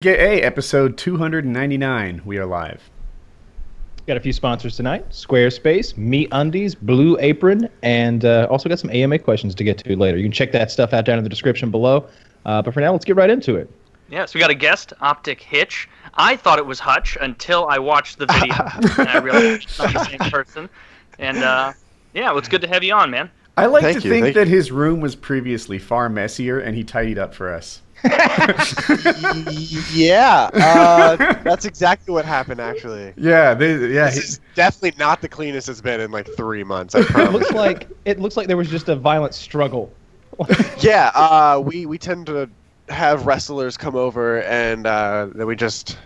PKA episode 299. We are live. Got a few sponsors tonight: Squarespace, MeUndies, BlueApron, and also got some AMA questions to get to later. You can check that stuff out down in the description below. But for now, let's get right into it. Yes, we got a guest, OpTic Hitch. I thought it was Hutch until I watched the video, and I realized it's not the same person. And yeah, well, it's good to have you on, man. I like to think that his room was previously far messier, and he tidied up for us. Yeah, that's exactly what happened, actually. Yeah, this is definitely not the cleanest it's been in like 3 months. I promise. It looks like there was just a violent struggle. Yeah, we tend to have wrestlers come over, and then we just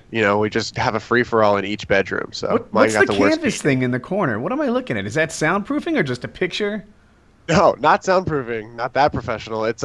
have a free for all in each bedroom. So what's the canvas thing in the corner? What am I looking at? Is that soundproofing or just a picture? No, not soundproofing. Not that professional. It's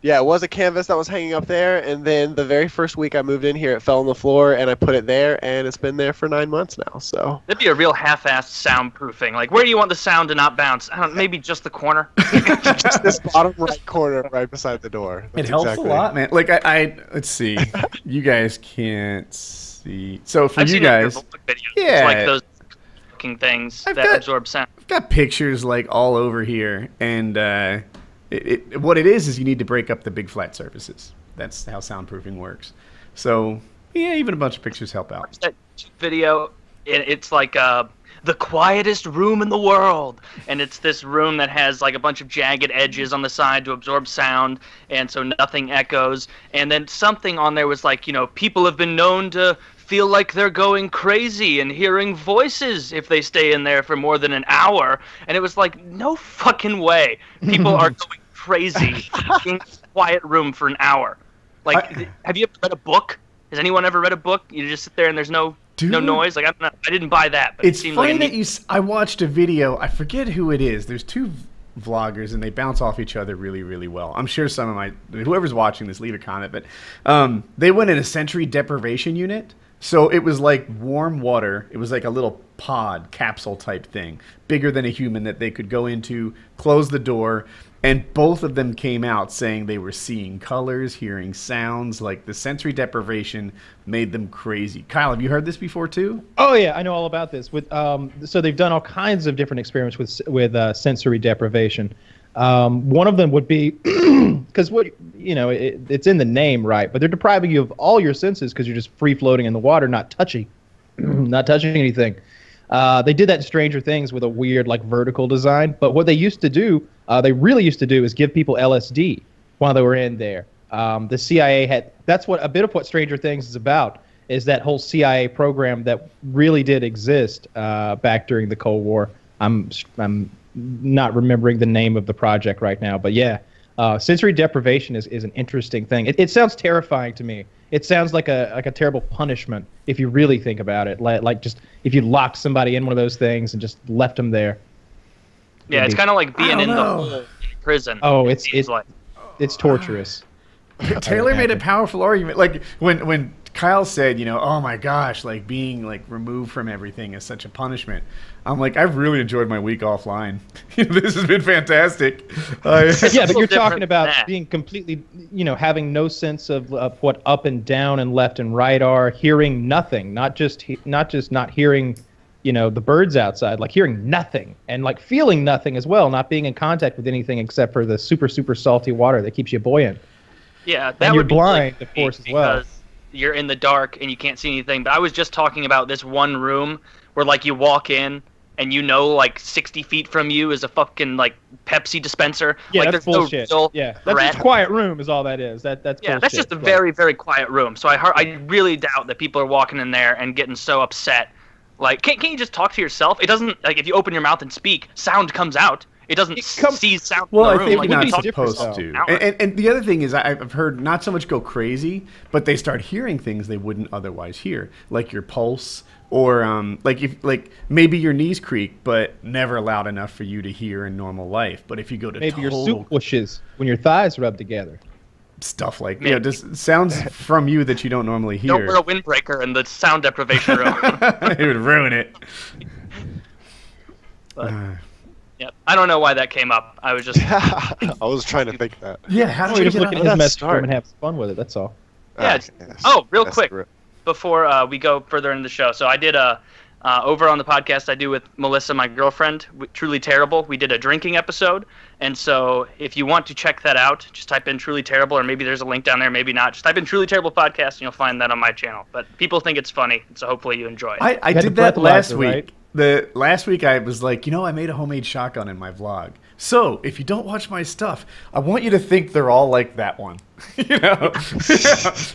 yeah, it was a canvas that was hanging up there, and then the very first week I moved in here, it fell on the floor, and I put it there, and it's been there for 9 months now. So that'd be a real half-assed soundproofing. Like, where do you want the sound to not bounce? I don't know, maybe just the corner. Just this bottom right corner, right beside the door. It helps a lot, man. Like let's see, you guys can't see. So for you guys, videos. Yeah, it's like those looking things that absorb sound. I've got pictures like all over here, and what it is you need to break up the big flat surfaces. That's how soundproofing works. So yeah, even a bunch of pictures help out. That video, it's like the quietest room in the world, and it's this room that has like a bunch of jagged edges on the side to absorb sound, and so nothing echoes. And then something on there was like, people have been known to feel like they're going crazy and hearing voices if they stay in there for more than an hour. And it was like, no fucking way people are going crazy in a quiet room for an hour. Like, have you ever read a book? Has anyone ever read a book? You just sit there and there's no noise? Like, I didn't buy that. But it's it seemed funny like that I watched a video. I forget who it is. There's two vloggers, and they bounce off each other really, really well. I'm sure some of whoever's watching this, leave a comment. But they went in a sensory deprivation unit. So it was like warm water. It was like a little pod, capsule type thing, bigger than a human that they could go into, close the door, and both of them came out saying they were seeing colors, hearing sounds. Like the sensory deprivation made them crazy. Kyle, have you heard this before too? Oh yeah, I know all about this. So they've done all kinds of different experiments with sensory deprivation. One of them would be because it's in the name, right? But they're depriving you of all your senses because you're just free floating in the water, not touching anything. They did that in Stranger Things with a weird like vertical design. But what they used to do, they really used to do, is give people LSD while they were in there. The CIA had a bit of what Stranger Things is about, is that whole CIA program that really did exist back during the Cold War. I'm not remembering the name of the project right now, but yeah, sensory deprivation is an interesting thing. It sounds terrifying to me. It sounds like a terrible punishment if you really think about it. Like just if you locked somebody in one of those things and just left them there. Yeah, it's kind of like being in the prison. Oh, it's torturous. Taylor made a powerful argument. Like when Kyle said, oh my gosh, like being like removed from everything is such a punishment. I'm like, I've really enjoyed my week offline. This has been fantastic. Yeah, but you're talking about being completely, having no sense of what up and down and left and right are, hearing nothing, not just not hearing, the birds outside, like hearing nothing and like feeling nothing as well, not being in contact with anything except for the super, super salty water that keeps you buoyant. Yeah, that and would you're blind, of course, as well. You're in the dark and you can't see anything. But I was just talking about this one room where like you walk in and like 60 feet from you is a fucking like Pepsi dispenser. Yeah, like, that's there's bullshit. No yeah, that's just a quiet room is all that is. That's yeah, bullshit. That's just a very, very quiet room. So I really doubt that people are walking in there and getting so upset. Like, can't you just talk to yourself? It doesn't, like, if you open your mouth and speak, sound comes out. It doesn't see sound in the room. I think like, you're not supposed to. And the other thing is, I've heard not so much go crazy, but they start hearing things they wouldn't otherwise hear, like your pulse, or like maybe your knees creak, but never loud enough for you to hear in normal life. But if you go to maybe your soup wishes when your thighs rub together. Stuff like just sounds from you that you don't normally hear. Don't wear a windbreaker in the sound deprivation room. It would ruin it. But, yeah, I don't know why that came up. I was just I was trying to think that. Yeah, how do we just look at his message and have fun with it? That's all. Yeah. Yes. Oh, real That's quick real. before we go further into the show. So I did over on the podcast I do with Melissa, my girlfriend, Truly Terrible. We did a drinking episode, and so if you want to check that out, just type in Truly Terrible, or maybe there's a link down there, maybe not. Just type in Truly Terrible podcast, and you'll find that on my channel. But people think it's funny, so hopefully you enjoy it. I did that last week. Right? The last week I was like, I made a homemade shotgun in my vlog. So if you don't watch my stuff, I want you to think they're all like that one. If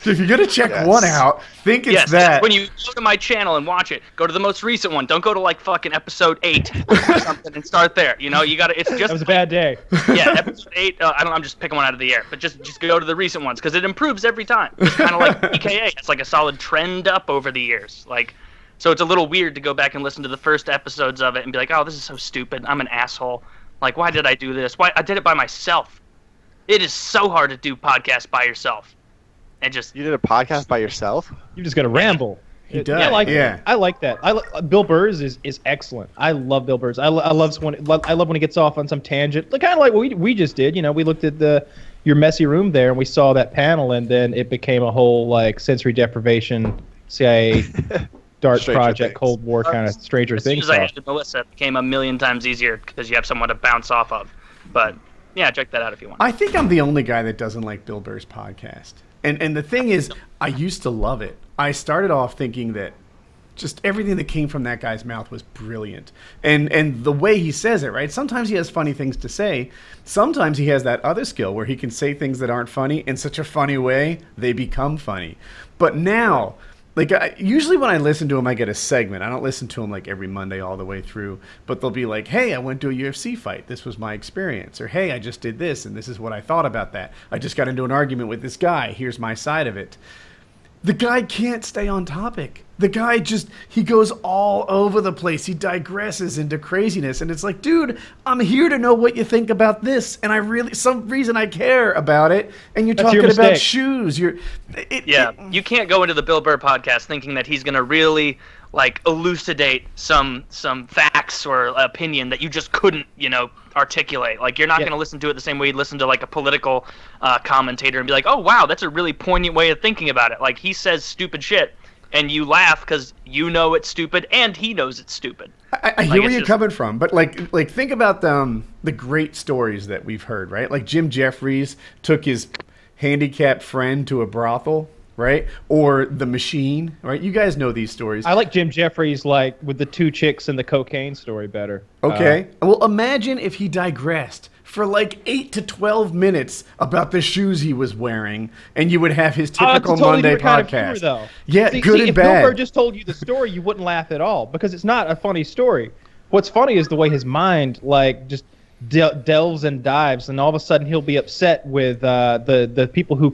you're gonna check one out, think it's that. When you go to my channel and watch it, go to the most recent one. Don't go to like fucking episode 8 or something and start there. You gotta. It's just. That was a bad day. Yeah, episode 8. I'm just picking one out of the air, but just go to the recent ones because it improves every time. It's kind of like PKA. It's like a solid trend up over the years. So it's a little weird to go back and listen to the first episodes of it and be like, oh, this is so stupid. I'm an asshole. Like, why did I do this? Why I did it by myself. It is so hard to do podcasts by yourself. And just You did a podcast by yourself? You just got to ramble. He does. I like that. Bill Burr's is excellent. I love Bill Burr's. I love when he gets off on some tangent. Kind of like what we just did. We looked at your messy room there and we saw that panel, and then it became a whole sensory deprivation CIA dark project, Cold War kind of Stranger Things stuff. As soon as I added Melissa, it became a million times easier because you have someone to bounce off of. But yeah, check that out if you want. I think I'm the only guy that doesn't like Bill Burr's podcast. And the thing is, I used to love it. I started off thinking that just everything that came from that guy's mouth was brilliant. And the way he says it, right? Sometimes he has funny things to say. Sometimes he has that other skill where he can say things that aren't funny in such a funny way, they become funny. But now, usually when I listen to him, I get a segment. I don't listen to him every Monday all the way through. But they'll be like, hey, I went to a UFC fight. This was my experience. Or, hey, I just did this, and this is what I thought about that. I just got into an argument with this guy. Here's my side of it. The guy can't stay on topic. The guy he goes all over the place. He digresses into craziness. And it's like, dude, I'm here to know what you think about this. And some reason I care about it. And you're talking about shoes. You can't go into the Bill Burr podcast thinking that he's going to really elucidate some facts or opinion that you just couldn't, articulate. You're not going to listen to it the same way you'd listen to a political commentator and be like, oh, wow, that's a really poignant way of thinking about it. He says stupid shit. And you laugh because it's stupid, and he knows it's stupid. I hear where you're coming from, but think about the great stories that we've heard, right? Jim Jeffries took his handicapped friend to a brothel, right? Or The Machine, right? You guys know these stories. I like Jim Jeffries, with the 2 chicks and the cocaine story better. Okay. Well, imagine if he digressed for 8 to 12 minutes about the shoes he was wearing, and you would have his typical Monday podcast. Kind of humor, though. Yeah, good and if bad. If Bill Burr just told you the story, you wouldn't laugh at all because it's not a funny story. What's funny is the way his mind just delves and dives, and all of a sudden he'll be upset with the people who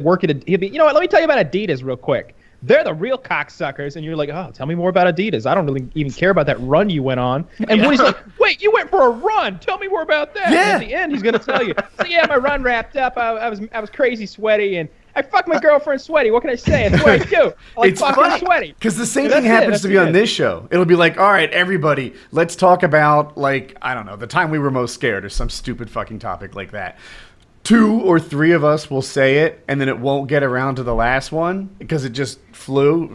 work at. He'll be, let me tell you about Adidas real quick. They're the real cocksuckers, and you're like, oh, tell me more about Adidas. I don't really even care about that run you went on. And Woody's like, wait, you went for a run? Tell me more about that. Yeah. And at the end, he's gonna tell you. So yeah, my run wrapped up. I was crazy sweaty, and I fucked my girlfriend sweaty. What can I say? That's what I do. It's fucking sweaty. Because the same thing happens to be on this show. It'll be like, all right, everybody, let's talk about I don't know, the time we were most scared, or some stupid fucking topic like that. 2 or 3 of us will say it, and then it won't get around to the last one because it just flowed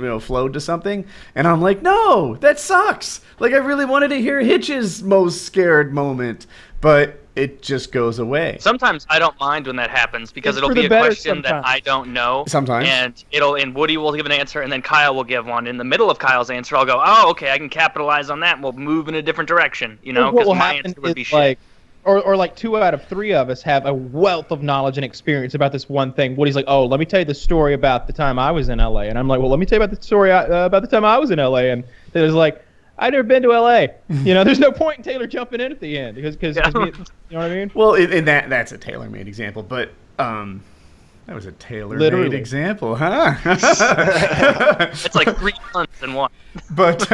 to something. And I'm like, no, that sucks. I really wanted to hear Hitch's most scared moment, but it just goes away. Sometimes I don't mind when that happens because it'll be a question that I don't know. Sometimes. And Woody will give an answer, and then Kyle will give one. In the middle of Kyle's answer, I'll go, oh, okay, I can capitalize on that, and we'll move in a different direction, because my answer would be shit. Or 2 out of 3 of us have a wealth of knowledge and experience about this one thing. Woody's like, oh, let me tell you the story about the time I was in LA. And I'm like, well, let me tell you about the story about the time I was in LA. And it was like, I've never been to LA. There's no point in Taylor jumping in at the end because you know what I mean? Well, that's a tailor-made example, but that was a tailor-made example, huh? It's like 3 months in one. But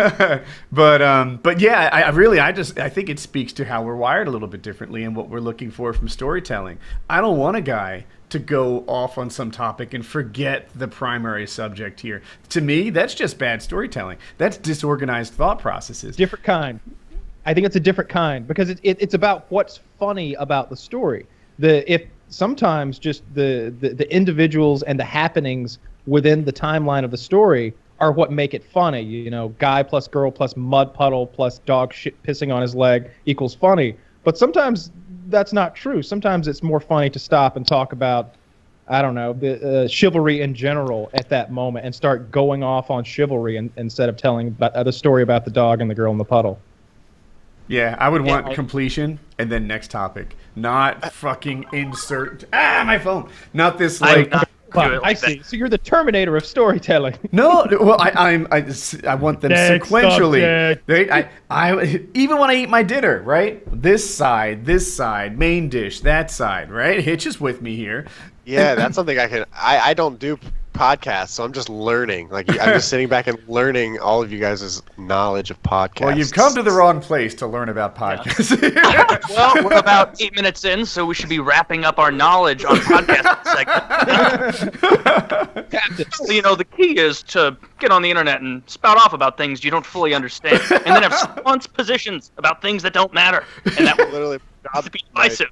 yeah, I think it speaks to how we're wired a little bit differently and what we're looking for from storytelling. I don't want a guy to go off on some topic and forget the primary subject here. To me, that's just bad storytelling. That's disorganized thought processes. Different kind. I think it's a different kind because it's about what's funny about the story. If sometimes just the individuals and the happenings within the timeline of the story are what make it funny. You know, guy plus girl plus mud puddle plus dog shit pissing on his leg equals funny. But sometimes that's not true. Sometimes it's more funny to stop and talk about, I don't know, the chivalry in general at that moment and start going off on chivalry instead of telling the story about the dog and the girl in the puddle. Yeah, I would want completion and then next topic. Not fucking insert. My phone. Not this like. I see. So you're the Terminator of storytelling. No, well, I want them sequentially. Right? I even when I eat my dinner, right? This side, main dish, that side, right? Hitch is with me here. Yeah, that's something I don't do podcasts, so I'm just learning. Like, I'm just sitting back and learning all of you guys' knowledge of podcasts. Well, you've come to the wrong place to learn about podcasts. Yeah. Well, we're about 8 minutes in, so we should be wrapping up our knowledge on podcast segment. You know, the key is to get on the internet and spout off about things you don't fully understand, and then have nuanced positions about things that don't matter, and that will literally be divisive.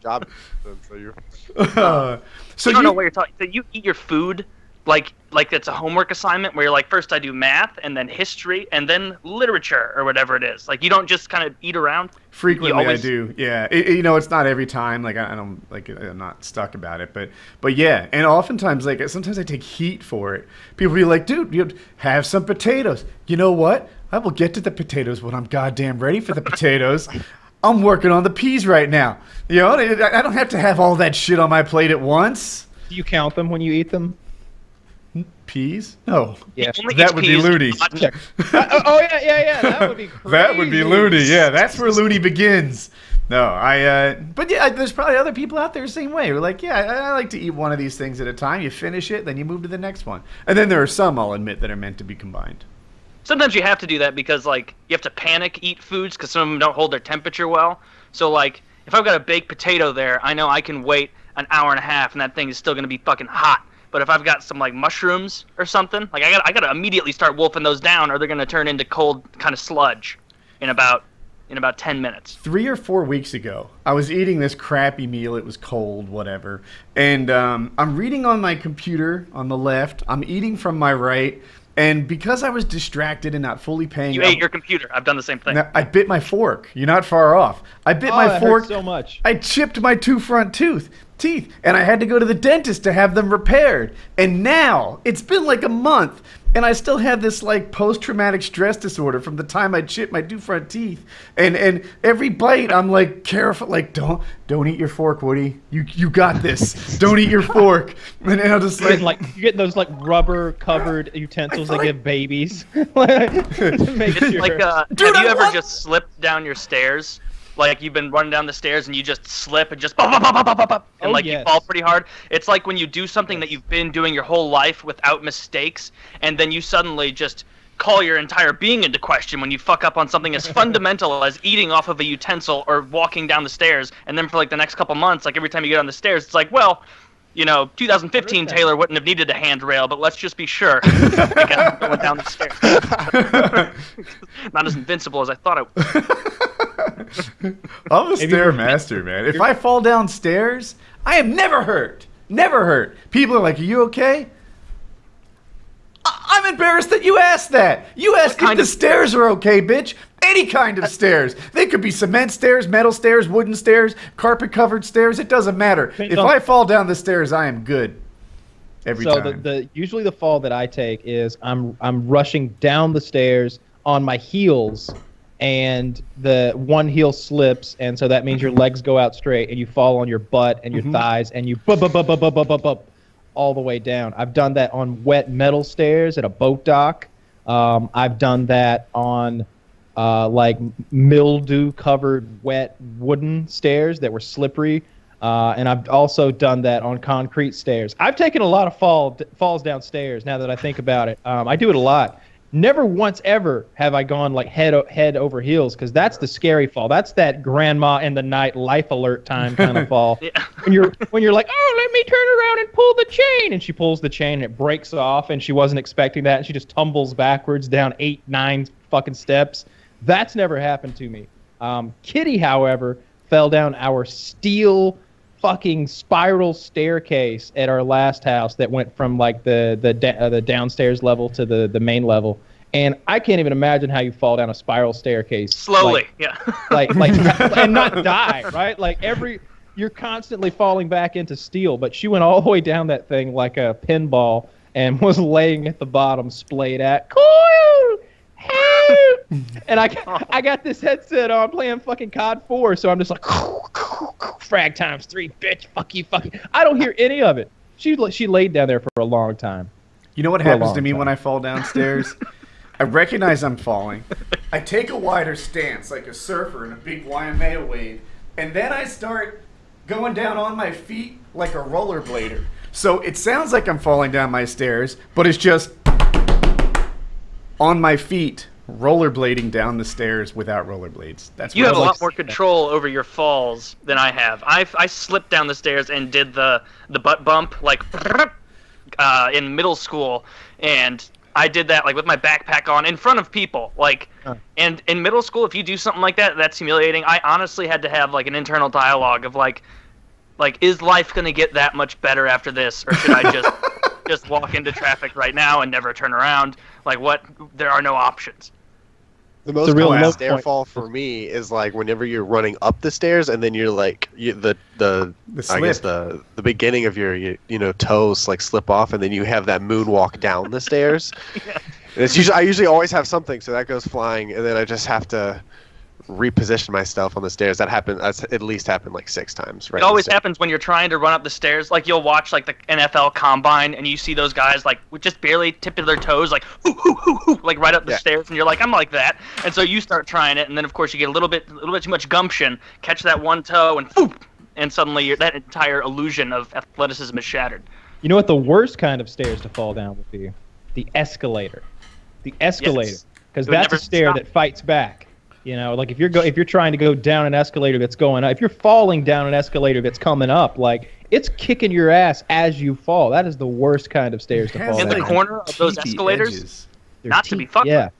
So you don't know what you're talking. So you eat your food like it's a homework assignment where you're like, first I do math and then history and then literature or whatever it is. Like, you don't just kind of eat around. Frequently I do, yeah. You know, it's not every time. Like, I don't like, I'm not stuck about it, but yeah. And oftentimes, like, sometimes I take heat for it. People be like, dude, you have some potatoes. You know what? I will get to the potatoes when I'm goddamn ready for the potatoes. I'm working on the peas right now. You know, I don't have to have all that shit on my plate at once. Do you count them when you eat them? Peas? No. Yeah. That would be loony. Yeah. That would be crazy. That would be loony. Yeah, that's where loony begins. No, but yeah, there's probably other people out there the same way. We're like, yeah, I like to eat one of these things at a time. You finish it, then you move to the next one. And then there are some, I'll admit, that are meant to be combined. Sometimes you have to do that because, like, you have to panic eat foods because some of them don't hold their temperature well. So, like, if I've got a baked potato there, I know I can wait an hour and a half and that thing is still going to be fucking hot. But if I've got some, like, mushrooms or something, like, I gotta immediately start wolfing those down or they're going to turn into cold kind of sludge in about 10 minutes. 3 or 4 weeks ago, I was eating this crappy meal. It was cold, whatever. And I'm reading on my computer on the left. I'm eating from my right. And because I was distracted and not fully paying You ate your computer. I've done the same thing. I bit my fork. You're not far off. I bit my fork. Hurt so much. I chipped my 2 front teeth. And I had to go to the dentist to have them repaired. And now, it's been like a month. And I still have this, like, post-traumatic stress disorder from the time I chipped my 2 front teeth. And every bite, I'm like, careful, like, don't eat your fork, Woody. You got this. Don't eat your fork. And I'll just you're getting those, like, rubber-covered utensils that give babies. To make it's sure. like, Dude, have you ever just slipped down your stairs? Like, you've been running down the stairs and you just slip and just and you fall pretty hard. It's like when you do something that you've been doing your whole life without mistakes, and then you suddenly just call your entire being into question when you fuck up on something as fundamental as eating off of a utensil or walking down the stairs. And then for like the next couple months, like every time you get on the stairs, it's like, well, you know, 2015 Taylor wouldn't have needed a handrail, but let's just be sure. I went down the stairs. Not as invincible as I thought I was. I'm a stair master, man. If I fall downstairs, I am never hurt. Never hurt. People are like, are you okay? I'm embarrassed that you asked that. You asked if the stairs are okay, bitch. Any kind of stairs. They could be cement stairs, metal stairs, wooden stairs, carpet-covered stairs. It doesn't matter. If I fall down the stairs, I am good. Every time. So usually the fall that I take is I'm rushing down the stairs on my heels, and the one heel slips, and so that means your legs go out straight, and you fall on your butt and your thighs, and you all the way down. I've done that on wet metal stairs at a boat dock. I've done that on like mildew-covered wet wooden stairs that were slippery. And I've also done that on concrete stairs. I've taken a lot of falls downstairs now that I think about it. I do it a lot. Never once ever have I gone like head over heels, because that's the scary fall. That's that grandma in the night life alert time kind of fall. Yeah. When you're like, oh, let me turn around and pull the chain, and she pulls the chain and it breaks off, and she wasn't expecting that, and she just tumbles backwards down 8, 9 fucking steps. That's never happened to me. Kitty, however, fell down our steel fucking spiral staircase at our last house that went from like the downstairs level to the main level. And I can't even imagine how you fall down a spiral staircase slowly, like and not die, right? Like you're constantly falling back into steel. But she went all the way down that thing like a pinball and was laying at the bottom, splayed out. Cool, help! And I got this headset on playing fucking COD 4, so I'm just like frag times 3, bitch, fuck you. I don't hear any of it. She laid down there for a long time. You know what happens to me when I fall downstairs? I recognize I'm falling. I take a wider stance like a surfer in a big Waimea wave, and then I start going down on my feet like a rollerblader. So it sounds like I'm falling down my stairs, but it's just on my feet, rollerblading down the stairs without rollerblades. That's you have a lot more control over your falls than I have. I slipped down the stairs and did the butt bump like in middle school, and I did that like with my backpack on in front of people. Like, and in middle school, if you do something like that, that's humiliating. I honestly had to have like an internal dialogue of like, is life gonna get that much better after this, or should I just walk into traffic right now and never turn around? Like, what? There are no options. The most common stair fall for me is like whenever you're running up the stairs and then you're like the I guess the beginning of your toes like slip off and then you have that moonwalk down the stairs. Yeah. And it's usually I usually always have something, so that goes flying, and then I just have to reposition myself on the stairs. That's at least happened like 6 times. Right. It always happens when you're trying to run up the stairs. Like you'll watch like the NFL Combine, and you see those guys like with just barely tipping their toes, like hoo hoo hoo hoo, like right up the stairs, and you're like, I'm like that. And so you start trying it, and then of course you get a little bit too much gumption, catch that one toe, and whoop, and suddenly that entire illusion of athleticism is shattered. You know what the worst kind of stairs to fall down would be? The escalator. The escalator, because that's a stair that fights back. You know, like if you're trying to go down an escalator that's going up, if you're falling down an escalator that's coming up, like it's kicking your ass as you fall. That is the worst kind of stairs to fall in down. the corner of those escalators, not to be fucked with.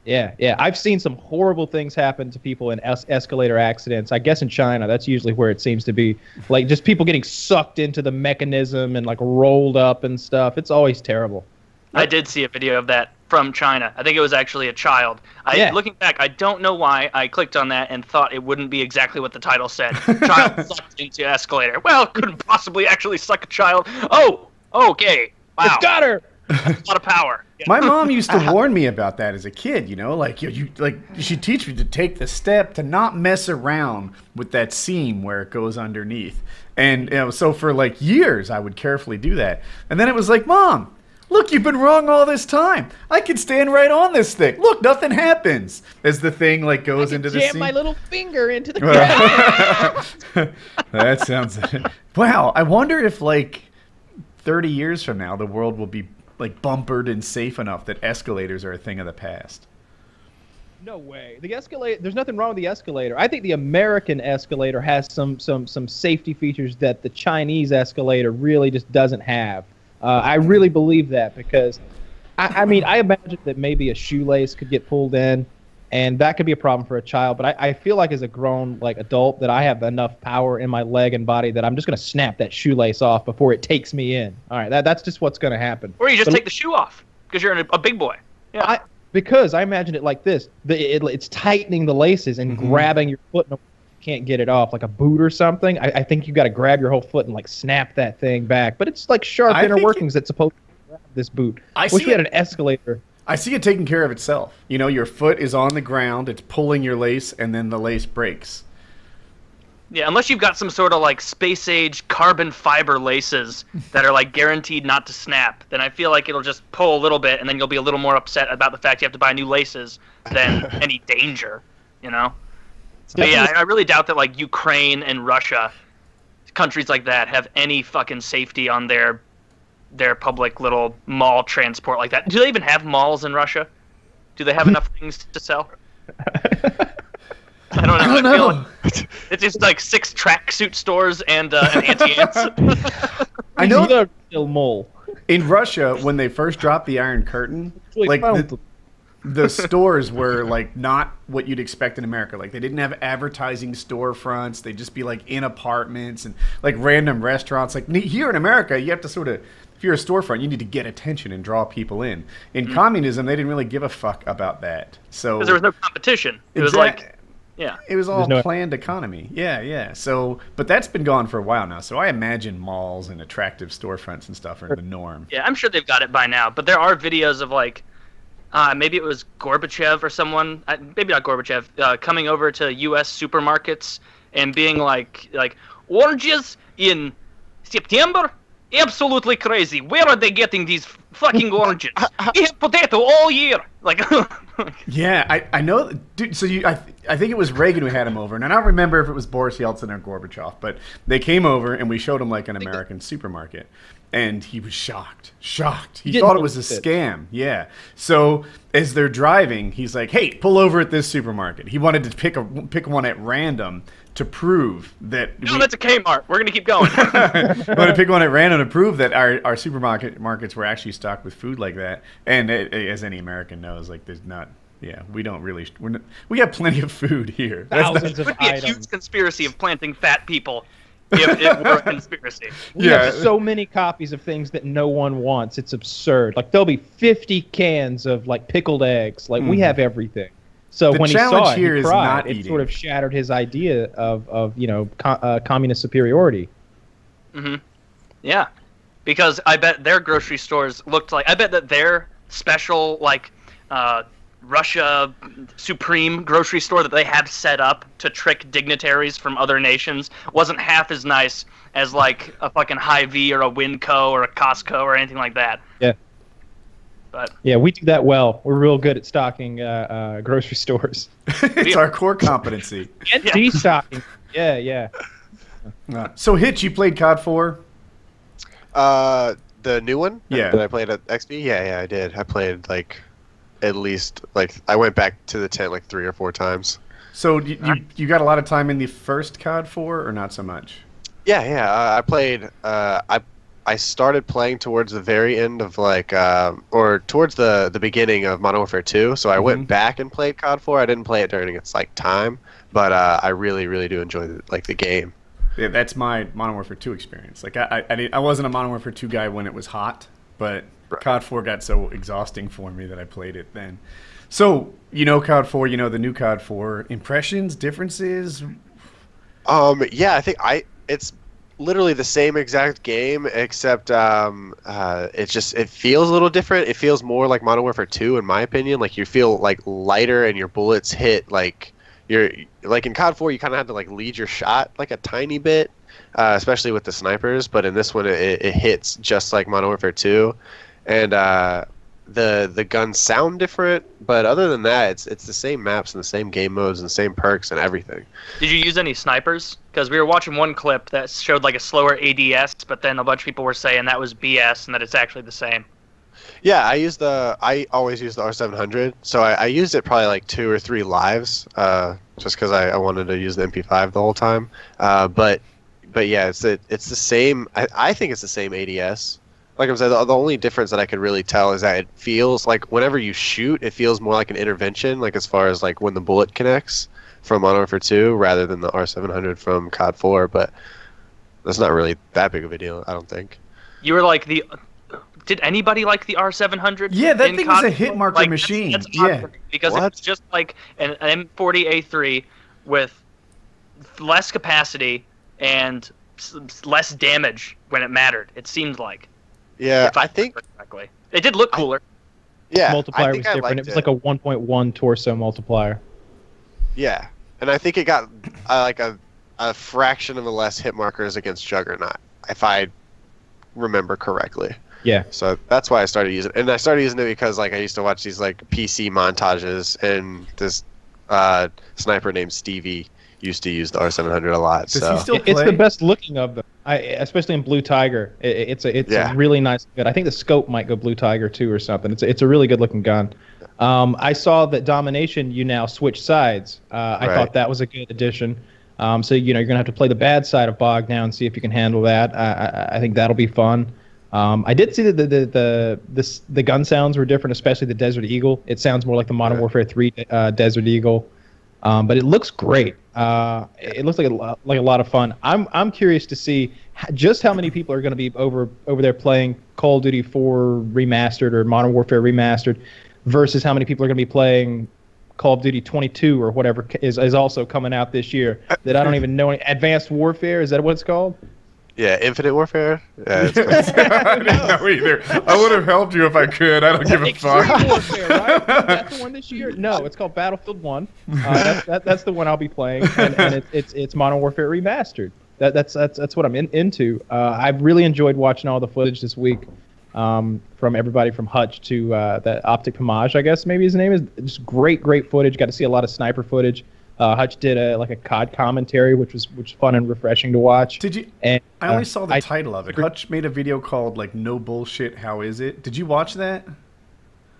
Yeah. I've seen some horrible things happen to people in escalator accidents. I guess in China, that's usually where it seems to be. Like just people getting sucked into the mechanism and like rolled up and stuff. It's always terrible. I did see a video of that from China. I think it was actually a child. Looking back, I don't know why I clicked on that and thought it wouldn't be exactly what the title said. Child sucked into escalator. Well, couldn't possibly actually suck a child. Oh, okay. Wow. It's got her. That's a lot of power. Yeah. My mom used to warn me about that as a kid, she'd teach me to take the step to not mess around with that seam where it goes underneath. And so for like years I would carefully do that. And then it was like, Mom, look, you've been wrong all this time. I can stand right on this thing. Look, nothing happens. As the thing like goes into the seam. Jam my little finger into the ground. That sounds... Wow, I wonder if like 30 years from now the world will be like bumpered and safe enough that escalators are a thing of the past. No way. The escalator. There's nothing wrong with the escalator. I think the American escalator has some safety features that the Chinese escalator really just doesn't have. I really believe that because, I mean, I imagine that maybe a shoelace could get pulled in, and that could be a problem for a child. But I feel like as a grown adult that I have enough power in my leg and body that I'm just going to snap that shoelace off before it takes me in. All right, that's just what's going to happen. Or you just take the shoe off because you're a big boy. Yeah. Because I imagine it like this. It's tightening the laces and grabbing your foot and can't get it off like a boot or something. I think you got to grab your whole foot and like snap that thing back. But it's like sharp inner workings that's supposed to grab this boot. Wish we had an escalator. I see it taking care of itself. You know, your foot is on the ground, it's pulling your lace, and then the lace breaks. Yeah, unless you've got some sort of like space age carbon fiber laces that are like guaranteed not to snap, then I feel like it'll just pull a little bit, and then you'll be a little more upset about the fact you have to buy new laces than any danger, you know? But yeah, I really doubt that like Ukraine and Russia, countries like that, have any fucking safety on their public little mall transport like that. Do they even have malls in Russia? Do they have enough things to sell? I don't know. I feel like it's just like 6 tracksuit stores and an anti-ants. I know the mall. In Russia, when they first dropped the Iron Curtain, like the stores were like not what you'd expect in America. Like they didn't have advertising storefronts. They'd just be like in apartments and like random restaurants. Like here in America, you have to sort of, if you're a storefront, you need to get attention and draw people in. In communism, they didn't really give a fuck about that. So because there was no competition. It was like, yeah, it was all planned economy. Yeah. So, but that's been gone for a while now. So I imagine malls and attractive storefronts and stuff are the norm. Yeah, I'm sure they've got it by now. But there are videos of like, maybe it was Gorbachev or someone, maybe not Gorbachev, coming over to U.S. supermarkets and being like oranges in September. Absolutely crazy. Where are they getting these fucking oranges? We have potato all year. Like, yeah, I know, dude. So I think it was Reagan who had him over, and I don't remember if it was Boris Yeltsin or Gorbachev, but they came over and we showed him like an American supermarket, and he was shocked. He thought it was a scam. Yeah. So as they're driving, he's like, "Hey, pull over at this supermarket." He wanted to pick one at random to prove that. No, that's a Kmart. We're gonna keep going. I want to pick one at random to prove that our supermarkets were actually stocked with food like that. And as any American knows, like there's not. Yeah, we have plenty of food here. Thousands of items. It would be a huge conspiracy of planting fat people. If it were a conspiracy. We have so many copies of things that no one wants. It's absurd. Like there'll be 50 cans of like pickled eggs. Like we have everything. So when he saw it, he cried. It sort of shattered his idea of communist superiority. Mm-hmm. Yeah, because I bet their grocery stores looked like. I bet that their special like Russia Supreme grocery store that they have set up to trick dignitaries from other nations wasn't half as nice as like a fucking Hy-Vee or a Winco or a Costco or anything like that. Yeah. But yeah, we do that well. We're real good at stocking grocery stores. It's our core competency. And destocking. Yeah. So Hitch, you played COD 4? The new one? Yeah. That I played at XP? Yeah, I did. I played like at least like I went back to the tent like 3 or 4 times. So you got a lot of time in the first COD 4 or not so much? Yeah. I played. I started playing towards the very end of like or towards the beginning of Modern Warfare 2. So I went back and played COD 4. I didn't play it during its like time, but I really do enjoy the game. Yeah, that's my Modern Warfare 2 experience. Like I wasn't a Modern Warfare 2 guy when it was hot, but COD 4 got so exhausting for me that I played it then. So, COD 4, the new COD 4. Impressions, differences? Yeah, I think it's literally the same exact game, except it feels a little different. It feels more like Modern Warfare 2, in my opinion. Like you feel like lighter and your bullets hit like you're like in COD 4. You kind of have to like lead your shot like a tiny bit, especially with the snipers. But in this one, it hits just like Modern Warfare 2. And the guns sound different, but other than that, it's the same maps and the same game modes and the same perks and everything. Did you use any snipers? Because we were watching one clip that showed like a slower ADS, but then a bunch of people were saying that was BS and that it's actually the same. Yeah, I always use the R700, so I used it probably like 2 or 3 lives, just because I wanted to use the MP5 the whole time. But yeah, it's the same. I think it's the same ADS. Like I'm saying, the only difference that I could really tell is that it feels like whenever you shoot, it feels more like an intervention, like as far as like when the bullet connects from Modern Warfare 2 rather than the R700 from COD 4. But that's not really that big of a deal, I don't think. You were like did anybody like the R700? Yeah, that thing was a hit marker machine. That's yeah, because it's just like an M40A3 with less capacity and less damage when it mattered. It seemed like. Yeah, I think correctly. It did look cooler. Yeah, multiplier was different. It was like a 1.1 torso multiplier. Yeah, and I think it got like a fraction of the less hit markers against Juggernaut, if I remember correctly. Yeah. So that's why I started using it. And I started using it because like I used to watch these like PC montages, and this sniper named Stevie used to use the R700 a lot. Does he still play? It's the best looking of them. Especially in Blue Tiger, it's a really nice gun. I think the scope might go Blue Tiger 2 or something. It's a really good looking gun. I saw that Domination, you now switch sides. I thought that was a good addition. So you're gonna have to play the bad side of Bog now and see if you can handle that. I think that'll be fun. I did see that the gun sounds were different, especially the Desert Eagle. It sounds more like the Modern Warfare 3 Desert Eagle, but it looks great. It looks like a lot of fun. I'm curious to see just how many people are going to be over there playing Call of Duty 4 Remastered or Modern Warfare Remastered, versus how many people are going to be playing Call of Duty 22 or whatever is also coming out this year. That I don't even know. Advanced Warfare, is that what it's called? Yeah, Infinite Warfare. Yeah, I didn't know either. I would have helped you if I could. I don't give a fuck. Extreme Warfare, right? That's the one this year? No, it's called Battlefield 1. That's the one I'll be playing, and it's Modern Warfare Remastered. That's what I'm into. I've really enjoyed watching all the footage this week. From everybody from Hutch to that OpTic Homage, I guess maybe his name is. Just great footage. Got to see a lot of sniper footage. Hutch did a COD commentary, which was fun and refreshing to watch. Did you? And, I only saw the title of it. Hutch made a video called like "No Bullshit, How Is It?" Did you watch that?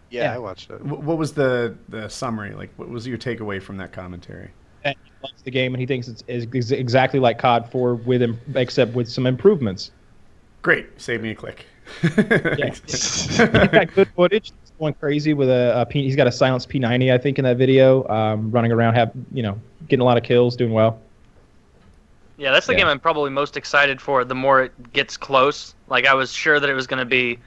Yeah, I watched it. What was the summary? Like, what was your takeaway from that commentary? He likes the game and he thinks it's exactly like COD 4 except with some improvements. Great, save me a click. He's got good footage. He's going crazy with he's got a silenced P90, I think, in that video. Running around, getting a lot of kills, doing well. Yeah, that's the game I'm probably most excited for. The more it gets close, like I was sure that it was going to be,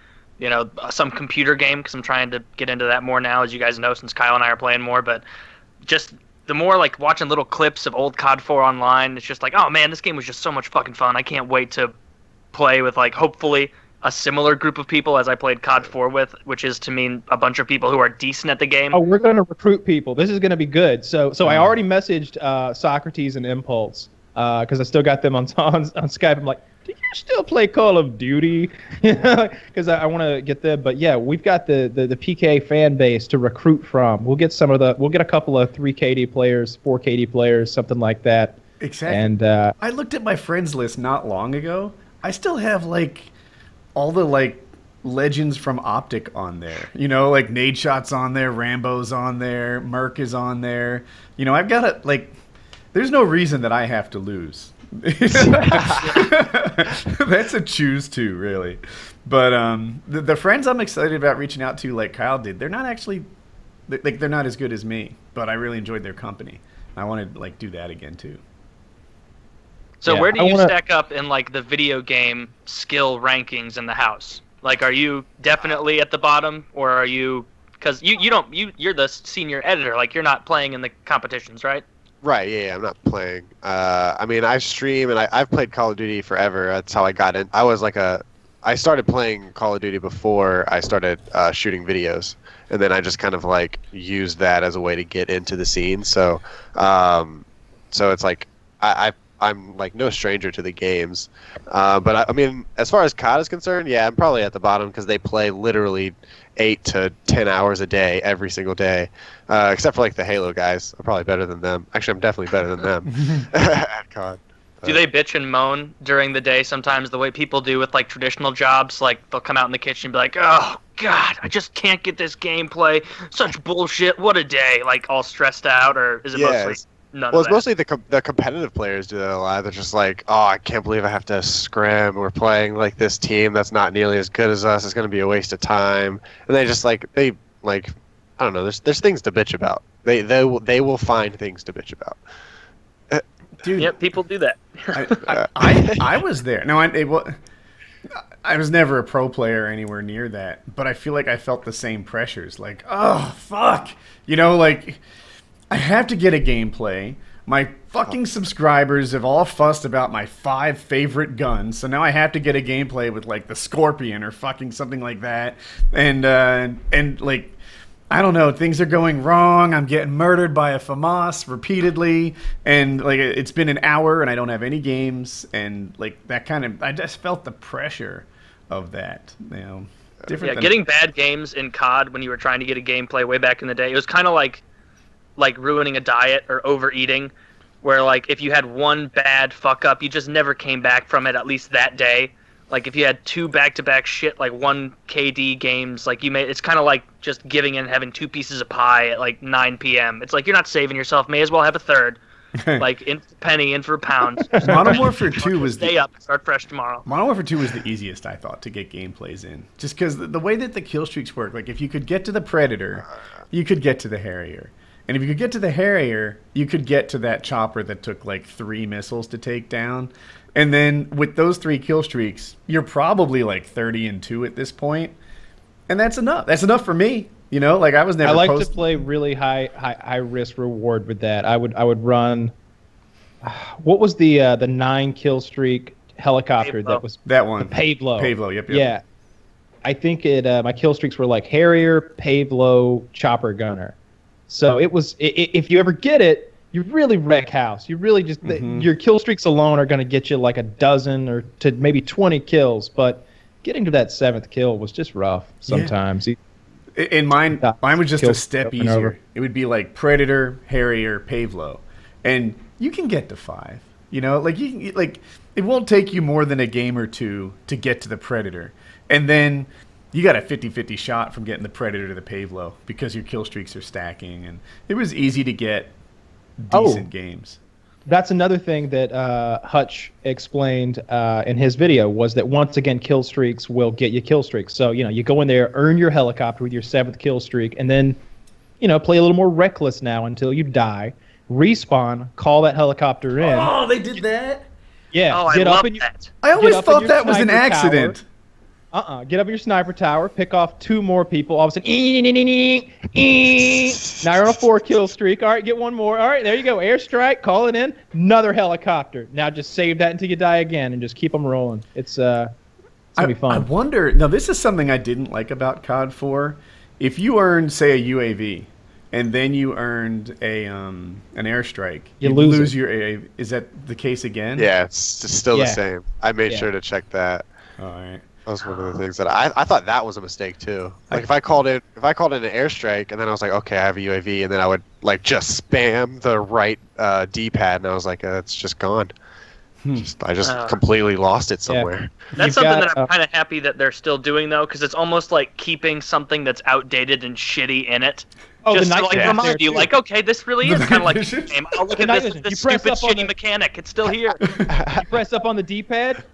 some computer game because I'm trying to get into that more now, as you guys know, since Kyle and I are playing more. But just the more like watching little clips of old COD 4 online, it's just like, oh man, this game was just so much fucking fun. I can't wait to play with like hopefully a similar group of people as I played COD 4 with, which is to mean a bunch of people who are decent at the game. Oh, we're going to recruit people. This is going to be good. So I already messaged Socrates and Impulse because I still got them on Skype. I'm like, do you still play Call of Duty? Because I want to get them. But yeah, we've got the PKA fan base to recruit from. We'll get a couple of 3KD players, 4KD players, something like that. Exactly. And I looked at my friends list not long ago. I still have like all the like legends from OpTic on there. Like Nade Shot's on there, Rambo's on there, Merc is on there. I've got to like. There's no reason that I have to lose. That's a choose to, really. But the friends I'm excited about reaching out to, like Kyle did, they're not actually like they're not as good as me, but I really enjoyed their company. I want to like do that again too. So where do you stack up in like the video game skill rankings in the house? Like, are you definitely at the bottom, or are you? Because you're the senior editor. Like, you're not playing in the competitions, right? Right, yeah, I'm not playing. I mean, I stream, and I've played Call of Duty forever. That's how I got in. I started playing Call of Duty before I started shooting videos, and then I just kind of, like, used that as a way to get into the scene. So it's like, I'm, like, no stranger to the games. But, I mean, as far as COD is concerned, yeah, I'm probably at the bottom because they play literally 8 to 10 hours a day every single day, except for like the Halo guys. I'm probably better than them. Actually, I'm definitely better than them at COD. Do they bitch and moan during the day sometimes the way people do with like traditional jobs? Like they'll come out in the kitchen and be like, "Oh God, I just can't get this gameplay. Such bullshit. What a day!" Like all stressed out, or is it mostly? Well, it's mostly the competitive players do that a lot. They're just like, oh, I can't believe I have to scrim. We're playing like this team that's not nearly as good as us. It's going to be a waste of time. And they just like I don't know. There's things to bitch about. They will find things to bitch about. Dude, yep, people do that. I was there. No, I was never a pro player anywhere near that. But I feel like I felt the same pressures. Like, oh fuck, like. I have to get a gameplay. My fucking subscribers have all fussed about my 5 favorite guns, so now I have to get a gameplay with like the Scorpion or fucking something like that. And like, I don't know, things are going wrong. I'm getting murdered by a FAMAS repeatedly, and like it's been an hour and I don't have any games, and like that kind of, I just felt the pressure of that. Different. Yeah, getting bad games in COD when you were trying to get a gameplay way back in the day, it was kind of like ruining a diet or overeating, where like if you had one bad fuck up, you just never came back from it, at least that day. Like if you had 2 back-to-back shit like 1 KD games, like it's kind of like just giving in and having 2 pieces of pie at like 9 p.m. It's like you're not saving yourself, may as well have a third. like in for penny, in for pound. Modern Warfare 2 was Stay up, start fresh tomorrow. Modern Warfare 2 was the easiest, I thought, to get gameplays in. Just because the way that the kill streaks work, like if you could get to the Predator, you could get to the Harrier. And if you could get to the Harrier, you could get to that chopper that took like 3 missiles to take down. And then with those 3 kill streaks, you're probably like 30-2 at this point. And that's enough. That's enough for me. You know, like I was never. I like to play really high risk reward with that. I would run. What was the 9 kill streak helicopter Pavlo. that was that one? The Pavlo. Pavlo. Yep. Yeah, I think my kill streaks were like Harrier, Pavlo, Chopper Gunner. So it was. If you ever get it, you really wreck house. You really just your kill streaks alone are going to get you like a dozen or to maybe 20 kills. But getting to that 7th kill was just rough sometimes. Yeah. And mine was just a step easier. Over. It would be like Predator, Harrier, Pavlo, and you can get to 5. You know, like it won't take you more than a game or 2 to get to the Predator, and then you got a 50-50 shot from getting the Predator to the Pavlo because your kill streaks are stacking, and it was easy to get decent games. That's another thing that Hutch explained in his video was that once again, kill streaks will get you kill streaks. So, you go in there, earn your helicopter with your 7th kill streak, and then, play a little more reckless now until you die. Respawn, call that helicopter in. Oh, they did that? Yeah. Oh, I love that. I always thought that was an accident. Tower. Get up in your sniper tower, pick off 2 more people. All of a sudden, now you're on a 4 kill streak. All right, get 1 more. All right, there you go. Airstrike, call it in. Another helicopter. Now just save that until you die again and just keep them rolling. It's gonna be fun. I wonder. Now, this is something I didn't like about COD 4. If you earned, say, a UAV, and then you earned an airstrike, you lose your UAV. Is that the case again? Yeah, it's just still the same. I made sure to check that. All right. That was one of the things that I thought that was a mistake too. Like if I called in an airstrike and then I was like, okay, I have a UAV, and then I would like just spam the right D-pad, and I was like, it's just gone. I just completely lost it somewhere. Yeah. That's something that I'm kind of happy that they're still doing though, because it's almost like keeping something that's outdated and shitty in it. Oh, just the to like remind you, like, okay, this really is kind of like a game. Oh, look at this stupid shitty mechanic. It's still here. You press up on the D-pad.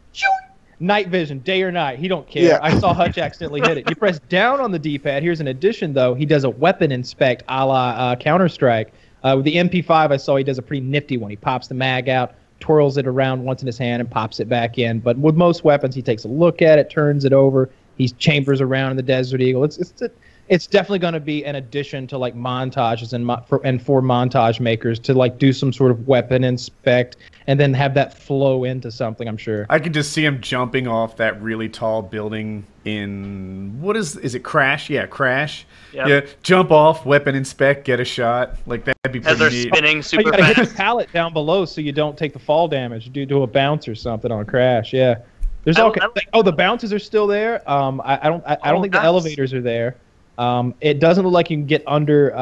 Night vision, day or night, he don't care. Yeah. I saw Hutch accidentally hit it. You press down on the D-pad. Here's an addition, though. He does a weapon inspect a la Counter-Strike. With the MP5, I saw he does a pretty nifty one. He pops the mag out, twirls it around once in his hand, and pops it back in. But with most weapons, he takes a look at it, turns it over. He chambers around in the Desert Eagle. It's definitely going to be an addition to like montages and for montage makers to like do some sort of weapon inspect and then have that flow into something. I'm sure I could just see him jumping off that really tall building in is it Crash? Yeah, Crash. Yep. Yeah, jump off, weapon inspect, get a shot. Like that'd be pretty neat. As they're spinning super you gotta fast. hit the pallet down below so you don't take the fall damage due to a bounce or something on Crash. Yeah, there's the bounces are still there. I don't think the elevators are there. It doesn't look like you can get under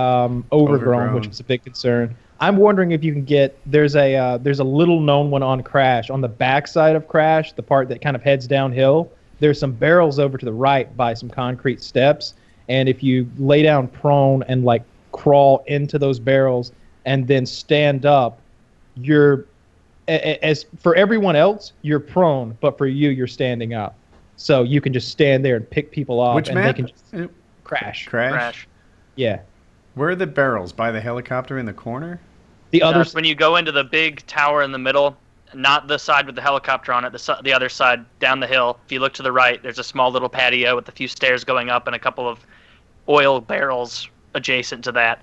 overgrown, which is a big concern. I'm wondering if you can get there's a little known one on Crash on the backside of Crash, the part that kind of heads downhill. There's some barrels over to the right by some concrete steps, and if you lay down prone and like crawl into those barrels and then stand up, you're as for everyone else you're prone, but for you're standing up, so you can just stand there and pick people off. Which and map? They can just, Crash. Yeah. Where are the barrels? By the helicopter in the corner? The other when you go into the big tower in the middle, not the side with the helicopter on it, the other side down the hill. If you look to the right, there's a small little patio with a few stairs going up and a couple of oil barrels adjacent to that.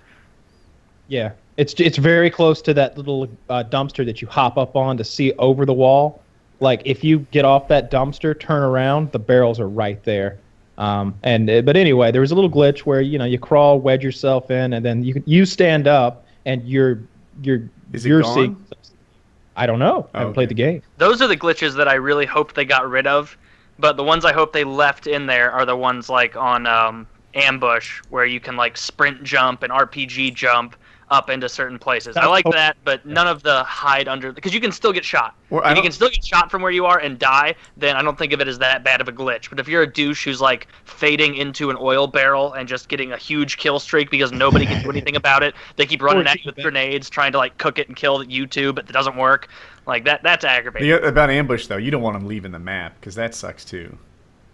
Yeah, it's very close to that little dumpster that you hop up on to see over the wall. Like if you get off that dumpster, turn around, the barrels are right there. But anyway, there was a little glitch where you crawl, wedge yourself in, and then you stand up, and you're seeing. I don't know. I haven't played the game. Those are the glitches that I really hope they got rid of, but the ones I hope they left in there are the ones like on Ambush, where you can like sprint jump and RPG jump up into certain places. I like that, but none of the hide under, because you can still get shot. If you can still get shot from where you are and die, then I don't think of it as that bad of a glitch. But if you're a douche who's like fading into an oil barrel and just getting a huge kill streak because nobody can do anything about it, they keep running at you with grenades, trying to like cook it and kill you too, but it doesn't work. Like that's aggravating. About ambush though, you don't want them leaving the map because that sucks too.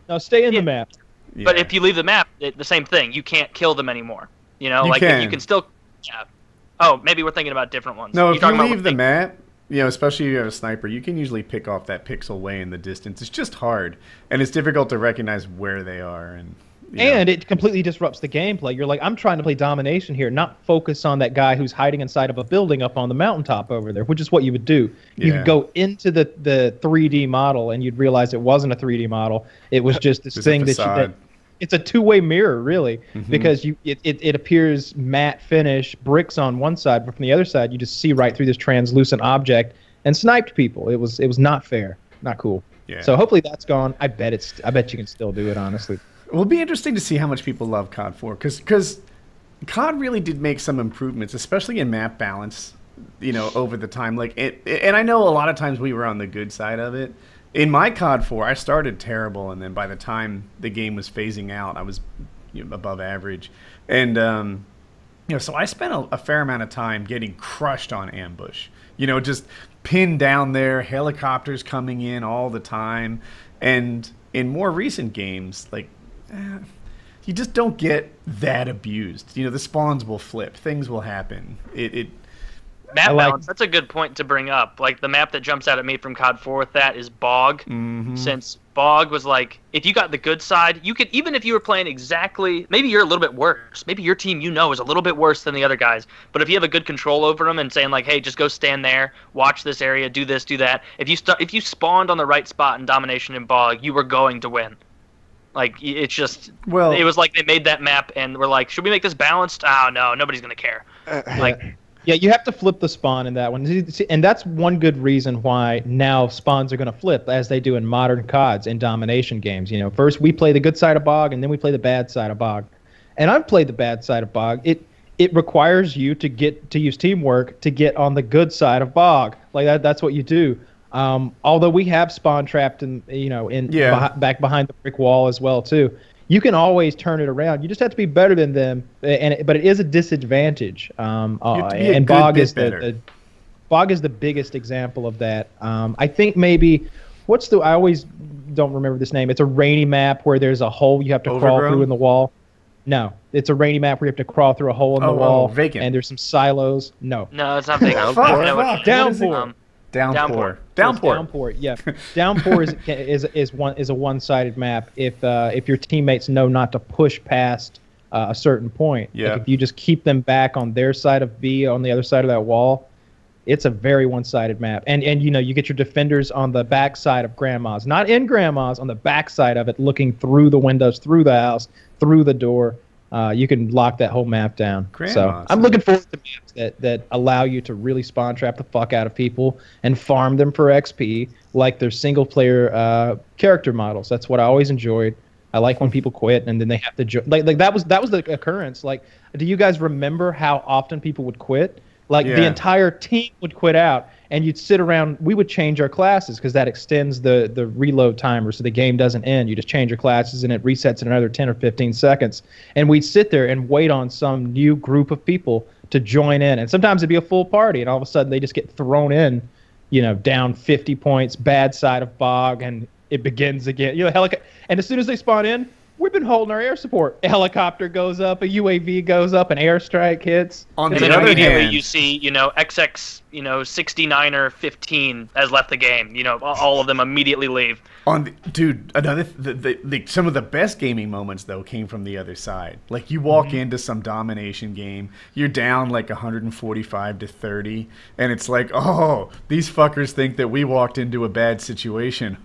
No, stay in the map. Yeah. But if you leave the map, the same thing. You can't kill them anymore. You know, you can still. Yeah. Oh, maybe we're thinking about different ones. No, if you leave the map, especially if you have a sniper, you can usually pick off that pixel way in the distance. It's just hard, and it's difficult to recognize where they are, and it completely disrupts the gameplay. You're like, I'm trying to play domination here, not focus on that guy who's hiding inside of a building up on the mountaintop over there, which is what you would do. You would go into the 3D model, and you'd realize it wasn't a 3D model. It was just this thing that it's a two-way mirror, really, because it appears matte finish, bricks on one side, but from the other side, you just see right through this translucent object and sniped people. It was not fair, not cool. Yeah. So hopefully that's gone. I bet you can still do it, honestly. It'll be interesting to see how much people love COD 4, because COD really did make some improvements, especially in map balance, over the time. And I know a lot of times we were on the good side of it. In my COD 4, I started terrible, and then by the time the game was phasing out, I was above average. And, so I spent a fair amount of time getting crushed on ambush. Just pinned down there, helicopters coming in all the time. And in more recent games, you just don't get that abused. The spawns will flip. Things will happen. Map balance, that's a good point to bring up. Like, the map that jumps out at me from COD 4 with that is Bog. Since Bog was like, if you got the good side, you could, even if you were playing exactly, maybe you're a little bit worse. Maybe your team, is a little bit worse than the other guys. But if you have a good control over them and saying, like, hey, just go stand there, watch this area, do this, do that. If you spawned on the right spot in Domination and Bog, you were going to win. Like, it's just, it was like they made that map and were like, should we make this balanced? Oh, no, nobody's going to care. Yeah, you have to flip the spawn in that one. And that's one good reason why now spawns are going to flip, as they do in modern CODs and domination games. First we play the good side of Bog, and then we play the bad side of Bog. And I've played the bad side of Bog. It requires you to use teamwork to get on the good side of Bog. Like that's what you do. Although we have spawn trapped back behind the brick wall as well too. You can always turn it around. You just have to be better than them, but it is a disadvantage. And Bog is the biggest example of that. I think maybe I always don't remember this name. It's a rainy map where there's a hole you have to crawl through in the wall. No, it's a rainy map where you have to crawl through a hole in the wall. Vacant. And there's some silos. No, it's not vacant. Downpour. Downpour. Yeah. Downpour is a one-sided map. If your teammates know not to push past a certain point, if you just keep them back on their side of B on the other side of that wall, it's a very one-sided map. And you get your defenders on the back side of Grandma's, not in Grandma's, on the back side of it, looking through the windows, through the house, through the door. You can lock that whole map down. So I'm looking forward to maps that allow you to really spawn trap the fuck out of people and farm them for XP, like their single player character models. That's what I always enjoyed. I like when people quit and then they have to like that was the occurrence. Like, do you guys remember how often people would quit? Like the entire team would quit out, and you'd sit around. We would change our classes because that extends the reload timer, so the game doesn't end. You just change your classes, and it resets in another 10 or 15 seconds. And we'd sit there and wait on some new group of people to join in. And sometimes it'd be a full party, and all of a sudden they just get thrown in, down 50 points, bad side of Bog, and it begins again. And as soon as they spawn in, we've been holding our air support. A helicopter goes up, a UAV goes up, an airstrike hits. And then immediately you see, XX, 69er 15 has left the game. All of them immediately leave. Some of the best gaming moments though came from the other side. Like, you walk into some domination game, you're down like 145-30, and it's like, oh, these fuckers think that we walked into a bad situation.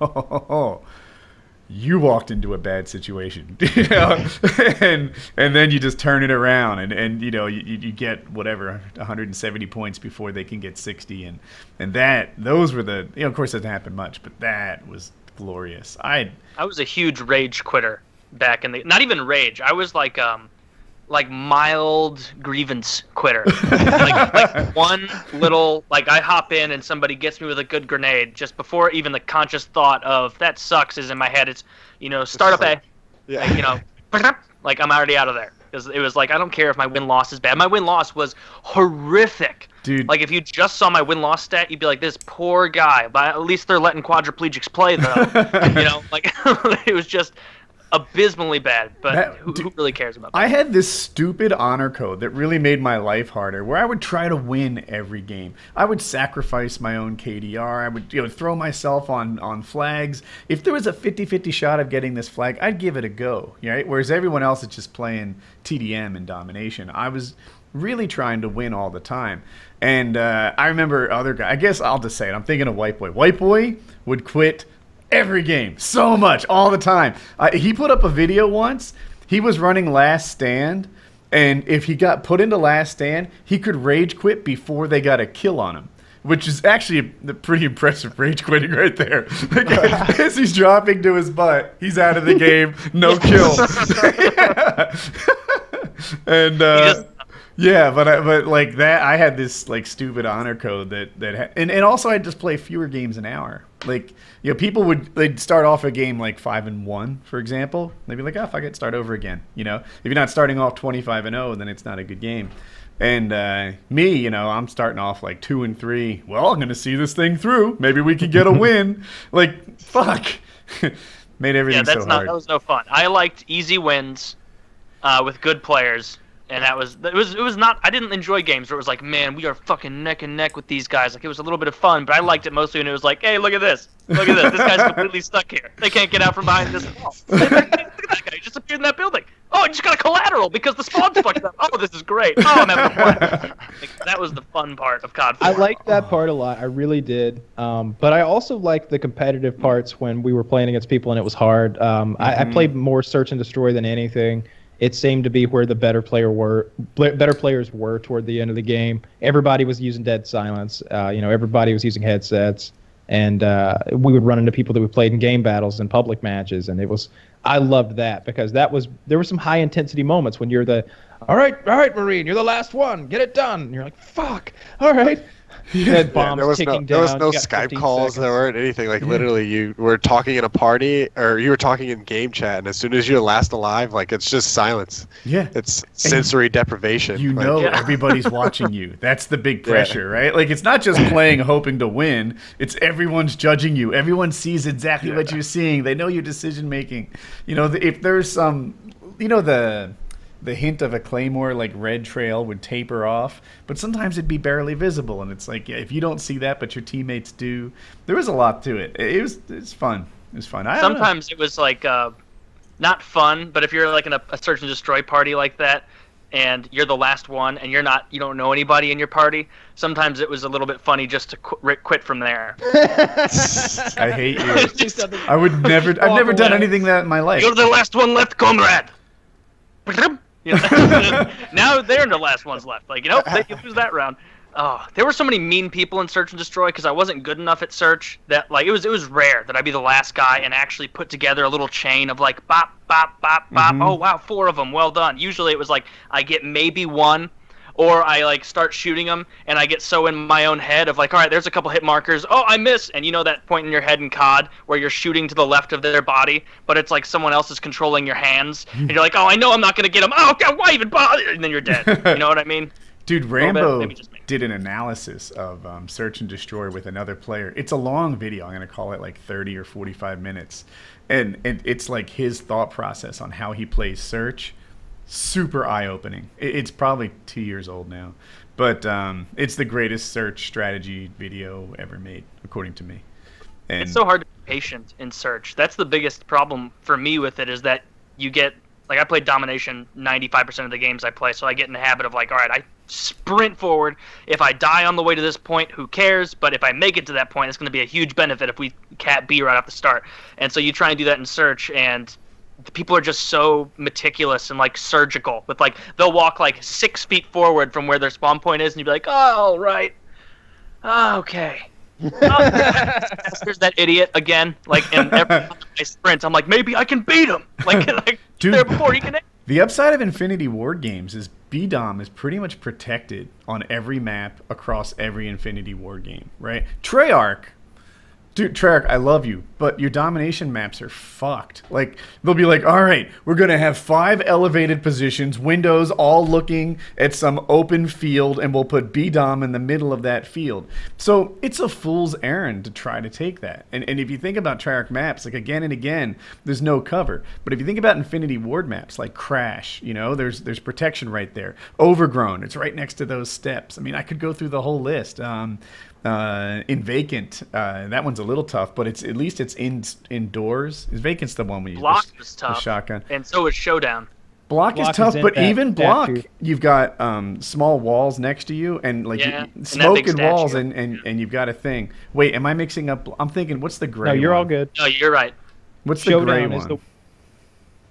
You walked into a bad situation, and then you just turn it around, and you get whatever 170 points before they can get 60, and those were the of course it doesn't happen much, but that was glorious. I was a huge rage quitter back in the, not even rage. I was like like mild grievance quitter. like one little, like I hop in and somebody gets me with a good grenade just before even the conscious thought of that sucks is in my head. It's, you know, start up A. Yeah. Like, you know, like I'm already out of there. Because it was like, I don't care if my win-loss is bad. My win-loss was horrific. Dude. Like, if you just saw my win-loss stat, you'd be like, this poor guy. But at least they're letting quadriplegics play, though. You know, like, it was just abysmally bad. But who really cares about that? I had this stupid honor code that really made my life harder, where I would try to win every game. I would sacrifice my own KDR. I would, you know, throw myself on flags. If there was a 50-50 shot of getting this flag, I'd give it a go. Right? Whereas everyone else is just playing TDM and domination. I was really trying to win all the time. And I remember other guys. I guess I'll just say it. I'm thinking of White Boy. White Boy would quit every game, so much, all the time. He put up a video once. He was running Last Stand, and if he got put into Last Stand, he could rage quit before they got a kill on him, which is actually a pretty impressive rage quitting right there. Like, as he's dropping to his butt, he's out of the game, no kill. And yeah, but like that, I had this like stupid honor code and also I'd just play fewer games an hour. Like, you know, people they'd start off a game like 5-1, for example. They'd be like, oh, fuck it, start over again. You know, if you're not starting off 25-0, then it's not a good game. And me, you know, I'm starting off like 2-3. Well, I'm gonna see this thing through. Maybe we could get a win. Like, fuck, made everything so hard. That was no fun. I liked easy wins with good players. And it was not, I didn't enjoy games where it was like, man, we are fucking neck and neck with these guys. Like, it was a little bit of fun, but I liked it mostly when it was like, hey, look at this. Look at this. This guy's completely stuck here. They can't get out from behind this wall. Look at that guy. He just appeared in that building. Oh, he just got a collateral because the spawn's fucked up. Oh, this is great. Oh, I'm having fun. Like, that was the fun part of COD 4. I liked that part a lot. I really did. But I also liked the competitive parts when we were playing against people and it was hard. I played more Search and Destroy than anything. It seemed to be where the better players were toward the end of the game. Everybody was using dead silence. You know, everybody was using headsets, and we would run into people that we played in game battles and public matches, and I loved that because there were some high intensity moments when you're all right, Marine, you're the last one, get it done. And you're like, fuck, all right. Bombs there was ticking no down. Skype calls. There weren't anything. Like, literally, you were talking in a party, or you were talking in game chat, and as soon as you're last alive, like, it's just silence. Yeah. It's sensory deprivation. You know, everybody's watching you. That's the big pressure, right? Like, it's not just playing hoping to win. It's everyone's judging you. Everyone sees exactly what you're seeing. They know your decision making. You know, if there's some, you know, the hint of a claymore, like red trail, would taper off, but sometimes it'd be barely visible, and it's like, yeah, if you don't see that but your teammates do, there was a lot to it. It's fun. It was fun. Sometimes it was like not fun, but if you're like in a search and destroy party like that and you're the last one and you don't know anybody in your party, sometimes it was a little bit funny just to quit from there. I hate you. I've never done anything that in my life. You're the last one left, comrade. You know? Now they're the last ones left. Like, you know, they lose that round. Oh, there were so many mean people in Search and Destroy because I wasn't good enough at Search that, like, it was rare that I'd be the last guy and actually put together a little chain of like bop bop bop bop. Oh wow, 4 of them, well done. Usually it was like I get maybe 1. Or I like start shooting them, and I get so in my own head of like, all right, there's a couple hit markers. Oh, I miss, and you know that point in your head in COD where you're shooting to the left of their body, but it's like someone else is controlling your hands, and you're like, oh, I know I'm not gonna get them. Oh, God, why even bother? And then you're dead. You know what I mean? Dude, Rambo did an analysis of Search and Destroy with another player. It's a long video. I'm gonna call it like 30 or 45 minutes, and it's like his thought process on how he plays Search. Super eye-opening. It's probably 2 years old now, but it's the greatest search strategy video ever made, according to me. And it's so hard to be patient in Search. That's the biggest problem for me with it, is that you get, like, I play domination 95% of the games I play, so I get in the habit of like, all right, I sprint forward. If I die on the way to this point, who cares? But if I make it to that point, it's going to be a huge benefit if we cat B right off the start. And so you try and do that in Search, and people are just so meticulous and like surgical with like, they'll walk like 6 feet forward from where their spawn point is, and you'd be like, oh, right. Oh, okay. Oh, there's that idiot again. Like, and every time I sprint, I'm like, maybe I can beat him. Like Dude, there before he can. The upside of Infinity Ward games is BDOM is pretty much protected on every map across every Infinity Ward game, right? Treyarch, dude, Treyarch, I love you, but your domination maps are fucked. Like, they'll be like, all right, we're going to have 5 elevated positions, windows all looking at some open field, and we'll put BDOM in the middle of that field. So it's a fool's errand to try to take that. And if you think about Treyarch maps, like again and again, there's no cover. But if you think about Infinity Ward maps, like Crash, you know, there's protection right there. Overgrown, it's right next to those steps. I mean, I could go through the whole list. In Vacant, that one's a little tough, but at least it's indoors. Is Vacant's the one we use? Block was the tough, shotgun, and so is Showdown. Block is tough, but even Block, you've got small walls next to you, and like smoke and walls, and you've got a thing. Wait, am I mixing up? I'm thinking, what's the gray? No, you're one? all good. No, you're right. What's Showdown the gray one?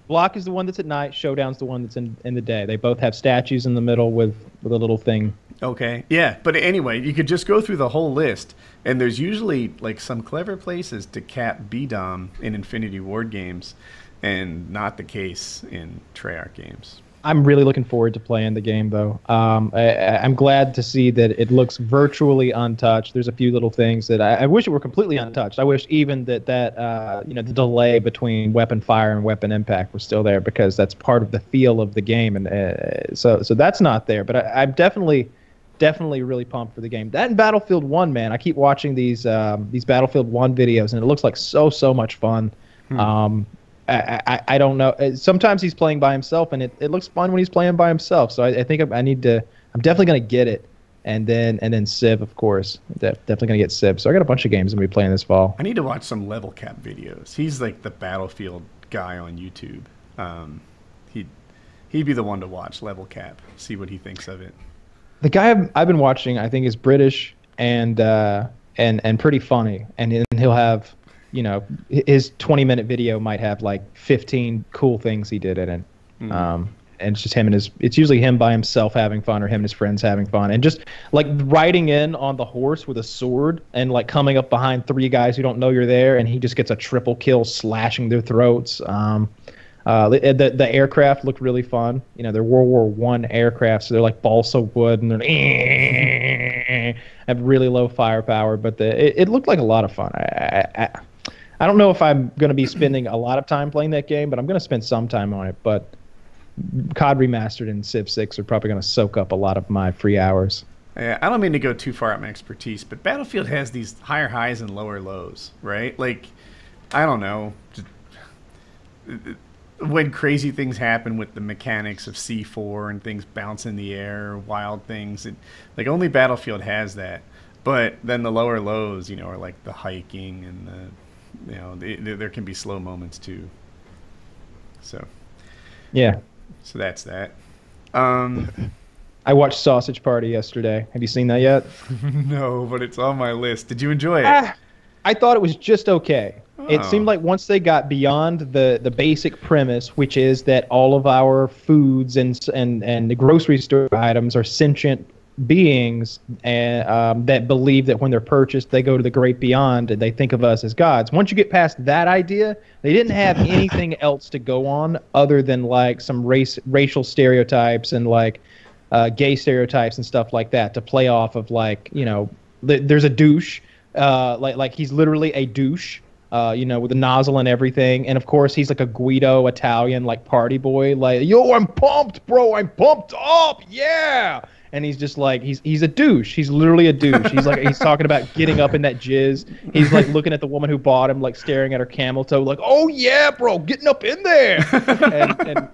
Block is the one that's at night. Showdown's the one that's in the day. They both have statues in the middle with a little thing. Okay, yeah, but anyway, you could just go through the whole list, and there's usually like some clever places to cap BDOM in Infinity Ward games, and not the case in Treyarch games. I'm really looking forward to playing the game, though. I'm glad to see that it looks virtually untouched. There's a few little things that I wish it were completely untouched. I wish even that the delay between weapon fire and weapon impact was still there, because that's part of the feel of the game, and so that's not there. But I'm definitely really pumped for the game. That and Battlefield 1, man. I keep watching these Battlefield 1 videos, and it looks like so much fun. I don't know. Sometimes he's playing by himself, and it looks fun when he's playing by himself. So I think I need to. I'm definitely gonna get it, and then Civ, of course. Definitely gonna get Civ. So I got a bunch of games I'm gonna be playing this fall. I need to watch some level cap videos. He's like the Battlefield guy on YouTube. He'd be the one to watch level cap. See what he thinks of it. The guy I've been watching, I think, is British and pretty funny, and he'll have. You know, his 20-minute video might have like 15 cool things he did in it. And it's just him and it's usually him by himself having fun, or him and his friends having fun, and just like riding in on the horse with a sword and like coming up behind 3 guys who don't know you're there, and he just gets a triple kill slashing their throats. The aircraft looked really fun. You know, they're World War I aircraft, so they're like balsa wood, and they're have really low firepower, but it looked like a lot of fun. I don't know if I'm going to be spending a lot of time playing that game, but I'm going to spend some time on it. But COD Remastered and Civ 6 are probably going to soak up a lot of my free hours. Yeah, I don't mean to go too far at my expertise, but Battlefield has these higher highs and lower lows, right? Like, I don't know. When crazy things happen with the mechanics of C4 and things bounce in the air, wild things, like only Battlefield has that. But then the lower lows, you know, are like the hiking and the, you know, there can be slow moments too. So, yeah. So that's that. I watched Sausage Party yesterday. Have you seen that yet? No, but it's on my list. Did you enjoy it? I thought it was just okay. Oh. It seemed like once they got beyond the basic premise, which is that all of our foods and the grocery store items are sentient beings and that believe that when they're purchased, they go to the great beyond and they think of us as gods. Once you get past that idea, they didn't have anything else to go on other than like some racial stereotypes and like gay stereotypes and stuff like that to play off of, like, you know, there's a douche, like he's literally a douche. You know, with a nozzle and everything. And of course, he's like a Guido Italian, like party boy, like, yo, I'm pumped, bro. I'm pumped up. Yeah. And he's just like, he's a douche. He's literally a douche. He's like, he's talking about getting up in that jizz. He's like looking at the woman who bought him, like staring at her camel toe, like, oh yeah, bro, getting up in there. and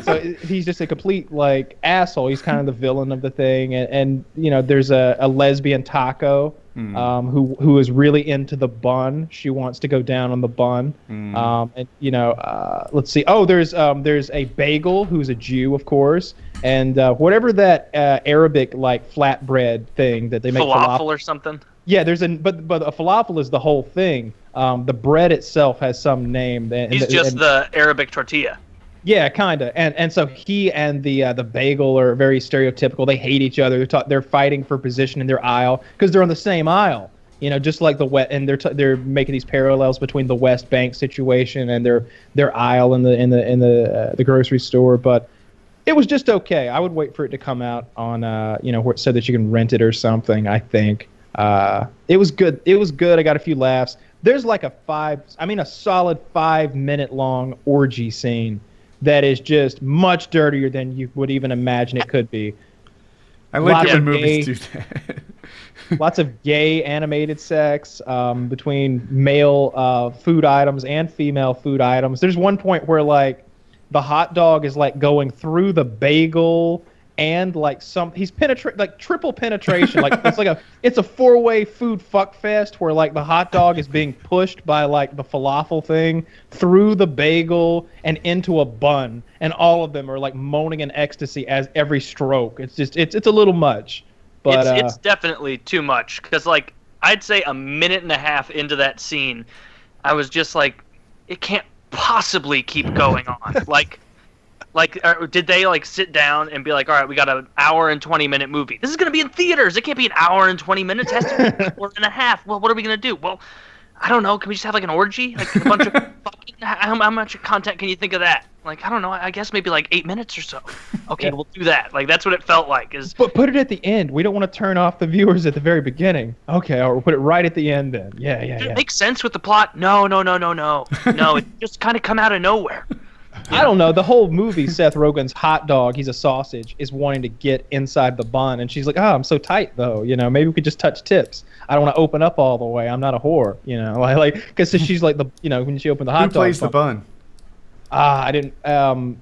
so he's just a complete like asshole. He's kind of the villain of the thing. And you know, there's a lesbian taco. Who is really into the bun. She wants to go down on the bun. And you know, let's see. Oh, there's a bagel who's a Jew, of course, and whatever that Arabic like flatbread thing that they make falafel or something. Yeah, there's but a falafel is the whole thing. The bread itself has some name. He's just the Arabic tortilla. Yeah, kind of. And so he and the bagel are very stereotypical. They hate each other. They're fighting for position in their aisle because they're on the same aisle. You know, just like the West, and they're making these parallels between the West Bank situation and their aisle in the grocery store. But it was just okay. I would wait for it to come out on so that you can rent it or something. I think it was good. It was good. I got a few laughs. There's like a solid 5-minute long orgy scene that is just much dirtier than you would even imagine it could be. I like it when movies do that. Lots of gay animated sex between male food items and female food items. There's one point where like the hot dog is like going through the bagel and like he's triple penetration. Like it's a 4-way food fuck fest where like the hot dog is being pushed by like the falafel thing through the bagel and into a bun, and all of them are like moaning in ecstasy as every stroke. It's just it's a little much. But it's definitely too much, because like I'd say a minute and a half into that scene, I was just like, it can't possibly keep going on. Did they like sit down and be like, all right, we got an hour and 20-minute movie. This is gonna be in theaters. It can't be an hour and 20 minutes. It has to be an hour and a half. Well, what are we gonna do? Well, I don't know. Can we just have like an orgy? Like a bunch of fucking. How much content can you think of that? Like, I don't know. I guess maybe like 8 minutes or so. Okay, Yeah. we'll do that. Like, that's what it felt like. But put it at the end. We don't want to turn off the viewers at the very beginning. Okay, or put it right at the end then. Yeah. Did it make sense with the plot? No. No, it just kind of come out of nowhere. I don't know. The whole movie, Seth Rogen's hot dog, he's a sausage, is wanting to get inside the bun, and she's like, "Oh, I'm so tight though. You know, maybe we could just touch tips. I don't want to open up all the way. I'm not a whore. You know, like because she's like when she opened the hot dog. Who plays the bun? I didn't. I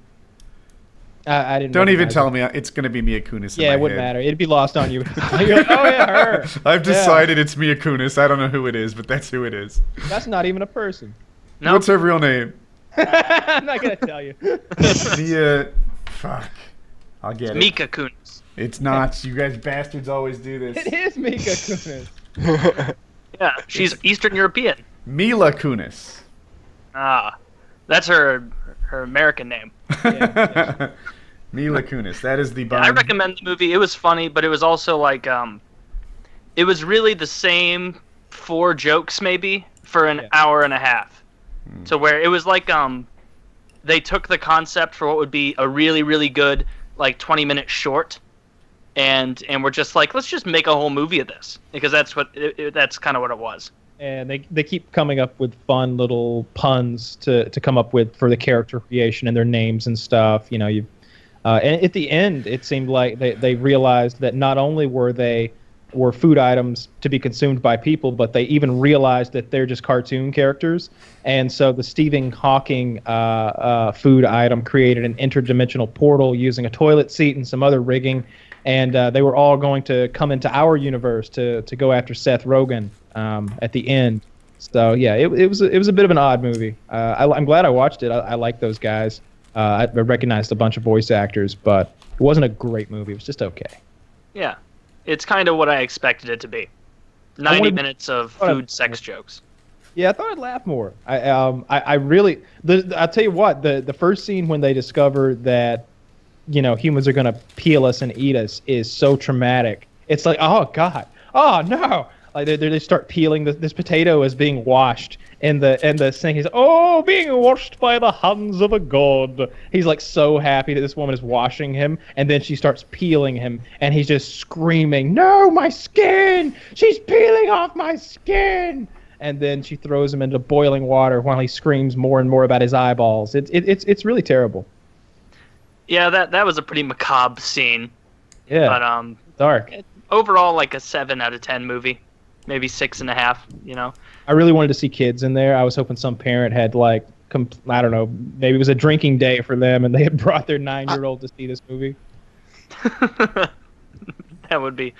didn't. Don't even tell me. It's going to be Mia Kunis. Yeah, it wouldn't matter. It'd be lost on you. You're like, oh yeah, her. I've decided it's Mia Kunis. I don't know who it is, but that's who it is. That's not even a person. No. What's her real name? I'm not gonna tell you. Mia. Fuck. I'll get it. Mika Kunis. It's not. You guys bastards always do this. It is Mika Kunis. Yeah, she's Eastern European. Mila Kunis. Ah, that's her American name. Yeah. Mila Kunis. That is the bun. I recommend the movie. It was funny, but it was also like it was really the same 4 jokes maybe for an hour and a half. So where it was like they took the concept for what would be a really, really good like 20-minute short, and we're just like, let's just make a whole movie of this, because that's what that's kind of what it was. And they keep coming up with fun little puns to come up with for the character creation and their names and stuff. You know, and at the end it seemed like they realized that not only were food items to be consumed by people, but they even realized that they're just cartoon characters. And so the Stephen Hawking food item created an interdimensional portal using a toilet seat and some other rigging, and they were all going to come into our universe to go after Seth Rogen at the end. So yeah, it was a bit of an odd movie. I'm glad I watched it. I like those guys. I recognized a bunch of voice actors, but it wasn't a great movie. It was just okay. Yeah. It's kind of what I expected it to be. 90 minutes of food sex jokes. Yeah, I thought I'd laugh more. I really. I'll tell you what. The first scene when they discover that, you know, humans are gonna peel us and eat us is so traumatic. It's like, oh god, oh no. Like they start peeling this potato is being washed in the sink. He's being washed by the hands of a god. He's like so happy that this woman is washing him, and then she starts peeling him, and he's just screaming, "No, my skin! She's peeling off my skin!" And then she throws him into boiling water while he screams more and more about his eyeballs. It's really terrible. Yeah, that was a pretty macabre scene. Yeah, but dark. Overall, like a 7 out of 10 movie. Maybe 6.5, you know. I really wanted to see kids in there. I was hoping some parent had like, I don't know, maybe it was a drinking day for them, and they had brought their 9-year-old to see this movie. That would be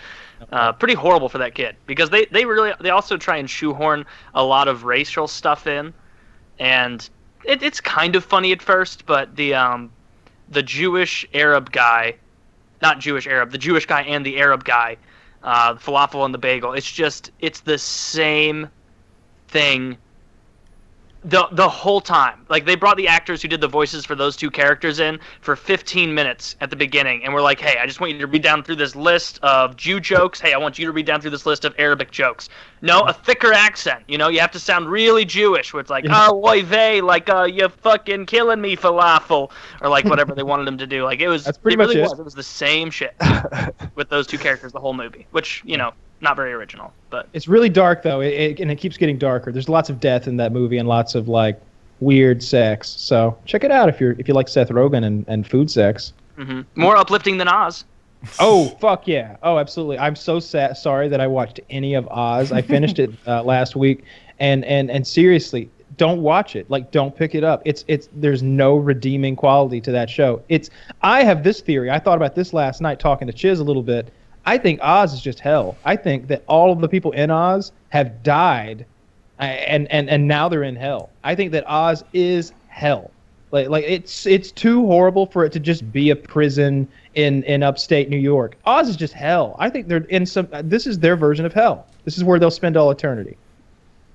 pretty horrible for that kid, because they also try and shoehorn a lot of racial stuff in, and it's kind of funny at first, but the Jewish Arab guy, not Jewish Arab, the Jewish guy and the Arab guy. The falafel and the bagel. It's the same thing The whole time. Like, they brought the actors who did the voices for those two characters in for 15 minutes at the beginning, and we're like, hey, I just want you to read down through this list of Jew jokes. Hey, I want you to read down through this list of Arabic jokes. No, a thicker accent. You know, you have to sound really Jewish, where it's like, oh, oy vey, like, you fucking killing me, falafel, or like whatever they wanted them to do. Like, it was, That's pretty much it. It was the same shit with those two characters the whole movie, which, you know, not very original, but it's really dark though, and it keeps getting darker. There's lots of death in that movie and lots of like weird sex. So check it out if you like Seth Rogen and food sex. Mm-hmm. More uplifting than Oz. Oh fuck yeah! Oh absolutely. I'm so sorry that I watched any of Oz. I finished it last week, and seriously, don't watch it. Like, don't pick it up. It's there's no redeeming quality to that show. I have this theory. I thought about this last night talking to Chiz a little bit. I think Oz is just hell. I think that all of the people in Oz have died, and now they're in hell. I think that Oz is hell. Like it's too horrible for it to just be a prison in upstate New York. Oz is just hell. I think they're in some. This is their version of hell. This is where they'll spend all eternity.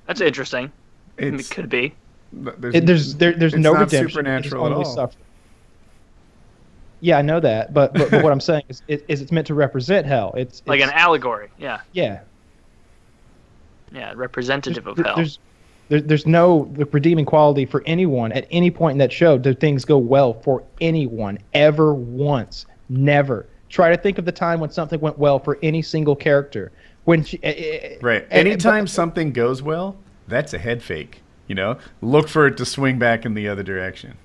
That's interesting. It could be. There's no not redemption. Supernatural at all. Suffering. Yeah, I know that, but what I'm saying is it's meant to represent hell. It's like an allegory. Yeah. Yeah. Yeah, representative of hell. There's no redeeming quality for anyone at any point in that show. Do things go well for anyone ever once? Never. Try to think of the time when something went well for any single character. Right. Anytime something goes well, that's a head fake. You know, look for it to swing back in the other direction.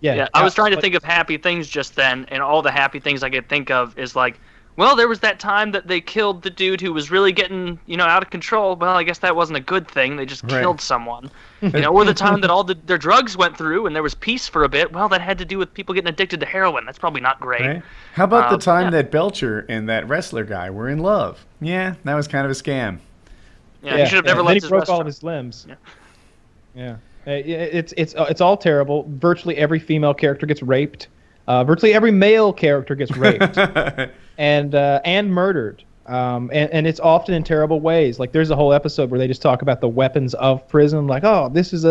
Yeah, I was trying to think of happy things just then, and all the happy things I could think of is like, well, there was that time that they killed the dude who was really getting, you know, out of control. Well, I guess that wasn't a good thing. They just killed someone. You know, or the time that all their drugs went through and there was peace for a bit. Well, that had to do with people getting addicted to heroin. That's probably not great. Right. How about the time that Belcher and that wrestler guy were in love? Yeah, that was kind of a scam. Yeah, he should have never left his restaurant. Then he broke all of restaurant. his limbs. Yeah. It's all terrible. Virtually every female character gets raped. Virtually every male character gets raped and murdered. And it's often in terrible ways. Like, there's a whole episode where they just talk about the weapons of prison. Like, oh, this is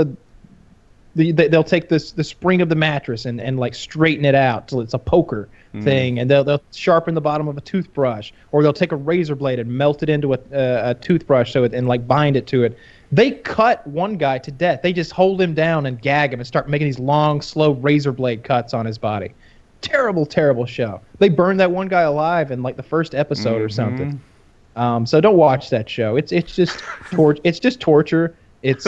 they'll take the spring of the mattress and like straighten it out till it's a poker thing, and they'll sharpen the bottom of a toothbrush, or they'll take a razor blade and melt it into a toothbrush and like bind it to it. They cut one guy to death. They just hold him down and gag him and start making these long, slow razor blade cuts on his body. Terrible, terrible show. They burned that one guy alive in like the first episode or something. So don't watch that show. It's just it's just torture. It's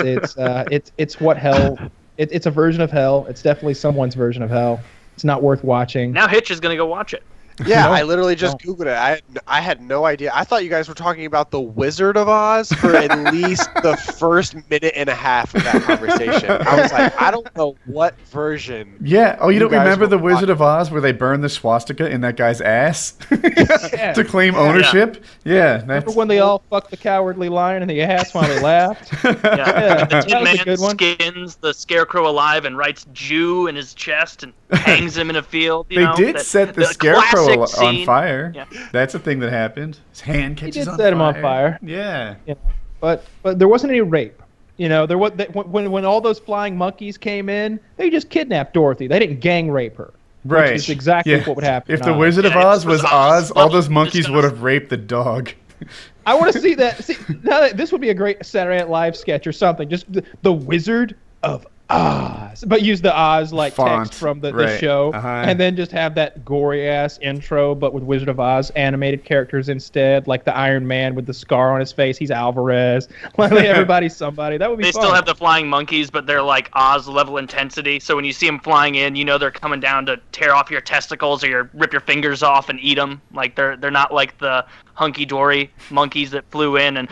what hell. It's a version of hell. It's definitely someone's version of hell. It's not worth watching. Now Hitch is gonna go watch it. Yeah, I literally just Googled it. I had no idea. I thought you guys were talking about The Wizard of Oz for at least the first minute and a half of that conversation. I was like, I don't know what version. Yeah. Oh, you don't remember The Wizard of Oz where they burned the swastika in that guy's ass to claim ownership? Yeah. Remember when they all fucked the Cowardly Lion in the ass while they laughed? The Tin Man skins the Scarecrow alive and writes Jew in his chest and hangs him in a field. They did set the Scarecrow on fire. Yeah. That's a thing that happened. His hand catches on fire. He did set him on fire. Yeah. You know, but there wasn't any rape. You know, there was when all those flying monkeys came in, they just kidnapped Dorothy. They didn't gang rape her. Right. Which is exactly what would happen. If the Wizard of Oz was Oz, all those monkeys would have raped the dog. I want to see that. See, now this would be a great Saturday Night Live sketch or something. Just the Wizard of Oz, but use the Oz like font, text from the show, and then just have that gory ass intro, but with Wizard of Oz animated characters instead, like the Iron Man with the scar on his face. He's Alvarez. Like everybody's somebody. That would be. They still have the flying monkeys, but they're like Oz level intensity. So when you see them flying in, you know they're coming down to tear off your testicles or rip your fingers off and eat them. Like they're not like the hunky dory monkeys that flew in. And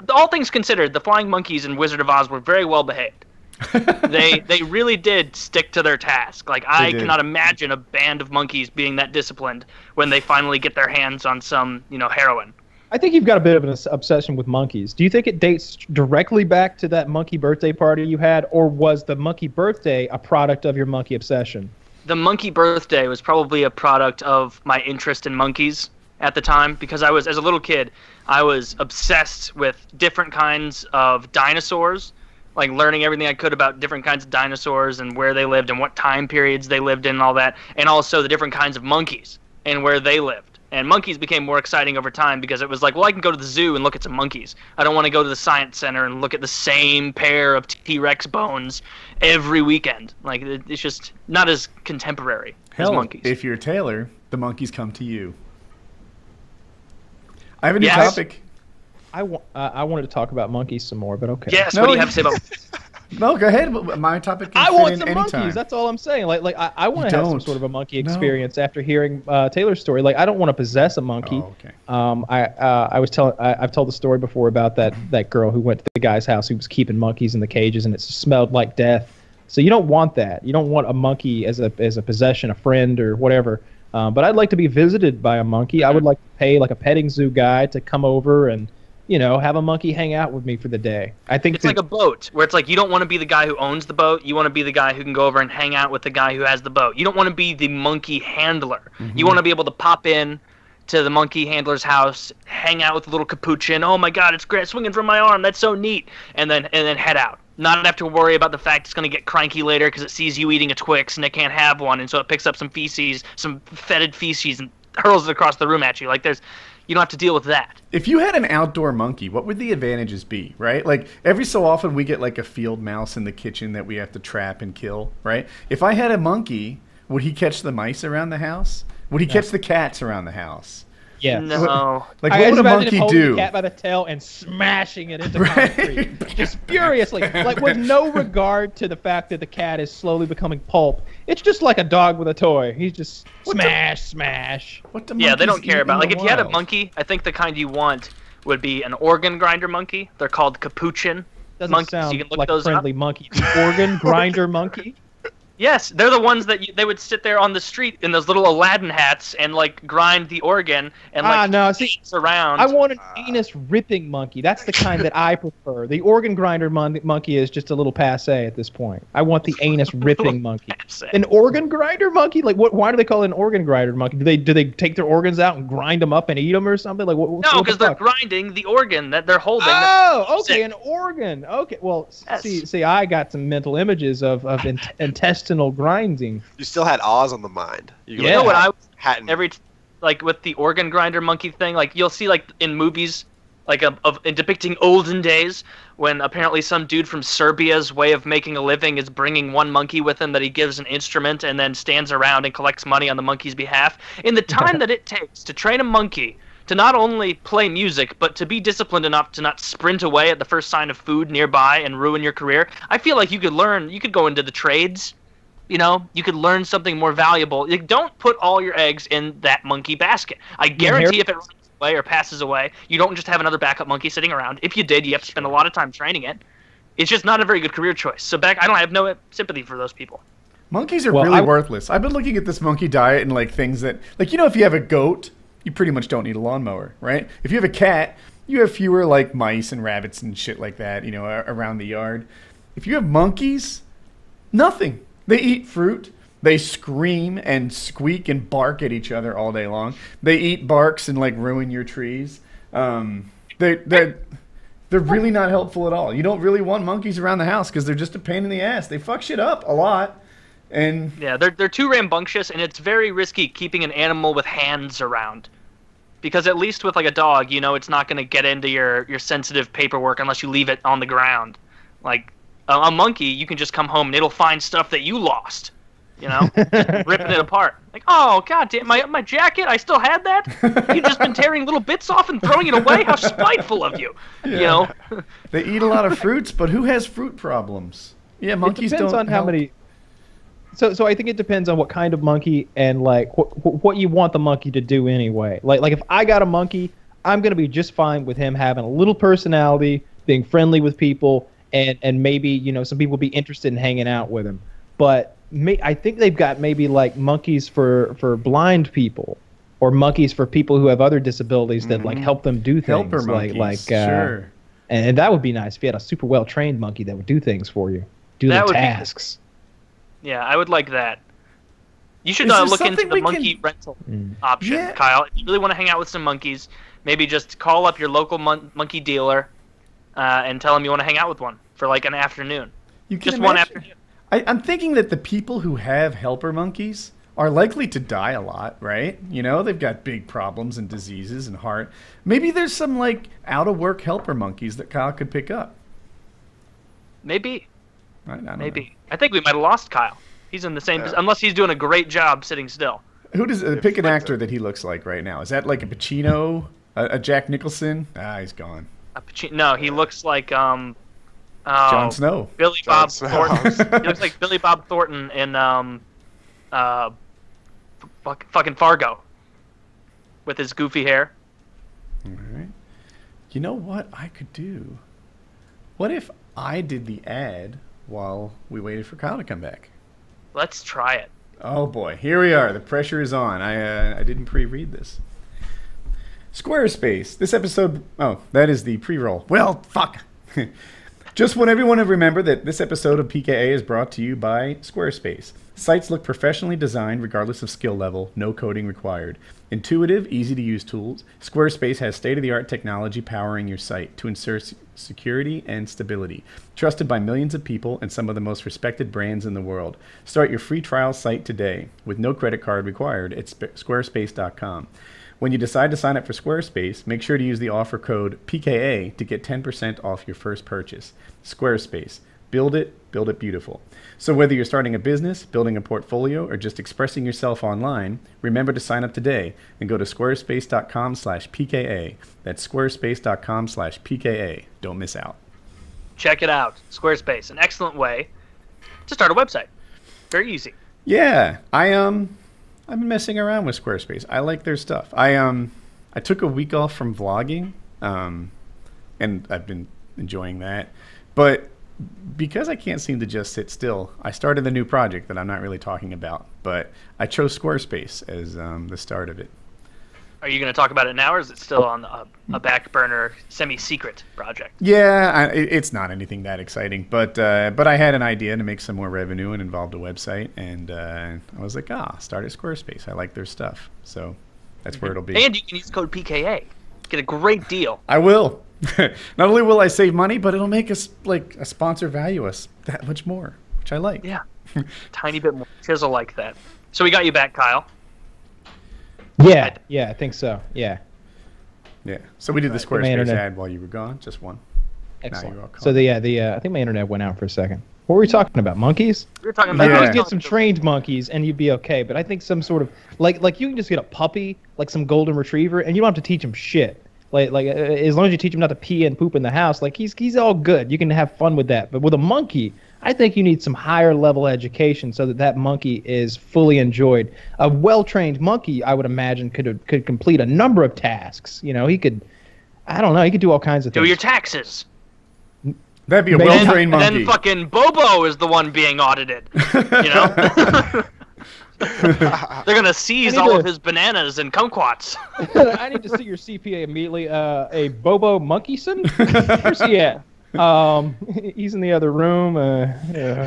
all things considered, the flying monkeys in Wizard of Oz were very well behaved. They really did stick to their task. Like I cannot imagine a band of monkeys being that disciplined when they finally get their hands on some, heroin. I think you've got a bit of an obsession with monkeys. Do you think it dates directly back to that monkey birthday party you had, or was the monkey birthday a product of your monkey obsession? The monkey birthday was probably a product of my interest in monkeys at the time, because I was, as a little kid, I was obsessed with different kinds of dinosaurs. like learning everything I could about different kinds of dinosaurs and where they lived and what time periods they lived in and all that, and also the different kinds of monkeys and where they lived. And monkeys became more exciting over time because it was like, well, I can go to the zoo and look at some monkeys. I don't want to go to the science center and look at the same pair of T-Rex bones every weekend. Like, it's just not as contemporary as monkeys. If you're a tailor, the monkeys come to you. I have a new topic. I wanted to talk about monkeys some more, but okay. Yes, what do you have to say about No, go ahead. My topic can I fit want in some anytime. monkeys. That's all I'm saying. Like I want to have some sort of a monkey experience after hearing Taylor's story. Like, I don't want to possess a monkey. Oh, okay. I've told the story before about that girl who went to the guy's house who was keeping monkeys in the cages, and it smelled like death. So you don't want that. You don't want a monkey as a possession, a friend or whatever. But I'd like to be visited by a monkey. I would like to pay like a petting zoo guy to come over and, you know, have a monkey hang out with me for the day. I think it's like a boat, where it's like you don't want to be the guy who owns the boat. You want to be the guy who can go over and hang out with the guy who has the boat. You don't want to be the monkey handler. Mm-hmm. You want to be able to pop in to the monkey handler's house, hang out with a little capuchin. Oh my God, it's great, swinging from my arm. That's so neat. And then head out. Not have to worry about the fact it's going to get cranky later because it sees you eating a Twix and it can't have one, and so it picks up some feces, some fetid feces, and hurls it across the room at you. Like, you don't have to deal with that. If you had an outdoor monkey, what would the advantages be, right? Like, every so often we get like a field mouse in the kitchen that we have to trap and kill, right? If I had a monkey, would he catch the mice around the house? Would he catch the cats around the house? Yeah. No. Like, what would a monkey do? The cat by the tail and smashing it into concrete, just furiously, like with no regard to the fact that the cat is slowly becoming pulp. It's just like a dog with a toy. He's just smash. What the they don't care about. Like, if you had a monkey, I think the kind you want would be an organ grinder monkey. They're called capuchin monkeys. Sound you can look like those a friendly up. monkey. The organ grinder monkey. Yes, they're the ones that they would sit there on the street in those little Aladdin hats and like grind the organ and around. I want an anus ripping monkey. That's the kind that I prefer. The organ grinder monkey is just a little passe at this point. I want the anus ripping monkey. An organ grinder monkey? Like, what? Why do they call it an organ grinder monkey? Do they take their organs out and grind them up and eat them or something? Like, what? No, because they're grinding the organ that they're holding. Oh, okay, an organ. Okay, well, yes. See, I got some mental images of intestinal grinding. You still had Oz on the mind. You know what I was like with the organ grinder monkey thing, like you'll see like in movies like in depicting olden days when apparently some dude from Serbia's way of making a living is bringing one monkey with him that he gives an instrument and then stands around and collects money on the monkey's behalf. In the time that it takes to train a monkey to not only play music, but to be disciplined enough to not sprint away at the first sign of food nearby and ruin your career, I feel like you could go into the trades. You know, you could learn something more valuable. Like, don't put all your eggs in that monkey basket. I guarantee if it runs away or passes away, you don't just have another backup monkey sitting around. If you did, you have to spend a lot of time training it. It's just not a very good career choice. So I have no sympathy for those people. Monkeys are really worthless. I've been looking at this monkey diet and like things that, like, you know, if you have a goat, you pretty much don't need a lawnmower, right? If you have a cat, you have fewer like mice and rabbits and shit like that, you know, around the yard. If you have monkeys, nothing. They eat fruit. They scream and squeak and bark at each other all day long. They eat barks and like ruin your trees. They're really not helpful at all. You don't really want monkeys around the house because they're just a pain in the ass. They fuck shit up a lot. And yeah, they're too rambunctious, and it's very risky keeping an animal with hands around. Because at least with like a dog, you know, it's not going to get into your sensitive paperwork unless you leave it on the ground. Like a monkey, you can just come home and it'll find stuff that you lost. You know, just ripping it apart. Like, oh, god damn, my jacket, I still had that? You've just been tearing little bits off and throwing it away? How spiteful of you. Yeah. You know? They eat a lot of fruits, but who has fruit problems? Yeah, monkeys don't. It depends on how many. So I think it depends on what kind of monkey and like what you want the monkey to do anyway. Like if I got a monkey, I'm gonna be just fine with him having a little personality, being friendly with people, and maybe, you know, some people be interested in hanging out with him. But I think they've got maybe like monkeys for blind people, or monkeys for people who have other disabilities that like help them do things. Helper monkeys, sure. And that would be nice if you had a super well trained monkey that would do things for you, do the tasks. Yeah, I would like that. You should look into the monkey rental option, yeah. Kyle. If you really want to hang out with some monkeys, maybe just call up your local monkey dealer and tell them you want to hang out with one for like an afternoon. You can Just one imagine. afternoon. I'm thinking that the people who have helper monkeys are likely to die a lot, right? You know, they've got big problems and diseases and heart. Maybe there's some like out of work helper monkeys that Kyle could pick up. Maybe. I don't Maybe. know. I think we might have lost Kyle. He's in the same unless he's doing a great job sitting still. Who does pick an actor that he looks like right now? Is that like a Pacino, a Jack Nicholson? Ah, he's gone. No, he looks like Jon Snow. Billy Jon Bob Snow. Thornton. He looks like Billy Bob Thornton in fucking Fargo with his goofy hair. All right. You know what I could do? What if I did the ad while we waited for Kyle to come back? Let's try it. Oh boy, here we are. The pressure is on. I didn't pre-read this. Squarespace. This episode... Oh, that is the pre-roll. Well, fuck. Just want everyone to remember that this episode of PKA is brought to you by Squarespace. Sites look professionally designed regardless of skill level, no coding required. Intuitive, easy-to-use tools, Squarespace has state-of-the-art technology powering your site to ensure security and stability. Trusted by millions of people and some of the most respected brands in the world. Start your free trial site today with no credit card required at squarespace.com. When you decide to sign up for Squarespace, make sure to use the offer code PKA to get 10% off your first purchase. Squarespace. Build it beautiful. So whether you're starting a business, building a portfolio, or just expressing yourself online, remember to sign up today and go to squarespace.com/PKA. That's squarespace.com/PKA. Don't miss out. Check it out. Squarespace, an excellent way to start a website. Very easy. Yeah, I've been messing around with Squarespace. I like their stuff. I took a week off from vlogging, and I've been enjoying that. But because I can't seem to just sit still, I started a new project that I'm not really talking about. But I chose Squarespace as the start of it. Are you going to talk about it now, or is it still on a back burner, semi-secret project? Yeah, it's not anything that exciting, but I had an idea to make some more revenue and involved a website, and I was like, start at Squarespace. I like their stuff, so that's where it'll be. And you can use code PKA. Get a great deal. I will. Not only will I save money, but it'll make us like a sponsor value us that much more, which I like. Yeah, tiny bit more chisel like that. So we got you back, Kyle. Yeah, I think so. Yeah. Yeah. So we did the My Squarespace internet. ad while you were gone, just one. Excellent. you're all caught So I think my internet went out for a second. What were we talking about? Monkeys? We were talking I about think Yeah. you get some trained monkeys and you'd be okay, but I think some sort of like you can just get a puppy, like some golden retriever, and you don't have to teach him shit. Like as long as you teach him not to pee and poop in the house, like he's all good. You can have fun with that. But with a monkey, I think you need some higher level education so that monkey is fully enjoyed. A well-trained monkey, I would imagine, could complete a number of tasks. You know, he could do all kinds of things. do your taxes. That'd be a Maybe- well-trained And monkey. then fucking Bobo is the one being audited. You know? They're going to seize I need all to- of his bananas and kumquats. I need to see your CPA immediately. A Bobo Monkeyson? Where's he at? He's in the other room.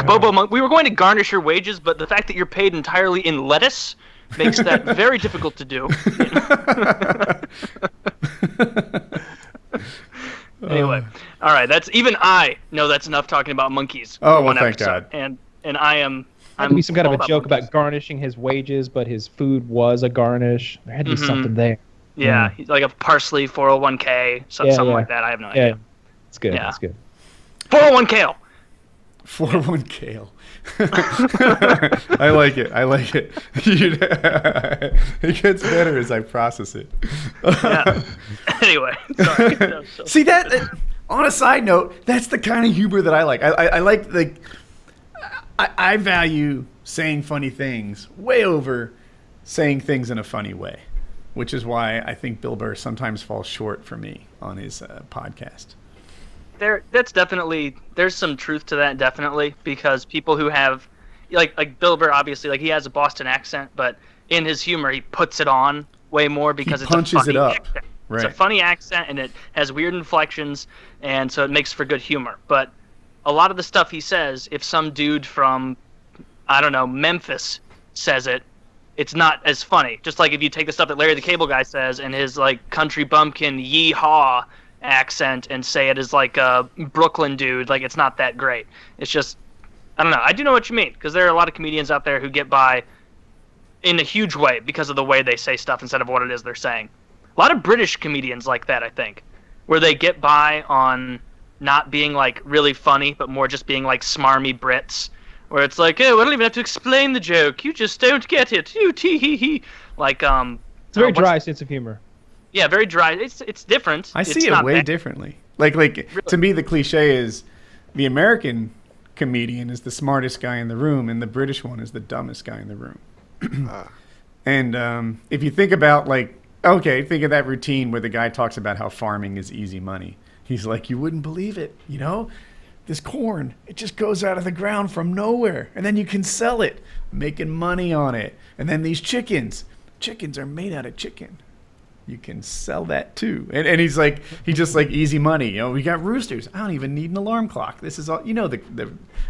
Bobo Monk, we were going to garnish your wages, but the fact that you're paid entirely in lettuce makes that very difficult to do. Anyway, all right. That's even I know that's enough talking about monkeys. Oh, for one well, thank episode. God. And I am. There had to be some kind of all a joke monkeys. about garnishing his wages, but his food was a garnish. There had to be something there. Yeah, he's like a parsley 401k, something like that. I have no Yeah, idea. it's good. Yeah. It's good. 401 kale. 401 kale. I like it. It gets better as I process it. Yeah. Anyway, sorry. See that? On a side note, that's the kind of humor that I like. I like I value saying funny things way over saying things in a funny way, which is why I think Bill Burr sometimes falls short for me on his podcast. That's definitely, there's some truth to that, definitely, because people who have like Bill Burr, obviously, like he has a Boston accent, but in his humor he puts it on way more because He it's a punches funny it up. accent. Right. It's a funny accent and it has weird inflections, and so it makes for good humor. But a lot of the stuff he says, if some dude from, I don't know, Memphis says it, it's not as funny. Just like if you take the stuff that Larry the Cable Guy says and his like country bumpkin yee-haw accent and say it as like a Brooklyn dude. Like, it's not that great. It's just, I don't know. I do know what you mean, because there are a lot of comedians out there who get by in a huge way because of the way they say stuff instead of what it is they're saying. A lot of British comedians like that, I think, where they get by on not being like really funny, but more just being like smarmy Brits, where it's like, oh, I don't even have to explain the joke. You just don't get it. You tee hee hee. Like, it's a very dry sense of humor. Yeah, very dry. It's different. I see it way differently. Like really? To me, the cliche is the American comedian is the smartest guy in the room, and the British one is the dumbest guy in the room. And if you think about, like, okay, think of that routine where the guy talks about how farming is easy money. He's like, you wouldn't believe it, you know? This corn, it just goes out of the ground from nowhere, and then you can sell it, making money on it. And then these chickens are made out of chicken. You can sell that too. And he's like, just like easy money. You know, we got roosters. I don't even need an alarm clock. This is all, you know,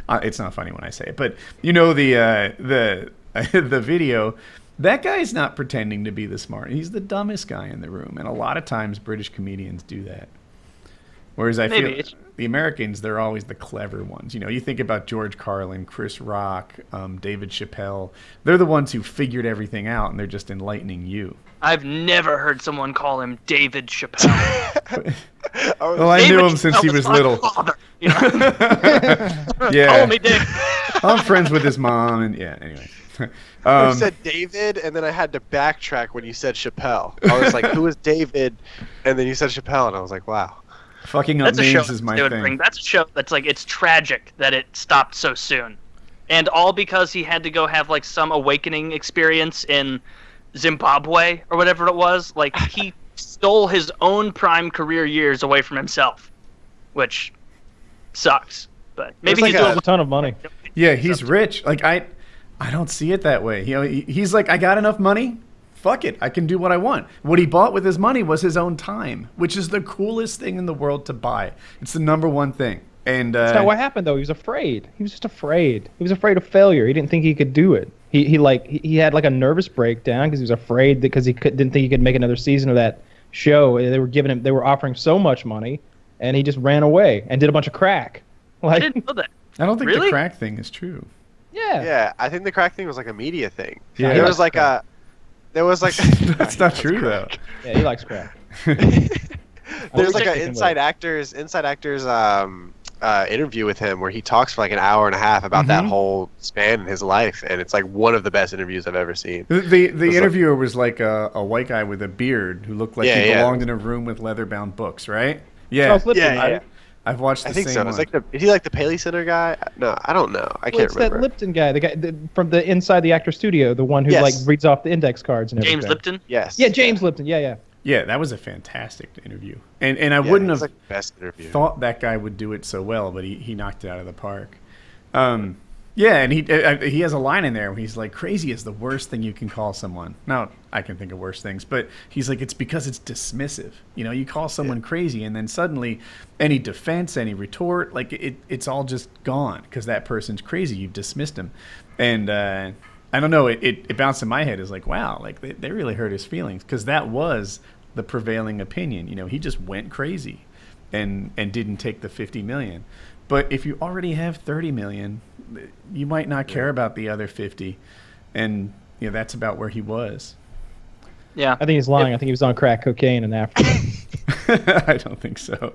it's not funny when I say it, but you know, the video, that guy's not pretending to be the smart. He's the dumbest guy in the room. And a lot of times British comedians do that. Whereas I feel the Americans, they're always the clever ones. You know, you think about George Carlin, Chris Rock, David Chappelle. They're the ones who figured everything out, and they're just enlightening you. I've never heard someone call him David Chappelle. Well, I knew him since he was little. Father, you know? Yeah. Call me Dave. I'm friends with his mom, and yeah, anyway. You said David, and then I had to backtrack when you said Chappelle. I was like, who is David? And then you said Chappelle, and I was like, wow. Fucking up names is my thing. That's a show that's like, it's tragic that it stopped so soon. And all because he had to go have like some awakening experience in Zimbabwe or whatever it was. Like, he stole his own prime career years away from himself, which sucks. But maybe he's doing a ton of money. Yeah, he's rich. Like, I don't see it that way. You know, he's like, I got enough money. Fuck it, I can do what I want. What he bought with his money was his own time, which is the coolest thing in the world to buy. It's the #1 thing. And that's not what happened, though. He was afraid. He was just afraid. He was afraid of failure. He didn't think he could do it. He had like a nervous breakdown because he was afraid because didn't think he could make another season of that show. They were offering so much money, and he just ran away and did a bunch of crack. Like, I didn't know that. I don't think the crack thing is true. Yeah. Yeah, I think the crack thing was like a media thing. Yeah, there was like that's not true though. Yeah, he likes crack. There's like an inside actors interview with him where he talks for like an hour and a half about that whole span in his life, and it's like one of the best interviews I've ever seen. The interviewer was like a white guy with a beard who looked like he belonged in a room with leather-bound books, right? Yeah. Charles Lipton, I've watched the same one. I think so. It's like is he like the Paley Center guy? No, I don't know. I can't remember. It's that Lipton guy, the guy from the inside the actor studio, the one who like reads off the index cards and everything. James Lipton? Yes. Yeah, James Lipton. Yeah. Yeah, that was a fantastic interview. And I wouldn't have like best interview. thought that guy would do it so well, but he knocked it out of the park. Yeah, and he has a line in there where he's like, crazy is the worst thing you can call someone. Now, I can think of worse things, but he's like, it's because it's dismissive. You know, you call someone crazy, and then suddenly any defense, any retort, like it's all just gone because that person's crazy. You've dismissed him. And I don't know, it bounced in my head as like, wow, like they really hurt his feelings because that was the prevailing opinion. You know, he just went crazy and didn't take the $50 million. But if you already have $30 million, you might not care about the other 50, and you know that's about where he was. Yeah, I think he's lying. I think he was on crack cocaine in Africa. I don't think so.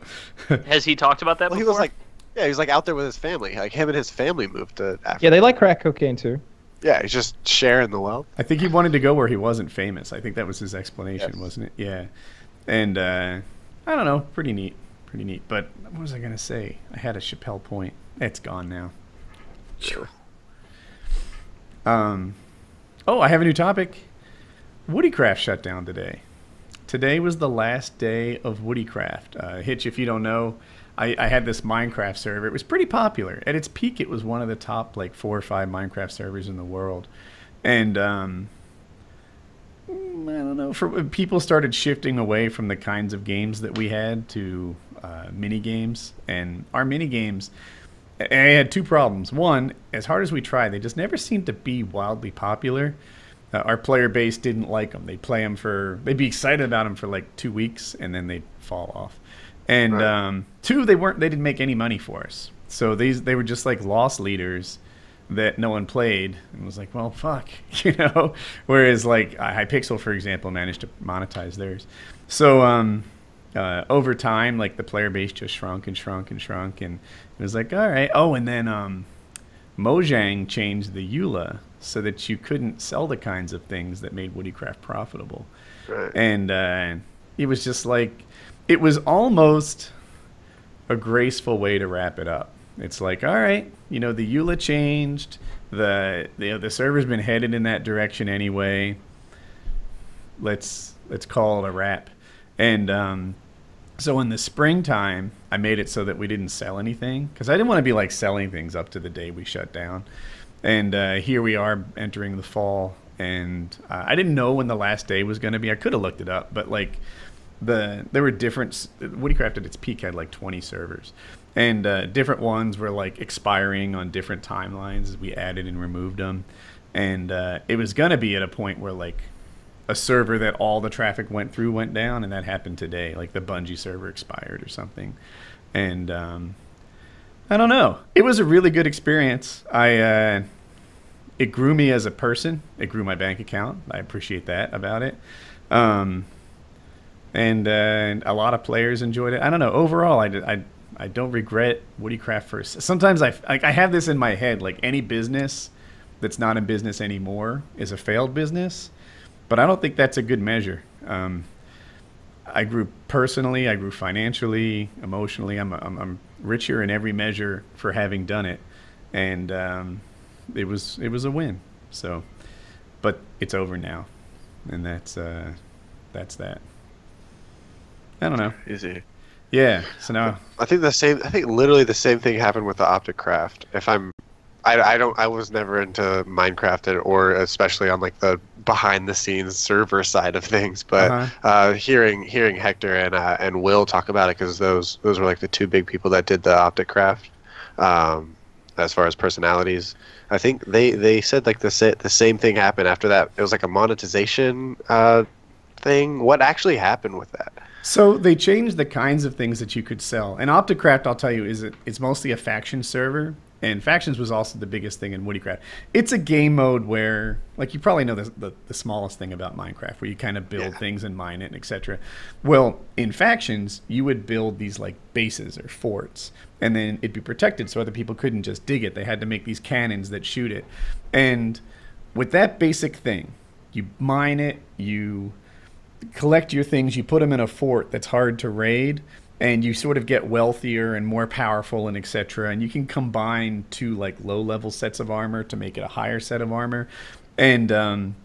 Has he talked about that before? He was like, he was like out there with his family. Like him and his family moved to Africa. Yeah, they like crack cocaine too. Yeah, he's just sharing the wealth. I think he wanted to go where he wasn't famous. I think that was his explanation, wasn't it? Yeah, and I don't know, pretty neat. But what was I gonna say? I had a Chappelle point. It's gone now. Sure. I have a new topic. Woodycraft shut down today. Today was the last day of Woodycraft. Hitch, if you don't know, I had this Minecraft server. It was pretty popular. At its peak, it was one of the top 4 or 5 Minecraft servers in the world. And I don't know. People started shifting away from the kinds of games that we had to mini games, and our mini games. I had 2 problems. One, as hard as we tried, they just never seemed to be wildly popular. Our player base didn't like them. They'd be excited about them for 2 weeks, and then they'd fall off. And Right. two, they didn't make any money for us. So they were just like loss leaders that no one played, and was like, well, fuck, you know. Whereas like Hypixel, for example, managed to monetize theirs. So over time, like the player base just shrunk and shrunk and shrunk, and it was like, all right. Oh, and then Mojang changed the EULA so that you couldn't sell the kinds of things that made Woodycraft profitable. Right. And it was just like, it was almost a graceful way to wrap it up. It's like, all right, you know, the EULA changed, the server's been headed in that direction anyway. Let's call it a wrap. And so in the springtime, I made it so that we didn't sell anything, because I didn't want to be like selling things up to the day we shut down. And here we are entering the fall, and I didn't know when the last day was going to be. I could have looked it up, but like there were different. Woodycraft at its peak had like 20 servers, and different ones were like expiring on different timelines as we added and removed them. And it was going to be at a point where like a server that all the traffic went through went down, and that happened today. Like the Bungie server expired or something. And I don't know. It was a really good experience. It grew me as a person. It grew my bank account. I appreciate that about it. And a lot of players enjoyed it. I don't know. Overall, I don't regret Woodycraft first. Sometimes I have this in my head, like any business that's not in business anymore is a failed business, but I don't think that's a good measure. I grew personally, I grew financially, emotionally. I'm richer in every measure for having done it, and it was a win. So, but it's over now, and that's that. I don't know. Easy. Yeah. So now I think literally the same thing happened with the OpTic Craft. I was never into Minecraft, or especially on like the behind the scenes server side of things. But hearing Hector and Will talk about it, because those were like the two big people that did the OpTic Craft. As far as personalities, I think they said like the same thing happened after that. It was like a monetization thing. What actually happened with that? So they changed the kinds of things that you could sell. And OptiCraft, I'll tell you, it's mostly a faction server. And factions was also the biggest thing in Woodycraft. It's a game mode where, like, you probably know the smallest thing about Minecraft, where you kind of build things and mine it, etc. Well, in factions, you would build these like bases or forts, and then it'd be protected so other people couldn't just dig it. They had to make these cannons that shoot it. And with that basic thing, you mine it, you collect your things, you put them in a fort that's hard to raid, and you sort of get wealthier and more powerful and etc. And you can combine two like low-level sets of armor to make it a higher set of armor. And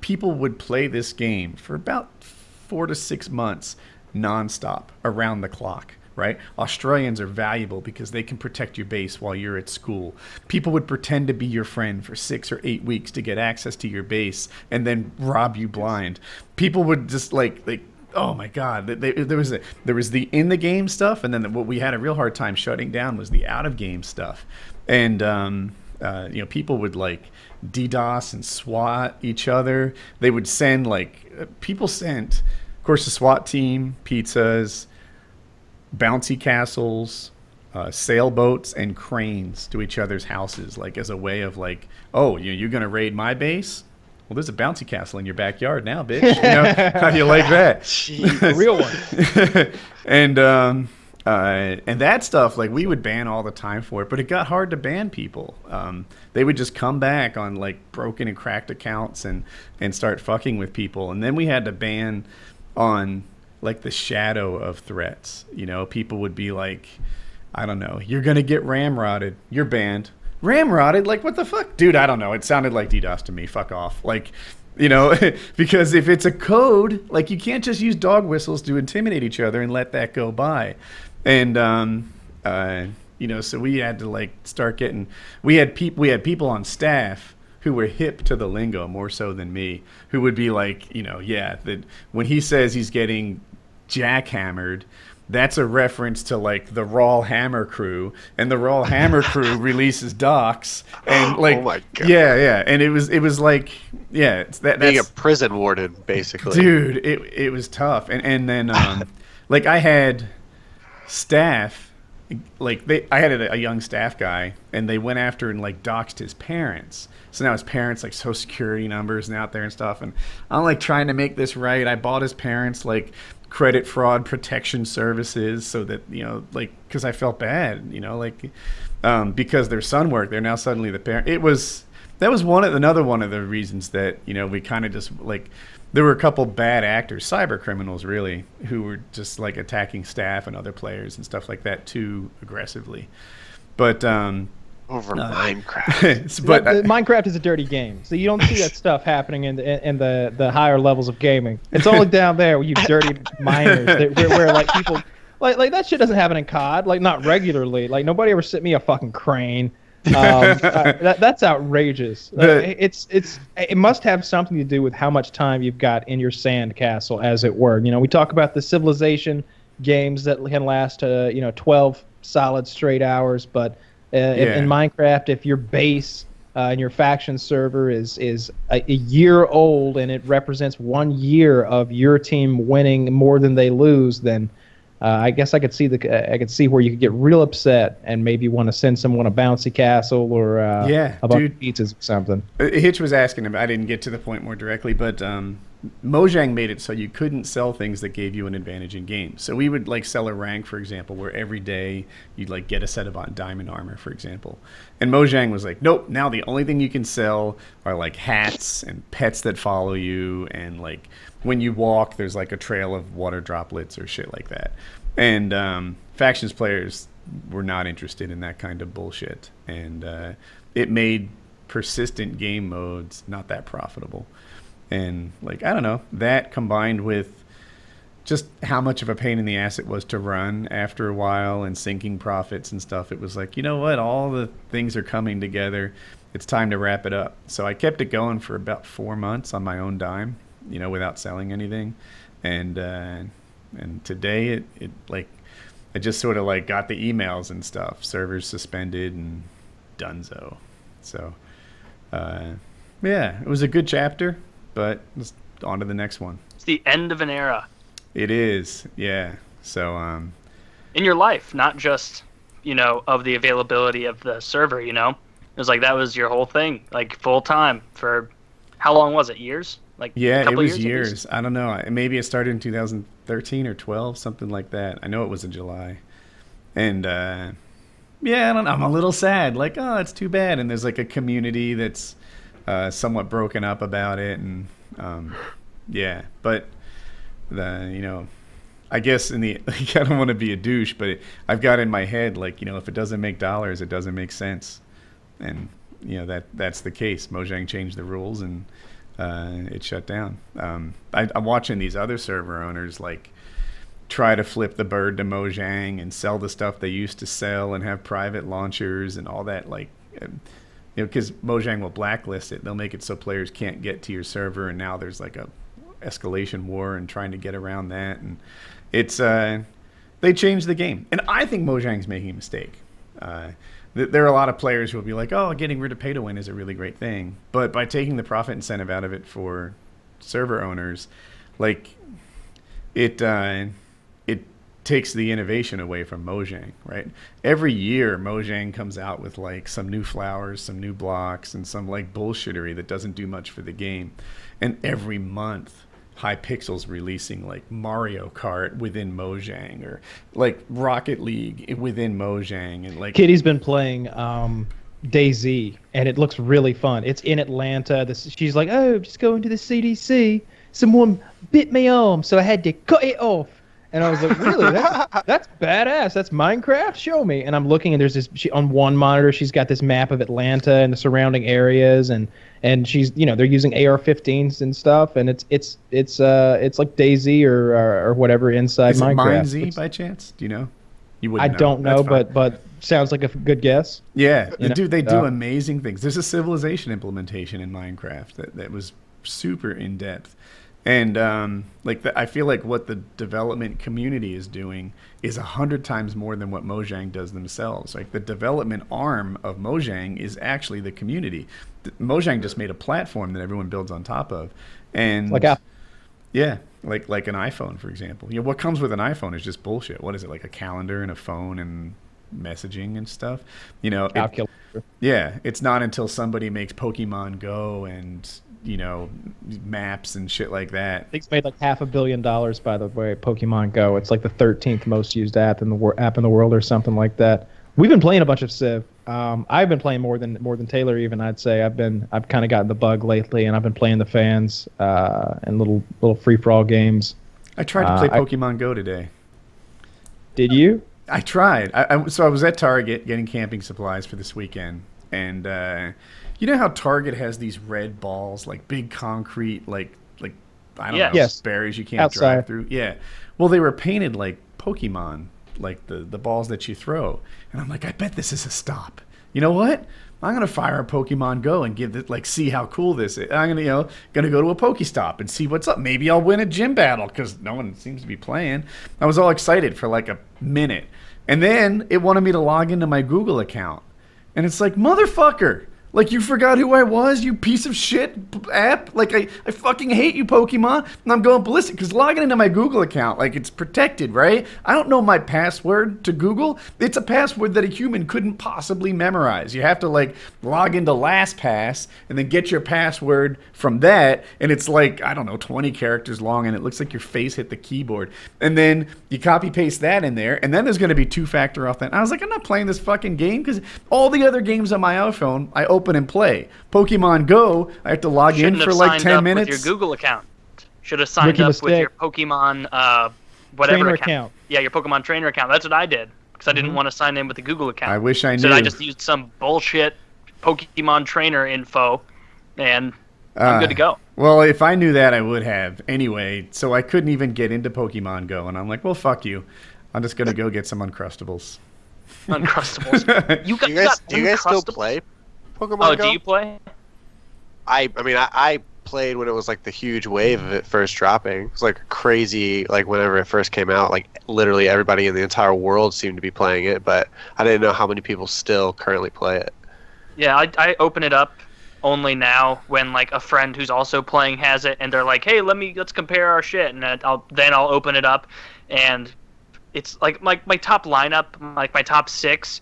people would play this game for about 4 to 6 months nonstop, around the clock. Right? Australians are valuable because they can protect your base while you're at school. People would pretend to be your friend for 6 or 8 weeks to get access to your base and then rob you blind. People would just like oh my God, there was the in the game stuff, and then what we had a real hard time shutting down was the out of game stuff. And people would like DDoS and SWAT each other. They would send people sent, of course, the SWAT team pizzas, bouncy castles, sailboats, and cranes to each other's houses, like as a way of like, oh, you're gonna raid my base? Well, there's a bouncy castle in your backyard now, bitch. You know, how do you like that? Jeez. A real one. And that stuff, like, we would ban all the time for it, but it got hard to ban people. They would just come back on like broken and cracked accounts and start fucking with people, and then we had to ban on like the shadow of threats. You know, people would be like, I don't know, you're gonna get ramrodded, you're banned. Ramrodded? Like, what the fuck? Dude, I don't know. It sounded like DDoS to me. Fuck off. Like, you know, because if it's a code, like, you can't just use dog whistles to intimidate each other and let that go by. And, so we had to, like, start getting... We had people on staff who were hip to the lingo more so than me, who would be like, that when he says he's getting jackhammered, that's a reference to like the Raw Hammer Crew, and the Raw Hammer Crew releases docs, and like, oh my God. Yeah, and it was like, it's being a prison warden basically. Dude, it was tough, and then like I had staff, I had a young staff guy, and they went after and like doxed his parents. So now his parents like social security numbers and out there and stuff. And I'm like trying to make this right. I bought his parents like credit fraud protection services so that, you know, like, because I felt bad, you know, like because their son worked, they're now suddenly the parent. That was another one of the reasons that, you know, we kind of just like, there were a couple bad actors, cyber criminals really, who were just like attacking staff and other players and stuff like that too aggressively. But over Minecraft. But Minecraft is a dirty game, so you don't see that stuff happening in the higher levels of gaming. It's only down there where you dirty miners, where like people like that shit doesn't happen in COD, like not regularly. Like nobody ever sent me a fucking crane. That's outrageous. It must have something to do with how much time you've got in your sand castle, as it were. You know, we talk about the Civilization games that can last 12 solid straight hours, but in Minecraft, if your base and your faction server is a year old and it represents 1 year of your team winning more than they lose, then I guess I could see where you could get real upset and maybe want to send someone a bouncy castle or a bunch of pizzas or something. Hitch was asking him. I didn't get to the point more directly, but Mojang made it so you couldn't sell things that gave you an advantage in games. So we would like sell a rank, for example, where every day you'd like get a set of diamond armor, for example. And Mojang was like, nope, now the only thing you can sell are like hats and pets that follow you, and like when you walk there's like a trail of water droplets or shit like that. And factions players were not interested in that kind of bullshit, and it made persistent game modes not that profitable. And like, I don't know, that combined with just how much of a pain in the ass it was to run after a while and sinking profits and stuff, it was like, you know what, all the things are coming together, it's time to wrap it up. So I kept it going for about 4 months on my own dime, you know, without selling anything. And today it like, I just sort of like got the emails and stuff, servers suspended and donezo. So yeah, it was a good chapter, but let's on to the next one. It's the end of an era. It is, yeah. So in your life, not just, you know, of the availability of the server, you know? It was like that was your whole thing, like full time for how long was it? Years? Like yeah, it was years. I don't know. Maybe it started in 2013 or 12, something like that. I know it was in July. And yeah, I don't know. I'm a little sad. Like, oh, it's too bad. And there's like a community that's somewhat broken up about it, and yeah, but you know, I guess like, I don't want to be a douche, but I've got in my head like, you know, if it doesn't make dollars, it doesn't make sense, and you know that's the case. Mojang changed the rules and it shut down. I'm watching these other server owners like try to flip the bird to Mojang and sell the stuff they used to sell and have private launchers and all that, like. You know, because Mojang will blacklist it. They'll make it so players can't get to your server, and now there's like a escalation war and trying to get around that. And it's they changed the game, and I think Mojang's making a mistake. There are a lot of players who will be like, "Oh, getting rid of pay to win is a really great thing," but by taking the profit incentive out of it for server owners, like it takes the innovation away from Mojang, right? Every year Mojang comes out with like some new flowers, some new blocks, and some like bullshittery that doesn't do much for the game. And every month Hypixel's releasing like Mario Kart within Mojang, or like Rocket League within Mojang, and like Kitty's been playing DayZ, and it looks really fun. It's in Atlanta. She's like, oh, just going to the CDC. Someone bit my arm, so I had to cut it off. And I was like, really? That's badass. That's Minecraft? Show me. And I'm looking, and there's this. On one monitor, she's got this map of Atlanta and the surrounding areas, and she's, you know, they're using AR-15s and stuff, and it's like DayZ or whatever inside Minecraft. Is it MineZ by chance? Do you know? You wouldn't know. I don't know, but sounds like a good guess. Yeah, dude, they do amazing things. There's a Civilization implementation in Minecraft that was super in depth. And I feel like what the development community is doing is 100 times more than what Mojang does themselves. Like the development arm of Mojang is actually the community. Mojang just made a platform that everyone builds on top of, and like Apple. Yeah, like an iPhone, for example. You know, what comes with an iPhone is just bullshit. What is it, like a calendar and a phone and messaging and stuff? You know, Calculator. yeah, it's not until somebody makes Pokemon Go and, you know, maps and shit like that. I think it's made like $500 million, by the way. Pokemon Go. It's like the 13th most used app in the world, or something like that. We've been playing a bunch of Civ. I've been playing more than Taylor even. I'd say I've kind of gotten the bug lately, and I've been playing the fans and little free for all games. I tried to play Pokemon Go today. Did you? I tried. So I was at Target getting camping supplies for this weekend, and you know how Target has these red balls, like big concrete, like I don't know, yes. barriers you can't Outside. drive through. Yeah. Well, they were painted like Pokemon, like the balls that you throw, and I'm like, I bet this is a stop. You know what? I'm gonna fire a Pokemon Go and give it, like, see how cool this is. I'm gonna go to a Pokestop and see what's up. Maybe I'll win a gym battle because no one seems to be playing. I was all excited for like a minute, and then it wanted me to log into my Google account, and it's like, motherfucker. Like, you forgot who I was, you piece of shit app? Like, I fucking hate you, Pokemon. And I'm going ballistic because logging into my Google account, like, it's protected, right? I don't know my password to Google. It's a password that a human couldn't possibly memorize. You have to, like, log into LastPass and then get your password from that. And it's like, I don't know, 20 characters long, and it looks like your face hit the keyboard. And then you copy paste that in there, and then there's going to be two-factor authentication. I was like, I'm not playing this fucking game because all the other games on my iPhone, I open and play. Pokemon Go, I have to log in for like 10 minutes. With your Google account. Should have signed up with your Pokemon whatever trainer account. Yeah, your Pokemon trainer account. That's what I did because I didn't want to sign in with the Google account. I wish I knew. So I just used some bullshit Pokemon trainer info, and I'm good to go. Well, if I knew that, I would have. Anyway, so I couldn't even get into Pokemon Go, and I'm like, well, fuck you. I'm just going to go get some Uncrustables. Uncrustables. Do you guys still play Pokemon Go? Oh, do you play? I mean, I played when it was like the huge wave of it first dropping. It was like crazy, like whenever it first came out, like literally everybody in the entire world seemed to be playing it, but I didn't know how many people still currently play it. Yeah, I open it up only now when like a friend who's also playing has it, and they're like, "Hey, let's compare our shit," and I'll open it up, and it's like my top lineup, like my top 6.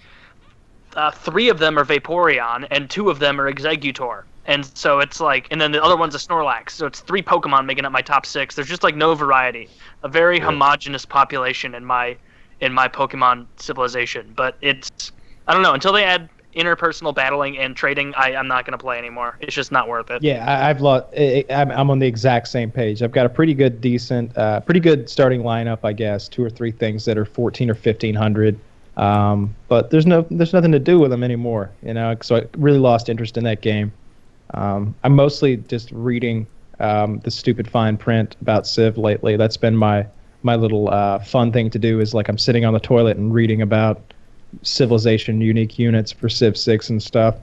3 of them are Vaporeon, and 2 of them are Exeggutor. And so it's like, and then the other one's a Snorlax. So it's 3 Pokemon making up my top 6. There's just like no variety. A very homogenous population in my Pokemon civilization. But it's, I don't know, until they add interpersonal battling and trading, I'm not going to play anymore. It's just not worth it. Yeah, I'm on the exact same page. I've got a pretty good starting lineup, I guess. 2 or 3 things that are 14 or 1500. But there's nothing to do with them anymore, you know. So I really lost interest in that game. I'm mostly just reading the stupid fine print about Civ lately. That's been my little fun thing to do. Is like I'm sitting on the toilet and reading about Civilization unique units for Civ 6 and stuff.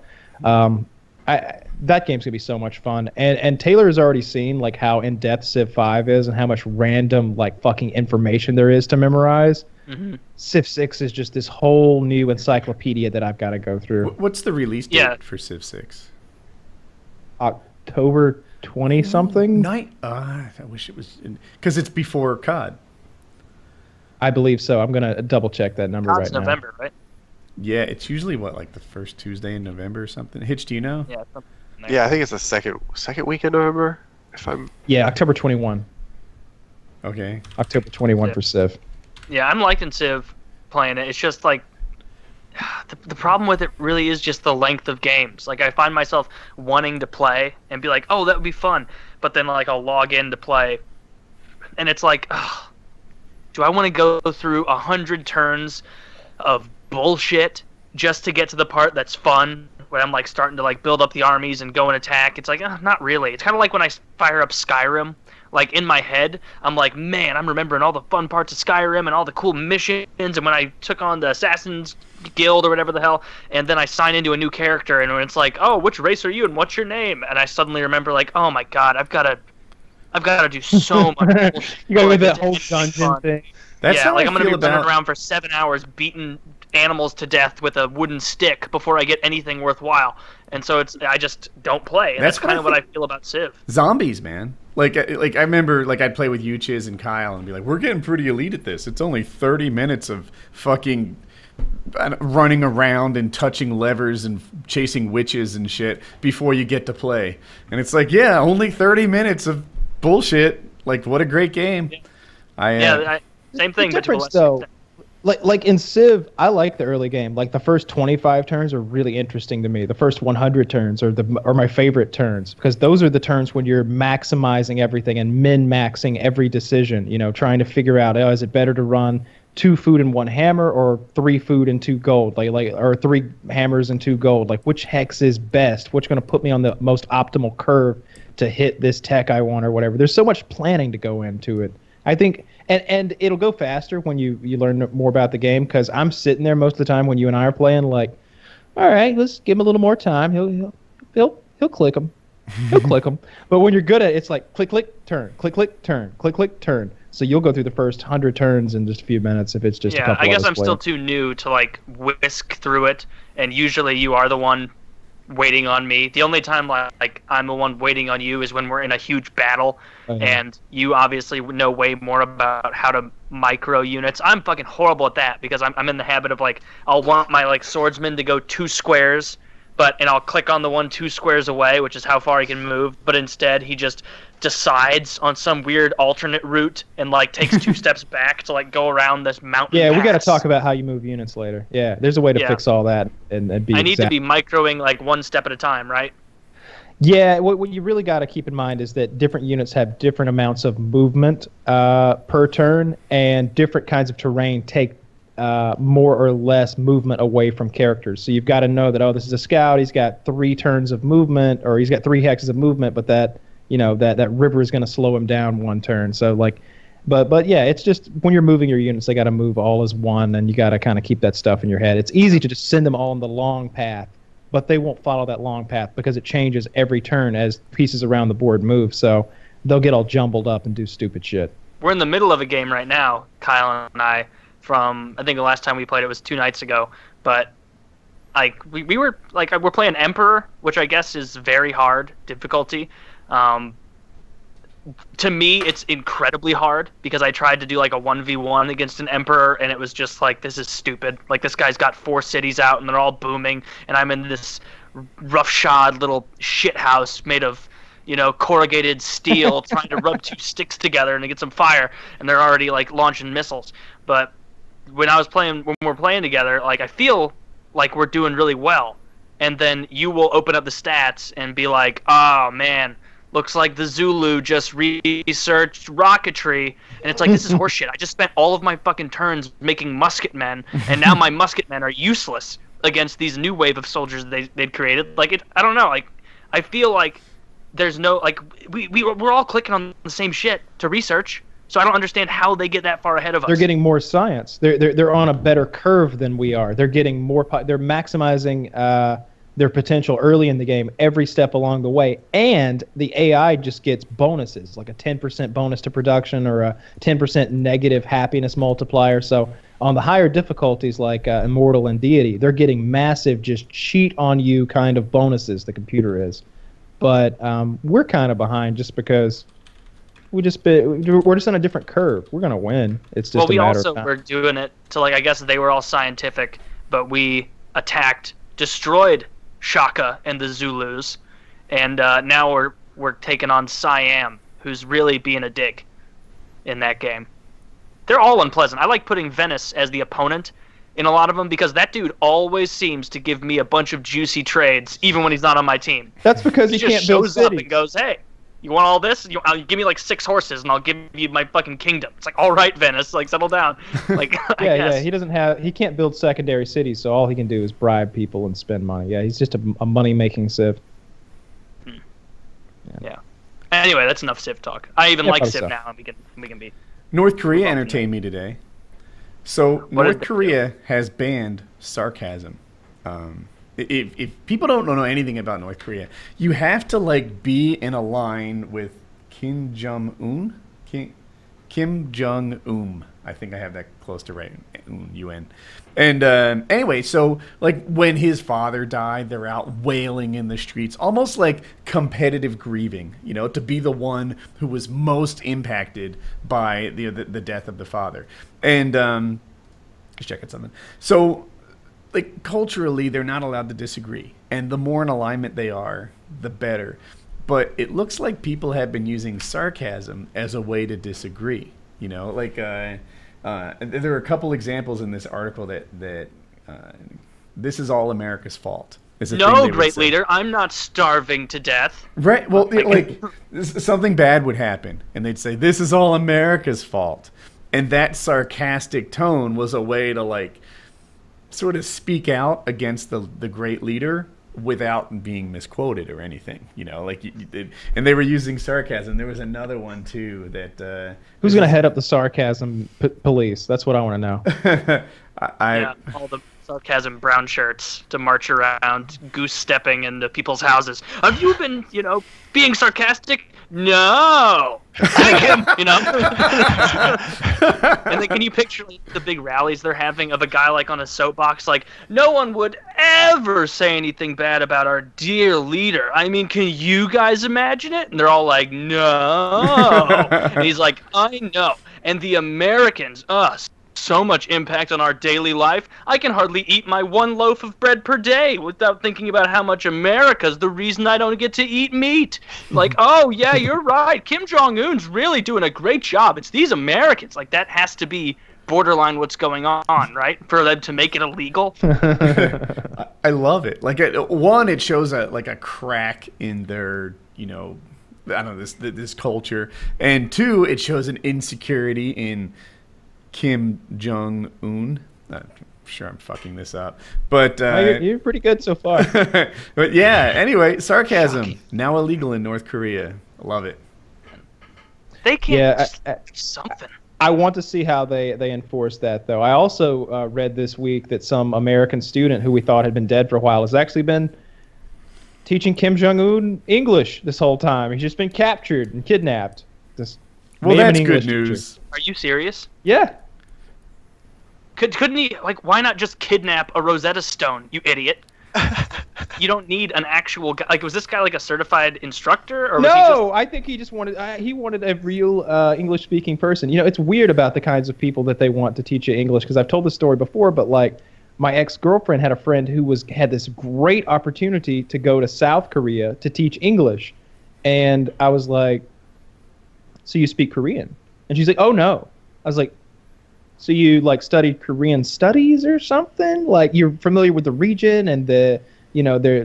That game's gonna be so much fun. And Taylor has already seen like how in depth Civ 5 is and how much random like fucking information there is to memorize. Mm-hmm. Civ 6 is just this whole new encyclopedia that I've got to go through. What's the release date for Civ 6? October 20-something? I wish it was... Because it's before COD. I believe so. I'm going to double-check that number COD's right now. November, right? Yeah, it's usually, like the first Tuesday in November or something? Hitch, do you know? Yeah, I think it's the second week in November. Yeah, October 21. Okay. October 21 for Civ. Yeah, I'm liking Civ playing it. It's just like the problem with it really is just the length of games. Like I find myself wanting to play and be like, "Oh, that would be fun," but then like I'll log in to play, and it's like, ugh, do I want to go through 100 turns of bullshit just to get to the part that's fun? When I'm like starting to like build up the armies and go and attack, it's like, not really. It's kind of like when I fire up Skyrim. Like in my head, I'm like, man, I'm remembering all the fun parts of Skyrim and all the cool missions, and when I took on the Assassin's Guild or whatever the hell, and then I sign into a new character, and it's like, oh, which race are you, and what's your name? And I suddenly remember, like, oh my god, I've got to do so much bullshit. You got to do that whole dungeon thing. That's how like I I'm gonna feel be running about... around for 7 hours beating animals to death with a wooden stick before I get anything worthwhile, and so I just don't play. And that's kind of what I feel about Civ. Zombies, man. Like I remember, like I'd play with you, Chiz, and Kyle, and be like, "We're getting pretty elite at this. It's only 30 minutes of fucking running around and touching levers and chasing witches and shit before you get to play." And it's like, yeah, only 30 minutes of bullshit. Like, what a great game. Same thing. The difference, though, like in Civ, I like the early game. Like the first 25 turns are really interesting to me. The first 100 turns are my favorite turns, because those are the turns when you're maximizing everything and min-maxing every decision. You know, trying to figure out, is it better to run 2 food and 1 hammer, or 3 food and 2 gold, or 3 hammers and 2 gold? Like, which hex is best? Which going to put me on the most optimal curve to hit this tech I want, or whatever? There's so much planning to go into it, I think. And it'll go faster when you learn more about the game, because I'm sitting there most of the time when you and I are playing, like, all right, let's give him a little more time. He'll click them. He'll click them. But when you're good at it, it's like click, click, turn, click, click, turn, click, click, turn. So you'll go through the first 100 turns in just a few minutes if it's just a couple. I guess I'm playing. still too new to like whisk through it, and usually you are the one waiting on me. The only time like I'm the one waiting on you is when we're in a huge battle, and you obviously know way more about how to micro units. I'm fucking horrible at that, because I'm in the habit of, like, I'll want my like swordsman to go 2 squares, and I'll click on the one 2 squares away, which is how far he can move, but instead he just decides on some weird alternate route and like takes 2 steps back to like go around this mountain. Yeah, pass. We got to talk about how you move units later. Yeah, there's a way to fix all that and be. I need to be microing like 1 step at a time, right? Yeah, what you really got to keep in mind is that different units have different amounts of movement per turn, and different kinds of terrain take more or less movement away from characters. So you've got to know that, this is a scout, he's got 3 turns of movement, or he's got 3 hexes of movement, but that river is going to slow him down 1 turn. So like, but yeah, it's just when you're moving your units, they got to move all as one, and you got to kind of keep that stuff in your head. It's easy to just send them all on the long path, but they won't follow that long path because it changes every turn as pieces around the board move. So they'll get all jumbled up and do stupid shit. We're in the middle of a game right now, Kyle and I, from, I think the last time we played it was 2 nights ago, but like we were like, we're playing Emperor, which I guess is very hard difficulty. To me, it's incredibly hard, because I tried to do like a 1v1 against an Emperor, and it was just like, this is stupid. Like, this guy's got 4 cities out, and they're all booming, and I'm in this roughshod little shit house made of, corrugated steel, trying to rub 2 sticks together and to get some fire, and they're already like launching missiles. But when we're playing together, like, I feel like we're doing really well, and then you will open up the stats and be like, oh man, looks like the Zulu just researched rocketry, and it's like, this is horseshit. I just spent all of my fucking turns making musket men, and now my musket men are useless against these new wave of soldiers they'd created. Like, I don't know. Like, I feel like there's no, like, we're all clicking on the same shit to research. So I don't understand how they get that far ahead of us. They're getting more science. They're on a better curve than we are. They're getting more. They're maximizing their potential early in the game, every step along the way, and the AI just gets bonuses, like a 10% bonus to production or a 10% negative happiness multiplier. So on the higher difficulties, like Immortal and Deity, they're getting massive, just cheat on you kind of bonuses. The computer is, but we're kind of behind just because. We're just on a different curve. We're gonna win. It's just a matter of time. Were doing it to, like, I guess they were all scientific, but we attacked, destroyed Shaka and the Zulus, and now we're taking on Siam, who's really being a dick in that game. They're all unpleasant. I like putting Venice as the opponent in a lot of them, because that dude always seems to give me a bunch of juicy trades, even when he's not on my team. That's because he can't build cities. He just shows up and goes, hey, you want all this? Give me like 6 horses, and I'll give you my fucking kingdom. It's like, all right, Venice, like, settle down. Like, yeah. He can't build secondary cities, so all he can do is bribe people and spend money. Yeah, he's just a money-making Civ. Yeah. Anyway, that's enough Civ talk. I even like Civ now, and we can be. North Korea entertained me today. So North Korea has banned sarcasm. If people don't know anything about North Korea, you have to like be in a line with Kim Jong-un. I think I have that close to right. UN. And anyway, so like when his father died, they're out wailing in the streets, almost like competitive grieving, you know, to be the one who was most impacted by the death of the father. And just checking something. So like culturally, they're not allowed to disagree, and the more in alignment they are, the better. But it looks like people have been using sarcasm as a way to disagree. You know, like there are a couple examples in this article that this is all America's fault. No, great leader, I'm not starving to death. Right. Well, like something bad would happen, and they'd say, "This is all America's fault," and that sarcastic tone was a way to like sort of speak out against the great leader without being misquoted or anything, you know, like and they were using sarcasm. There was another one too that who's going to head up the sarcasm police? That's what I want to know. Yeah, all the sarcasm brown shirts to march around goose stepping into people's houses. Have you been, you know, being sarcastic? No. Thank him, you know. And then can you picture like, the big rallies they're having of a guy like on a soapbox like, no one would ever say anything bad about our dear leader. I mean, can you guys imagine it? And they're all like, no. And he's like, I know. And the Americans, us, so much impact on our daily life. I can hardly eat my one loaf of bread per day without thinking about how much America's the reason I don't get to eat meat. Like, oh yeah, you're right. Kim Jong-un's really doing a great job. It's these Americans. Like that has to be borderline what's going on, right? For them to make it illegal. I love it. Like one, it shows a crack in their, you know, I don't know, this culture, and two, it shows an insecurity in Kim Jong-un. I'm sure I'm fucking this up, but you're pretty good so far. But yeah, anyway, sarcasm now illegal in North Korea. I love it. They can't do something. I want to see how they enforce that, though. I also read this week that some American student who we thought had been dead for a while has actually been teaching Kim Jong-un English this whole time. He's just been captured and kidnapped. Well, that's good news. Are you serious? Yeah. Couldn't he, like, why not just kidnap a Rosetta Stone, you idiot? You don't need an actual guy. Like, was this guy like a certified instructor? Or was he just... I think he just wanted a real English-speaking person. You know, it's weird about the kinds of people that they want to teach you English, because I've told this story before, but like my ex-girlfriend had a friend who had this great opportunity to go to South Korea to teach English. And I was like, so you speak Korean? And she's like, oh no. I was like, so you like studied Korean studies or something? Like you're familiar with the region and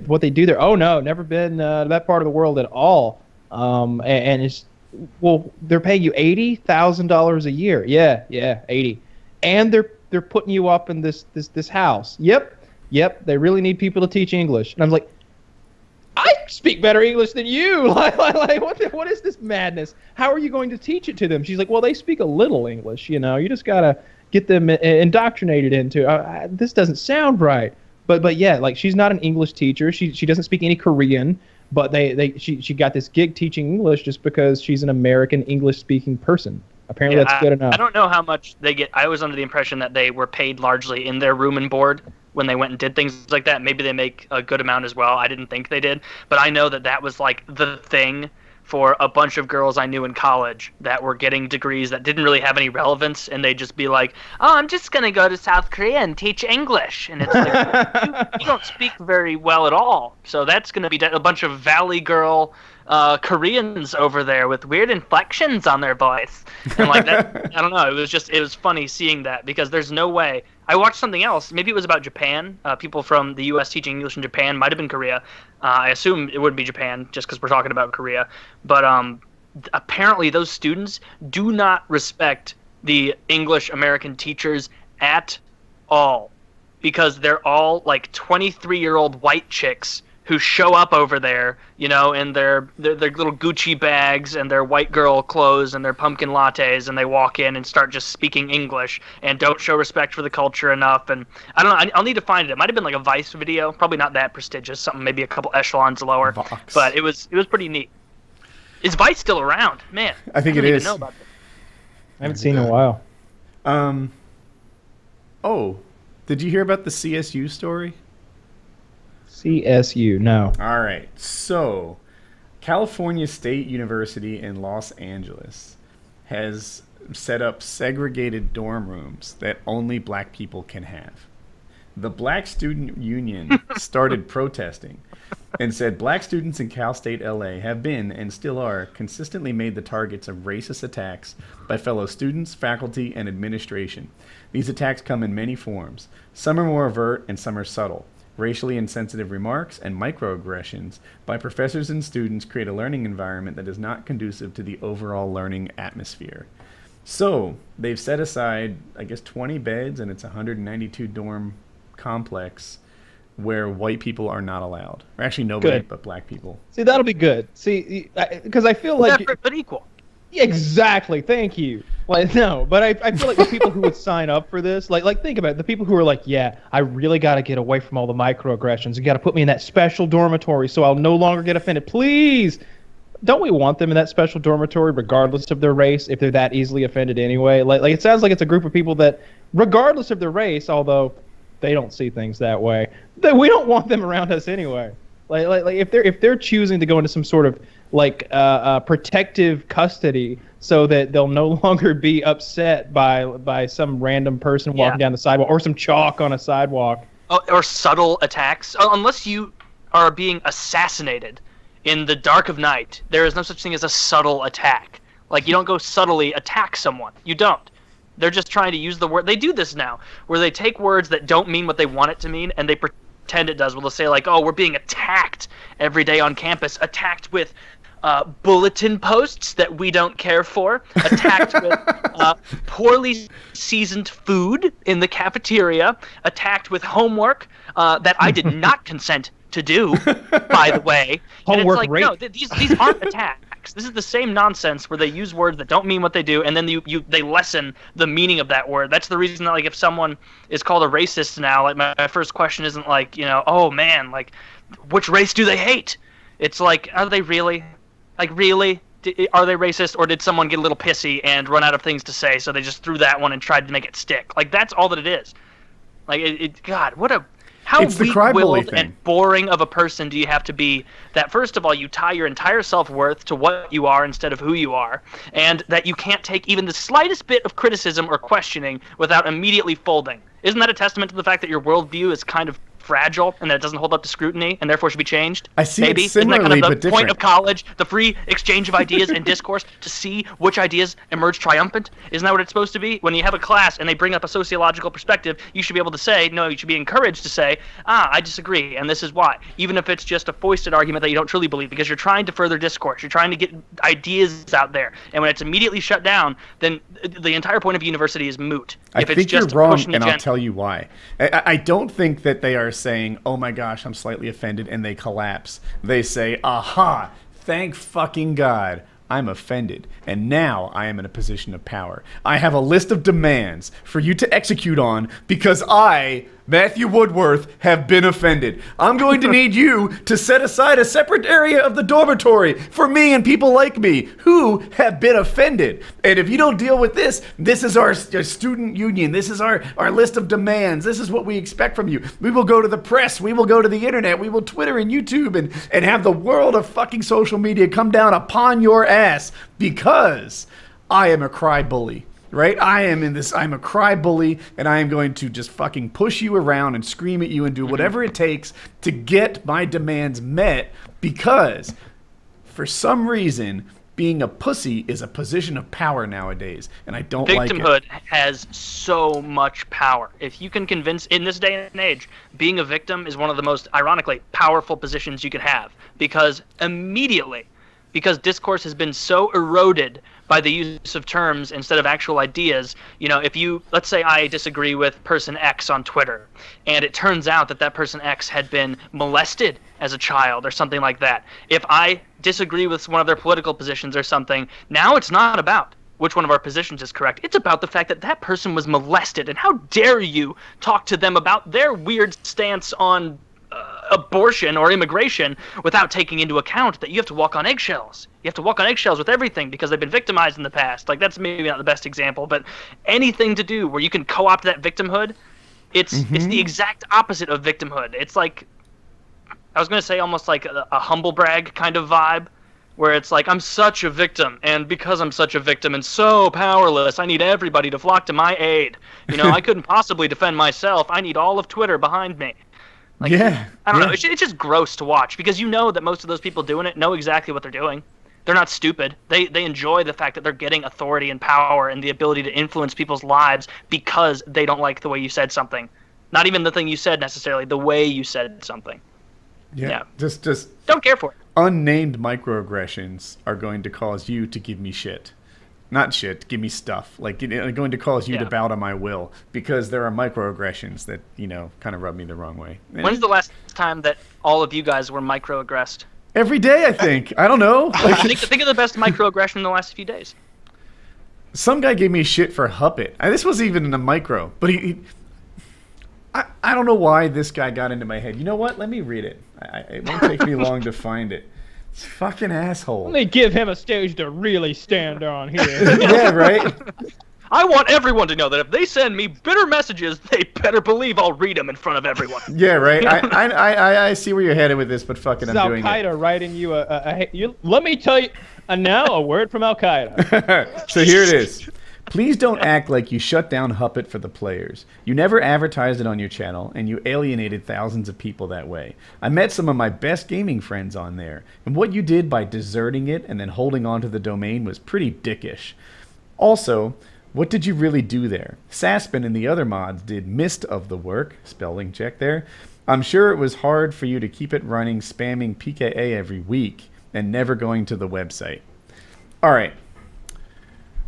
what they do there? Oh no, never been to that part of the world at all. And it's, well, they're paying you $80,000 a year. Yeah, 80. And they're putting you up in this house. Yep. They really need people to teach English. And I'm like, I speak better English than you. Like what is this madness? How are you going to teach it to them? She's like, well, they speak a little English, you know. You just gotta get them indoctrinated into. This doesn't sound right. But yeah, like she's not an English teacher. She doesn't speak any Korean. But she got this gig teaching English just because she's an American English speaking person. Apparently that's good enough. I don't know how much they get. I was under the impression that they were paid largely in their room and board when they went and did things like that. Maybe they make a good amount as well. I didn't think they did. But I know that was like the thing for a bunch of girls I knew in college that were getting degrees that didn't really have any relevance. And they'd just be like, oh, I'm just going to go to South Korea and teach English. And it's like, you don't speak very well at all. So that's going to be a bunch of Valley Girl Koreans over there with weird inflections on their voice. And like that, I don't know. It was funny seeing that, because there's no way. I watched something else. Maybe it was about Japan. People from the U.S. teaching English in Japan. Might have been Korea. I assume it wouldn't be Japan just because we're talking about Korea. But apparently those students do not respect the English American teachers at all, because they're all like 23-year-old white chicks who show up over there, you know, in their little Gucci bags and their white girl clothes and their pumpkin lattes, and they walk in and start just speaking English and don't show respect for the culture enough. And I don't know, I'll need to find it. It might have been like a Vice video, probably not that prestigious, something maybe a couple echelons lower. Vox. But it was pretty neat. Is Vice still around? Man, I think don't it even is. know about that. I haven't seen it in a while. Oh, did you hear about the CSU story? CSU, no. All right. So, California State University in Los Angeles has set up segregated dorm rooms that only black people can have. The Black Student Union started protesting and said black students in Cal State LA have been, and still are, consistently made the targets of racist attacks by fellow students, faculty, and administration. These attacks come in many forms. Some are more overt and some are subtle. Racially insensitive remarks and microaggressions by professors and students create a learning environment that is not conducive to the overall learning atmosphere. So, they've set aside, I guess, 20 beds, and it's a 192 dorm complex where white people are not allowed. Or actually, nobody but black people. See, that'll be good. See, because I feel like... Separate but equal. Exactly. Thank you. Like, no, but I feel like the people who would sign up for this, like think about it. The people who are like, yeah, I really got to get away from all the microaggressions. You got to put me in that special dormitory so I'll no longer get offended. Please. Don't we want them in that special dormitory regardless of their race if they're that easily offended anyway? Like it sounds like it's a group of people that, regardless of their race, although they don't see things that way, that we don't want them around us anyway. Like if they're choosing to go into some sort of protective custody so that they'll no longer be upset by some random person walking down the sidewalk or some chalk on a sidewalk. Or subtle attacks. Unless you are being assassinated in the dark of night, there is no such thing as a subtle attack. Like, you don't go subtly attack someone. You don't. They're just trying to use the word. They do this now, where they take words that don't mean what they want it to mean, and they pretend it does. Well, they'll say, like, oh, we're being attacked every day on campus, attacked with bulletin posts that we don't care for, attacked with poorly seasoned food in the cafeteria, attacked with homework that I did not consent to do, by the way. Homework and it's like, no, these aren't attacks. This is the same nonsense where they use words that don't mean what they do, and then they lessen the meaning of that word. That's the reason that, like, if someone is called a racist now, like, my first question isn't like, oh man, like, which race do they hate? It's like, are they really? Like, really? Are they racist, or did someone get a little pissy and run out of things to say, so they just threw that one and tried to make it stick? Like, that's all that it is. Like, God, what a... How weak-willed and boring of a person do you have to be that, first of all, you tie your entire self-worth to what you are instead of who you are, and that you can't take even the slightest bit of criticism or questioning without immediately folding? Isn't that a testament to the fact that your worldview is kind of fragile and that it doesn't hold up to scrutiny and therefore should be changed? I see Maybe. it similarly, Isn't that kind of the but point different. of college, the free exchange of ideas and discourse to see which ideas emerge triumphant? Isn't that what it's supposed to be? When you have a class and they bring up a sociological perspective, you should be able to say, no, you should be encouraged to say, I disagree, and this is why. Even if it's just a foisted argument that you don't truly believe, because you're trying to further discourse. You're trying to get ideas out there. And when it's immediately shut down, then the entire point of university is moot. I think you're wrong, and I'll tell you why. I don't think that they are saying, oh my gosh, I'm slightly offended, and they collapse. They say, aha, thank fucking God, I'm offended, and now I am in a position of power. I have a list of demands for you to execute on because I, Matthew Woodworth, have been offended. I'm going to need you to set aside a separate area of the dormitory for me and people like me who have been offended. And if you don't deal with this, this is our student union. This is our list of demands. This is what we expect from you. We will go to the press. We will go to the internet. We will Twitter and YouTube and have the world of fucking social media come down upon your ass because I am a cry bully. Right? I'm a cry bully, and I am going to just fucking push you around and scream at you and do whatever it takes to get my demands met because, for some reason, being a pussy is a position of power nowadays, and I don't like it. Victimhood has so much power. If you can convince, in this day and age, being a victim is one of the most, ironically, powerful positions you can have because discourse has been so eroded by the use of terms instead of actual ideas. If you, let's say I disagree with person X on Twitter, and it turns out that person X had been molested as a child or something like that. If I disagree with one of their political positions or something, now it's not about which one of our positions is correct. It's about the fact that person was molested, and how dare you talk to them about their weird stance on abortion or immigration without taking into account that you have to walk on eggshells. You have to walk on eggshells with everything because they've been victimized in the past. Like, that's maybe not the best example, but anything to do where you can co-opt that victimhood It's the exact opposite of victimhood. It's like, I was going to say almost like a humble brag kind of vibe, where it's like, I'm such a victim, and because I'm such a victim and so powerless, I need everybody to flock to my aid. You know, I couldn't possibly defend myself. I need all of Twitter behind me. Like, yeah. I don't know. It's just gross to watch, because you know that most of those people doing it know exactly what they're doing. They're not stupid. They enjoy the fact that they're getting authority and power and the ability to influence people's lives because they don't like the way you said something. Not even the thing you said necessarily, the way you said something. Yeah. Just don't care for it. Unnamed microaggressions are going to cause you to give me shit. Not shit, give me stuff. Like, going to cause you to bow to my will, because there are microaggressions that, you know, kind of rub me the wrong way. When's the last time that all of you guys were microaggressed? Every day, I think. I don't know. Like, think of the best microaggression in the last few days. Some guy gave me shit for HUPIT. This wasn't even in a micro, but I don't know why this guy got into my head. You know what? Let me read it. It won't take me long to find it. It's fucking asshole. Let me give him a stage to really stand on here. Yeah, right? I want everyone to know that if they send me bitter messages, they better believe I'll read them in front of everyone. Yeah, right. I see where you're headed with this, but fucking I'm doing it. Al-Qaeda writing you let me tell you, now a word from Al-Qaeda. So here it is. Please don't act like you shut down HUPIT for the players. You never advertised it on your channel, and you alienated thousands of people that way. I met some of my best gaming friends on there, and what you did by deserting it and then holding on to the domain was pretty dickish. Also, what did you really do there? Saspin and the other mods did most of the work, spelling check there. I'm sure it was hard for you to keep it running, spamming PKA every week, and never going to the website. All right.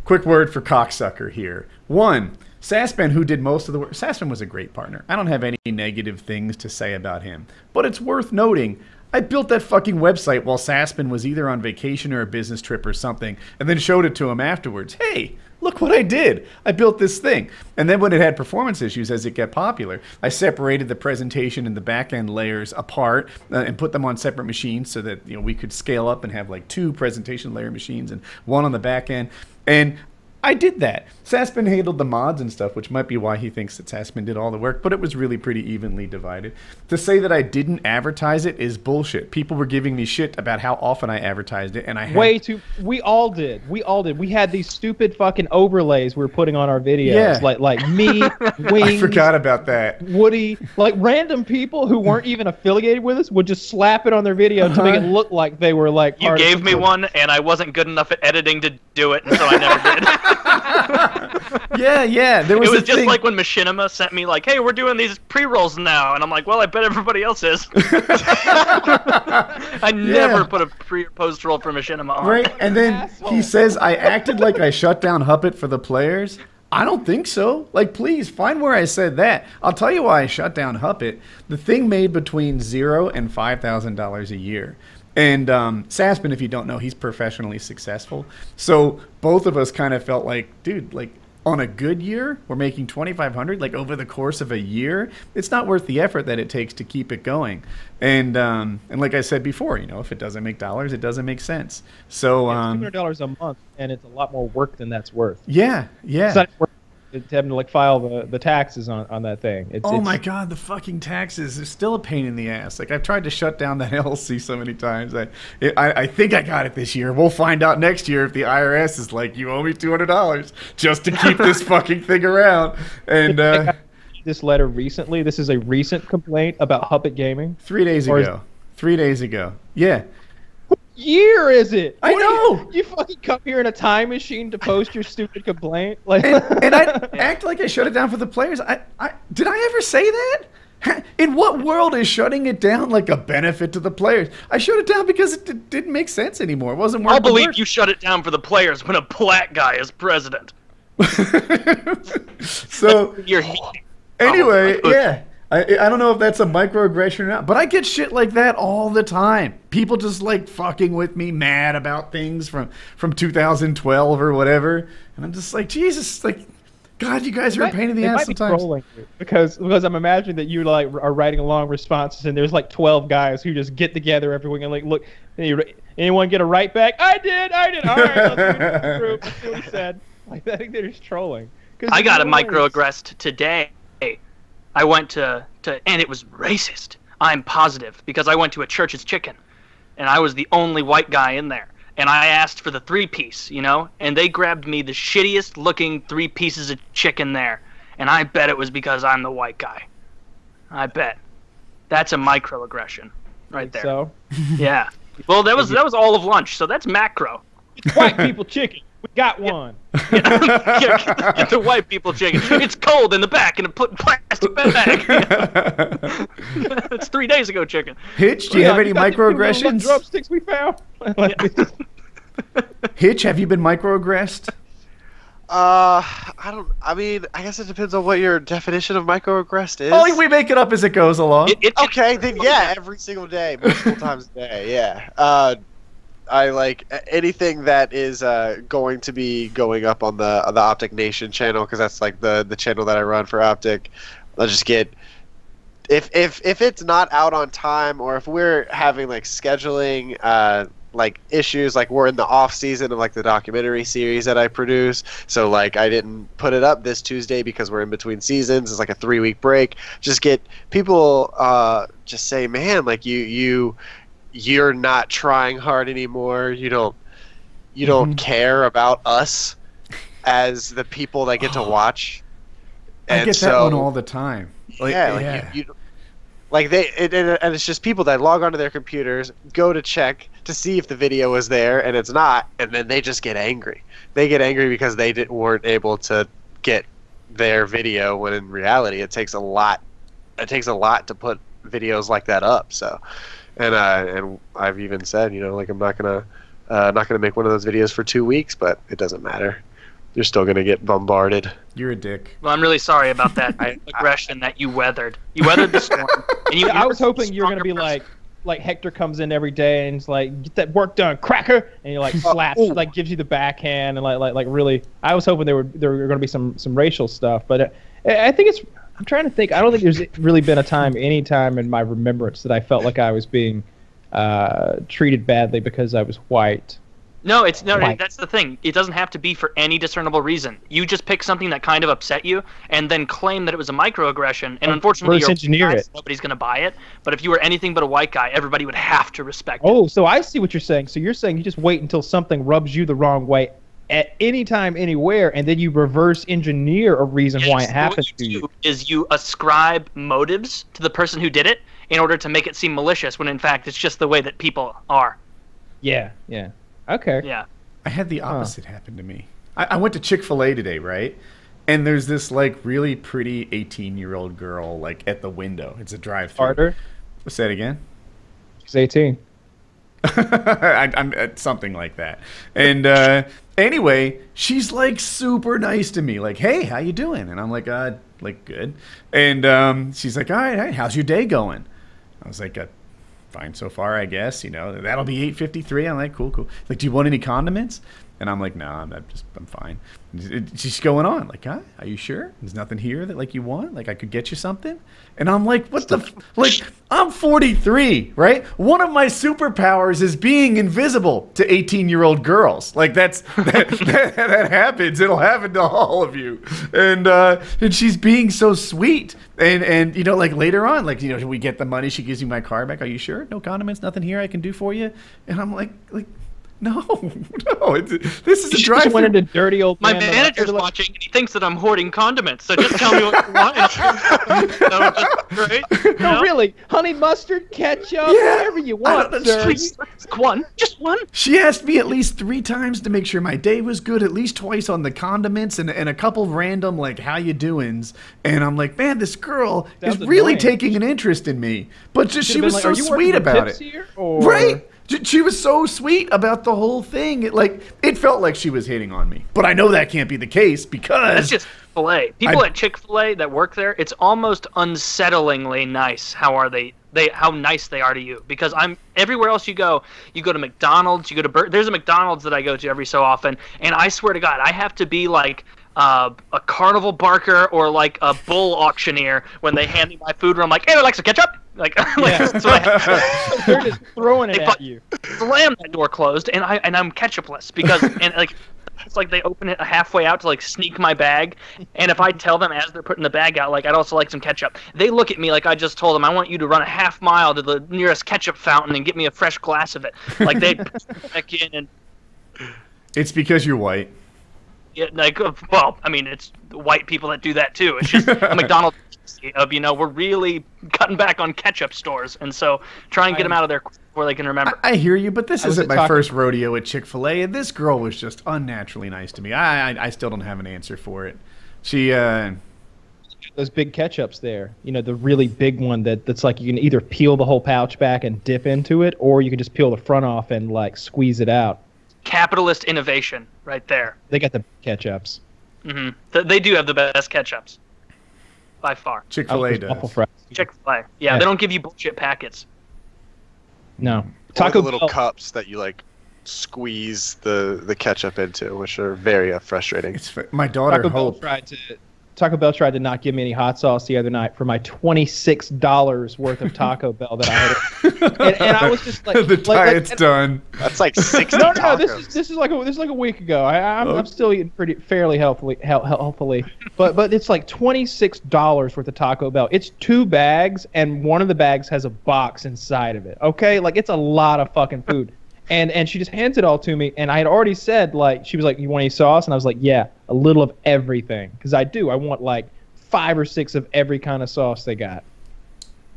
Quick word for cocksucker here. One, Saspin, who did most of the work. Saspin was a great partner. I don't have any negative things to say about him. But it's worth noting, I built that fucking website while Saspin was either on vacation or a business trip or something, and then showed it to him afterwards. Hey, look what I did. I built this thing. And then when it had performance issues as it got popular, I separated the presentation and the back-end layers apart and put them on separate machines so that, you know, we could scale up and have like 2 presentation layer machines and 1 on the back end. And I did that. Saspin handled the mods and stuff, which might be why he thinks that Saspin did all the work, but it was really pretty evenly divided. To say that I didn't advertise it is bullshit. People were giving me shit about how often I advertised it, and I had... Way too... We all did. We all did. We had these stupid fucking overlays we were putting on our videos. Yeah. Like me, Wings... I forgot about that. Woody. Like, random people who weren't even affiliated with us would just slap it on their video to make it look like they were, like... You gave me one, and I wasn't good enough at editing to do it, and so I never did. Yeah. There was it was just thing. like when Machinima sent me like, "Hey, we're doing these pre-rolls now," and I'm like, "Well, I bet everybody else is." I never put a pre or post roll for Machinima on. Right, and then he says I acted like I shut down HUPIT for the players. I don't think so. Like, please find where I said that. I'll tell you why I shut down HUPIT. The thing made between $0 and $5,000 a year. And Saspin, if you don't know, he's professionally successful. So both of us kind of felt like, dude, like on a good year, we're making $2,500. Like over the course of a year, it's not worth the effort that it takes to keep it going. And like I said before, you know, if it doesn't make dollars, it doesn't make sense. So it's $200 a month, and it's a lot more work than that's worth. Yeah. It's not worth having to like file the taxes on that thing. My god, the fucking taxes are still a pain in the ass. Like, I've tried to shut down that LLC so many times. I think I got it this year. We'll find out next year if the IRS is like, you owe me $200 just to keep this fucking thing around. And this letter recently. This is a recent complaint about HUPIT Gaming. 3 days ago. 3 days ago. Yeah. Year is it? I know. You fucking come here in a time machine to post your stupid complaint, like, and I act like I shut it down for the players. Did I ever say that? In what world is shutting it down like a benefit to the players? I shut it down because it didn't make sense anymore. It wasn't worth I'll believe work. You shut it down for the players when a black guy is president. So anyway, yeah. I don't know if that's a microaggression or not, but I get shit like that all the time. People just like fucking with me, mad about things from 2012 or whatever, and I'm just like, Jesus, like, God, you guys are a pain in the ass sometimes. Because I'm imagining that you like are writing long responses, and there's like 12 guys who just get together every week and like, look, anyone get a write back? I did. All right, let's do this group. That's what he said. Like, I think they're just trolling. I got a microaggressed today. I went to and it was racist. I'm positive, because I went to a Church's Chicken, and I was the only white guy in there. And I asked for the 3-piece, you know, and they grabbed me the shittiest looking 3 pieces of chicken there. And I bet it was because I'm the white guy. I bet. That's a microaggression right there. So? Yeah. Well, that was all of lunch, so that's macro. It's white people chicken. We got one. Yeah, get the white people chicken. It's cold in the back in a plastic bag. It's 3 days ago chicken. Hitch, do you have any microaggressions? Drumsticks we found. Hitch, have you been microaggressed? I mean, I guess it depends on what your definition of microaggressed is. Oh, we make it up as it goes along. Okay, then yeah, every single day, multiple times a day, yeah. I like anything that is going to be going up on the OpTic Nation channel, because that's like the channel that I run for OpTic. I'll just get if it's not out on time, or if we're having like scheduling like issues, like we're in the off season of like the documentary series that I produce, so like I didn't put it up this Tuesday because we're in between seasons. It's like a 3-week break. Just get people just say, man, like you're not trying hard anymore. You don't care about us as the people that get to watch. I get that one all the time. Like, yeah, you like and it's just people that log onto their computers, go to check to see if the video is there, and it's not, and then they just get angry. They get angry because they weren't able to get their video, when in reality it takes a lot. It takes a lot to put videos like that up. So. And I've even said, you know, like I'm not gonna make one of those videos for 2 weeks, but it doesn't matter. You're still gonna get bombarded. You're a dick. Well, I'm really sorry about that aggression that you weathered. You weathered the storm. And I was hoping you were gonna be like Hector comes in every day and he's like, get that work done, cracker, and he like slaps, like gives you the backhand, and like really. I was hoping there were gonna be some racial stuff, but I think it's. I'm trying to think. I don't think there's really been any time in my remembrance that I felt like I was being treated badly because I was white. No, that's the thing. It doesn't have to be for any discernible reason. You just pick something that kind of upset you and then claim that it was a microaggression, and unfortunately nobody's going to buy it. But if you were anything but a white guy, everybody would have to respect it. Oh, so I see what you're saying. So you're saying you just wait until something rubs you the wrong way at any time, anywhere, and then you reverse engineer a reason why it happens to you. Is you ascribe motives to the person who did it in order to make it seem malicious, when in fact it's just the way that people are. Yeah. Okay. Yeah. I had the opposite happen to me. I went to Chick-fil-A today, right? And there's this like really pretty 18-year-old girl like at the window. It's a drive-thru. Carter? Say it again. She's 18. I'm something like that. And anyway, she's like super nice to me. Like, hey, how you doing? And I'm like good. And she's like, all right, how's your day going? I was like, fine so far, I guess. You know, that'll be 8:53. I'm like, cool. Like, do you want any condiments? And I'm like, no, I'm fine. She's going on, like, huh? Are you sure? There's nothing here that, like, you want? Like, I could get you something? And I'm like, what the... like, I'm 43, right? One of my superpowers is being invisible to 18-year-old girls. Like, that happens. It'll happen to all of you. And she's being so sweet. And you know, like, later on, like, you know, we get the money. She gives me my car back. Are you sure? No condiments? Nothing here I can do for you? And I'm like... No, this is a drive. Just went into dirty old. My manager's watching, and he thinks that I'm hoarding condiments. So just tell me what you want. Right? No, really, honey mustard, ketchup, whatever you want, sir. Just one. She asked me at least 3 times to make sure my day was good. At least twice on the condiments, and a couple random like how you doings. And I'm like, man, this girl is really taking an interest in me. But she was so sweet about it, right? She was so sweet about the whole thing. It felt like she was hitting on me. But I know that can't be the case because... That's just Chick-fil-A. People at Chick-fil-A that work there, it's almost unsettlingly nice how nice they are to you. Because everywhere else you go to McDonald's, you go to Burr. There's a McDonald's that I go to every so often, and I swear to God, I have to be like... a carnival barker or like a bull auctioneer when they hand me my food, where I'm like, hey, Alexa, ketchup? That's what I have. They're just throwing it at you. Slam that door closed, and I'm ketchupless because It's like they open it halfway out to like sneak my bag, and if I tell them as they're putting the bag out, like I'd also like some ketchup, they look at me like I just told them I want you to run a half mile to the nearest ketchup fountain and get me a fresh glass of it. Like they put it back in and. It's because you're white. Yeah, like well, I mean it's white people that do that too. It's just a McDonald's of we're really cutting back on ketchup stores, and so try and get them out of there before they can remember. I hear you, but this isn't my first rodeo at Chick-fil-A, and this girl was just unnaturally nice to me. I still don't have an answer for it. She those big ketchups there, the really big one that's like you can either peel the whole pouch back and dip into it, or you can just peel the front off and like squeeze it out. Capitalist innovation right there. They got the ketchups. They do have the best ketchups by far. Chick-fil-A does. Chick-fil-A. Yeah, they don't give you bullshit packets. No. Taco little cups that you like squeeze the ketchup into, which are very frustrating. My daughter Taco Bell tried to not give me any hot sauce the other night for my $26 worth of Taco Bell that I had. and I was just like, the diet's done. That's like 60 No, tacos. this is like a week ago. I'm still eating fairly healthily, but it's like $26 worth of Taco Bell. It's 2 bags, and one of the bags has a box inside of it. Okay, like it's a lot of fucking food. And she just hands it all to me, and I had already said, like, she was like, you want any sauce? And I was like, yeah, a little of everything. Because I want, like, 5 or 6 of every kind of sauce they got.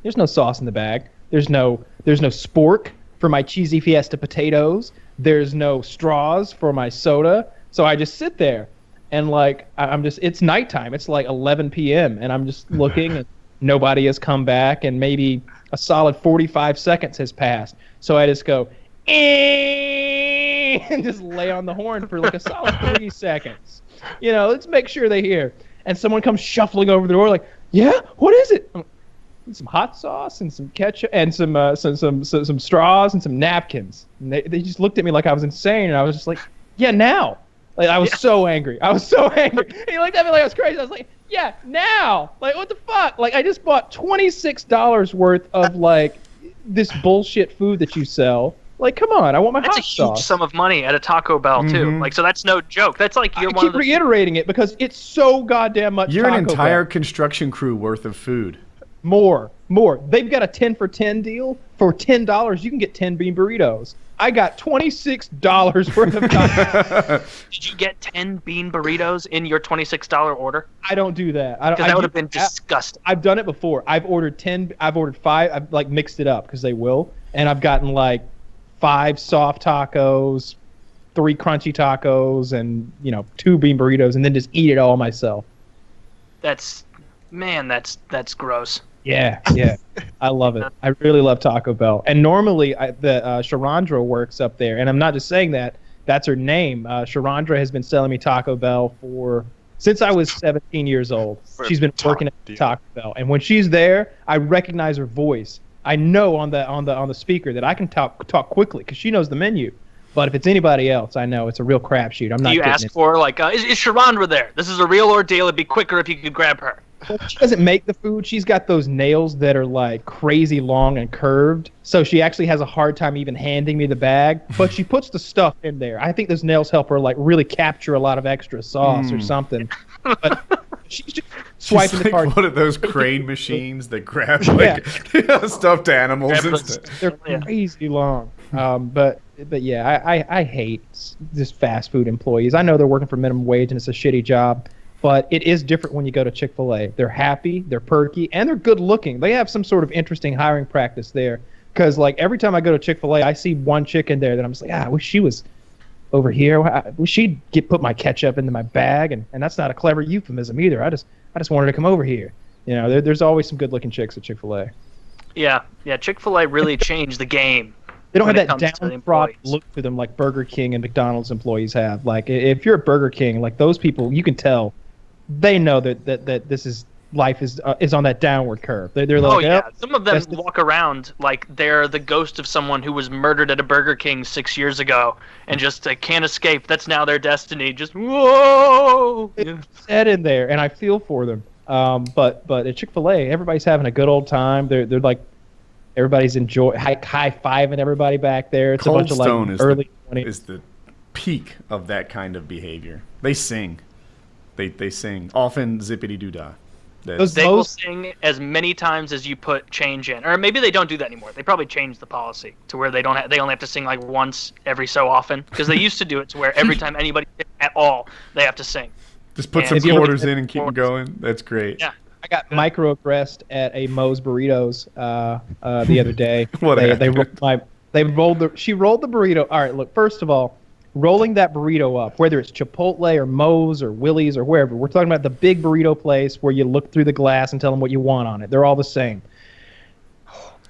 There's no sauce in the bag. There's no spork for my cheesy fiesta potatoes. There's no straws for my soda. So I just sit there, and, like, it's nighttime. It's like 11 p.m., and I'm just looking, and nobody has come back, and maybe a solid 45 seconds has passed. So I just go, and just lay on the horn for like a solid 3 seconds. Let's make sure they hear. And someone comes shuffling over the door like, yeah, what is it? Some hot sauce and some ketchup and some straws and some napkins. And they just looked at me like I was insane, and I was just like, yeah, now. Like I was so angry. And he looked at me like I was crazy. I was like, yeah, now. Like what the fuck? Like I just bought $26 worth of like this bullshit food that you sell. Like, come on, I want my hot sauce. That's a huge sum of money at a Taco Bell, too. Like, so that's no joke. That's like I keep reiterating it because it's so goddamn much You're Taco an entire Bell. Construction crew worth of food. More. They've got a 10 for 10 deal. For $10, you can get 10 bean burritos. I got $26 worth of Taco. Did you get 10 bean burritos in your $26 order? I don't do that. Because that would have been disgusting. I've done it before. I've ordered 10. I've ordered 5. I've like mixed it up because they will. And I've gotten like 5 soft tacos, 3 crunchy tacos, and 2 bean burritos, and then just eat it all myself. That's gross. Yeah, I love it. I really love Taco Bell. And normally, Sharandra works up there, and I'm not just saying that. That's her name. Sharandra has been selling me Taco Bell since I was 17 years old. She's been working at Taco Bell, and when she's there, I recognize her voice. I know on the speaker that I can talk quickly because she knows the menu. But if it's anybody else, I know it's a real crapshoot. I'm not. Do you ask for like, is Sharandra there? This is a real ordeal. It'd be quicker if you could grab her. Well, she doesn't make the food. She's got those nails that are like crazy long and curved. So she actually has a hard time even handing me the bag. But she puts the stuff in there. I think those nails help her like really capture a lot of extra sauce or something. But she's just swiping the card. One of those crane machines that grab like stuffed animals and stuff. They're crazy long. But yeah, I hate just fast food employees. I know they're working for minimum wage and it's a shitty job, but it is different when you go to Chick-fil-A. They're happy, they're perky, and they're good looking. They have some sort of interesting hiring practice there. Because like every time I go to Chick-fil-A, I see one chick in there that I'm just like, I wish she was over here. I wish she'd put my ketchup into my bag, and that's not a clever euphemism either. I just wanted to come over here. There's always some good looking chicks at Chick-fil-A. Yeah, Chick-fil-A really changed the game. They don't have that downtrodden look to them like Burger King and McDonald's employees have. Like if you're at Burger King, like those people, you can tell they know that this is life is on that downward curve. They're like, some of them walk around like they're the ghost of someone who was murdered at a Burger King 6 years ago and just can't escape. That's now their destiny. Just whoa, set in there, and I feel for them. But at Chick-fil-A, everybody's having a good old time. They're like. Everybody's high-fiving everybody back there. It's Cold a bunch of like Stone early 20s. Is the peak of that kind of behavior. They sing. They sing. Often zippity-doo-dah. They will sing as many times as you put change in. Or maybe they don't do that anymore. They probably changed the policy to where they only have to sing like once every so often. Because they used to do it to where every time anybody at all, they have to sing. Just put some quarters in and keep them going. That's great. Yeah. I got microaggressed at a Moe's Burritos the other day. She rolled the burrito. All right, look, first of all, rolling that burrito up, whether it's Chipotle or Moe's or Willie's or wherever, we're talking about the big burrito place where you look through the glass and tell them what you want on it. They're all the same.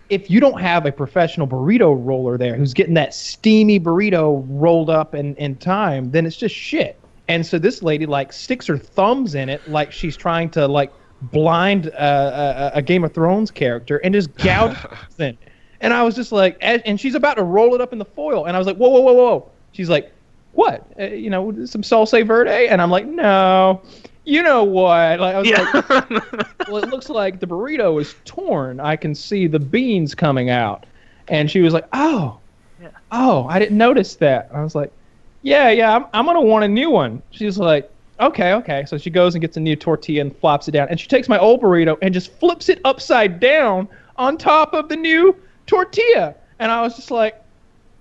If you don't have a professional burrito roller there who's getting that steamy burrito rolled up in time, then it's just shit. And so this lady like sticks her thumbs in it like she's trying to like blind a Game of Thrones character and just gouges in it. And I was just like, and she's about to roll it up in the foil, and I was like, whoa, whoa, whoa, whoa. She's like, what? Some salsa verde? And I'm like, no. You know what? Like, I was like, well, it looks like the burrito is torn. I can see the beans coming out. And she was like, oh, I didn't notice that. And I was like, yeah, I'm going to want a new one. She's like, okay. So she goes and gets a new tortilla and flops it down. And she takes my old burrito and just flips it upside down on top of the new tortilla. And I was just like,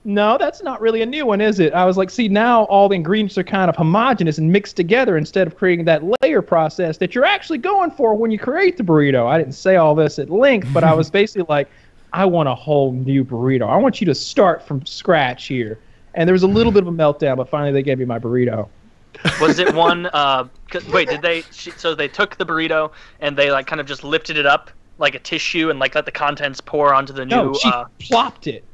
no, that's not really a new one, is it? I was like, see, now all the ingredients are kind of homogenous and mixed together instead of creating that layer process that you're actually going for when you create the burrito. I didn't say all this at length, but I was basically like, I want a whole new burrito. I want you to start from scratch here. And there was a little bit of a meltdown, but finally they gave me my burrito. Was it one? Wait, did they? So they took the burrito and they like kind of just lifted it up like a tissue and like let the contents pour onto the new. No, she plopped it.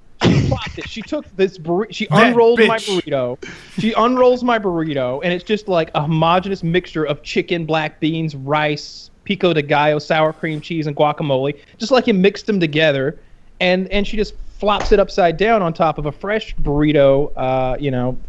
She took this burrito. She unrolled my burrito. She unrolls my burrito, and it's just like a homogeneous mixture of chicken, black beans, rice, pico de gallo, sour cream cheese, and guacamole. Just like you mixed them together, and she just flops it upside down on top of a fresh burrito,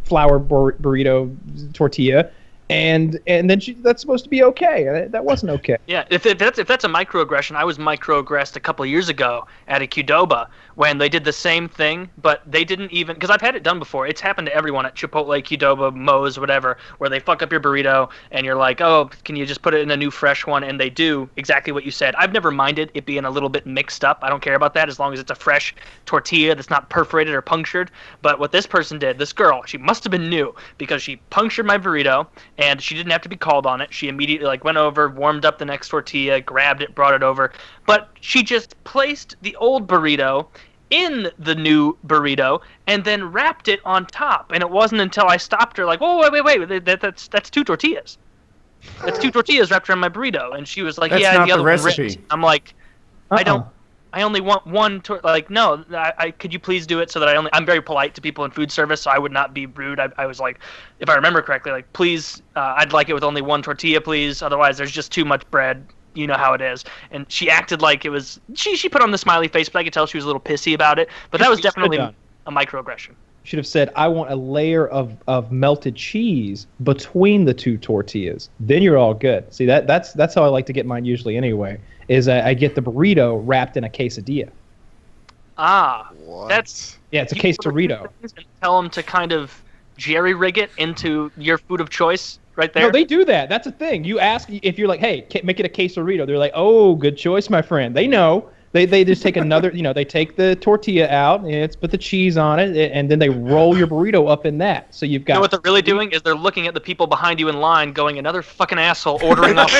flour burrito tortilla, and then that's supposed to be okay. That wasn't okay. Yeah, if that's a microaggression, I was microaggressed a couple of years ago at a Qdoba when they did the same thing, but they didn't even, because I've had it done before. It's happened to everyone at Chipotle, Qdoba, Moe's, whatever, where they fuck up your burrito and you're like, oh, can you just put it in a new fresh one? And they do exactly what you said. I've never minded it being a little bit mixed up. I don't care about that as long as it's a fresh tortilla that's not perforated or punctured. But what this person did, this girl, she must have been new because she punctured my burrito and she didn't have to be called on it. She immediately went over, warmed up the next tortilla, grabbed it, brought it over. But she just placed the old burrito in the new burrito and then wrapped it on top. And it wasn't until I stopped her like, whoa, wait, that's two tortillas. That's two tortillas wrapped around my burrito. And she was like, that's yeah, not the other recipe. one ripped. I'm like, I only want one. No, could you please do it so that I'm very polite to people in food service, so I would not be rude. I was like, if I remember correctly, like, please, I'd like it with only one tortilla, please. Otherwise, there's just too much bread. You know how it is. And she acted like it was. She put on the smiley face, but I could tell she was a little pissy about it. But that was definitely a microaggression. Should have said, I want a layer of melted cheese between the two tortillas. Then you're all good. See, that's how I like to get mine usually anyway, is I get the burrito wrapped in a quesadilla. Ah. What? That's... Yeah, it's a quesadilla. Tell them to kind of jerry-rig it into your food of choice right there. No, they do that. That's a thing. You ask, if you're like, hey, make it a quesarito. They're like, oh, good choice, my friend. They know. They just take another, they take the tortilla out, and put the cheese on it, and then they roll your burrito up in that. So you've got... You know what they're really doing is they're looking at the people behind you in line going, another fucking asshole ordering off.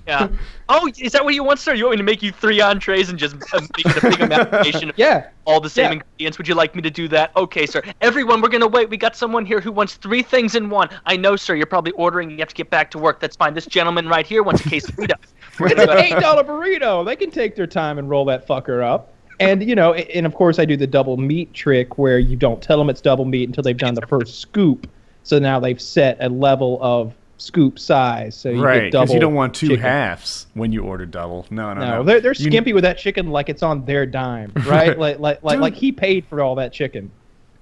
Yeah. Oh, is that what you want, sir? You want me to make you 3 entrees and just make it a big amalgamation of all the same ingredients? Would you like me to do that? Okay, sir. Everyone, we're going to wait. We got someone here who wants 3 things in one. I know, sir. You're probably ordering. You have to get back to work. That's fine. This gentleman right here wants a quesadilla. It's an $8 burrito. They can take their time and roll that fucker up. And, and of course I do the double meat trick where you don't tell them it's double meat until they've done the first scoop. So now they've set a level of scoop size. So you get double. Because you don't want 2 chicken. halves when you order double. No. They're skimpy with that chicken like it's on their dime, right? like he paid for all that chicken.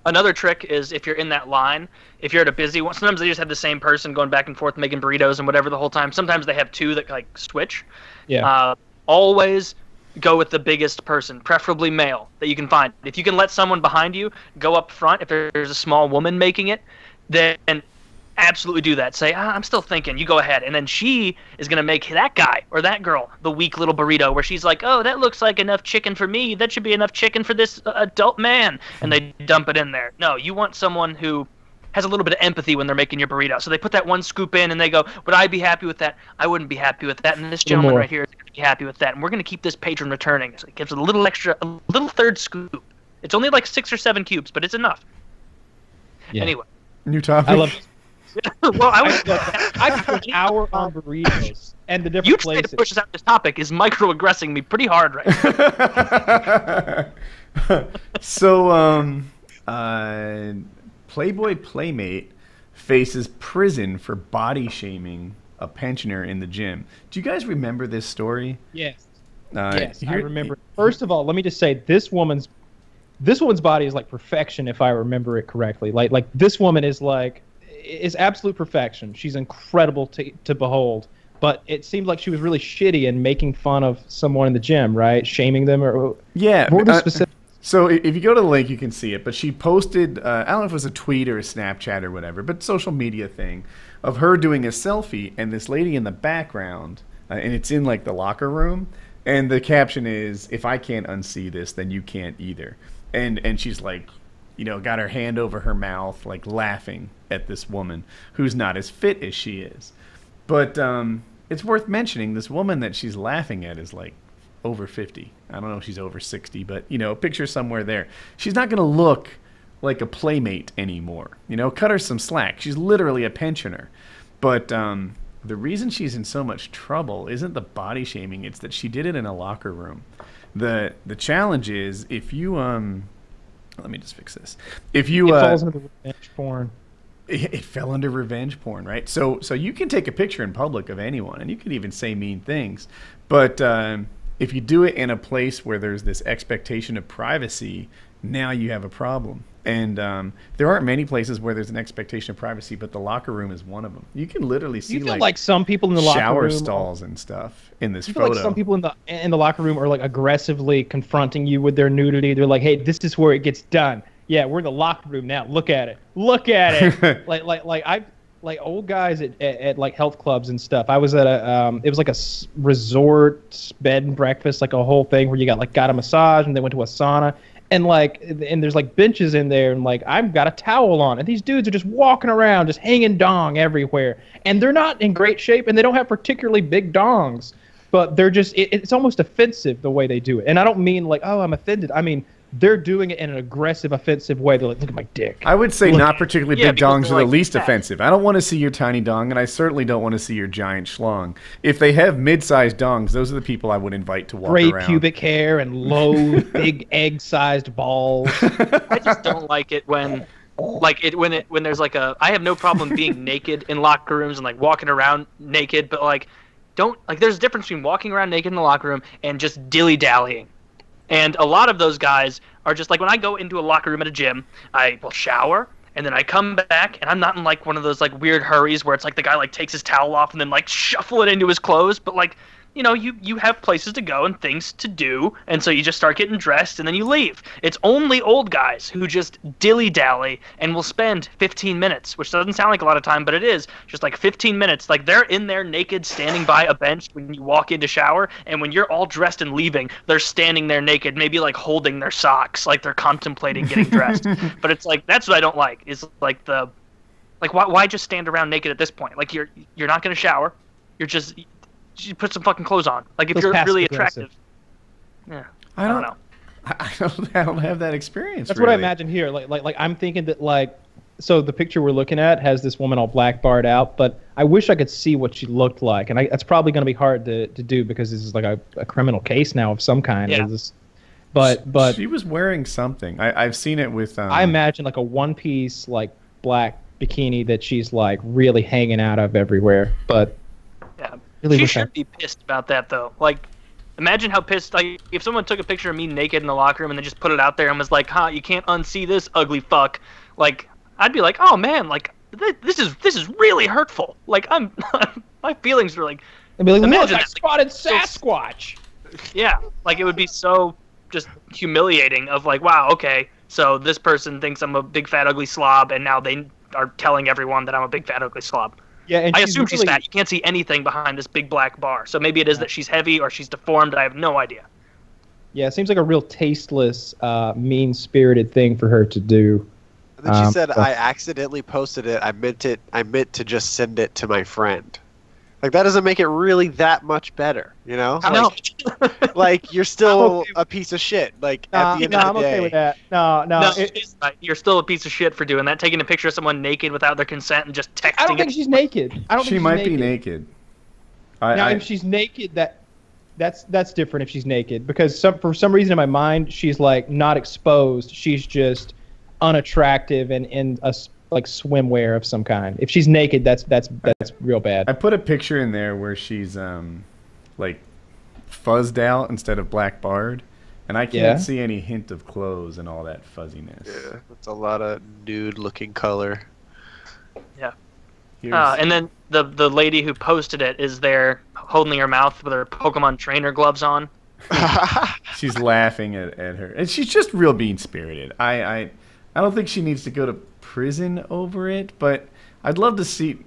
Another trick is if you're in that line, if you're at a busy one, sometimes they just have the same person going back and forth making burritos and whatever the whole time. Sometimes they have 2 that switch. Yeah. Always go with the biggest person, preferably male, that you can find. If you can let someone behind you go up front, if there's a small woman making it, then absolutely do that. Say, I'm still thinking, you go ahead. And then she is going to make that guy or that girl the weak little burrito where she's like, oh, that looks like enough chicken for me. That should be enough chicken for this adult man. And they dump it in there. No, you want someone who has a little bit of empathy when they're making your burrito. So they put that one scoop in and they go, would I be happy with that? I wouldn't be happy with that. And this gentleman right here is going to be happy with that. And we're going to keep this patron returning. So it gives it a little extra, a little third scoop. It's only like 6 or 7 cubes, but it's enough. Yeah. Anyway. New topic. I love it. Well, I could put an hour on burritos and the different places. You to push us out this topic is microaggressing me pretty hard right now. So, Playboy Playmate faces prison for body shaming a pensioner in the gym. Do you guys remember this story? Yes. Yes, I remember. First of all, let me just say this woman's body is like perfection, if I remember it correctly. Like this woman is absolute perfection. She's incredible to behold. But it seemed like she was really shitty and making fun of someone in the gym, right? Shaming them or yeah. What were the specific? So if you go to the link, you can see it. But she posted, I don't know if it was a tweet or a Snapchat or whatever, but social media thing of her doing a selfie and this lady in the background, and it's in like the locker room. And the caption is, if I can't unsee this, then you can't either. And she's like, got her hand over her mouth, like laughing at this woman who's not as fit as she is. But it's worth mentioning this woman that she's laughing at is like over 50. I don't know if she's over 60, but, picture somewhere there. She's not going to look like a playmate anymore. Cut her some slack. She's literally a pensioner. But the reason she's in so much trouble isn't the body shaming. It's that she did it in a locker room. The challenge is if you let me just fix this. If you it falls under revenge porn. It fell under revenge porn, right? So you can take a picture in public of anyone, and you can even say mean things. But if you do it in a place where there's this expectation of privacy, now you have a problem. And there aren't many places where there's an expectation of privacy, but the locker room is one of them. You can literally see like some people in the locker shower room stalls and stuff in this you photo. Feel like some people in the locker room are like aggressively confronting you with their nudity. They're like, "Hey, this is where it gets done. Yeah, we're in the locker room now. Look at it. Look at it." like old guys at like health clubs and stuff. I was at it was like a resort bed and breakfast, like a whole thing where you got a massage and they went to a sauna. And there's like benches in there, and like I've got a towel on, and these dudes are just walking around, just hanging dong everywhere, and they're not in great shape, and they don't have particularly big dongs, but they're just it's almost offensive the way they do it. And I don't mean like, oh, I'm offended. I mean they're doing it in an aggressive, offensive way. They're like, look at my dick. I would say not particularly big dongs are the least offensive. I don't want to see your tiny dong, and I certainly don't want to see your giant schlong. If they have mid-sized dongs, those are the people I would invite to walk around. Gray pubic hair and low, big egg-sized balls. I just don't like it when there's like I have no problem being naked in locker rooms and like walking around naked, but like there's a difference between walking around naked in the locker room and just dilly-dallying. And a lot of those guys are just like, when I go into a locker room at a gym, I will shower, and then I come back, and I'm not in like one of those like weird hurries where it's like the guy like takes his towel off and then like shuffle it into his clothes, but like, you have places to go and things to do, and so you just start getting dressed and then you leave. It's only old guys who just dilly-dally and will spend 15 minutes, which doesn't sound like a lot of time, but it is just like 15 minutes. Like they're in there naked, standing by a bench when you walk in to shower, and when you're all dressed and leaving, they're standing there naked, maybe like holding their socks, like they're contemplating getting dressed. But it's like, that's what I don't like, is like why just stand around naked at this point? Like you're not going to shower. You put some fucking clothes on. Like if you're really attractive. Yeah. I don't know. I don't have that experience. That's really what I imagine here. Like I'm thinking that so the picture we're looking at has this woman all black barred out, but I wish I could see what she looked like, and that's probably going to be hard to do because this is like a criminal case now of some kind. Yeah. But she was wearing something. I've seen it with. I imagine like a one-piece like black bikini that she's like really hanging out of everywhere, but. Yeah. She should be pissed about that, though. Like, imagine how pissed, like, if someone took a picture of me naked in the locker room and then just put it out there and was like, you can't unsee this, ugly fuck. Like, I'd be like, oh, man, like, this is really hurtful. Like, my feelings are like... I'd be like, look, I spotted Sasquatch. Yeah, like it would be so just humiliating of like, wow, okay, so this person thinks I'm a big fat ugly slob, and now they are telling everyone that I'm a big fat ugly slob. Yeah, and I assume she's fat. You can't see anything behind this big black bar. So maybe it is that she's heavy or she's deformed. I have no idea. Yeah, it seems like a real tasteless, mean-spirited thing for her to do. And then she said, "I accidentally posted it. I meant to just send it to my friend." Like, that doesn't make it really that much better, you know? No. Like, you're still a piece of shit. Like, at the end of the I'm day. okay with that. No. You're still a piece of shit for doing that. Taking a picture of someone naked without their consent and just texting I don't think she's naked. She might be naked. Now, if she's naked, that's different if she's naked. Because for some reason in my mind, she's, like, not exposed. She's just unattractive and in a like swimwear of some kind. If she's naked, that's real bad. I put a picture in there where she's like fuzzed out instead of black barred, and I can't see any hint of clothes and all that fuzziness. Yeah, that's a lot of nude-looking color. Yeah. And then the lady who posted it is there holding her mouth with her Pokemon trainer gloves on. She's laughing at her, and she's just real mean-spirited. I don't think she needs to go to prison over it, but I'd love to see.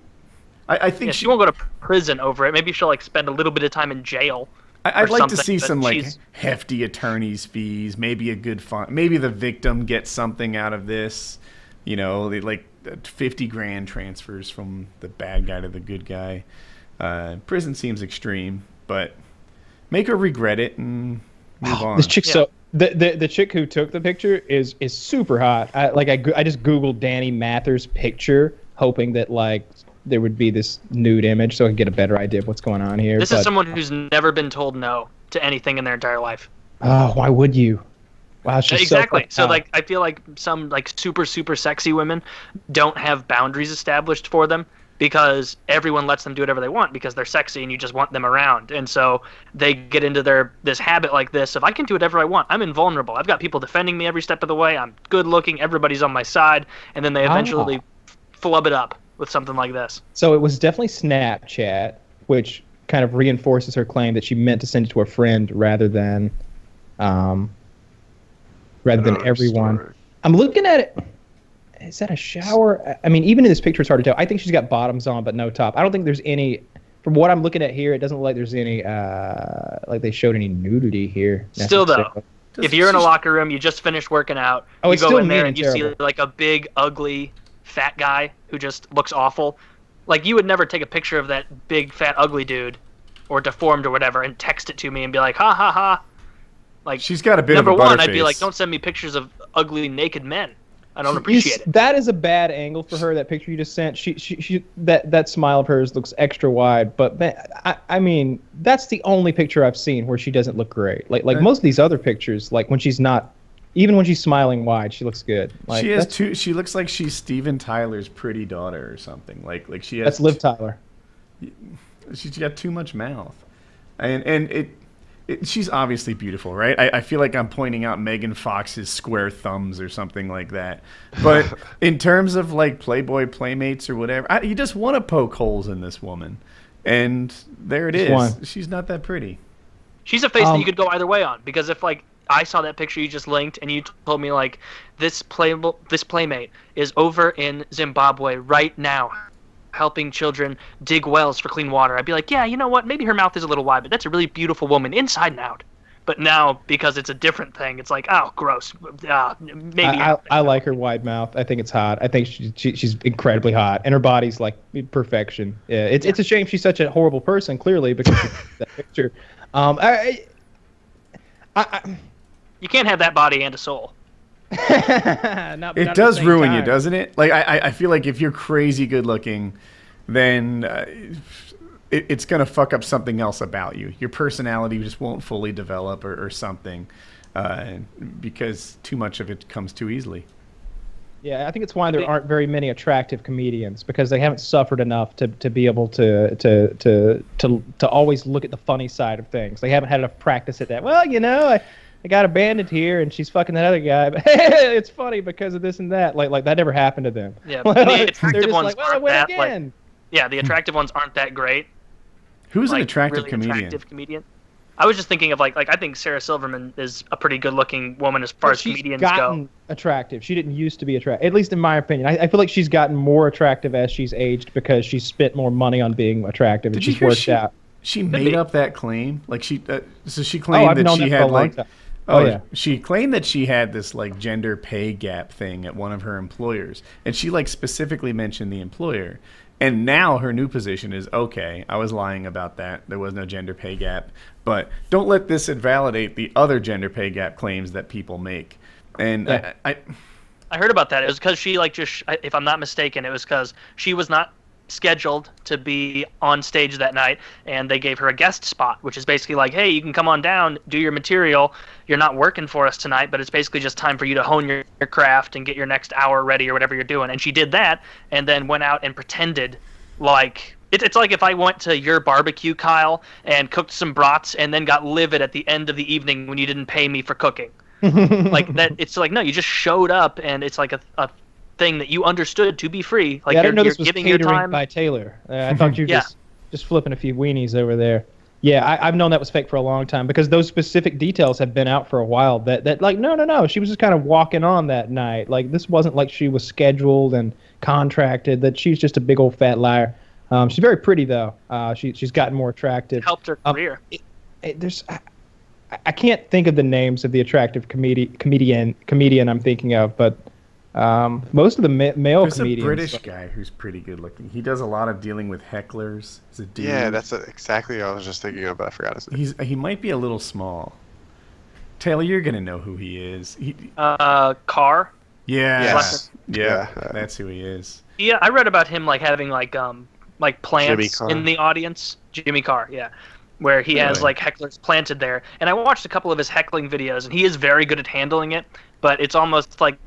I think she won't go to prison over it. Maybe she'll like spend a little bit of time in jail. I'd like to see some like hefty attorney's fees. Maybe a good fine. Maybe the victim gets something out of this. You know, like 50 grand transfers from the bad guy to the good guy. Prison seems extreme, but make her regret it and move on. This chick's so. The chick who took the picture is super hot. I just Googled Danny Mather's picture, hoping that like there would be this nude image so I could get a better idea of what's going on here. This is someone who's never been told no to anything in their entire life. Oh, why would you? Wow, she's exactly. So like I feel like some like super sexy women don't have boundaries established for them, because everyone lets them do whatever they want because they're sexy and you just want them around. And so they get into this habit like this of, I can do whatever I want. I'm invulnerable. I've got people defending me every step of the way. I'm good looking. Everybody's on my side. And then they eventually flub it up with something like this. So it was definitely Snapchat, which kind of reinforces her claim that she meant to send it to a friend rather than everyone. Story. I'm looking at it. Is that a shower? I mean, even in this picture, it's hard to tell. I think she's got bottoms on, but no top. I don't think there's any. From what I'm looking at here, it doesn't look like there's any. Like they showed any nudity here. Still though, if you're in a locker room, you just finished working out, you go in there and you see like a big, ugly, fat guy who just looks awful. Like you would never take a picture of that big, fat, ugly dude, or deformed or whatever, and text it to me and be like, ha ha ha. Like she's got a bit of a number one, butterface. I'd be like, don't send me pictures of ugly, naked men. I don't appreciate it. That is a bad angle for her. That picture you just sent. She that smile of hers looks extra wide. But man, I mean, that's the only picture I've seen where she doesn't look great. Like most of these other pictures, like when she's not, even when she's smiling wide, she looks good. Like, she has two. She looks like she's Steven Tyler's pretty daughter or something. Like she has. That's Liv Tyler. She's got too much mouth, and it. She's obviously beautiful, right? I feel like I'm pointing out Megan Fox's square thumbs or something like that. But in terms of like Playboy Playmates or whatever, you just want to poke holes in this woman. And there it is. She's not that pretty. She's a face that you could go either way on. Because if like I saw that picture you just linked and you told me like this Playmate is over in Zimbabwe right now, helping children dig wells for clean water, I'd be like, yeah, you know what? Maybe her mouth is a little wide, but that's a really beautiful woman inside and out. But now, because it's a different thing, it's like, oh, gross. Maybe. I like her wide mouth. I think it's hot. I think she's incredibly hot, and her body's like perfection. Yeah, it's a shame she's such a horrible person, clearly, because of that picture. You can't have that body and a soul. It does ruin you, doesn't it? Like I feel like if you're crazy good looking, then it's gonna fuck up something else about you. Your personality just won't fully develop or something, because too much of it comes too easily. Yeah, I think it's why there aren't very many attractive comedians, because they haven't suffered enough to be able to always look at the funny side of things. They haven't had enough practice at that. Well, you know, I got abandoned here, and she's fucking that other guy. But it's funny because of this and that. Like that never happened to them. Yeah, the attractive ones like, well, aren't that. Like, yeah, the attractive ones aren't that great. Who's like, an attractive really comedian? Attractive comedian. I was just thinking of like I think Sarah Silverman is a pretty good-looking woman as far as comedians go. She's gotten attractive. She didn't used to be attractive, at least in my opinion. I feel like she's gotten more attractive as she's aged because she's spent more money on being attractive and she's worked out. She made up that claim, like so she claimed that she had like. Oh yeah. She claimed that she had this like gender pay gap thing at one of her employers, and she like specifically mentioned the employer. And now her new position is, okay, I was lying about that. There was no gender pay gap. But don't let this invalidate the other gender pay gap claims that people make. And Yeah. I heard about that. It was because she like just, if I'm not mistaken, it was because she was not scheduled to be on stage that night, and they gave her a guest spot, which is basically like, hey, you can come on down, do your material. You're not working for us tonight, but it's basically just time for you to hone your craft and get your next hour ready or whatever you're doing. And she did that, and then went out and pretended like it's like if I went to your barbecue, Kyle, and cooked some brats, and then got livid at the end of the evening when you didn't pay me for cooking. Like that, it's like, no, you just showed up, and it's like a thing that you understood to be free. Like I didn't know you're this was giving your catering time by Taylor. I thought you were Yeah. just flipping a few weenies over there. Yeah, I've known that was fake for a long time because those specific details have been out for a while. That like no, she was just kind of walking on that night. Like this wasn't like she was scheduled and contracted. That she's just a big old fat liar. She's very pretty though. She's gotten more attractive. helped her career. I can't think of the names of the attractive comedian I'm thinking of, but most of the male There's comedians. a British guy who's pretty good looking. He does a lot of dealing with hecklers. He's a dude. Yeah, that's exactly what I was just thinking of, but I forgot his name. He might be a little small. Taylor, you're gonna know who he is. Carr. Yeah, Yes. yeah, Yeah. that's who he is. Yeah, I read about him like having like Jimmy plants Carr. in the audience. Jimmy Carr, yeah, where he has Really? like hecklers planted there. And I watched a couple of his heckling videos, and he is very good at handling it. But it's almost like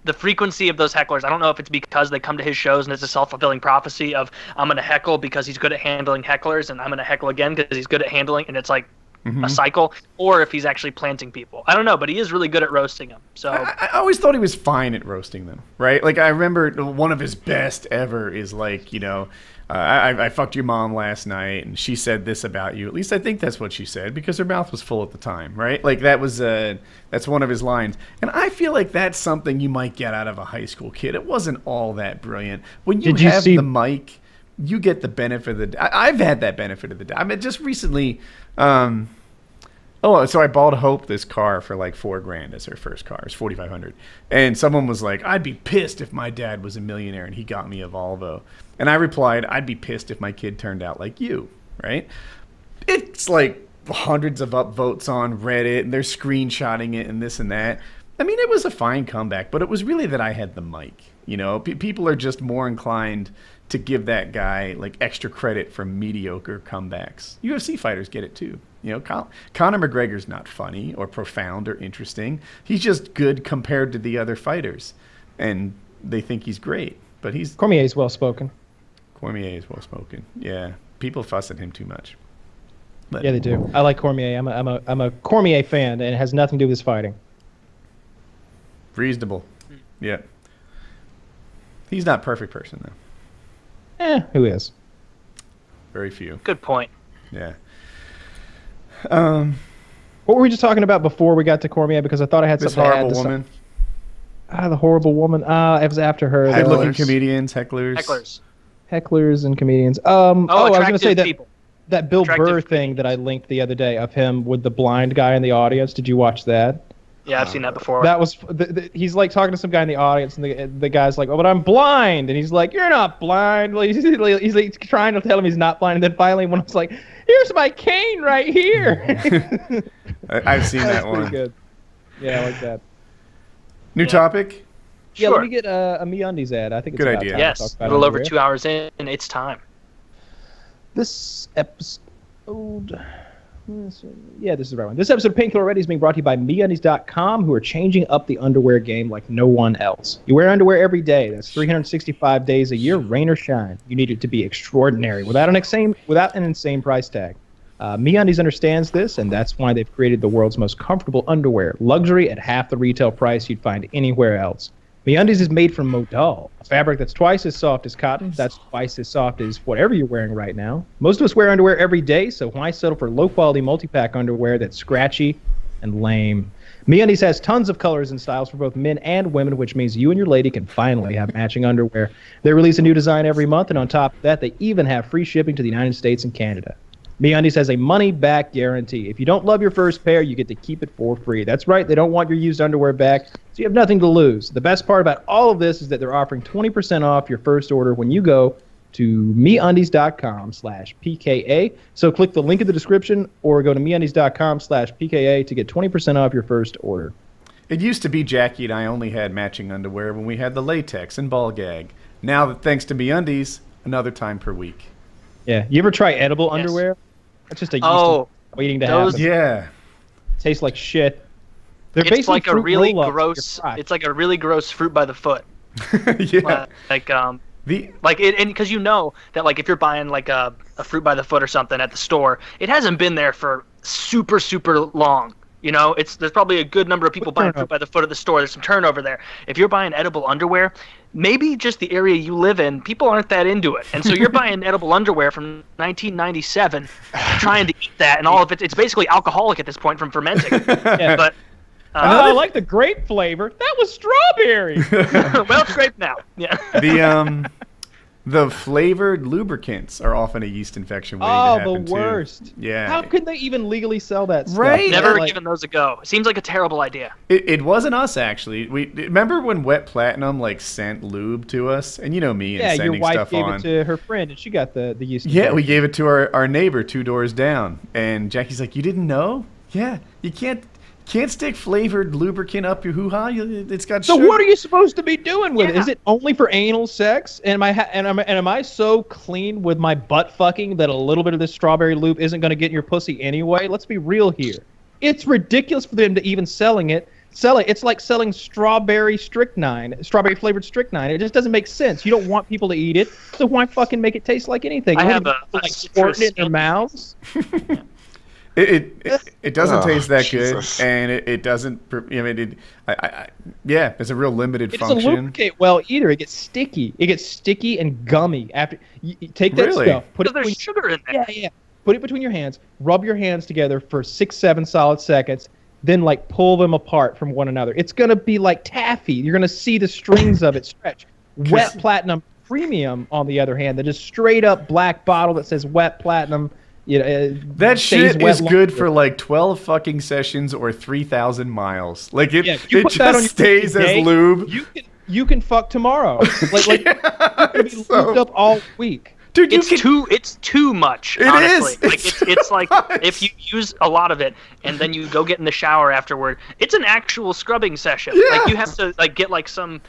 the frequency of those hecklers. I don't know if it's because they come to his shows and it's a self-fulfilling prophecy of I'm gonna heckle because he's good at handling hecklers, and I'm gonna heckle again because he's good at handling, and it's like a cycle, or if he's actually planting people. I don't know, but he is really good at roasting them. So I always thought he was fine at roasting them, right? Like I remember one of his best ever is like, I fucked your mom last night and she said this about you. At least I think that's what she said because her mouth was full at the time, right? Like that's one of his lines. And I feel like that's something you might get out of a high school kid. It wasn't all that brilliant. When you have the mic, you get the benefit of the I've had that benefit of the doubt. I mean, just recently, so I bought Hope this car for like $4,000 as her first car. It's $4,500. And someone was like, I'd be pissed if my dad was a millionaire and he got me a Volvo. And I replied, I'd be pissed if my kid turned out like you, right? It's like hundreds of upvotes on Reddit, and they're screenshotting it and this and that. I mean, it was a fine comeback, but it was really that I had the mic. People are just more inclined to give that guy like extra credit for mediocre comebacks. UFC fighters get it too. Conor McGregor's not funny or profound or interesting. He's just good compared to the other fighters, and they think he's great. But Cormier's well spoken. Cormier is well spoken. Yeah, people fuss at him too much. But Yeah, they do. I like Cormier. I'm a Cormier fan, and it has nothing to do with his fighting. reasonable. Yeah. He's not a perfect person though. Who is? Very few. Good point. Yeah. What were we just talking about before we got to Cormier? Because I thought I had This something to add horrible to woman. the horrible woman. It was after her. Good looking Hecklers. comedians, hecklers. Hecklers and comedians. I was going to attractive say that people. that Bill Attractive Burr thing that I linked the other day of him with the blind guy in the audience. Did you watch that? Yeah, I've seen that before. That was he's like talking to some guy in the audience, and the guy's like, "Oh, but I'm blind," and he's like, "You're not blind." Like, he's like trying to tell him he's not blind, and then finally, when I was like, "Here's my cane right here," I've seen that That's pretty one. good. Yeah, I like that. New topic? Yeah, Sure. let me get a MeUndies ad. I think it's Good about idea. time to Yes, talk a about little over underwear. 2 hours in, and it's time. This episode. Yeah, this is the right one. This episode of Painkiller Ready is being brought to you by MeUndies.com, who are changing up the underwear game like no one else. You wear underwear every day. That's 365 days a year, rain or shine. You need it to be extraordinary without an insane price tag. MeUndies understands this, and that's why they've created the world's most comfortable underwear. Luxury at half the retail price you'd find anywhere else. MeUndies is made from modal, a fabric that's twice as soft as cotton. That's twice as soft as whatever you're wearing right now. Most of us wear underwear every day, so why settle for low-quality multi-pack underwear that's scratchy and lame? MeUndies has tons of colors and styles for both men and women, which means you and your lady can finally have matching underwear. They release a new design every month, and on top of that, they even have free shipping to the United States and Canada. MeUndies has a money-back guarantee. If you don't love your first pair, you get to keep it for free. That's right, they don't want your used underwear back, so you have nothing to lose. The best part about all of this is that they're offering 20% off your first order when you go to MeUndies.com/PKA. So click the link in the description or go to MeUndies.com/PKA to get 20% off your first order. It used to be Jackie and I only had matching underwear when we had the latex and ball gag. Now, thanks to MeUndies, another time per week. Yeah, you ever try edible underwear? That's just a waiting to happen. Yeah. Tastes like shit. They're It's basically like a fruit really roll-ups gross. in your crotch. It's like a really gross fruit by the foot. Yeah. Because you know that like if you're buying like a fruit by the foot or something at the store, it hasn't been there for super long. You know, there's probably a good number of people buying fruit by the foot at the store. There's some turnover there. If you're buying edible underwear, maybe just the area you live in, people aren't that into it. And so you're buying edible underwear from 1997, trying to eat that, and all of it's basically alcoholic at this point from fermenting. Yeah. But I like the grape flavor. That was strawberry. well, it's grape now. Yeah. The flavored lubricants are often a yeast infection waiting to happen, Oh, the worst. Too. Yeah. How could they even legally sell that stuff? Right? Never Like, given those a go. It seems like a terrible idea. It wasn't us, actually. Remember when Wet Platinum sent lube to us? And you know me and yeah, sending your wife stuff gave on. it to her friend, and she got the yeast. Yeah, infection. we gave it to our neighbor 2 doors down. And Jackie's like, you didn't know? Yeah, you can't stick flavored lubricant up your hoo-ha. It's got So sugar. what are you supposed to be doing with it? Yeah. Is it only for anal sex? And am I so clean with my butt fucking that a little bit of this strawberry lube isn't going to get in your pussy anyway? Let's be real here. It's ridiculous for them to even sell it. It's like selling strawberry flavored strychnine. It just doesn't make sense. You don't want people to eat it, so why fucking make it taste like anything? I You have want a people, citrus squirting it in their mouths. It doesn't taste that Jesus. good, and it doesn't. Yeah, it's a real limited It doesn't function. lubricate well either. It gets sticky. It gets sticky and gummy after you take that Really? stuff. Put it There's between, sugar in there. yeah. Put it between your hands. Rub your hands together for 6-7 solid seconds. Then pull them apart from one another. It's gonna be like taffy. You're gonna see the strings of it stretch. Wet Platinum Premium, on the other hand, that is straight up black bottle that says Wet Platinum. That stays shit wet is good longer. for 12 fucking sessions or 3,000 miles. It you put that on just your stays day, as lube. You can fuck tomorrow. You're gonna be so- lubed up all week. Dude, It's too much. It honestly. is. It's like much. if you use a lot of it and then you go get in the shower afterward, it's an actual scrubbing session. Yeah. Like you have to get some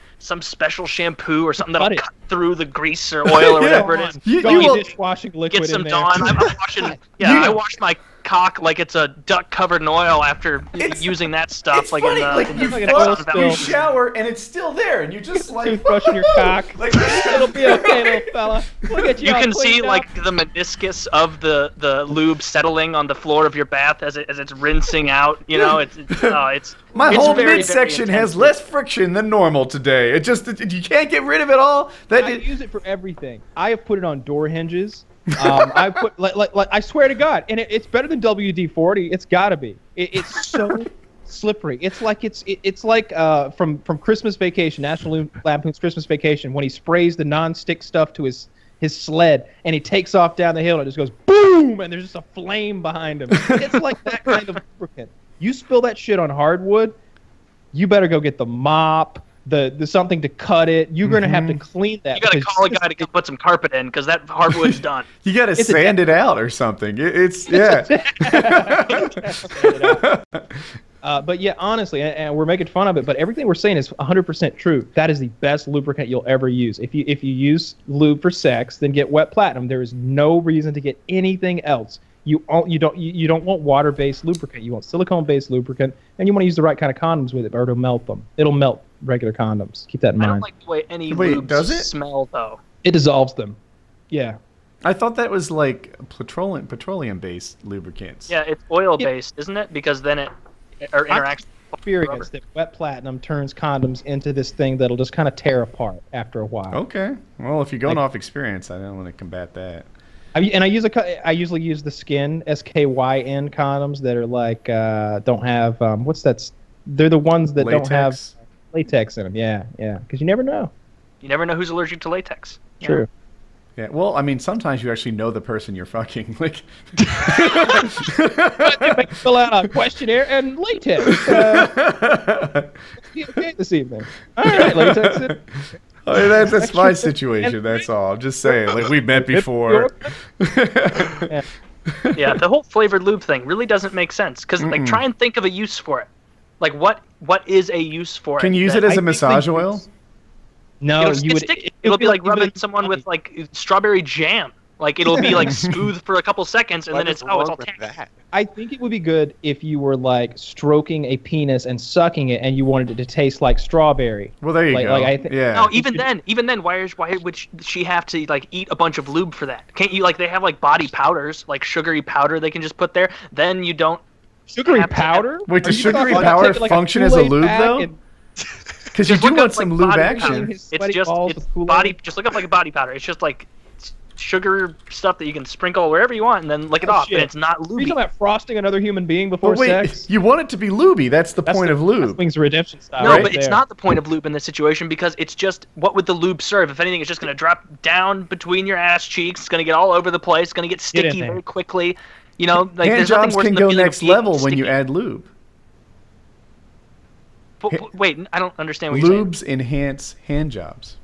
special shampoo or something that'll Cut it. cut through the grease or oil or whatever it is. You will- Dishwashing liquid Get some in there. Dawn. I'm washing. Yeah, I wash my cock like it's a duck covered in oil after using that stuff. It's funny, you like an oil fuck, spill. you shower and it's still there, and you just Toothbrush in your cock. It'll be okay, little fella. Look at you. You all can see cleaned up. the meniscus of the lube settling on the floor of your bath as it's rinsing out. You know, it's My it's whole very, very midsection has intense. less friction than normal today. It just you can't get rid of it all. I use it for everything. I have put it on door hinges. I put I swear to God, and it's better than WD-40. It's gotta be. It's so slippery. It's like from Christmas Vacation, National Lampoon's Christmas Vacation, when he sprays the non-stick stuff to his sled and he takes off down the hill and it just goes boom, and there's just a flame behind him. It's like that kind of lubricant. You spill that shit on hardwood, you better go get the mop. The something to cut it. You're gonna have to clean that. You gotta because call a guy to come put some carpet in because that hardwood's done. You gotta sand it out or something. It's yeah. But yeah, honestly, and we're making fun of it, but everything we're saying is 100% true. That is the best lubricant you'll ever use. If you use lube for sex, then get Wet Platinum. There is no reason to get anything else. You don't want water-based lubricant. You want silicone-based lubricant, and you want to use the right kind of condoms with it, or it'll melt them. It'll melt regular condoms. Keep that in I mind. don't like the way any Wait, lubes does it? smell though. It dissolves them. Yeah. I thought that was like petroleum-based lubricants. Yeah, it's oil based, isn't it? Because then it interacts with experience that wet platinum turns condoms into this thing that'll just kind of tear apart after a while. Okay. Well, if you're going off experience, I don't want to combat that. I usually use the Skin SKYN condoms that are like don't have they're the ones that don't have latex in them. Yeah, because you never know. You never know who's allergic to latex. True. Yeah, well, I mean, sometimes you actually know the person you're fucking. Like, fill out a questionnaire and latex. Okay this evening. All right, latex. I mean, that's my situation. That's all. I'm just saying. Like, we've met before. Yeah, the whole flavored lube thing really doesn't make sense. Because, like, try and think of a use for it. Like, what is a use for it? Can you use it as a massage oil? No, it'll be like rubbing someone with like strawberry jam. Like it'll be like smooth for a couple seconds, and then it's all tacky. I think it would be good if you were like stroking a penis and sucking it, and you wanted it to taste like strawberry. Well, there you go. Yeah. No, even then, why would she have to like eat a bunch of lube for that? Can't you like they have like body powders, like sugary powder they can just put there? Then you don't. Sugary powder? Wait, does sugary powder function as a lube though? Because you do want some lube action. It's body. Just look up like a body powder. It's just like sugar stuff that you can sprinkle wherever you want and then lick it off. Shit. And it's not lubey. Are you talking about frosting another human being before sex? You want it to be lubey. That's the point of lube. That's Wings of Redemption style. No, right but there. it's not the point of lube in this situation because it's just what would the lube serve? If anything, it's just going to drop down between your ass cheeks. It's going to get all over the place. It's going to get sticky very quickly. You know, like hand there's nothing jobs worse can than the go feeling next of being level when sticky. you add lube. Wait, I don't understand what you're saying. Lubes enhance hand jobs.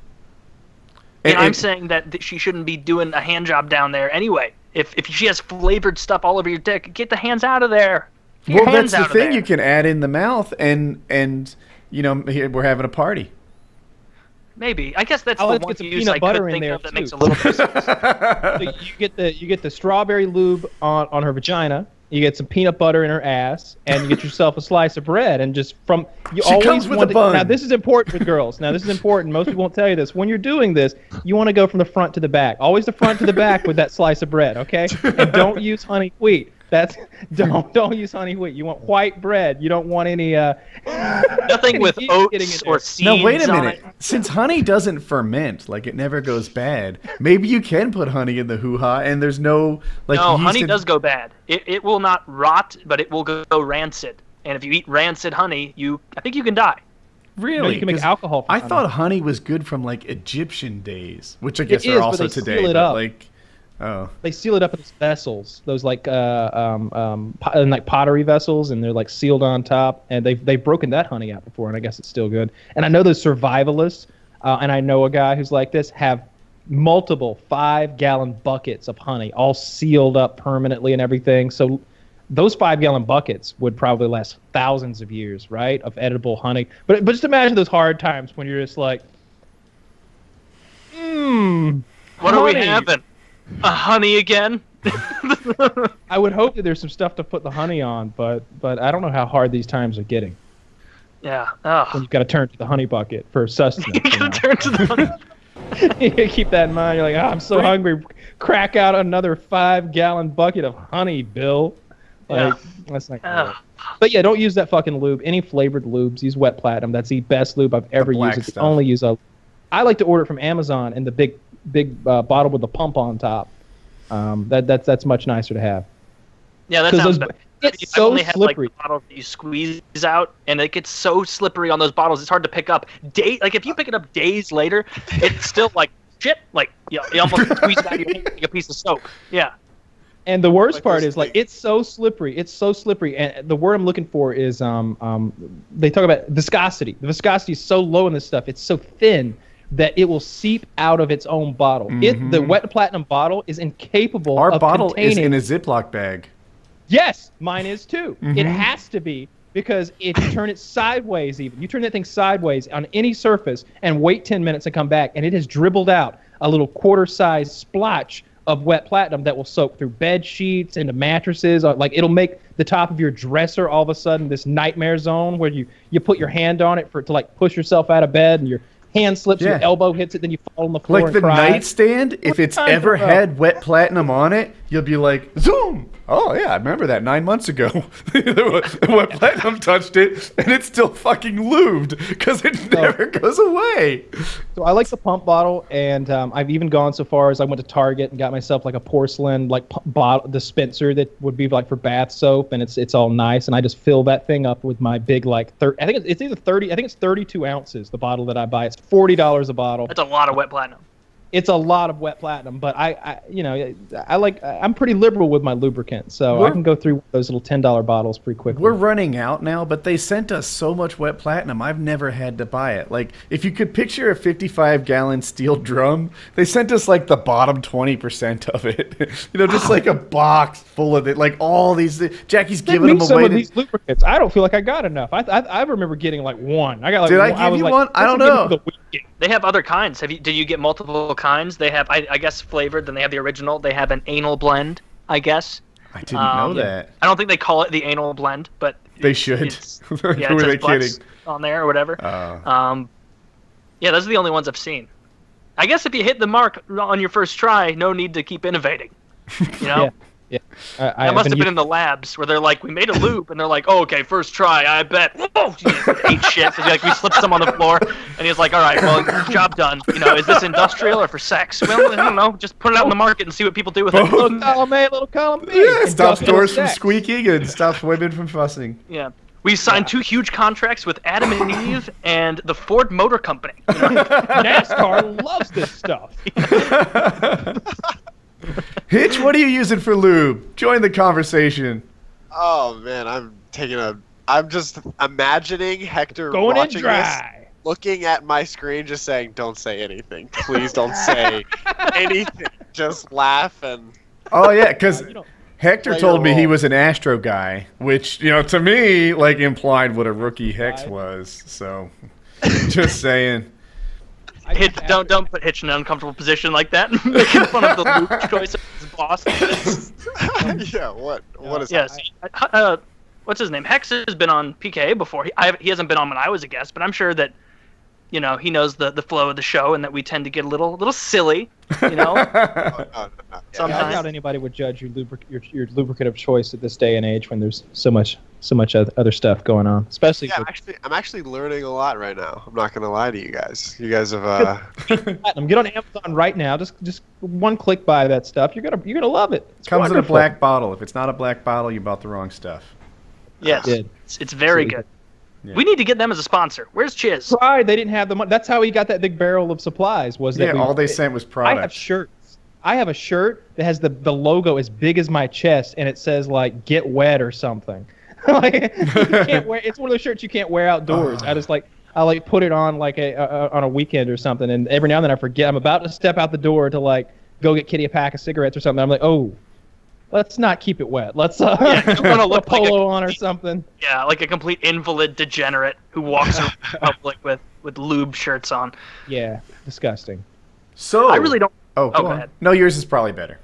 And I'm saying that she shouldn't be doing a hand job down there anyway. If she has flavored stuff all over your dick, get the hands out of there. Well, that's the thing. You can add in the mouth, and you know, here we're having a party. Maybe. I guess that's the one use I could think of that makes a little bit of sense. So you get the strawberry lube on her vagina. You get some peanut butter in her ass, and you get yourself a slice of bread. And just from you she always comes with want a bun. Now this is important with girls. Now this is important. Most people won't tell you this. When you're doing this, you want to go from the front to the back. Always the front to the back with that slice of bread. Okay, and don't use honey wheat. Don't use honey wheat. You want white bread. You don't want any nothing with oats or seeds. No, wait a minute. Since honey doesn't ferment, like it never goes bad, maybe you can put honey in the hoo-ha and there's no like. No, honey does go bad. It will not rot, but it will go rancid. And if you eat rancid honey, I think you can die. Really? No, you can make alcohol from I honey. thought honey was good from like Egyptian days, which I guess It are is, also but they today. seal it but up. like, oh, They seal it up in those vessels, those like like pottery vessels, and they're like sealed on top. And they've broken that honey out before, and I guess it's still good. And I know those survivalists, and I know a guy who's like this, have multiple 5-gallon buckets of honey, all sealed up permanently and everything. So those 5-gallon buckets would probably last thousands of years, right, of edible honey. But just imagine those hard times when you're just like, what are we having? A honey again? I would hope that there's some stuff to put the honey on, but I don't know how hard these times are getting. Yeah. When you've got to turn to the honey bucket for sustenance. You gotta turn to the honey. You keep that in mind. You're like, I'm so hungry. Crack out another 5-gallon bucket of honey, Bill. Like, that's not good. But yeah, don't use that fucking lube. Any flavored lubes, use wet platinum. That's the best lube I've ever used. It's the only use I like to order it from Amazon in the big bottle with the pump on top. That's much nicer to have. Yeah, that sounds better. It's so only slippery. Like bottles that you squeeze out, and it gets so slippery on those bottles. It's hard to pick up. Like if you pick it up days later, it's still like shit. Like you almost squeeze it out of your hand like a piece of soap. Yeah. And the worst part is like it's so slippery. It's so slippery, and the word I'm looking for is they talk about viscosity. The viscosity is so low in this stuff. It's so thin that it will seep out of its own bottle. Mm-hmm. The wet platinum bottle is incapable Our of bottle containing... is in a Ziploc bag. Yes, mine is too. Mm-hmm. It has to be, because if you turn it sideways even, you turn that thing sideways on any surface and wait 10 minutes and come back, and it has dribbled out a little quarter-sized splotch of wet platinum that will soak through bed sheets, into mattresses. Like it'll make the top of your dresser all of a sudden this nightmare zone where you put your hand on it to like push yourself out of bed, and your hand slips, your elbow hits it, then you fall on the floor like and the cry. nightstand, if it's ever had wet platinum on it, you'll be like, zoom! oh yeah, I remember that 9 months ago. Wet Platinum touched it, and it's still fucking lubed because it never goes away. So I like the pump bottle, and I've even gone so far as I went to Target and got myself like a porcelain like bottle dispenser that would be like for bath soap, and it's all nice, and I just fill that thing up with my big like I think it's either 30, I think it's 32 ounces. The bottle that I buy, it's $40 a bottle. That's a lot of Wet Platinum. It's a lot of Wet Platinum, but I'm pretty liberal with my lubricant, so I can go through those little $10 bottles pretty quickly. We're running out now, but they sent us so much Wet Platinum, I've never had to buy it. Like, if you could picture a 55-gallon steel drum, they sent us like the bottom 20% of it. Just like a box full of it, like all these. Jackie's giving them away. Some of these lubricants, I don't feel like I got enough. I remember getting like one. I got like. Did I give you one? I don't know. They have other kinds. Did you get multiple kinds? They have, I guess, flavored. Then they have the original. They have an anal blend, I guess. I didn't know that. I don't think they call it the anal blend, but they should. Who are they kidding? On there or whatever. Yeah, those are the only ones I've seen. I guess if you hit the mark on your first try, no need to keep innovating. Yeah. I must have been in the labs where they're like, we made a loop, and they're like, oh, okay, first try, I bet. Whoa, ate shit. So we slipped some on the floor, and he's like, all right, well, job done. Is this industrial or for sex? Well, I don't know. Just put it out in the market and see what people do with it. Little column A, little column B. Yeah, stops doors from squeaking and stops women from fussing. Yeah. We signed 2 huge contracts with Adam and Eve and the Ford Motor Company. NASCAR loves this stuff. Hitch, what are you using for lube? Join the conversation. Oh man, I'm just imagining Hector going watching in dry. This, looking at my screen, just saying, "Don't say anything, please. Don't say anything. Just laugh and." Oh yeah, because Hector told me he was an Astro guy, which to me implied what a rookie Hex was. So, just saying. Hitch, don't put Hitch in an uncomfortable position like that. Making fun of the lube choice of his boss. Yeah, what is that? What's his name? Hex has been on PKA before. He hasn't been on when I was a guest, but I'm sure that he knows the flow of the show and that we tend to get a little silly. No. Sometimes. I doubt anybody would judge your lubricant of choice at this day and age when there's so much other stuff going on. Especially. Yeah, I'm actually learning a lot right now. I'm not gonna lie to you guys. You guys have. Get on Amazon right now. Just one click buy that stuff. You're gonna love it. It's comes wonderful. in a black bottle. If it's not a black bottle, you bought the wrong stuff. Yes, it's very good. Yeah. We need to get them as a sponsor. Where's Chiz? Pride, they didn't have the money. That's how he got that big barrel of supplies. All they sent was product. I have shirts. I have a shirt that has the logo as big as my chest, and it says "Get Wet" or something. You can't wear. It's one of those shirts you can't wear outdoors. I just I put it on on a weekend or something, and every now and then I forget. I'm about to step out the door to go get Kitty a pack of cigarettes or something. I'm like, oh. Let's not keep it wet. Let's put a polo on or something. Yeah, like a complete invalid degenerate who walks around public with lube shirts on. Yeah, disgusting. So I really don't. Oh, go ahead. No, yours is probably better.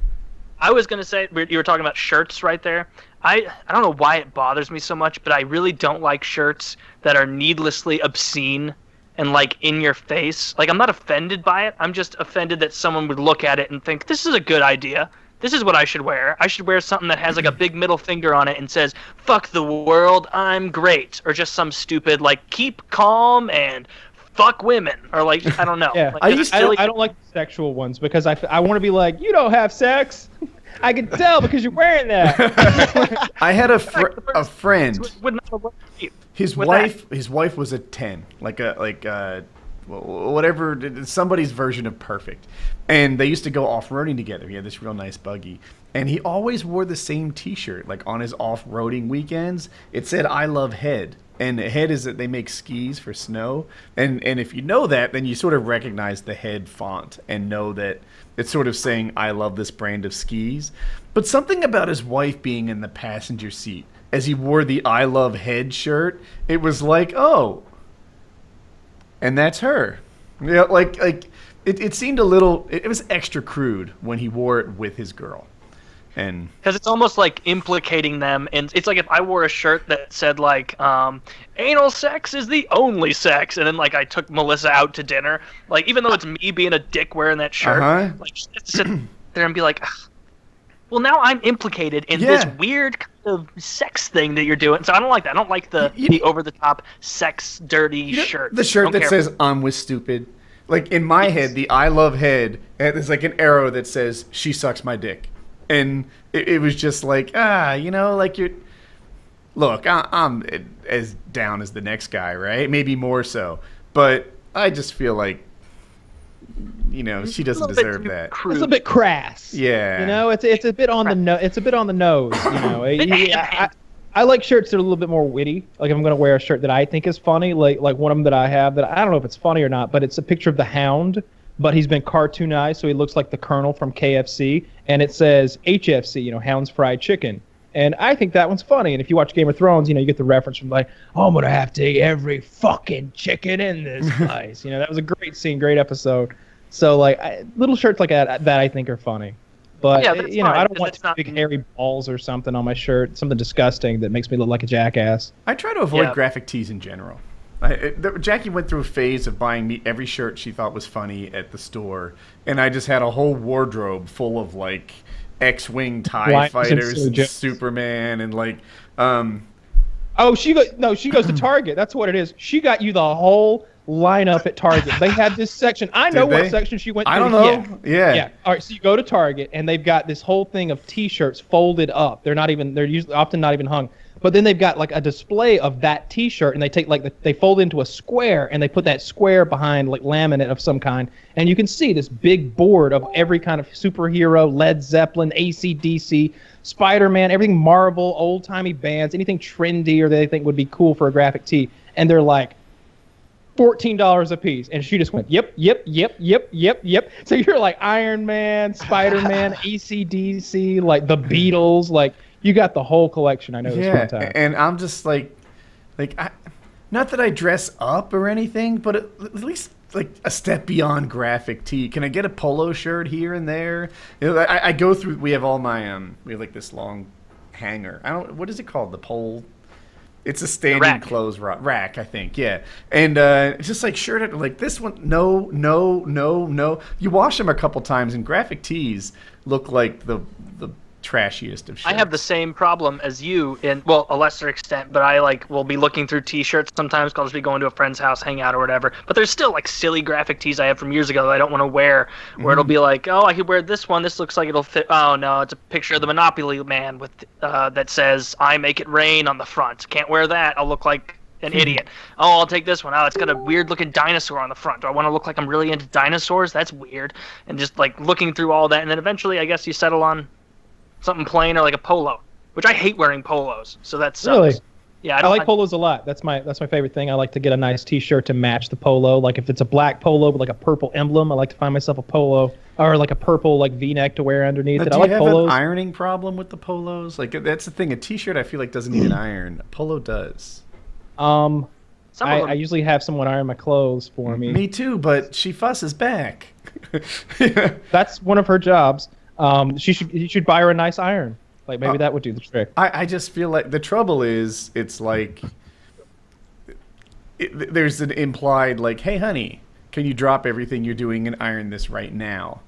I was gonna say you were talking about shirts right there. I don't know why it bothers me so much, but I really don't like shirts that are needlessly obscene and in your face. I'm not offended by it. I'm just offended that someone would look at it and think this is a good idea. This is what I should wear. I should wear something that has a big middle finger on it and says, fuck the world, I'm great. Or just some stupid, keep calm and fuck women. Or, I don't know. Yeah. I don't like the sexual ones because I want to be you don't have sex. I can tell because you're wearing that. I had a friend. His wife was a 10. Whatever, somebody's version of perfect. And they used to go off-roading together. He had this real nice buggy. And he always wore the same t-shirt, on his off-roading weekends. It said, I love head. And head is that they make skis for snow. And if you know that, then you sort of recognize the head font and know that it's sort of saying, I love this brand of skis. But something about his wife being in the passenger seat as he wore the I love head shirt, it was oh. And that's her. Yeah, it seemed a little. It was extra crude when he wore it with his girl, and because it's almost implicating them. And it's if I wore a shirt that said anal sex is the only sex, and then I took Melissa out to dinner. Even though it's me being a dick wearing that shirt, just to sit there and be well, well, now I'm implicated in this weird kind of sex thing that you're doing. So I don't like that. I don't like the over-the-top sex dirty shirt. The shirt that says "I'm with stupid." Like in my head, the "I love head" there's like an arrow that says "She sucks my dick," and it was just like like you're. Look, I'm as down as the next guy, right? Maybe more so, but I just feel like. She doesn't deserve that. It's a bit crass. Yeah. It's a bit on the it's a bit on the nose. I like shirts that are a little bit more witty. Like if I'm gonna wear a shirt that I think is funny, like one of them that I have that I don't know if it's funny or not, but it's a picture of the Hound, but he's been cartoonized, so he looks like the Colonel from KFC, and it says HFC, Hound's Fried Chicken. And I think that one's funny. And if you watch Game of Thrones, you get the reference from like, I'm going to have to eat every fucking chicken in this place. That was a great scene, great episode. So, like, little shirts like that I think are funny. But, I don't want big hairy balls or something on my shirt, something disgusting that makes me look like a jackass. I try to avoid graphic tees in general. Jackie went through a phase of buying me every shirt she thought was funny at the store. And I just had a whole wardrobe full of, like, X-Wing TIE fighters and Superman and like she goes to Target. That's what it is. She got you the whole lineup at Target. They had this section. I know what section she went to. I don't know. Yeah. All right, so you go to Target and they've got this whole thing of T-shirts folded up. They're usually often not even hung. But then they've got like a display of that T-shirt, and they take they fold into a square, and they put that square behind like laminate of some kind, and you can see this big board of every kind of superhero, Led Zeppelin, AC/DC, Spider-Man, everything Marvel, old-timey bands, anything trendy or they think would be cool for a graphic tee, and they're like $14 a piece, and she just went yep. So you're like Iron Man, Spider-Man, AC/DC, like the Beatles, like. You got the whole collection. I know this one time. And I'm just not that I dress up or anything, but at least like a step beyond graphic tee. Can I get a polo shirt here and there? I go through. We have all my we have like this long hanger. What is it called? The pole. It's a standing clothes rack, I think. Yeah, and it's just like shirt like this one. No. You wash them a couple times, and graphic tees look like the trashiest of shirts. I have the same problem as you in a lesser extent, but I will be looking through T-shirts sometimes. I'll just be going to a friend's house, hang out or whatever. But there's still like silly graphic tees I have from years ago that I don't want to wear. Where it'll be like, oh, I could wear this one. This looks like it'll fit. Oh no, it's a picture of the Monopoly man with that says "I make it rain" on the front. Can't wear that. I'll look like an idiot. Oh, I'll take this one. Oh, it's got a weird looking dinosaur on the front. Do I want to look like I'm really into dinosaurs? That's weird. And just like looking through all that, and then eventually, I guess you settle on something plain or like a polo, which I hate wearing polos, so that sucks. Really? Yeah, I like polos a lot. That's my favorite thing. I like to get a nice T-shirt to match the polo. Like if it's a black polo with like a purple emblem, I like to find myself a polo or like a purple like V-neck to wear underneath it. Do I like you have polos. an ironing problem with the polos? Like that's the thing. A T-shirt I feel like doesn't need an iron. A polo does. I usually have someone iron my clothes for me. Me too, but she fusses back. That's one of her jobs. You should buy her a nice iron. Like maybe that would do the trick. I just feel like the trouble is it's like there's an implied like, hey honey, can you drop everything you're doing and iron this right now?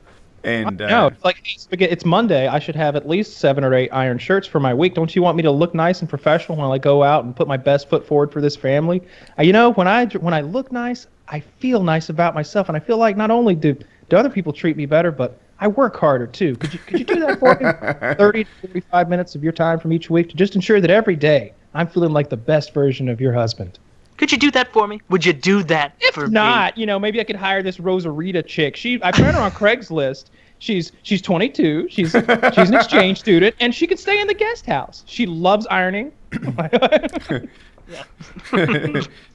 And no, it's like it's Monday. I should have at least 7 or 8 iron shirts for my week. Don't you want me to look nice and professional when I go out and put my best foot forward for this family? When I look nice, I feel nice about myself, and I feel like not only do other people treat me better, but I work harder too. Could you do that for me? 30 to 45 minutes of your time from each week to just ensure that every day I'm feeling like the best version of your husband. Could you do that for me? Would you do that for me? If not, maybe I could hire this Rosarita chick. I found her on Craigslist. She's 22. She's an exchange student, and she could stay in the guest house. She loves ironing.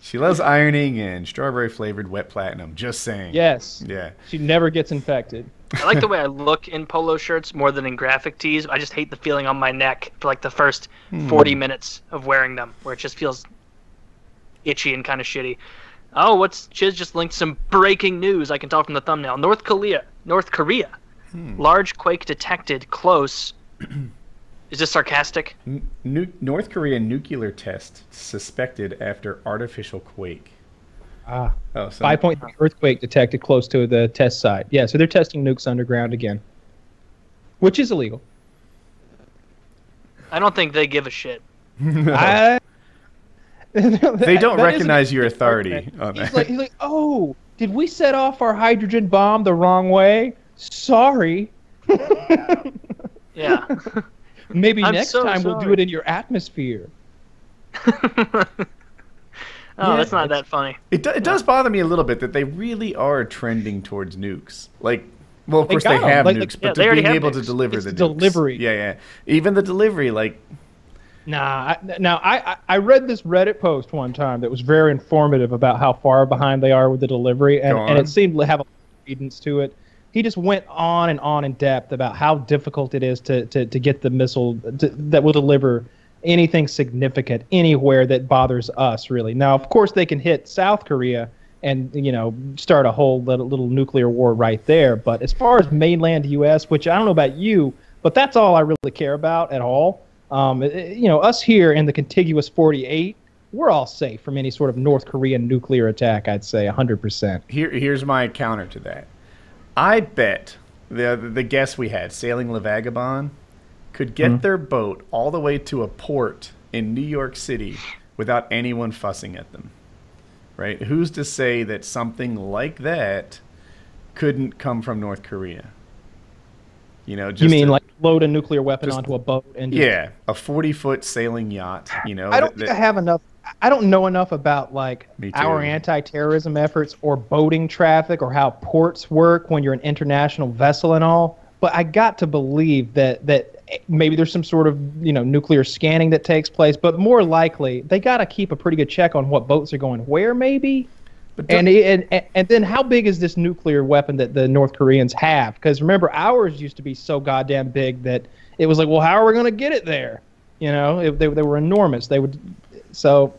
She loves ironing and strawberry flavored wet platinum. Just saying. Yes. Yeah. She never gets infected. I like the way I look in polo shirts more than in graphic tees. I just hate the feeling on my neck for like the first 40 minutes of wearing them, where it just feels itchy and kind of shitty. Oh, Chiz just linked some breaking news. I can tell from the thumbnail. North Korea. Large quake detected close. Is this sarcastic? North Korea nuclear test suspected after artificial quake. 5.3 earthquake detected close to the test site. Yeah, so they're testing nukes underground again, which is illegal. I don't think they give a shit. I- They don't that recognize isn't- your authority on that. He's like, oh, did we set off our hydrogen bomb the wrong way? Sorry. Yeah. Maybe I'm next so time we'll do sorry. it in your atmosphere. Oh, that's not that funny. It does bother me a little bit that they really are trending towards nukes. Like, well, of They course they got 'em. have Like, nukes, yeah, but they to already being have able to nukes. deliver It's the the nukes. delivery. Yeah. Even the delivery, like, I read this Reddit post one time that was very informative about how far behind they are with the delivery, and it seemed to have a credence to it. He just went on in depth about how difficult it is to get the missile that will deliver anything significant anywhere that bothers us, really. Now, of course, they can hit South Korea and, start a whole little nuclear war right there. But as far as mainland U.S., which I don't know about you, but that's all I really care about at all. Us here in the contiguous 48, we're all safe from any sort of North Korean nuclear attack, I'd say 100%. here's my counter to that. I bet the guest we had, Sailing La Vagabond, could get their boat all the way to a port in New York City without anyone fussing at them. Right? Who's to say that something like that couldn't come from North Korea? Just You mean like load a nuclear weapon onto a boat and just, yeah, a 40-foot sailing yacht. I don't think I have enough. I don't know enough about like Me too. our anti-terrorism efforts or boating traffic or how ports work when you're an international vessel and all. But I got to believe that maybe there's some sort of nuclear scanning that takes place. But more likely, they got to keep a pretty good check on what boats are going where, maybe. And then how big is this nuclear weapon that the North Koreans have? Because remember, ours used to be so goddamn big that it was like, well, how are we going to get it there? They were enormous. They would. So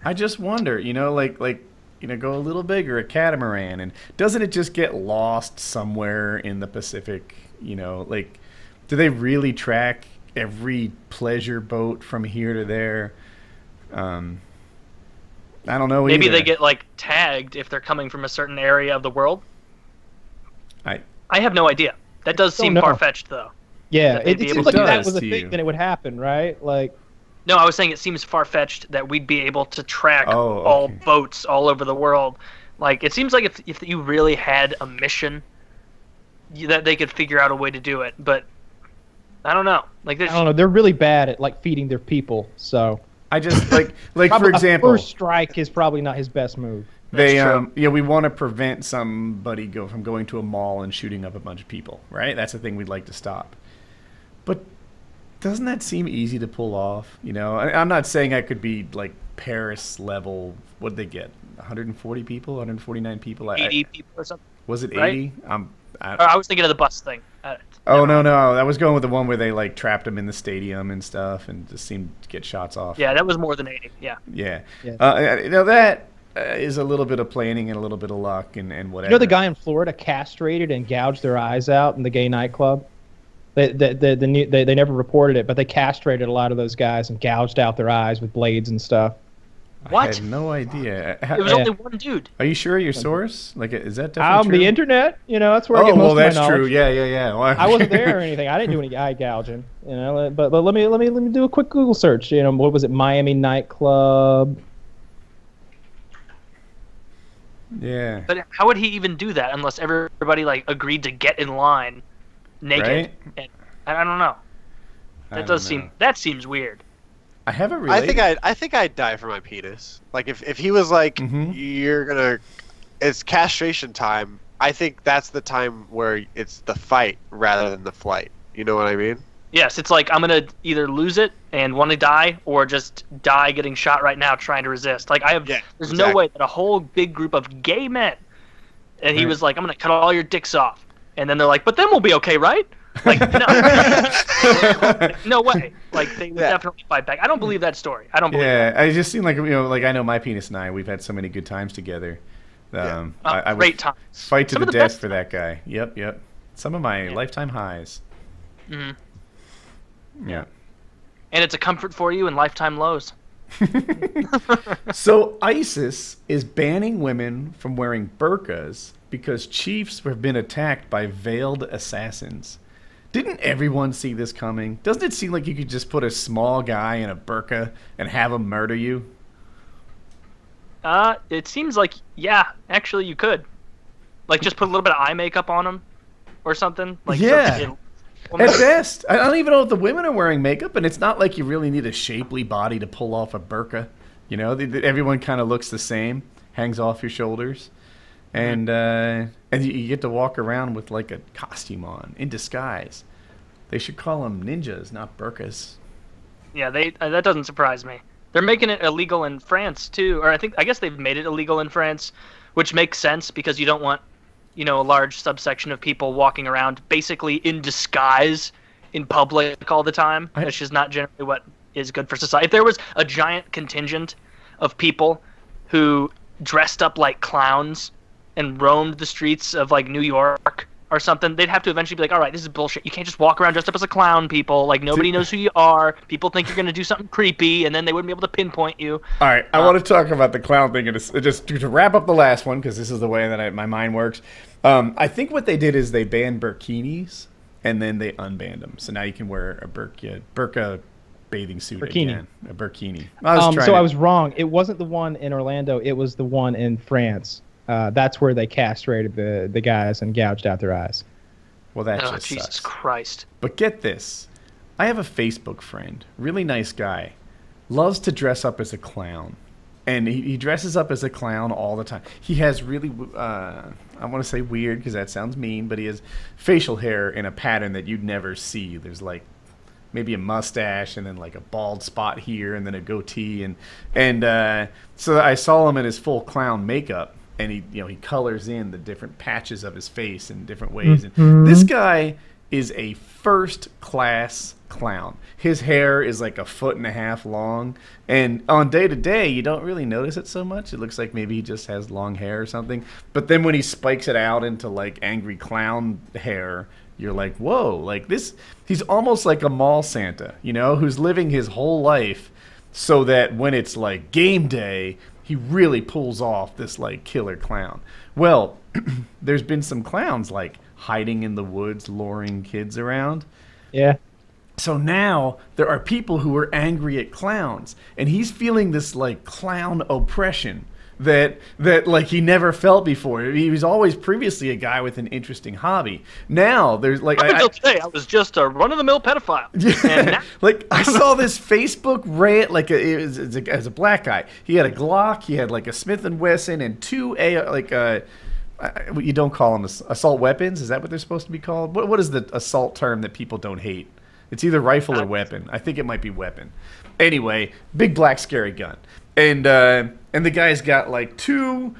I just wonder, go a little bigger, a catamaran, and doesn't it just get lost somewhere in the Pacific? Do they really track every pleasure boat from here to there? I don't know. Maybe either. they get like tagged if they're coming from a certain area of the world. I have no idea. That does seem far-fetched, though. Yeah, that they'd it be seems able like to if do that that was a to thing, you. then it would happen, right? Like, No, I was saying it seems far-fetched that we'd be able to track all okay. boats all over the world. Like, it seems like if you really had a mission, that they could figure out a way to do it. But I don't know. Like, I don't know. They're really bad at like feeding their people. So I just like probably, for example, a first strike is probably not his best move. they That's true. we want to prevent somebody from going to a mall and shooting up a bunch of people, right? That's the thing we'd like to stop. But doesn't that seem easy to pull off? I'm not saying I could be like Paris level. What'd they get? 140 people, 149 people. 80 people or something. Was it right? 80? I was thinking of the bus thing. Oh no! I was going with the one where they like trapped them in the stadium and stuff, and just seemed to get shots off. Yeah, that was more than 80. Yeah. Yeah. Yeah. That is a little bit of planning and a little bit of luck and whatever. The guy in Florida castrated and gouged their eyes out in the gay nightclub. They never reported it, but they castrated a lot of those guys and gouged out their eyes with blades and stuff. What? I had no idea. It was only one dude. Are you sure of your source? Like, is that definitely true? The internet, that's where I get most of my knowledge. Oh, well, that's true. Yeah. Well, I wasn't there or anything. I didn't do any eye gouging, But let me do a quick Google search. What was it? Miami nightclub. Yeah. But how would he even do that unless everybody like agreed to get in line naked? Right? And I don't know. That seems weird. I have a really. I think I'd die for my penis. Like if he was like, it's castration time. I think that's the time where it's the fight rather than the flight. You know what I mean? Yes, it's like I'm gonna either lose it and want to die, or just die getting shot right now trying to resist. Like there's no way that a whole big group of gay men, and he was like, I'm gonna cut all your dicks off, and then they're like, but then we'll be okay, right? Like no, no way. Like they would definitely fight back. I don't believe that story. I don't believe. Yeah, I just seem like like I know my penis and I. We've had so many good times together. I great would times. fight to Some the of the death best for that guy. Yep. Some of my lifetime highs. Mm-hmm. Yeah. And it's a comfort for you in lifetime lows. So ISIS is banning women from wearing burqas because chiefs have been attacked by veiled assassins. Didn't everyone see this coming? Doesn't it seem like you could just put a small guy in a burqa and have him murder you? It seems like, yeah, actually you could. Like, just put a little bit of eye makeup on him or something. Like, yeah. At best. I don't even know if the women are wearing makeup, and it's not like you really need a shapely body to pull off a burqa. You know, everyone kind of looks the same, hangs off your shoulders. And you get to walk around with, like, a costume on, in disguise. They should call them ninjas, not burqas. Yeah, that doesn't surprise me. They're making it illegal in France, too. Or I guess they've made it illegal in France, which makes sense because you don't want, a large subsection of people walking around basically in disguise in public all the time. That's just not generally what is good for society. If there was a giant contingent of people who dressed up like clowns and roamed the streets of, like, New York or something, they'd have to eventually be like, all right, this is bullshit. You can't just walk around dressed up as a clown, people. Like, nobody knows who you are. People think you're going to do something creepy, and then they wouldn't be able to pinpoint you. All right, I want to talk about the clown thing. And just to wrap up the last one, because this is the way that my mind works. I think what they did is they banned burkinis, and then they unbanned them. So now you can wear a burqa bathing suit again. A burkini. I was wrong. It wasn't the one in Orlando. It was the one in France. That's where they castrated the guys and gouged out their eyes. Well, that just Jesus sucks. Christ. But get this. I have a Facebook friend, really nice guy, loves to dress up as a clown. And he dresses up as a clown all the time. He has really, I want to say weird because that sounds mean, but he has facial hair in a pattern that you'd never see. There's like maybe a mustache and then like a bald spot here and then a goatee. And so I saw him in his full clown makeup. And he colors in the different patches of his face in different ways. And this guy is a first-class clown. His hair is like 1.5 feet long. And on day-to-day, you don't really notice it so much. It looks like maybe he just has long hair or something. But then when he spikes it out into like angry clown hair, you're like, whoa. Like this, he's almost like a mall Santa, who's living his whole life so that when it's like game day, he really pulls off this like killer clown. Well, there's been some clowns like hiding in the woods, luring kids around. Yeah. So now there are people who are angry at clowns, and he's feeling this like clown oppression that like he never felt before. He was always previously a guy with an interesting hobby. Now there's like until today, I was just a run-of-the-mill pedophile. Yeah, now, like I saw this Facebook rant. Like as a black guy, he had a Glock, he had like a Smith & Wesson, and two you don't call them assault weapons. Is that what they're supposed to be called? What is the assault term that people don't hate? It's either rifle or weapon. I think it might be weapon. Anyway, big black scary gun. And the guy's got like 2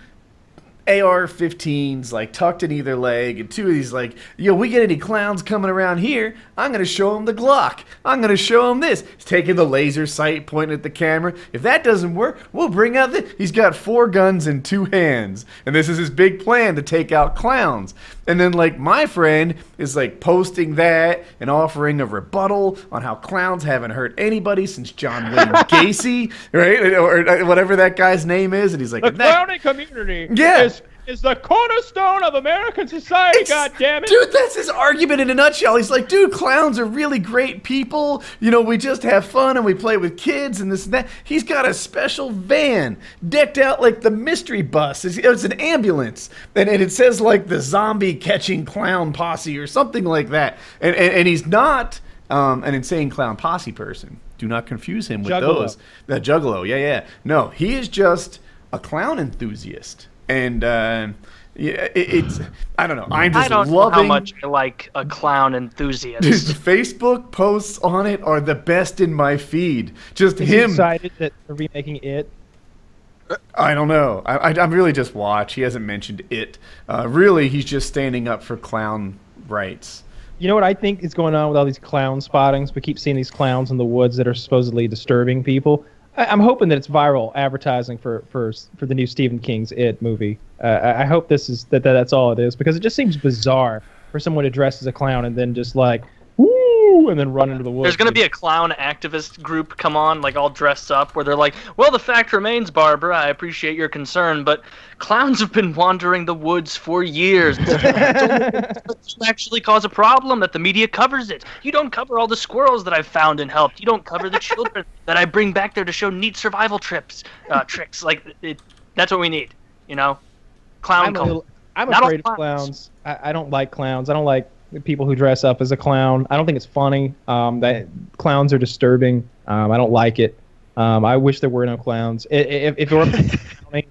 AR-15s like tucked in either leg, and 2 of these like, we get any clowns coming around here, I'm going to show them the Glock. I'm going to show them this. He's taking the laser sight, pointing at the camera. If that doesn't work, we'll bring out this. He's got 4 guns in 2 hands, and this is his big plan to take out clowns. And then like my friend is like posting that and offering a rebuttal on how clowns haven't hurt anybody since John Wayne Gacy, right? Or whatever that guy's name is. And he's like, the clowning community is the cornerstone of American society, God damn it. Dude, that's his argument in a nutshell. He's like, dude, clowns are really great people. We just have fun and we play with kids and this and that. He's got a special van decked out like the mystery bus. It's an ambulance. And it says like the zombie catching clown posse or something like that. And he's not an insane clown posse person. Do not confuse him with those. The Juggalo, yeah. No, he is just a clown enthusiast. And it's I don't know. I don't know how much I like a clown enthusiast. Dude, the Facebook posts on it are the best in my feed. Just Is him. He excited that they're remaking it? I don't know. I'm really just watch. He hasn't mentioned it. Really, he's just standing up for clown rights. You know what I think is going on with all these clown spottings? We keep seeing these clowns in the woods that are supposedly disturbing people. I'm hoping that it's viral advertising for the new Stephen King's It movie. I hope that's all it is, because it just seems bizarre for someone to dress as a clown and then just like, woo, woo, and then run into the woods. There's gonna be a clown activist group come on, like all dressed up, where they're like, "Well, the fact remains, Barbara, I appreciate your concern, but clowns have been wandering the woods for years. It's actually cause a problem that the media covers it. You don't cover all the squirrels that I've found and helped. You don't cover the children that I bring back there to show neat survival tricks. Like that's what we need, you know? Clown culture. I'm afraid of clowns. I don't like clowns. I don't like people who dress up as a clown. I don't think it's funny. That clowns are disturbing. I don't like it. I wish there were no clowns. If it were clowning,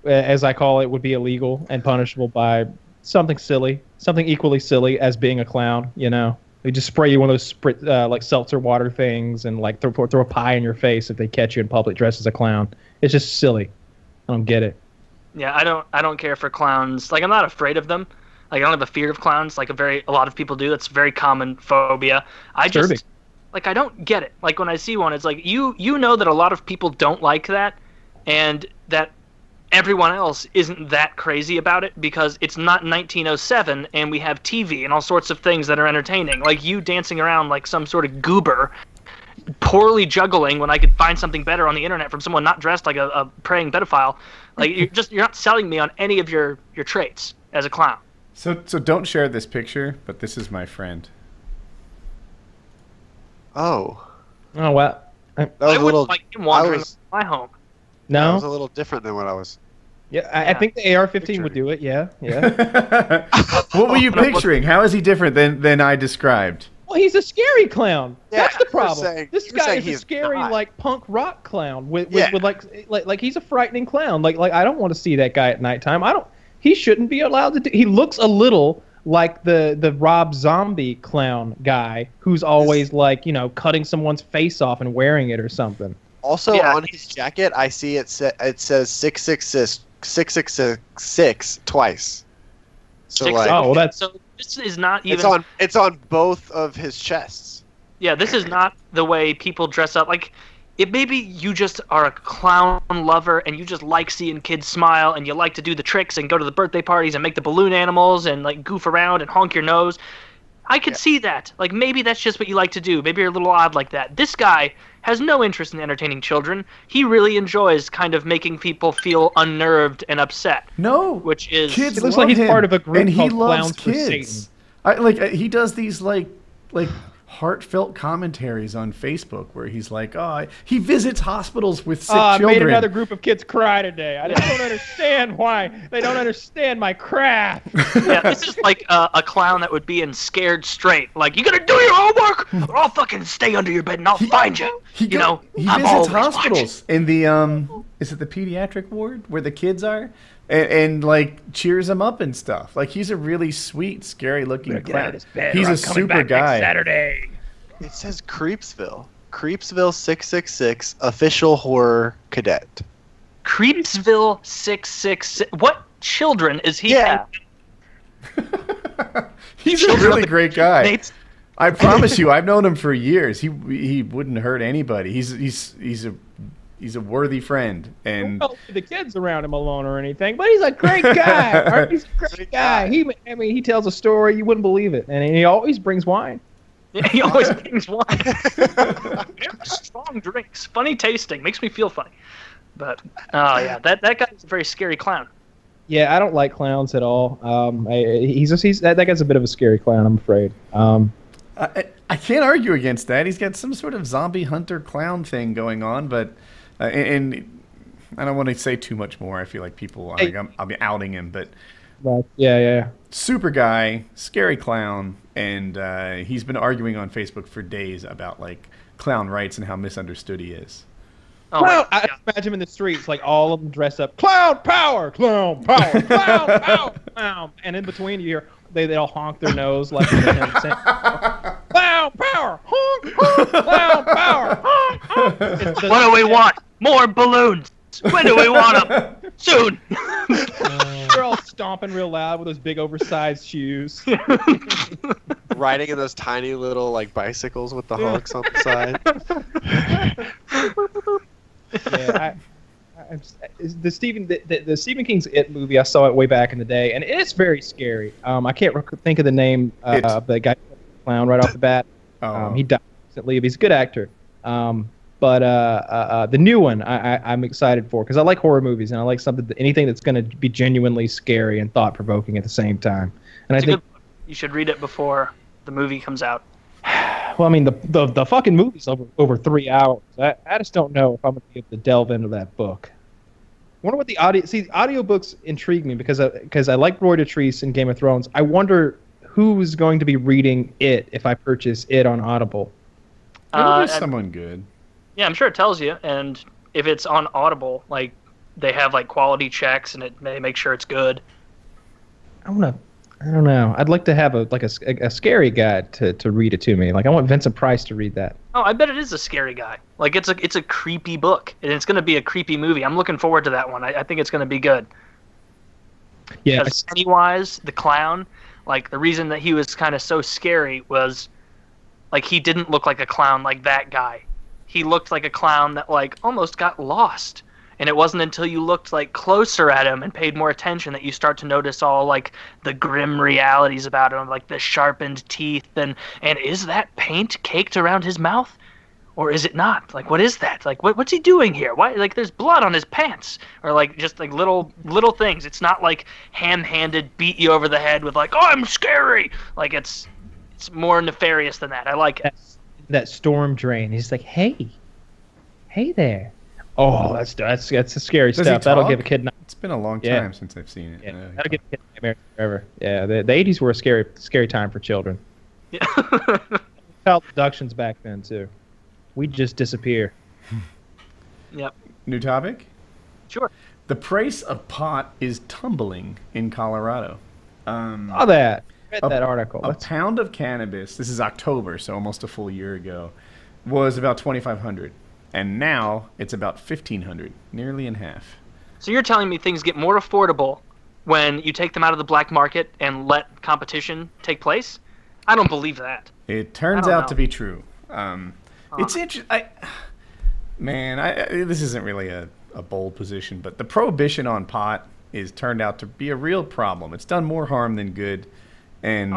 as I call it, would be illegal and punishable by something silly, something equally silly as being a clown. You know, they just spray you one of those like seltzer water things and like throw a pie in your face if they catch you in public dressed as a clown. It's just silly. I don't get it. Yeah, I don't care for clowns. Like, I'm not afraid of them. Like, I don't have a fear of clowns like a lot of people do. That's a very common phobia. I don't get it. Like, when I see one, it's like, you know that a lot of people don't like that, and that everyone else isn't that crazy about it because it's not 1907 and we have TV and all sorts of things that are entertaining. Like, you dancing around like some sort of goober, poorly juggling when I could find something better on the internet from someone not dressed like a praying pedophile. Like, you're not selling me on any of your traits as a clown. So don't share this picture, but this is my friend. Oh. Oh, well. That was I wouldn't like him wandering my home. No. That was a little different than what I was. Yeah, I think the AR-15 would do it. Yeah. What were you picturing? How is he different than I described? Well, he's a scary clown. Yeah, that's the problem. This guy is a he's scary, not. like punk rock clown with like he's a frightening clown. Like I don't want to see that guy at nighttime. He shouldn't be allowed to do. He looks a little like the Rob Zombie clown guy who's always like, you know, cutting someone's face off and wearing it or something. Also, on his jacket, I see it says 666 twice. So so this is not even. It's on both of his chests. Yeah, this is not the way people dress up. Like, if maybe you just are a clown lover and you just like seeing kids smile and you like to do the tricks and go to the birthday parties and make the balloon animals and like goof around and honk your nose, I could see that. Like, maybe that's just what you like to do. Maybe you're a little odd like that. This guy has no interest in entertaining children. He really enjoys kind of making people feel unnerved and upset. No, which is kids. It looks like he's part of a group and he called loves Clowns for kids. Satan. He does these like heartfelt commentaries on Facebook where he's like, he visits hospitals with sick children. I made another group of kids cry today. I just don't understand why they don't understand my craft. Yeah, this is like a clown that would be in Scared Straight. Like, you gonna do your homework, or I'll fucking stay under your bed and I'll find you. He visits hospitals in the is it the pediatric ward where the kids are, and like cheers them up and stuff. Like, he's a really sweet, scary looking clown. He's a super guy. Saturday. It says Creepsville 666 official horror cadet. Creepsville 666. What children is he? Yeah. He's a really great guy. I promise you, I've known him for years. He wouldn't hurt anybody. He's a worthy friend, and don't the kids around him alone or anything. But he's a great guy. Right? He's a great guy. He tells a story you wouldn't believe it, and he always brings wine. Yeah, he always brings wine. Strong drinks, funny tasting, makes me feel funny. But yeah, that guy's a very scary clown. Yeah, I don't like clowns at all. That guy's a bit of a scary clown, I'm afraid. I can't argue against that. He's got some sort of zombie hunter clown thing going on, but and I don't want to say too much more. I feel like people, I'll be outing him, but yeah. Super guy, scary clown, and he's been arguing on Facebook for days about like clown rights and how misunderstood he is. I imagine him in the streets, like all of them dressed up, clown power, clown power, clown power, clown, and in between you hear they all honk their nose like clown power, honk, honk, clown power, honk, honk. What do we want? More balloons. When do we want them? Soon. They're all stomping real loud with those big oversized shoes. Riding in those tiny little like bicycles with the honks on the side. Yeah, the Stephen King's It movie, I saw it way back in the day, and it's very scary. I can't think of the name of the guy clown right off the bat. Oh. He died recently. He's a good actor. But the new one I'm excited for because I like horror movies and I like anything that's going to be genuinely scary and thought provoking at the same time. And It's I think you should read it before the movie comes out. well, I mean the fucking movie's over 3 hours. I just don't know if I'm going to be able to delve into that book. I wonder what the audiobooks intrigue me because I like Roy Dotrice in Game of Thrones. I wonder who's going to be reading it if I purchase it on Audible. Maybe someone good. Yeah, I'm sure it tells you, and if it's on Audible, like they have like quality checks and it may make sure it's good. I don't know. I'd like to have a scary guy to read it to me. Like I want Vincent Price to read that. Oh, I bet it is a scary guy. Like it's a creepy book, and it's going to be a creepy movie. I'm looking forward to that one. I think it's going to be good. Yeah. Because Pennywise, the clown, like the reason that he was kind of so scary was like he didn't look like a clown like that guy. He looked like a clown that like almost got lost. And it wasn't until you looked like closer at him and paid more attention that you start to notice all like the grim realities about him, like the sharpened teeth and is that paint caked around his mouth? Or is it not? Like what is that? Like what's he doing here? Why like there's blood on his pants? Or like just like little things. It's not like ham-handed beat you over the head with like, "Oh, I'm scary." Like it's more nefarious than that. I like it. That storm drain. He's like, hey there. Oh, that's the scary Does stuff. he That'll talk? give a kid. It's been a long time since I've seen it. Yeah, that'll give a kid nightmares forever. Yeah, the 80s were a scary time for children. Yeah. Child abductions back then too. We'd just disappear. Yep. New topic? Sure. The price of pot is tumbling in Colorado. Saw that. Read that article. A pound of cannabis, this is October, so almost a full year ago, was about $2,500. And now it's about $1,500, nearly in half. So you're telling me things get more affordable when you take them out of the black market and let competition take place? I don't believe that. It turns out to be true. It's interesting. This isn't really a bold position, but the prohibition on pot is turned out to be a real problem. It's done more harm than good. And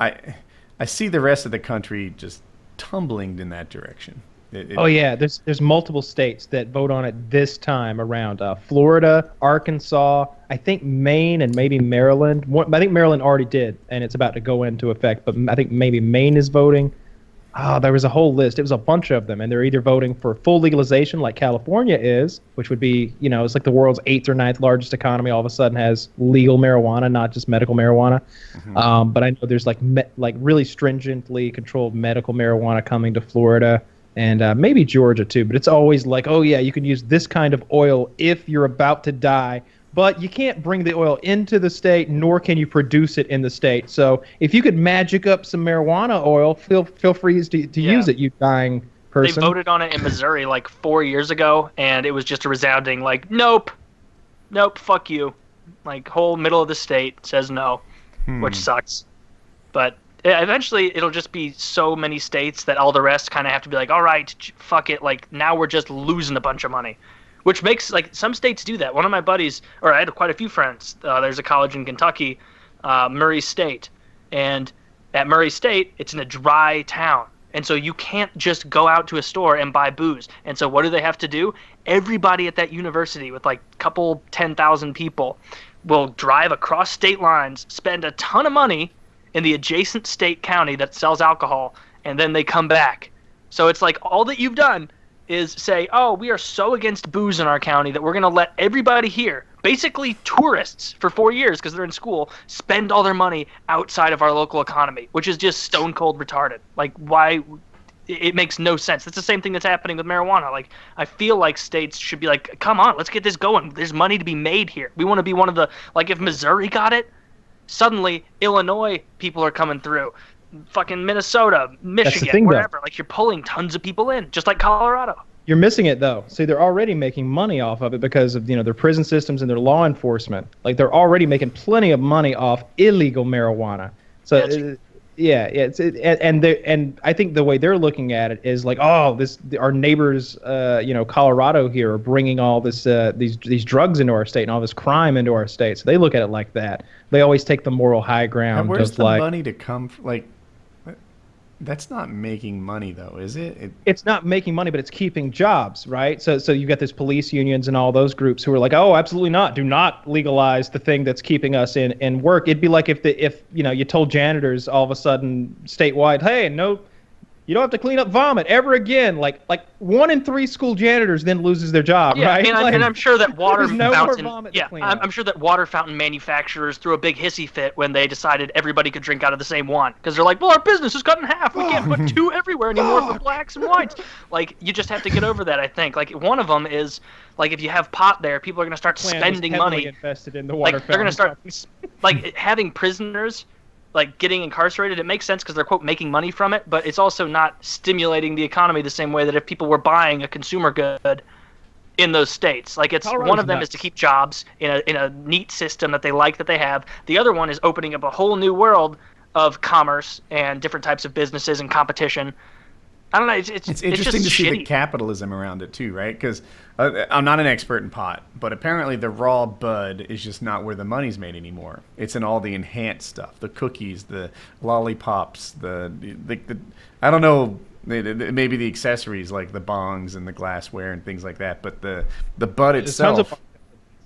I see the rest of the country just tumbling in that direction. There's multiple states that vote on it this time around. Florida, Arkansas, I think Maine, and maybe Maryland. I think Maryland already did, and it's about to go into effect. But I think maybe Maine is voting. There was a whole list. It was a bunch of them, and they're either voting for full legalization like California is, which would be, it's like the world's 8th or 9th largest economy all of a sudden has legal marijuana, not just medical marijuana. Mm-hmm. But I know there's like really stringently controlled medical marijuana coming to Florida and maybe Georgia too. But it's always like, oh yeah, you can use this kind of oil if you're about to die. But you can't bring the oil into the state, nor can you produce it in the state. So if you could magic up some marijuana oil, feel free to use it, you dying person. They voted on it in Missouri like 4 years ago, and it was just a resounding like, nope, fuck you. Like whole middle of the state says no, which sucks. But eventually it'll just be so many states that all the rest kind of have to be like, all right, fuck it. Like now we're just losing a bunch of money. Which makes, like, some states do that. One of my buddies, or I had quite a few friends, there's a college in Kentucky, Murray State. And at Murray State, it's in a dry town. And so you can't just go out to a store and buy booze. And so what do they have to do? Everybody at that university with, like, a couple 10,000 people will drive across state lines, spend a ton of money in the adjacent state county that sells alcohol, and then they come back. So it's like all that you've done is say, oh, we are so against booze in our county that we're going to let everybody here, basically tourists for 4 years because they're in school, spend all their money outside of our local economy, which is just stone cold retarded. Like, why? It makes no sense. That's the same thing that's happening with marijuana. Like, I feel like states should be like, come on, let's get this going. There's money to be made here. We want to be one of the, like, if Missouri got it, suddenly Illinois people are coming through. Fucking Minnesota, Michigan, wherever. Like, you're pulling tons of people in, just like Colorado. You're missing it, though. See, they're already making money off of it because of, their prison systems and their law enforcement. Like, they're already making plenty of money off illegal marijuana. So, and I think the way they're looking at it is like, oh, our neighbors, Colorado here are bringing all this, these drugs into our state and all this crime into our state. So they look at it like that. They always take the moral high ground. And where's the money to come? Like, That's not making money, though, is it? It's not making money, but it's keeping jobs, right? So you've got these police unions and all those groups who are like, oh, absolutely not. Do not legalize the thing that's keeping us in work. It'd be like if you told janitors all of a sudden statewide, hey, no, you don't have to clean up vomit ever again. Like 1 in 3 school janitors then loses their job, right? And I'm sure that water no fountain. More vomit Yeah, to clean up. I'm sure that water fountain manufacturers threw a big hissy fit when they decided everybody could drink out of the same one, because they're like, well, our business is cut in half. We can't put 2 everywhere anymore for blacks and whites. Like, you just have to get over that. I think. Like, one of them is like, if you have pot there, people are going to start spending money. Invested in the water they're going to start like having prisoners like getting incarcerated. It makes sense because they're, quote, making money from it, but it's also not stimulating the economy the same way that if people were buying a consumer good in those states. Like, it's Colorado's one of them nuts. is to keep jobs in a neat system that they like that they have. The other one is opening up a whole new world of commerce and different types of businesses and competition. I don't know. It's interesting just to see shitty. the capitalism around it too, right? Because I'm not an expert in pot, but apparently the raw bud is just not where the money's made anymore. It's in all the enhanced stuff, the cookies, the lollipops, the I don't know, maybe the accessories like the bongs and the glassware and things like that. But the bud There's itself, tons of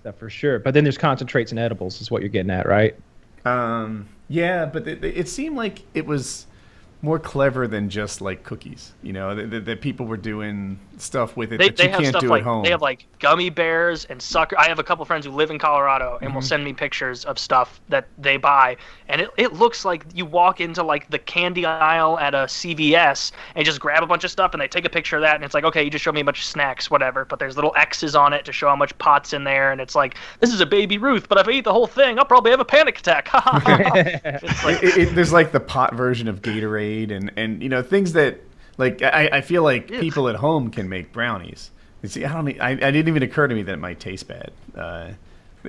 stuff for sure. But then there's concentrates and edibles, is what you're getting at, right? yeah. But it seemed like it was more clever than just like cookies, that people were doing stuff with it that you have can't stuff do like at home. they have like gummy bears and sucker. I have a couple friends who live in Colorado and will send me pictures of stuff that they buy, and it looks like you walk into like the candy aisle at a CVS and just grab a bunch of stuff and they take a picture of that and it's like, okay, you just showed me a bunch of snacks, whatever, but there's little X's on it to show how much pot's in there, and it's like, this is a Baby Ruth, but if I eat the whole thing, I'll probably have a panic attack. It's like, there's like the pot version of Gatorade and things that, like, I feel like people at home can make brownies. You see, I didn't even occur to me that it might taste bad.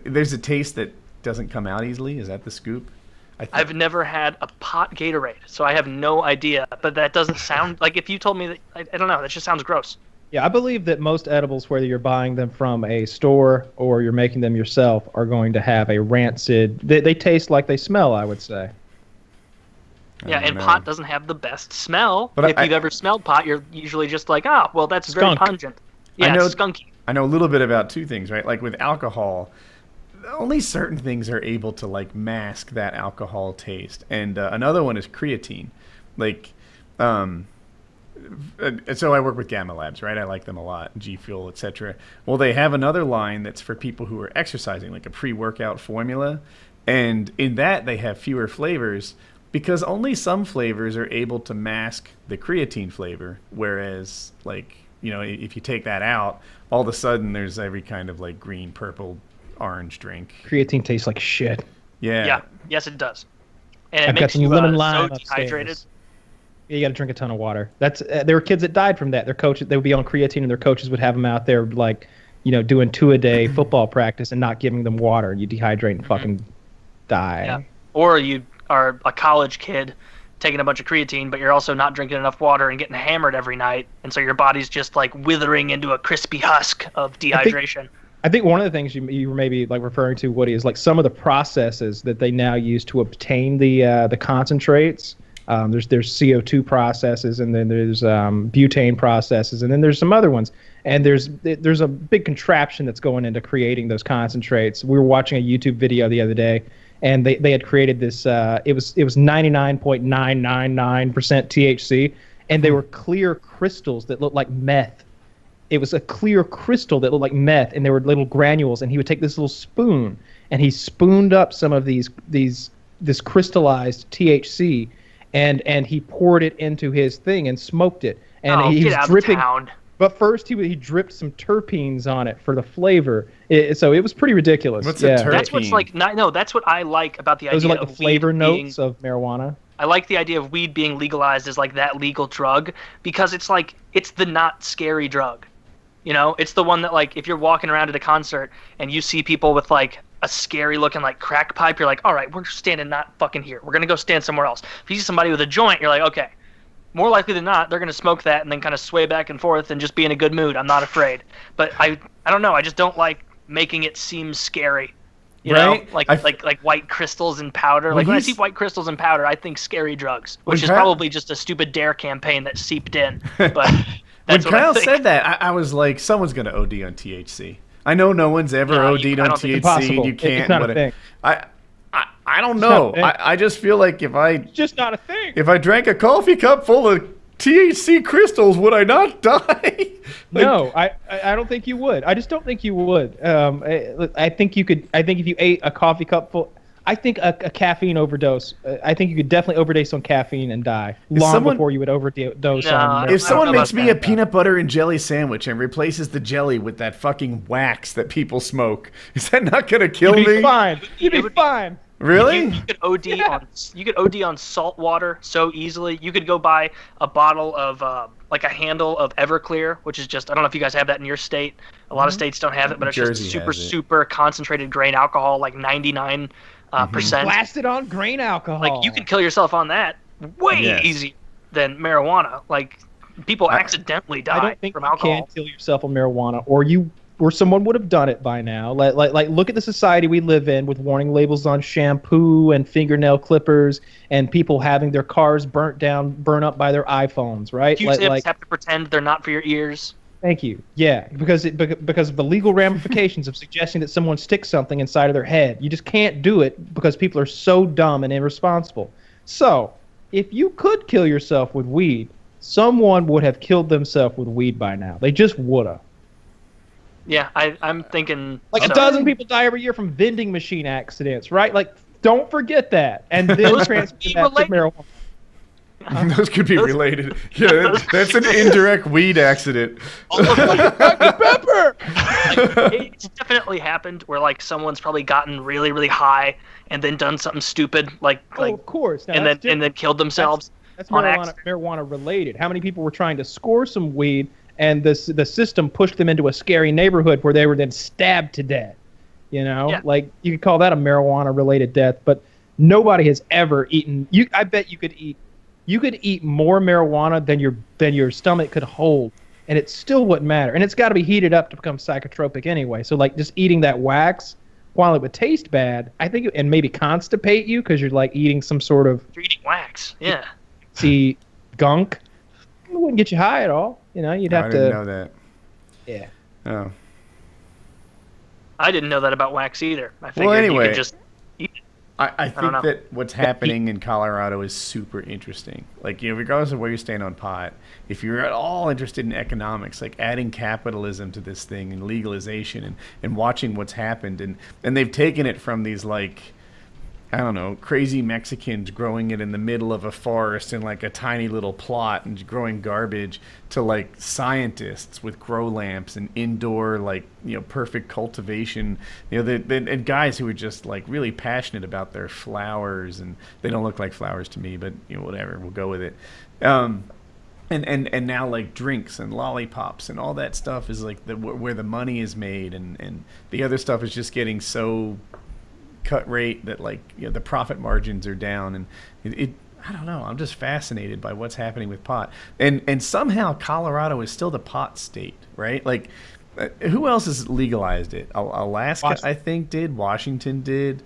There's a taste that doesn't come out easily. Is that the scoop? I've never had a pot Gatorade, so I have no idea. But that doesn't sound like, if you told me that, I don't know. That just sounds gross. Yeah, I believe that most edibles, whether you're buying them from a store or you're making them yourself, are going to have a rancid. They taste like they smell, I would say. Yeah, and pot doesn't have the best smell. But if you've ever smelled pot, you're usually just like, well, that's very Skunk. pungent. Yeah, it's skunky. I know a little bit about two things, right? Like with alcohol, only certain things are able to like mask that alcohol taste. And another one is creatine. Like, so I work with Gamma Labs, right? I like them a lot, G Fuel, etc. Well, they have another line that's for people who are exercising, like a pre-workout formula. And in that, they have fewer flavors, because only some flavors are able to mask the creatine flavor, whereas, like, if you take that out, all of a sudden there's every kind of, like, green, purple, orange drink. Creatine tastes like shit. Yeah. Yeah, yes, it does. And it I've got makes some you lemon so lime dehydrated. upstairs. Yeah, you got to drink a ton of water. That's there were kids that died from that. Their coaches, they would be on creatine, and their coaches would have them out there, like, doing 2-a-day football practice and not giving them water, and you dehydrate and fucking die. Yeah. Or you are a college kid taking a bunch of creatine, but you're also not drinking enough water and getting hammered every night, and so your body's just like withering into a crispy husk of dehydration. I think one of the things you were maybe like referring to, Woody, is like some of the processes that they now use to obtain the concentrates. There's CO2 processes, and then there's butane processes, and then there's some other ones. And there's a big contraption that's going into creating those concentrates. We were watching a YouTube video the other day, and they had created this. It was 99.999% THC, and they were clear crystals that looked like meth. It was a clear crystal that looked like meth, and there were little granules. And he would take this little spoon, and he spooned up some of this crystallized THC, and he poured it into his thing and smoked it. And he was dripping. But first, he dripped some terpenes on it for the flavor. So it was pretty ridiculous. What's a terpene? That's what's like. No, that's what I like about the idea. Those are like the flavor notes being, of marijuana. I like the idea of weed being legalized as like that legal drug, because it's like it's the not scary drug. It's the one that, like, if you're walking around at a concert and you see people with like a scary looking like crack pipe, you're like, all right, we're standing not fucking here. We're gonna go stand somewhere else. If you see somebody with a joint, you're like, okay. More likely than not, they're going to smoke that and then kind of sway back and forth and just be in a good mood. I'm not afraid. But I don't know. I just don't like making it seem scary. You Right? know, like white crystals and powder. Like when I see white crystals and powder, I think scary drugs, which is probably just a stupid dare campaign that seeped in. But when Kyle said that, I was like, someone's gonna OD on THC. I know no one's ever OD'd on THC, and you can't. It's not a thing. I don't know. I just feel like it's just not a thing. If I drank a coffee cup full of THC crystals, would I not die? No, I don't think you would. I just don't think you would. I think you could. I think if you ate a coffee cup full, I think a caffeine overdose. I think you could definitely overdose on caffeine and die before you would overdose on. If someone makes me a peanut butter and jelly sandwich and replaces the jelly with that fucking wax that people smoke, is that not gonna kill me? You'd be fine. You'd be fine. Really? You could OD on salt water so easily. You could go buy a bottle of like a handle of Everclear, which is just, I don't know if you guys have that in your state. A lot of states don't have it, but it's just super concentrated grain alcohol, like 99%. Blasted on grain alcohol. Like you could kill yourself on that way easier than marijuana. Like people accidentally die from alcohol. You can't kill yourself on marijuana, or someone would have done it by now. Like look at the society we live in with warning labels on shampoo and fingernail clippers and people having their cars burnt up by their iPhones, right? Q-tips have to pretend they're not for your ears. Thank you. Yeah, because of the legal ramifications of suggesting that someone sticks something inside of their head. You just can't do it because people are so dumb and irresponsible. So, if you could kill yourself with weed, someone would have killed themselves with weed by now. They just would have. Yeah, I'm thinking... Like a dozen people die every year from vending machine accidents, right? Like, don't forget that. And then transfer that to marijuana. Those could be related. Yeah, that's an indirect weed accident. Pepper! It's definitely happened where, like, someone's probably gotten really, really high and then done something stupid, of course. Now, and then killed themselves. That's marijuana related. How many people were trying to score some weed and the system pushed them into a scary neighborhood where they were then stabbed to death? You know, like you could call that a marijuana-related death, but nobody has ever eaten. I bet you could eat more marijuana than your stomach could hold, and it still wouldn't matter. And it's got to be heated up to become psychotropic anyway. So like just eating that wax, while it would taste bad, I think, and maybe constipate you because you're like eating some sort of you're eating wax, see gunk. It wouldn't get you high at all. You know, you'd have to. I didn't know that. Yeah. Oh. I didn't know that about wax either. I figured anyway, you could just eat it. I think that what's happening in Colorado is super interesting. Like, you know, regardless of where you stand on pot, if you're at all interested in economics, like adding capitalism to this thing and legalization and watching what's happened, and they've taken it from these, like, I don't know, crazy Mexicans growing it in the middle of a forest in like a tiny little plot and growing garbage to like scientists with grow lamps and indoor, like, you know, perfect cultivation, you know, and guys who are just like really passionate about their flowers, and they don't look like flowers to me, but you know, whatever, we'll go with it. And now like drinks and lollipops and all that stuff is like where the money is made, and the other stuff is just getting so cut rate that, like, you know, the profit margins are down, and it I don't know, I'm just fascinated by what's happening with pot, and somehow Colorado is still the pot state, right? Like, who else has legalized it? Alaska, I think, did. Washington did.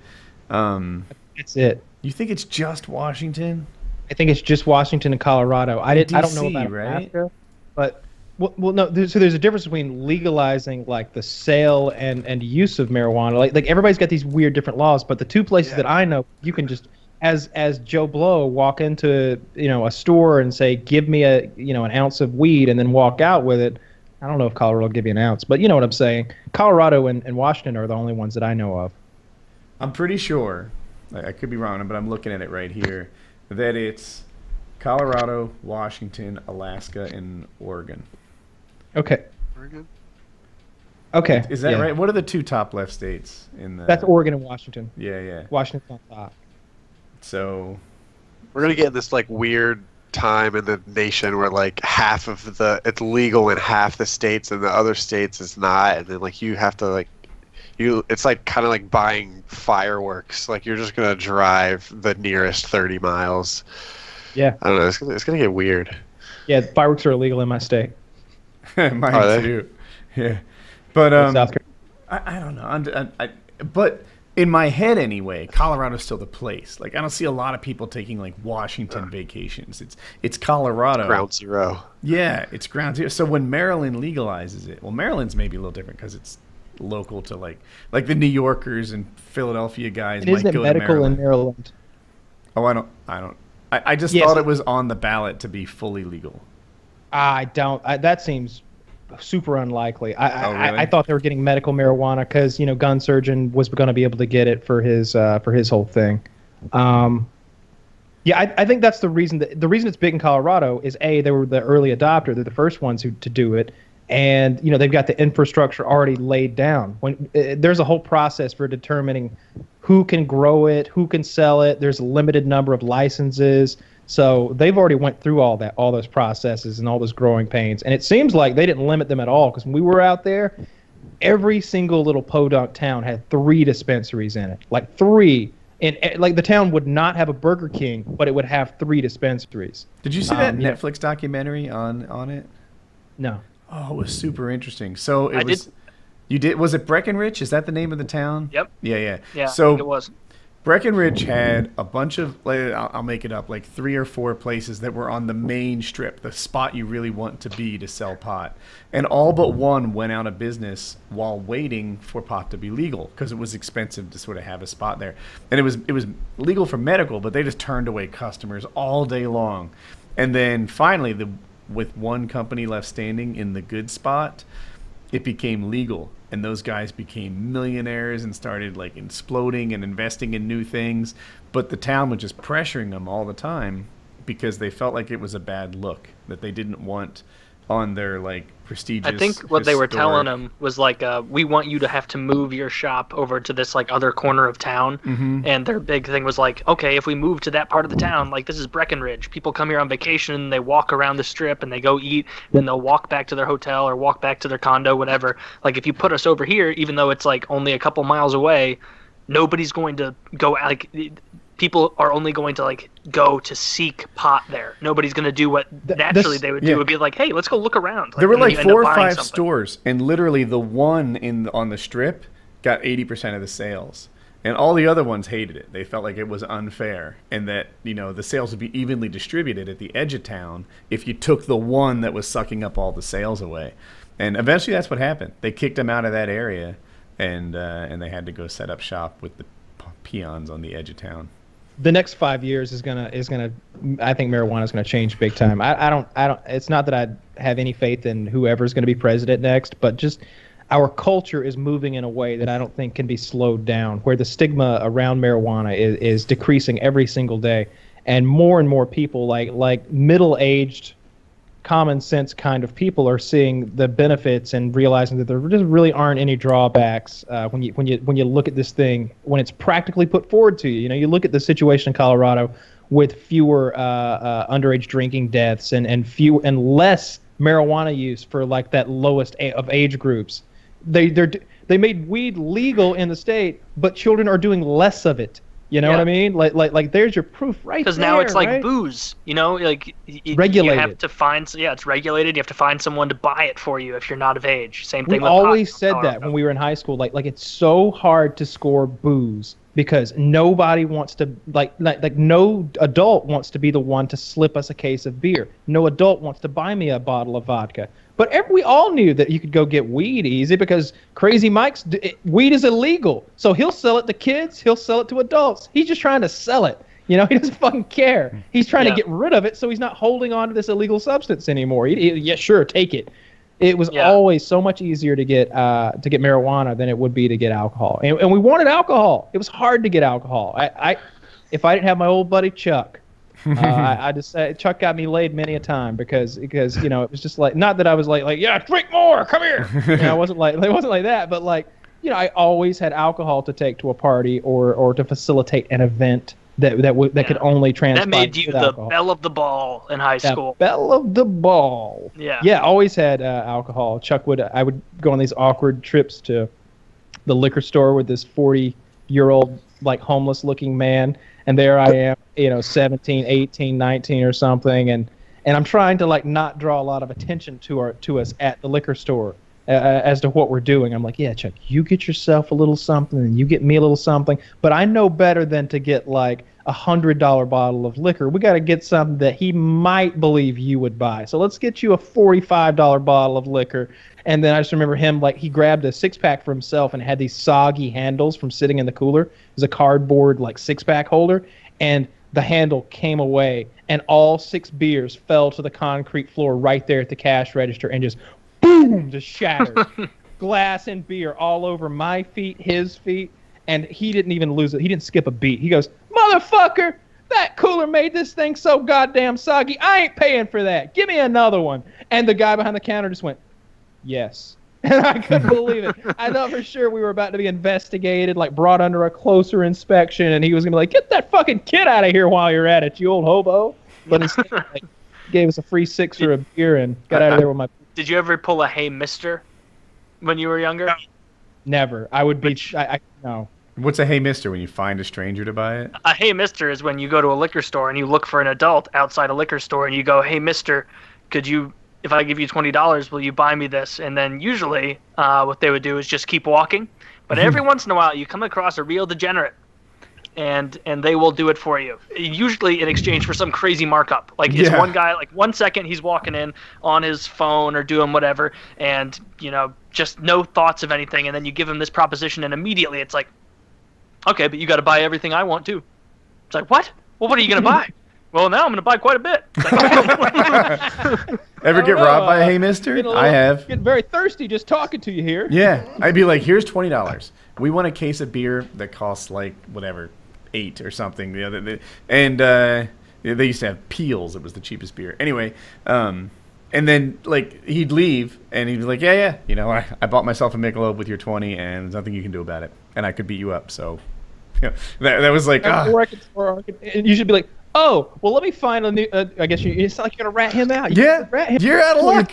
That's it. You think it's just Washington? I think it's just Washington and Colorado. I don't know about Alaska, but well, no. So there's a difference between legalizing like the sale and use of marijuana. Like everybody's got these weird different laws, but the two places that I know, you can just as Joe Blow walk into, you know, a store and say, "Give me an ounce of weed," and then walk out with it. I don't know if Colorado will give you an ounce, but you know what I'm saying. Colorado and Washington are the only ones that I know of. I'm pretty sure, I could be wrong, but I'm looking at it right here, that it's Colorado, Washington, Alaska, and Oregon. Okay. Oregon? Okay. Is that right? What are the two top left states in the... That's Oregon and Washington. Yeah. Washington's on top. So... We're going to get in this, like, weird time in the nation where, like, half of it's legal in half the states and the other states is not, and then, like, you have to, like... It's like kind of like buying fireworks. Like, you're just going to drive the nearest 30 miles. Yeah. I don't know. It's going to get weird. Yeah, fireworks are illegal in my state. Mine too. Yeah, but I don't know. But in my head anyway, Colorado's still the place. Like I don't see a lot of people taking like Washington vacations. It's Colorado. Ground zero. Yeah, it's ground zero. So when Maryland legalizes it, well, Maryland's maybe a little different because it's local to like the New Yorkers and Philadelphia guys. Isn't it medical in Maryland? Oh, I just thought it was on the ballot to be fully legal. I don't. That seems super unlikely. Really? I thought they were getting medical marijuana because gun surgeon was going to be able to get it for his whole thing. I think that's the reason. The reason it's big in Colorado is they were the early adopter. They're the first ones to do it, and they've got the infrastructure already laid down. When there's a whole process for determining who can grow it, who can sell it. There's a limited number of licenses. So they've already went through all those processes and all those growing pains. And it seems like they didn't limit them at all because when we were out there, every single little podunk town had 3 dispensaries in it. Like 3. And like the town would not have a Burger King, but it would have 3 dispensaries. Did you see that Netflix documentary on it? No. Oh, it was super interesting. So you did. Was it Breckenridge? Is that the name of the town? Yep. Yeah. So I think it was. Breckenridge had a bunch of, I'll make it up, like 3 or 4 places that were on the main strip, the spot you really want to be to sell pot. And all but one went out of business while waiting for pot to be legal because it was expensive to sort of have a spot there. And it was legal for medical, but they just turned away customers all day long. And then finally, with one company left standing in the good spot, it became legal. And those guys became millionaires and started like exploding and investing in new things. But the town was just pressuring them all the time because they felt like it was a bad look that they didn't want on their like prestigious. I think what they were telling them was like, we want you to have to move your shop over to this like other corner of town. Mm-hmm. And their big thing was like, okay, if we move to that part of the town, like this is Breckenridge. People come here on vacation and they walk around the strip and they go eat, then they'll walk back to their hotel or walk back to their condo, whatever. Like if you put us over here, even though it's like only a couple miles away, nobody's going to go like. People are only going to like go to seek pot there. Nobody's going to do what naturally they would do. Would be like, hey, let's go look around. There were like 4 or 5 stores, and literally the one on the strip got 80% of the sales, and all the other ones hated it. They felt like it was unfair, and that the sales would be evenly distributed at the edge of town if you took the one that was sucking up all the sales away. And eventually, that's what happened. They kicked them out of that area, and they had to go set up shop with the peons on the edge of town. The next 5 years is gonna. I think marijuana is gonna change big time. I don't. It's not that I have any faith in whoever's gonna be president next, but just our culture is moving in a way that I don't think can be slowed down. Where the stigma around marijuana is decreasing every single day, and more people like middle-aged, common sense kind of people are seeing the benefits and realizing that there just really aren't any drawbacks when you look at this thing when it's practically put forward to you. You look at the situation in Colorado with fewer underage drinking deaths and less marijuana use for like that lowest of age groups. They made weed legal in the state, but children are doing less of it. You know what I mean? Like there's your proof right there. Because now it's like right? booze, like regulated. You have to find, it's regulated. You have to find someone to buy it for you if you're not of age. Same thing. We always said that when we were in high school. Like it's so hard to score booze because nobody wants to like no adult wants to be the one to slip us a case of beer. No adult wants to buy me a bottle of vodka. But we all knew that you could go get weed easy because Crazy Mike's weed is illegal. So he'll sell it to kids. He'll sell it to adults. He's just trying to sell it. He doesn't fucking care. He's trying to get rid of it so he's not holding on to this illegal substance anymore. Yeah, sure, take it. It was always so much easier to get marijuana than it would be to get alcohol. And we wanted alcohol. It was hard to get alcohol. If I didn't have my old buddy Chuck, I just Chuck got me laid many a time because it was just like, not that I was like yeah, drink more, come here. It wasn't like that, but like I always had alcohol to take to a party or to facilitate an event that could only transpire. That made you the alcohol. Belle of the ball in high school. Belle of the ball. Yeah. Always had alcohol. I would go on these awkward trips to the liquor store with this 40-year-old like homeless looking man. And there I am, 17, 18, 19 or something. And I'm trying to like not draw a lot of attention to us at the liquor store. as to what we're doing. I'm like, yeah, Chuck, you get yourself a little something, and you get me a little something. But I know better than to get like $100 bottle of liquor. We got to get something that he might believe you would buy. So let's get you a $45 bottle of liquor. And then I just remember him, like, he grabbed a 6-pack for himself and had these soggy handles from sitting in the cooler. It was a cardboard, like, 6-pack holder. And the handle came away, and all 6 beers fell to the concrete floor right there at the cash register and just, boom, just shattered. Glass and beer all over my feet, his feet. And he didn't even lose it. He didn't skip a beat. He goes, motherfucker, that cooler made this thing so goddamn soggy. I ain't paying for that. Give me another one. And the guy behind the counter just went, yes. And I couldn't believe it. I thought for sure we were about to be investigated, like brought under a closer inspection, and he was going to be like, get that fucking kid out of here while you're at it, you old hobo. But instead, like, gave us a free 6er of beer and got out of there with my... Did you ever pull a hey mister when you were younger? Never. I would be... No. What's a hey mister when you find a stranger to buy it? A hey mister is when you go to a liquor store and you look for an adult outside a liquor store and you go, hey mister, could you... if I give you $20, will you buy me this? And then usually what they would do is just keep walking. But every once in a while, you come across a real degenerate, and they will do it for you. Usually in exchange for some crazy markup. Like, it's one guy, like 1 second he's walking in on his phone or doing whatever, and, you know, just no thoughts of anything. And then you give him this proposition, and immediately it's like, okay, but you got to buy everything I want too. It's like, what? Well, what are you going to buy? Well, now I'm going to buy quite a bit. Ever get robbed by a hey mister? I have. Getting very thirsty just talking to you here. Yeah. I'd be like, here's $20. We want a case of beer that costs like, whatever, 8 or something. And they used to have Peels. It was the cheapest beer. Anyway, and then, like, he'd leave, and he'd be like, yeah, you know, I bought myself a Michelob with your 20, and there's nothing you can do about it. And I could beat you up, so... Yeah, that was like... And you should be like, oh, well, let me find a new... I guess it's not like you're going to rat him out. You're out of luck.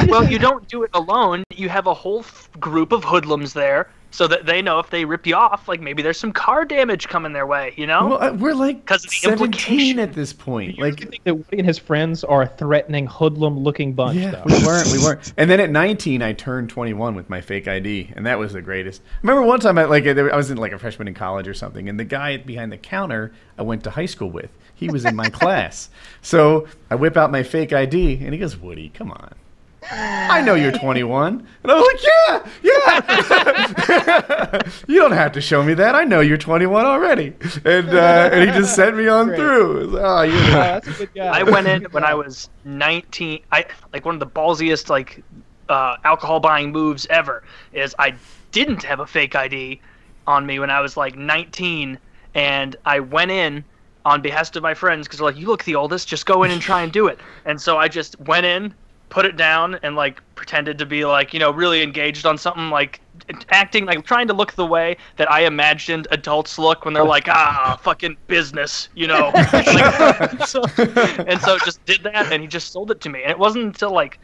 Well, you don't do it alone. You have a whole group of hoodlums there so that they know if they rip you off, like, maybe there's some car damage coming their way, you know? Well, we're like 17 at this point. Like, think that Woody and his friends are a threatening, hoodlum-looking bunch, yeah, though. We weren't. And then at 19, I turned 21 with my fake ID, and that was the greatest. I remember one time, I was in, like, a freshman in college or something, and the guy behind the counter I went to high school with, he was in my class. So I whip out my fake ID, and he goes, Woody, come on. I know you're 21. And I was like, yeah. You don't have to show me that. I know you're 21 already. And he just sent me on through. Oh, that's a good guy. I went in when I was 19. Like, one of the ballsiest, like, alcohol buying moves ever is I didn't have a fake ID on me when I was like 19, and I went in on behest of my friends because they're like, you look the oldest, just go in and try and do it. And so I just went in, put it down, and like pretended to be like, you know, really engaged on something, like acting like trying to look the way that I imagined adults look when they're like, fucking business, you know. And so just did that, and he just sold it to me. And it wasn't until like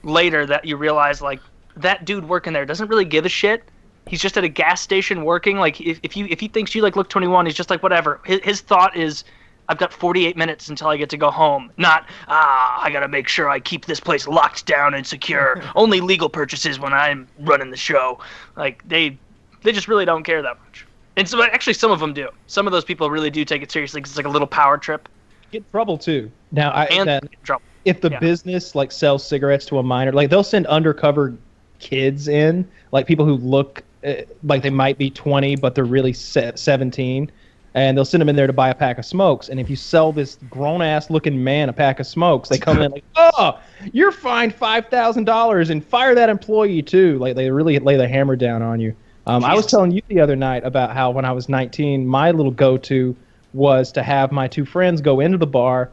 later that you realize, like, that dude working there doesn't really give a shit. He's just at a gas station working. Like, if he thinks you like look 21, he's just like, whatever. His thought is, I've got 48 minutes until I get to go home. Not, I gotta make sure I keep this place locked down and secure. Only legal purchases when I'm running the show. Like, they just really don't care that much. And so actually some of them do. Some of those people really do take it seriously because it's like a little power trip. Get in trouble too. Now, Trouble. If the business like sells cigarettes to a minor, like they'll send undercover kids in, like people who look like they might be 20 but they're really 17. And they'll send them in there to buy a pack of smokes. And if you sell this grown-ass looking man a pack of smokes, they come in like, oh, you're fined $5,000 and fire that employee too. Like, they really lay the hammer down on you. I was telling you the other night about how when I was 19, my little go-to was to have my 2 friends go into the bar,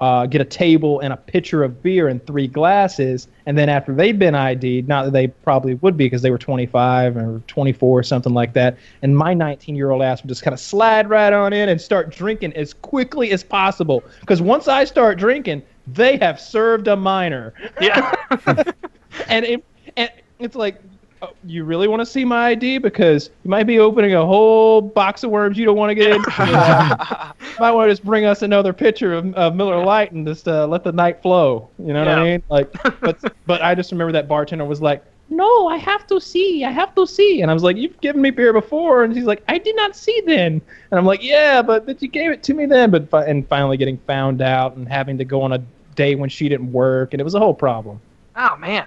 get a table and a pitcher of beer and 3 glasses, and then after they'd been ID'd, not that they probably would be because they were 25 or 24 or something like that, and my 19-year-old ass would just kind of slide right on in and start drinking as quickly as possible, because once I start drinking, they have served a minor. Yeah. and it's like, oh, you really want to see my ID? Because you might be opening a whole box of worms you don't want to get into. Might want to just bring us another pitcher of Miller Lite and just let the night flow. You know what I mean? Like, but I just remember that bartender was like, no, I have to see. And I was like, you've given me beer before. And she's like, I did not see then. And I'm like, yeah, but you gave it to me then. And finally getting found out and having to go on a day when she didn't work. And it was a whole problem. Oh, man.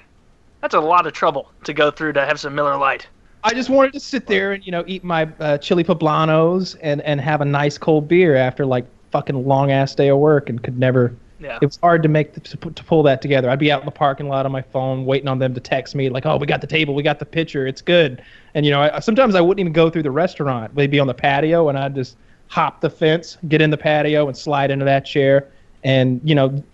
That's a lot of trouble to go through to have some Miller Lite. I just wanted to sit there and, eat my chili poblanos and have a nice cold beer after like fucking long ass day of work and could never. Yeah. It was hard to pull that together. I'd be out in the parking lot on my phone waiting on them to text me like, oh, we got the table, we got the pitcher, it's good. And, sometimes I wouldn't even go through the restaurant. They'd be on the patio and I'd just hop the fence, get in the patio and slide into that chair. And,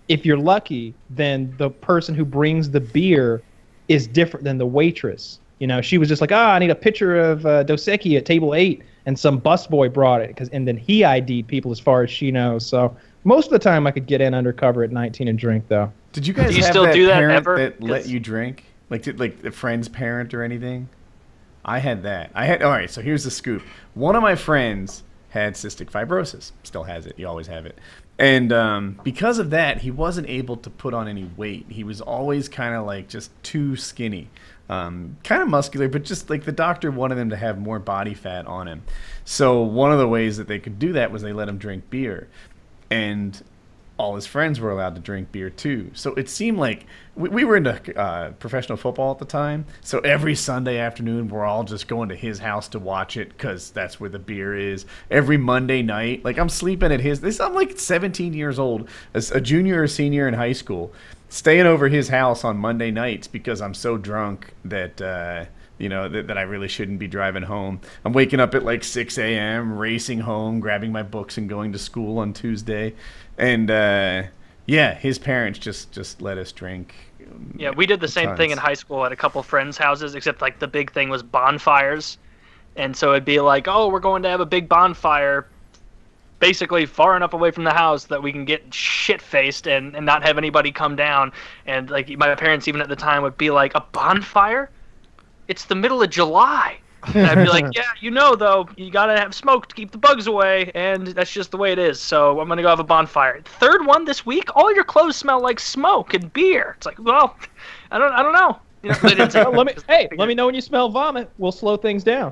if you're lucky, then the person who brings the beer is different than the waitress. She was just like, I need a pitcher of Dos Equis at table 8. And some busboy brought it, and then he ID'd people as far as she knows. So most of the time I could get in undercover at 19 and drink, though. Did you guys do you have still that do that parent ever? that let you drink? Like a friend's parent or anything? I had that. All right, so here's the scoop. One of my friends had cystic fibrosis. Still has it. You always have it. And because of that, he wasn't able to put on any weight. He was always kind of like just too skinny. Kind of muscular, but just like the doctor wanted him to have more body fat on him. So one of the ways that they could do that was they let him drink beer. And all his friends were allowed to drink beer too. So it seemed like we were into professional football at the time. So every Sunday afternoon, we're all just going to his house to watch it because that's where the beer is. Every Monday night, like I'm sleeping at I'm like 17 years old, as a junior or senior in high school, staying over his house on Monday nights because I'm so drunk that that I really shouldn't be driving home. I'm waking up at like 6 a.m., racing home, grabbing my books and going to school on Tuesday. And his parents just let us drink. Yeah, we did the same thing in high school at a couple friends' houses, except like the big thing was bonfires. And so it'd be like, oh, we're going to have a big bonfire basically far enough away from the house that we can get shit-faced and not have anybody come down. And like my parents even at the time would be like, a bonfire? It's the middle of July. And I'd be like, yeah, though, you gotta have smoke to keep the bugs away, and that's just the way it is. So I'm gonna go have a bonfire. Third one this week. All your clothes smell like smoke and beer. It's like, well, I don't know. They didn't say, let me know when you smell vomit. We'll slow things down.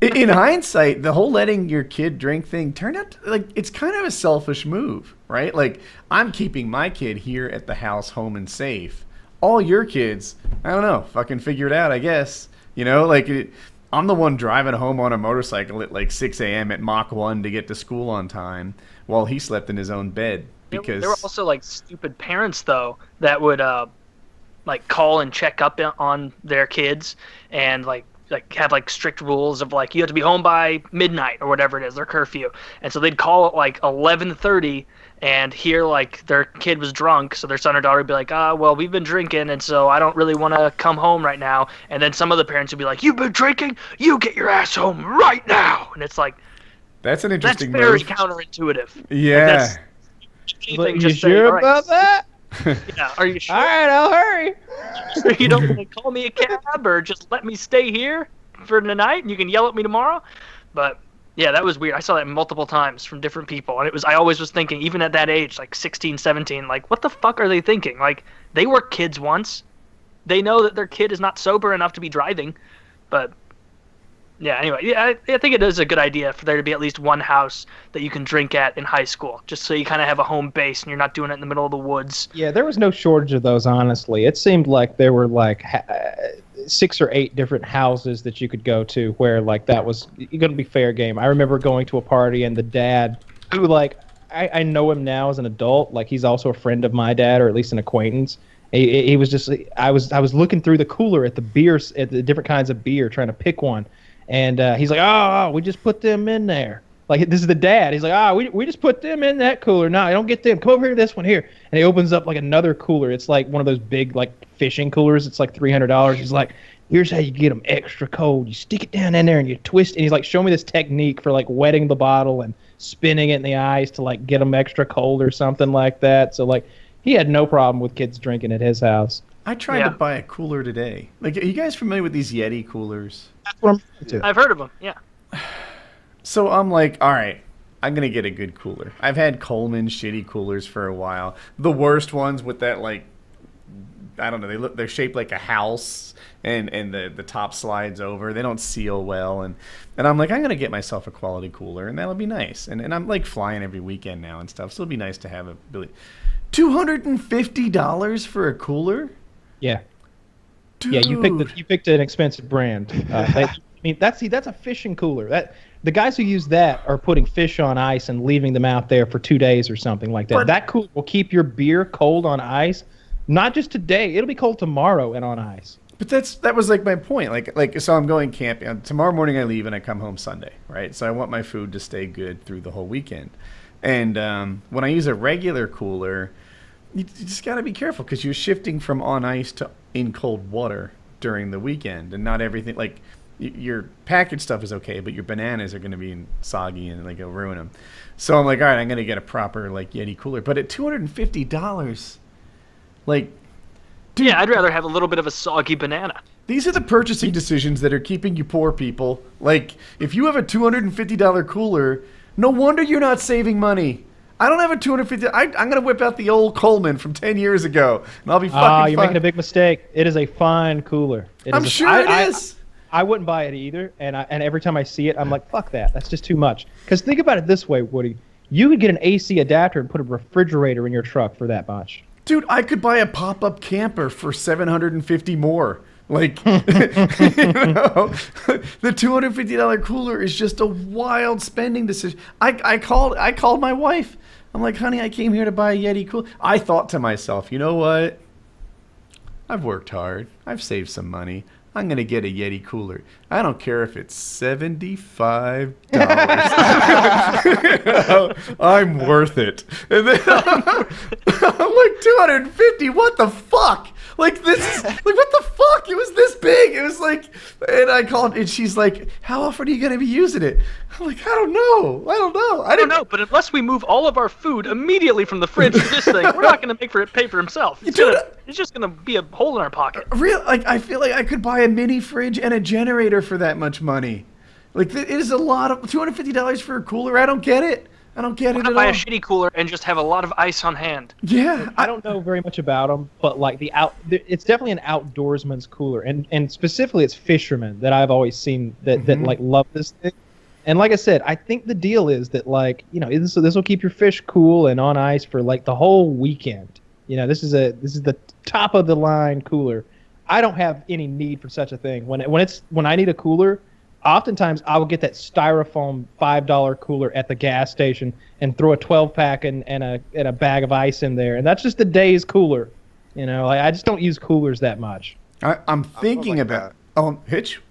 In hindsight, the whole letting your kid drink thing turned out like it's kind of a selfish move, right? Like I'm keeping my kid here at the house, home and safe. All your kids, I don't know, fucking figure it out, I guess. I'm the one driving home on a motorcycle at like 6 a.m. at Mach 1 to get to school on time while he slept in his own bed. Because there were also like stupid parents, though, that would like call and check up on their kids and like have like strict rules of like you have to be home by midnight or whatever it is, their curfew. And so they'd call at like 11:30 and hear like their kid was drunk, so their son or daughter would be like, well, we've been drinking, and so I don't really want to come home right now. And then some of the parents would be like, you've been drinking? You get your ass home right now. And it's like, that's an interesting move. That's very counterintuitive. Yeah. Like you sure about that? Yeah, are you sure? All right, I'll hurry. Sure you don't want to call me a cab or just let me stay here for the night and you can yell at me tomorrow? But yeah, that was weird. I saw that multiple times from different people. And I always was thinking, even at that age, like 16, 17, like, what the fuck are they thinking? Like, they were kids once. They know that their kid is not sober enough to be driving. But, yeah, anyway, yeah, I think it is a good idea for there to be at least one house that you can drink at in high school, just so you kind of have a home base and you're not doing it in the middle of the woods. Yeah, there was no shortage of those, honestly. It seemed like there were, like, 6 or 8 different houses that you could go to where like that was going to be fair game. I remember going to a party and the dad, who like I know him now as an adult, like he's also a friend of my dad or at least an acquaintance. He was just I was looking through the cooler at the beers, at the different kinds of beer, trying to pick one, and he's like, oh, we just put them in there. Like, this is the dad. He's like, we just put them in that cooler. No, I don't get them. Come over here to this one here. And he opens up, like, another cooler. It's, like, one of those big, like, fishing coolers. It's, like, $300. He's like, here's how you get them extra cold. You stick it down in there and you twist. And he's like, show me this technique for, like, wetting the bottle and spinning it in the ice to, like, get them extra cold or something like that. So, like, he had no problem with kids drinking at his house. I tried to buy a cooler today. Like, are you guys familiar with these Yeti coolers? That's what I'm into. I've heard of them, yeah. So I'm like, all right, I'm going to get a good cooler. I've had Coleman shitty coolers for a while. The worst ones with that, like, I don't know, they're shaped like a house, and the top slides over. They don't seal well, and I'm like, I'm gonna get myself a quality cooler, and that'll be nice. And I'm like flying every weekend now and stuff, so it'll be nice to have a $250 for a cooler. Yeah. Dude. Yeah, you picked an expensive brand. I mean, that's a fishing cooler. The guys who use that are putting fish on ice and leaving them out there for 2 days or something like that. But that cooler will keep your beer cold on ice, not just today. It'll be cold tomorrow and on ice. But that was like my point. Like so I'm going camping. Tomorrow morning I leave and I come home Sunday, right? So I want my food to stay good through the whole weekend. And when I use a regular cooler, you just got to be careful because you're shifting from on ice to in cold water during the weekend, and not everything like your packaged stuff is okay, but your bananas are going to be soggy and like it'll ruin them. So I'm like, all right, I'm going to get a proper like Yeti cooler, but at $250, like, dude, yeah, I'd rather have a little bit of a soggy banana. These are the purchasing decisions that are keeping you poor people. Like, if you have a $250 cooler, no wonder you're not saving money. I don't have a $250. I'm going to whip out the old Coleman from 10 years ago, and I'll be fucking you're making a big mistake. It is a fine cooler. I'm sure it is. I wouldn't buy it either, and every time I see it, I'm like, fuck that. That's just too much. Because think about it this way, Woody. You could get an AC adapter and put a refrigerator in your truck for that much. Dude, I could buy a pop-up camper for $750 more. Like, the $250 cooler is just a wild spending decision. I called my wife. I'm like, honey, I came here to buy a Yeti cooler. I thought to myself, you know what? I've worked hard. I've saved some money. I'm going to get a Yeti cooler. I don't care if it's $75. I'm worth it. And then I'm like, $250? What the fuck? Like, this is, like, what the fuck? It was this big. It was like, and I called, and she's like, how often are you going to be using it? I'm like, I don't know. I don't know, but unless we move all of our food immediately from the fridge to this thing, we're not going to make for it pay for himself. It's just going to be a hole in our pocket. Like, I feel like I could buy a mini fridge and a generator for that much money. Like, it is a lot of $250 for a cooler. I don't get it. I don't get it at all. Buy a shitty cooler and just have a lot of ice on hand. Yeah. I don't know very much about them, but like it's definitely an outdoorsman's cooler, and specifically it's fishermen that I've always seen that like love this thing. And like I said, I think the deal is that, like, you know, this will keep your fish cool and on ice for like the whole weekend. You know, this is the top of the line cooler. I don't have any need for such a thing. When I need a cooler, oftentimes I will get that styrofoam $5 cooler at the gas station and throw a 12-pack and a bag of ice in there, and that's just the day's cooler. You know, I just don't use coolers that much. I'm thinking about Hitch.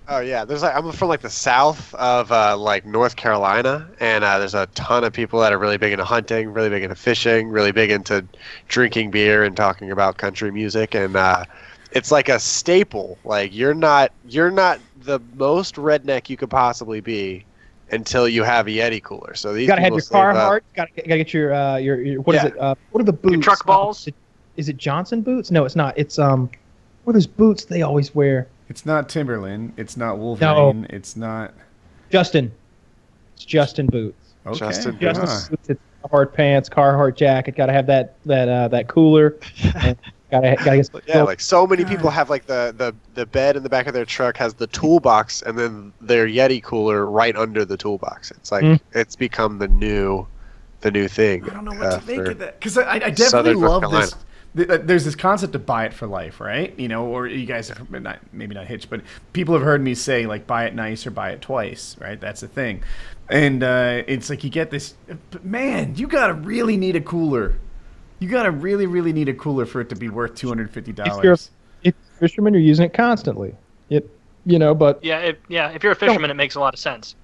Oh yeah, I'm from like the south of like North Carolina, and there's a ton of people that are really big into hunting, really big into fishing, really big into drinking beer and talking about country music, and it's like a staple. Like you're not the most redneck you could possibly be until you have a Yeti cooler. So these you gotta have your Carhartt. Gotta get your what is it? What are the boots? Your truck balls. Is it Johnson boots? No, it's not. It's what are those boots they always wear? It's not Timberland. It's not Wolverine. No. It's not Justin. It's Justin boots. Okay. Justin boots. It's Carhartt pants, Carhartt jacket. Got to have that cooler. Gotta get yeah, like so many people have like the bed in the back of their truck has the toolbox and then their Yeti cooler right under the toolbox. It's like it's become the new thing. I don't know what to think of that, because I definitely love this. There's this concept of buy it for life, right? You know, or you guys have maybe not Hitch, but people have heard me say like buy it nice or buy it twice, right? That's the thing. And it's like you get this, but man, you gotta really need a cooler. You gotta really, really need a cooler for it to be worth $250. If you're a fisherman, you're using it constantly. But if you're a fisherman, it makes a lot of sense.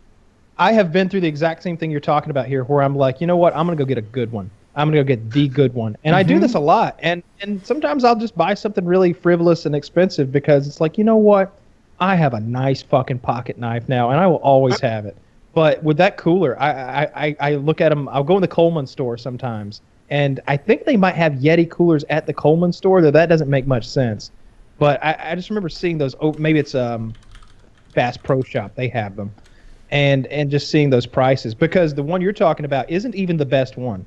I have been through the exact same thing you're talking about here, where I'm like, you know what, I'm gonna go get a good one. I'm gonna go get the good one, and I do this a lot. And sometimes I'll just buy something really frivolous and expensive because it's like, you know what, I have a nice fucking pocket knife now, and I will always have it. But with that cooler, I look at them. I'll go in the Coleman store sometimes. And I think they might have Yeti coolers at the Coleman store, though that doesn't make much sense. But I just remember seeing those. Oh, maybe it's Bass Pro Shop. They have them, and just seeing those prices, because the one you're talking about isn't even the best one.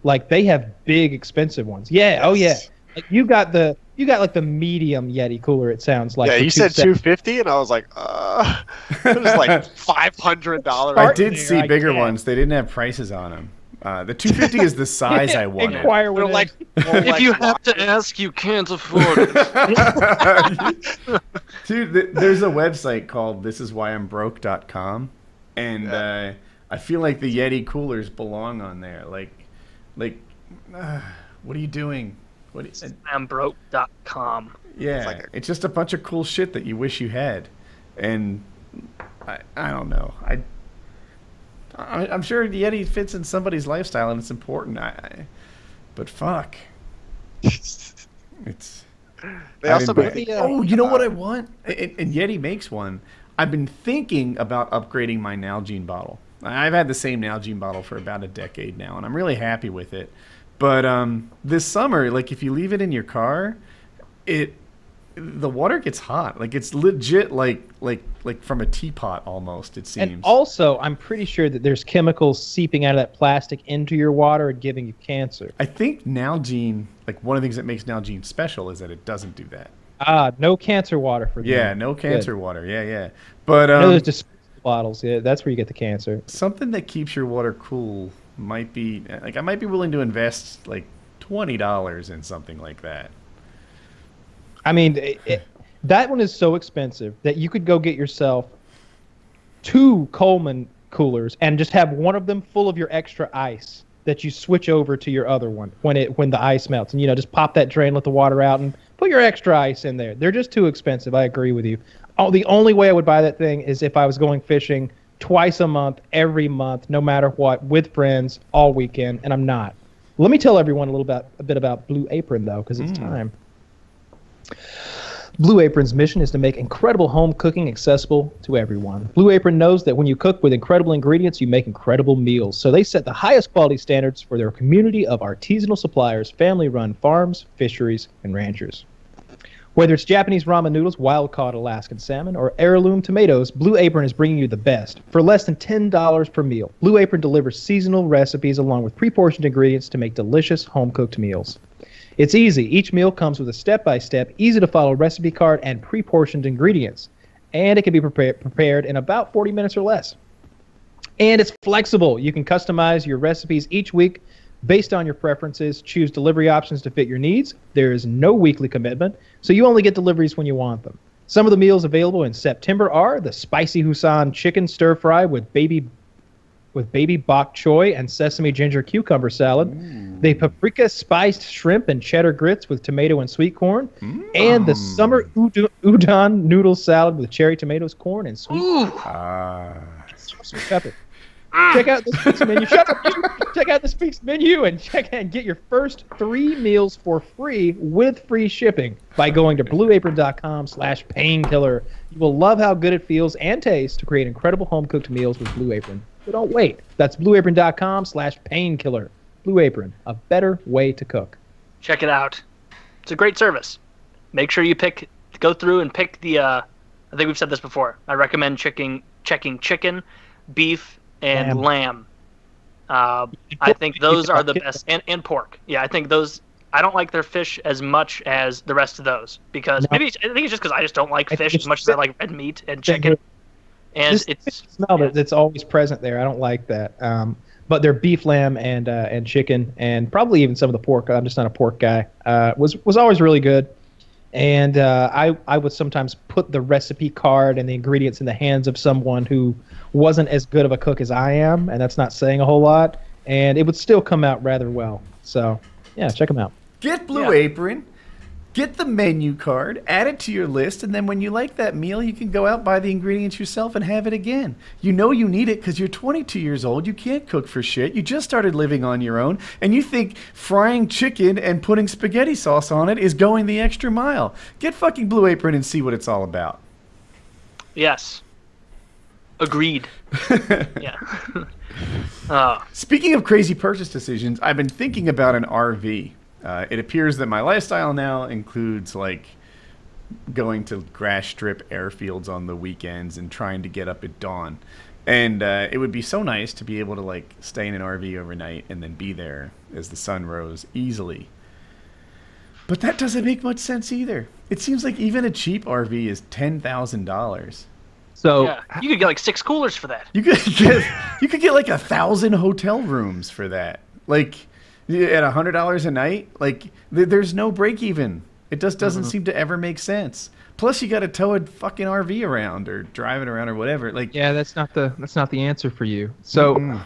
Like, they have big, expensive ones. Yeah. Yes. Oh yeah. Like, you got like the medium Yeti cooler. It sounds like. Yeah, for you said 250, and I was like, it was like $500. I did there, see I bigger guess. ones. They didn't have prices on them. The 250 is the size I wanted. Inquire They're with like, If you have to ask, you can't afford it. Dude, there's a website called thisiswhyimbroke.com, and I feel like the Yeti coolers belong on there. Like, what are you doing? Ambroke.com. Yeah, it's just a bunch of cool shit that you wish you had, and I don't know. I'm sure the Yeti fits in somebody's lifestyle and it's important. But fuck, it's. They also make you know what I want? And Yeti makes one. I've been thinking about upgrading my Nalgene bottle. I've had the same Nalgene bottle for about a decade now, and I'm really happy with it. But this summer, like if you leave it in your car, the water gets hot. Like it's legit, like from a teapot almost. It seems. And also, I'm pretty sure that there's chemicals seeping out of that plastic into your water and giving you cancer. I think Nalgene, like one of the things that makes Nalgene special is that it doesn't do that. No cancer water for them. Yeah, no cancer water. Yeah. But those disposable bottles. Yeah, that's where you get the cancer. Something that keeps your water cool might be like I might be willing to invest like $20 in something like that. I mean, that one is so expensive that you could go get yourself 2 Coleman coolers and just have one of them full of your extra ice that you switch over to your other one when the ice melts, and just pop that drain, let the water out, and put your extra ice in there. They're just too expensive. I agree with you. The only way I would buy that thing is if I was going fishing twice a month, every month, no matter what, with friends all weekend, and I'm not. Let me tell everyone a bit about Blue Apron though, because it's time. Blue Apron's mission is to make incredible home cooking accessible to everyone. Blue Apron knows that when you cook with incredible ingredients, you make incredible meals. So they set the highest quality standards for their community of artisanal suppliers, family-run farms, fisheries, and ranchers. Whether it's Japanese ramen noodles, wild-caught Alaskan salmon, or heirloom tomatoes, Blue Apron is bringing you the best for less than $10 per meal. Blue Apron delivers seasonal recipes along with pre-portioned ingredients to make delicious home-cooked meals. It's easy. Each meal comes with a step-by-step, easy-to-follow recipe card and pre-portioned ingredients. And it can be prepared in about 40 minutes or less. And it's flexible. You can customize your recipes each week based on your preferences. Choose delivery options to fit your needs. There is no weekly commitment, so you only get deliveries when you want them. Some of the meals available in September are the Spicy Husan Chicken Stir Fry with baby bok choy and sesame ginger cucumber salad, the paprika spiced shrimp and cheddar grits with tomato and sweet corn, and the summer udon noodle salad with cherry tomatoes, corn, and sweet pepper. Check out this week's menu. Check out this week's menu and get your first 3 meals for free with free shipping by going to blueapron.com/painkiller. You will love how good it feels and tastes to create incredible home-cooked meals with Blue Apron. So don't wait. That's blueapron.com/painkiller. Blue Apron, a better way to cook. Check it out. It's a great service. Make sure you go through and pick the, I think we've said this before. I recommend checking chicken, beef, and lamb. I think those are the best, and pork. Yeah, I think those. I don't like their fish as much as the rest of those because I think it's just because I just don't like fish as much as I like red meat and chicken. And it's smell that's always present there. I don't like that. But their beef, lamb, and chicken, and probably even some of the pork. I'm just not a pork guy. Was always really good. And I would sometimes put the recipe card and the ingredients in the hands of someone who wasn't as good of a cook as I am, and that's not saying a whole lot. And it would still come out rather well. So, yeah, check them out. Get Blue Apron, get the menu card, add it to your list, and then when you like that meal, you can go out, buy the ingredients yourself, and have it again. You know you need it because you're 22 years old. You can't cook for shit. You just started living on your own, and you think frying chicken and putting spaghetti sauce on it is going the extra mile. Get fucking Blue Apron and see what it's all about. Yes. Agreed. Yeah. Speaking of crazy purchase decisions, I've been thinking about an RV. It appears that my lifestyle now includes like going to grass strip airfields on the weekends and trying to get up at dawn. And it would be so nice to be able to like stay in an RV overnight and then be there as the sun rose easily. But that doesn't make much sense either. It seems like even a cheap RV is $10,000. So Yeah, you could get like 6 coolers for that. You could get like 1,000 hotel rooms for that. Like at $100 a night. Like there's no break even. It just doesn't seem to ever make sense. Plus, you got to tow a fucking RV around or drive it around or whatever. Like, yeah, that's not the answer for you. So,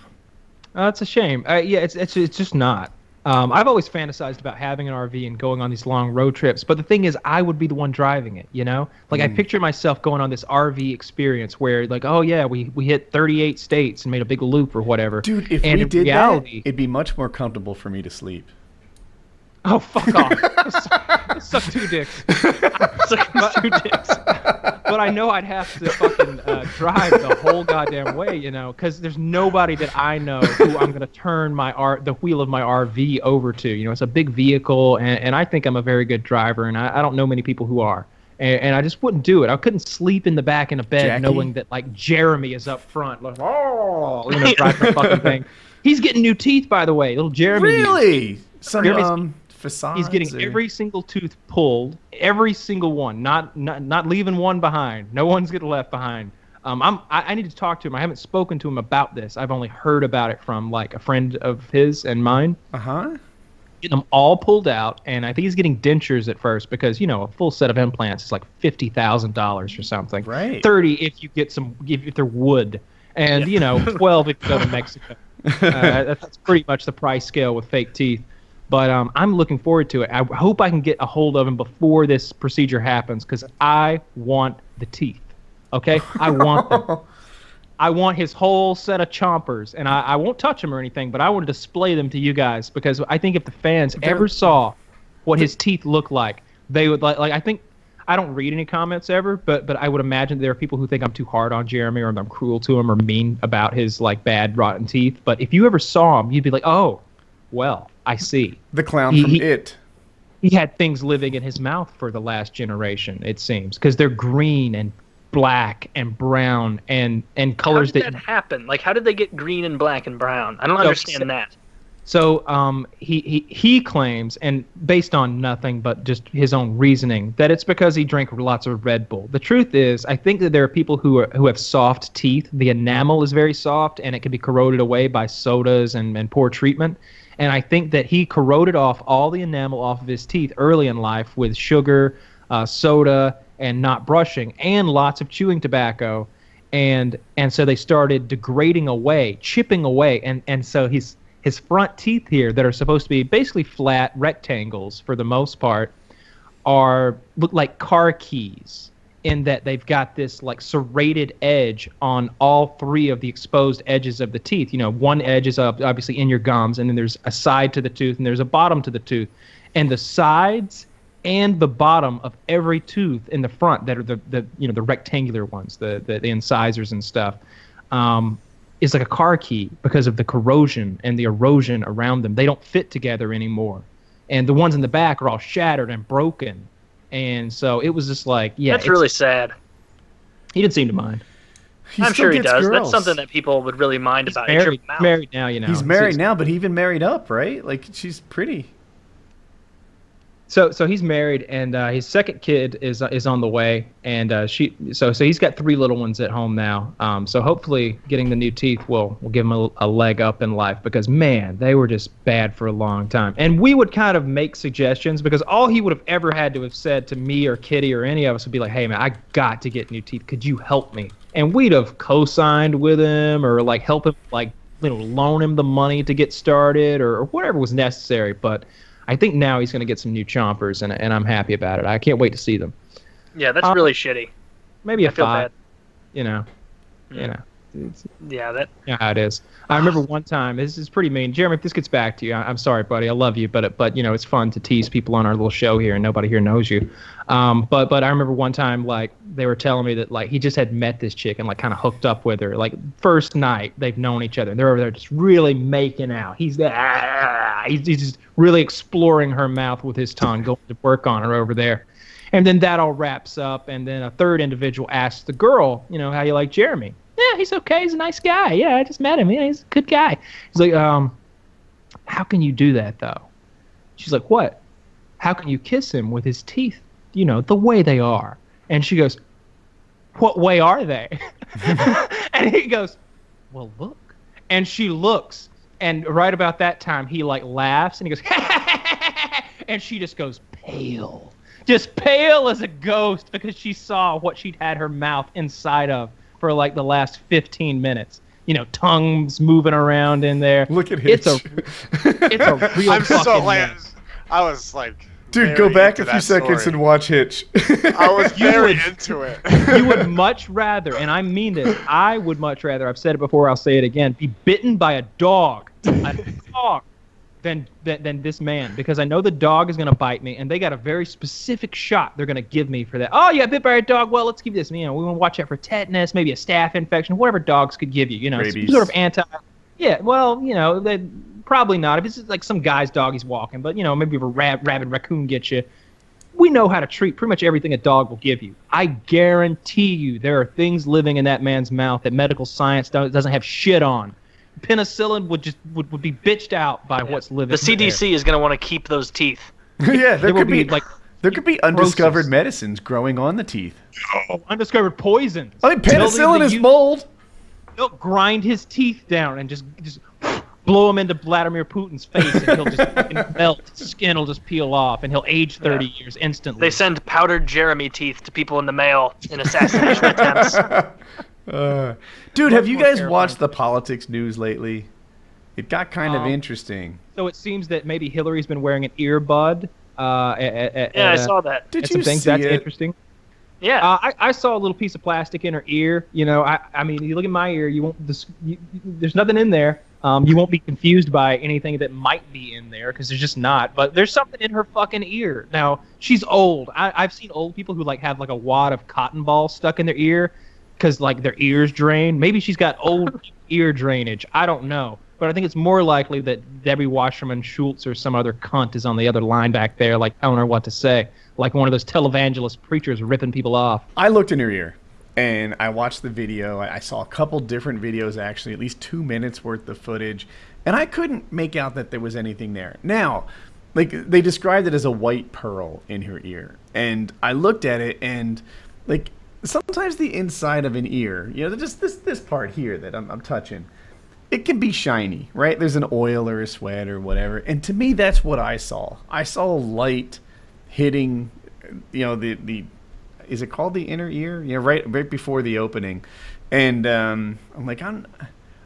it's a shame. Yeah, it's just not. I've always fantasized about having an RV and going on these long road trips. But the thing is, I would be the one driving it. You know, like I picture myself going on this RV experience where, like, oh yeah, we hit 38 states and made a big loop or whatever. Dude, if we did that, it'd be much more comfortable for me to sleep. Oh, fuck off. Suck 2 dicks. Suck 2 dicks. But I know I'd have to fucking drive the whole goddamn way, you know, because there's nobody that I know who I'm going to turn the wheel of my RV over to. You know, it's a big vehicle, and I think I'm a very good driver, and I don't know many people who are. And I just wouldn't do it. I couldn't sleep in the back in a bed Jackie? knowing that, like, Jeremy is up front. Like, oh, you know, driving the fucking thing. He's getting new teeth, by the way. Little Jeremy. Really? Some facades. He's getting every single tooth pulled, every single one, not leaving one behind. No one's getting left behind. I need to talk to him. I haven't spoken to him about this. I've only heard about it from like a friend of his and mine. Getting them all pulled out, and I think he's getting dentures at first because, you know, a full set of implants is like $50,000 or something. Right. 30 if you get if they're wood, and you know, 12 if you go to Mexico. That's pretty much the price scale with fake teeth. But I'm looking forward to it. I hope I can get a hold of him before this procedure happens because I want the teeth. Okay? I want them. I want his whole set of chompers. And I won't touch them or anything, but I want to display them to you guys because I think if the fans ever saw what his teeth look like, they would like I think I don't read any comments ever, but I would imagine there are people who think I'm too hard on Jeremy or I'm cruel to him or mean about his like bad rotten teeth. But if you ever saw him, you'd be like, oh, well, I see. The clown from It. He had things living in his mouth for the last generation, it seems, because they're green and black and brown and colors that happen. Like, how did they get green and black and brown? I don't understand that. So he claims, and based on nothing but just his own reasoning, that it's because he drank lots of Red Bull. The truth is, I think that there are people who have soft teeth. The enamel is very soft, and it can be corroded away by sodas and poor treatment. And I think that he corroded off all the enamel off of his teeth early in life with sugar, soda, and not brushing, and lots of chewing tobacco. And so they started degrading away, chipping away. And so his front teeth here that are supposed to be basically flat rectangles for the most part look like car keys in that they've got this like serrated edge on all 3 of the exposed edges of the teeth. You know, one edge is obviously in your gums, and then there's a side to the tooth, and there's a bottom to the tooth. And the sides and the bottom of every tooth in the front that are the rectangular ones, the incisors and stuff, is like a car key because of the corrosion and the erosion around them. They don't fit together anymore. And the ones in the back are all shattered and broken. And so it was just like, yeah. That's really sad. He didn't seem to mind. I'm sure he does. That's something that people would really mind about. He's married now, you know. He's married now, but he even married up, right? Like, she's pretty. So he's married, and his second kid is on the way, and so he's got 3 little ones at home now. So hopefully, getting the new teeth will give him a leg up in life because man, they were just bad for a long time. And we would kind of make suggestions because all he would have ever had to have said to me or Kitty or any of us would be like, "Hey man, I got to get new teeth. Could you help me?" And we'd have co-signed with him or like help him, like loan him the money to get started or whatever was necessary, but. I think now he's going to get some new chompers, and I'm happy about it. I can't wait to see them. Yeah, that's really shitty. Maybe a 5. Bad. You know. Yeah, that. Yeah, how it is. I remember one time. This is pretty mean, Jeremy. If this gets back to you, I'm sorry, buddy. I love you, but you know it's fun to tease people on our little show here, and nobody here knows you. But I remember one time, like they were telling me that like he just had met this chick and like kind of hooked up with her. Like first night they've known each other. They're over there just really making out. He's just really exploring her mouth with his tongue, going to work on her over there. And then that all wraps up, and then a third individual asks the girl, you know, how you like Jeremy? Yeah, he's okay. He's a nice guy. Yeah, I just met him. Yeah, he's a good guy. He's like, how can you do that, though? She's like, what? how can you kiss him with his teeth, you know, the way they are? And she goes, what way are they? And he goes, well, look. And she looks, and right about that time, he like laughs, and he goes, and she just goes pale. Just pale as a ghost because she saw what she'd had her mouth inside of for like the last 15 minutes. You know, tongues moving around in there. Look at Hitch. It's a real I'm so fucking glad. mess. I was like, Dude, go back a into few that seconds story. and watch Hitch. I was very into it. You would much rather, and I mean this, I would much rather, I've said it before, I'll say it again, be bitten by a dog than this man, because I know the dog is going to bite me, and they got a very specific shot they're going to give me for that. Oh, you got bit by a dog? Well, let's give you this. You know, we want to watch out for tetanus, maybe a staph infection, whatever dogs could give you. You know, some Rabies. sort of anti. Yeah, well, you know, they probably not. If it's like some guy's dog he's walking, but you know, maybe if a rabid raccoon gets you. We know how to treat pretty much everything a dog will give you. I guarantee you there are things living in that man's mouth that medical science doesn't have shit on. Penicillin would be bitched out by what's living. The CDC is going to want to keep those teeth. Yeah, there will could be like there could be undiscovered process. medicines growing on the teeth. Undiscovered poisons. I mean, penicillin is They'll mold. They'll grind his teeth down and just blow him into Vladimir Putin's face, and he'll just fucking melt. His skin will just peel off, and he'll age 30 years instantly. They send powdered Jeremy teeth to people in the mail in assassination attempts. Dude, have you more guys terrifying. watched the politics news lately? It got kind of interesting. So it seems that maybe Hillary's been wearing an earbud. Yeah, I saw that. Did and some you things see that's it? interesting. Yeah. I saw a little piece of plastic in her ear. You know, I mean, you look at my ear. You won't. There's nothing in there. You won't be confused by anything that might be in there because there's just not. But there's something in her fucking ear. Now she's old. I've seen old people who like have like a wad of cotton balls stuck in their ear because like their ears drain. Maybe she's got old ear drainage. I don't know. But I think it's more likely that Debbie Wasserman Schultz or some other cunt is on the other line back there, like telling her what to say, like one of those televangelist preachers ripping people off. I looked in her ear, and I watched the video. I saw a couple different videos, actually, at least 2 minutes worth of footage, and I couldn't make out that there was anything there. Now, like, they described it as a white pearl in her ear, and I looked at it, and, like, sometimes the inside of an ear, you know, just this part here that I'm touching, it can be shiny, right? There's an oil or a sweat or whatever. And to me, that's what I saw. I saw light hitting, you know, the is it called the inner ear? You know, right before the opening. And I'm like,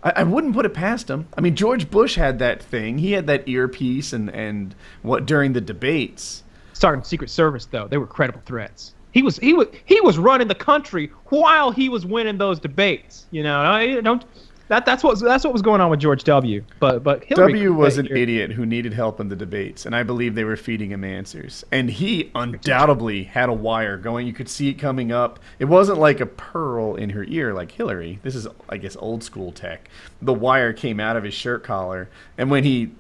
I wouldn't put it past him. I mean, George Bush had that thing. He had that earpiece and what during the debates. Starting Secret Service, though, they were credible threats. He was running the country while he was winning those debates. You know, I don't. That's what was going on with George W. But Hillary W was an idiot who needed help in the debates, and I believe they were feeding him answers. And he undoubtedly had a wire going. You could see it coming up. It wasn't like a pearl in her ear like Hillary. This is, I guess, old school tech. The wire came out of his shirt collar, and when he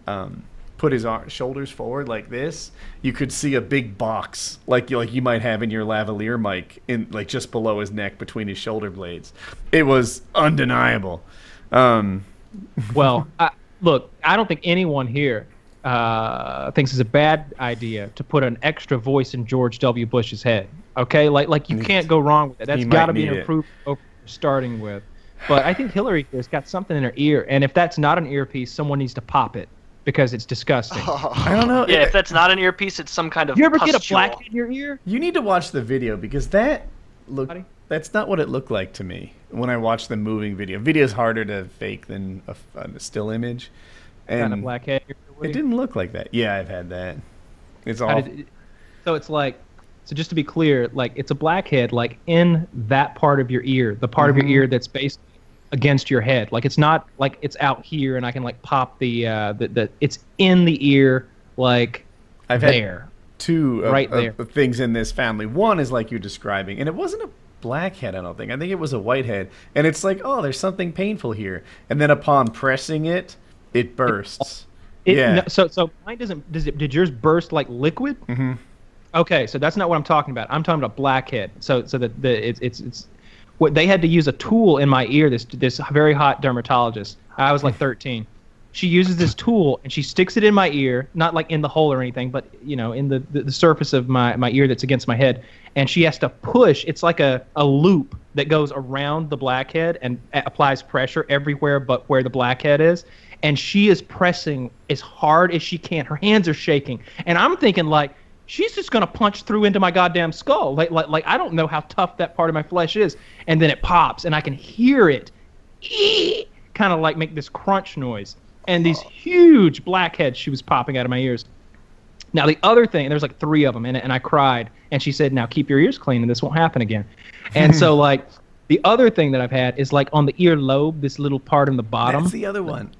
put his shoulders forward like this, you could see a big box like you might have in your lavalier mic in like just below his neck between his shoulder blades. It was undeniable. Well, look, I don't think anyone here thinks it's a bad idea to put an extra voice in George W. Bush's head. Okay, like you can't go wrong with it. That's got to be an improvement over starting with. But I think Hillary has got something in her ear, and if that's not an earpiece, someone needs to pop it because it's disgusting. I don't know. Yeah, if that's not an earpiece, it's some kind of You ever get a pustule. blackhead in your ear? You need to watch the video because that's not what it looked like to me when I watched the moving video. Video's harder to fake than a still image. And Kind of blackhead. it didn't look like that. Yeah, I've had that. It's all. So it's like, so just to be clear, like it's a blackhead, like in that part of your ear, the part of your ear that's basically against your head. Like it's not like it's out here and I can like pop the it's in the ear, like I've there. had two Right of things in this family. One is like you're describing, and it wasn't a blackhead, I don't think. I think it was a whitehead. And it's like, oh, there's something painful here. And then upon pressing it, it bursts. Yeah. No, so mine doesn't. Did yours burst like liquid? Mm-hmm. Okay, so that's not what I'm talking about. I'm talking about blackhead. So it's what they had to use a tool in my ear. This very hot dermatologist. I was like 13, she uses this tool and she sticks it in my ear, not like in the hole or anything, but you know, in the surface of my ear that's against my head. And she has to push. It's like a loop that goes around the blackhead and applies pressure everywhere but where the blackhead is. And she is pressing as hard as she can. Her hands are shaking. And I'm thinking, like, she's just going to punch through into my goddamn skull. Like I don't know how tough that part of my flesh is. And then it pops, and I can hear it kind of like make this crunch noise. And these huge blackheads she was popping out of my ears. Now, the other thing, there's like 3 of them in it, and I cried. And she said, now keep your ears clean, and this won't happen again. And so, like, the other thing that I've had is, like, on the earlobe, this little part in the bottom. That's the other one.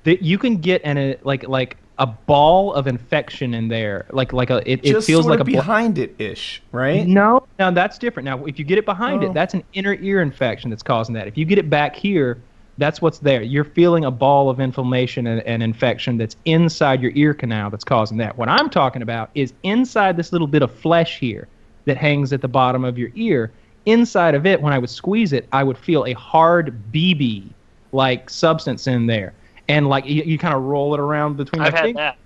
That you can get like a ball of infection in there. It Just feels sort like of a behind it-ish, right? No, that's different. Now, if you get it behind it, that's an inner ear infection that's causing that. If you get it back here, that's what's there. You're feeling a ball of inflammation and infection that's inside your ear canal that's causing that. What I'm talking about is inside this little bit of flesh here that hangs at the bottom of your ear. Inside of it, when I would squeeze it, I would feel a hard BB-like substance in there. And like you kind of roll it around between your fingers. I've had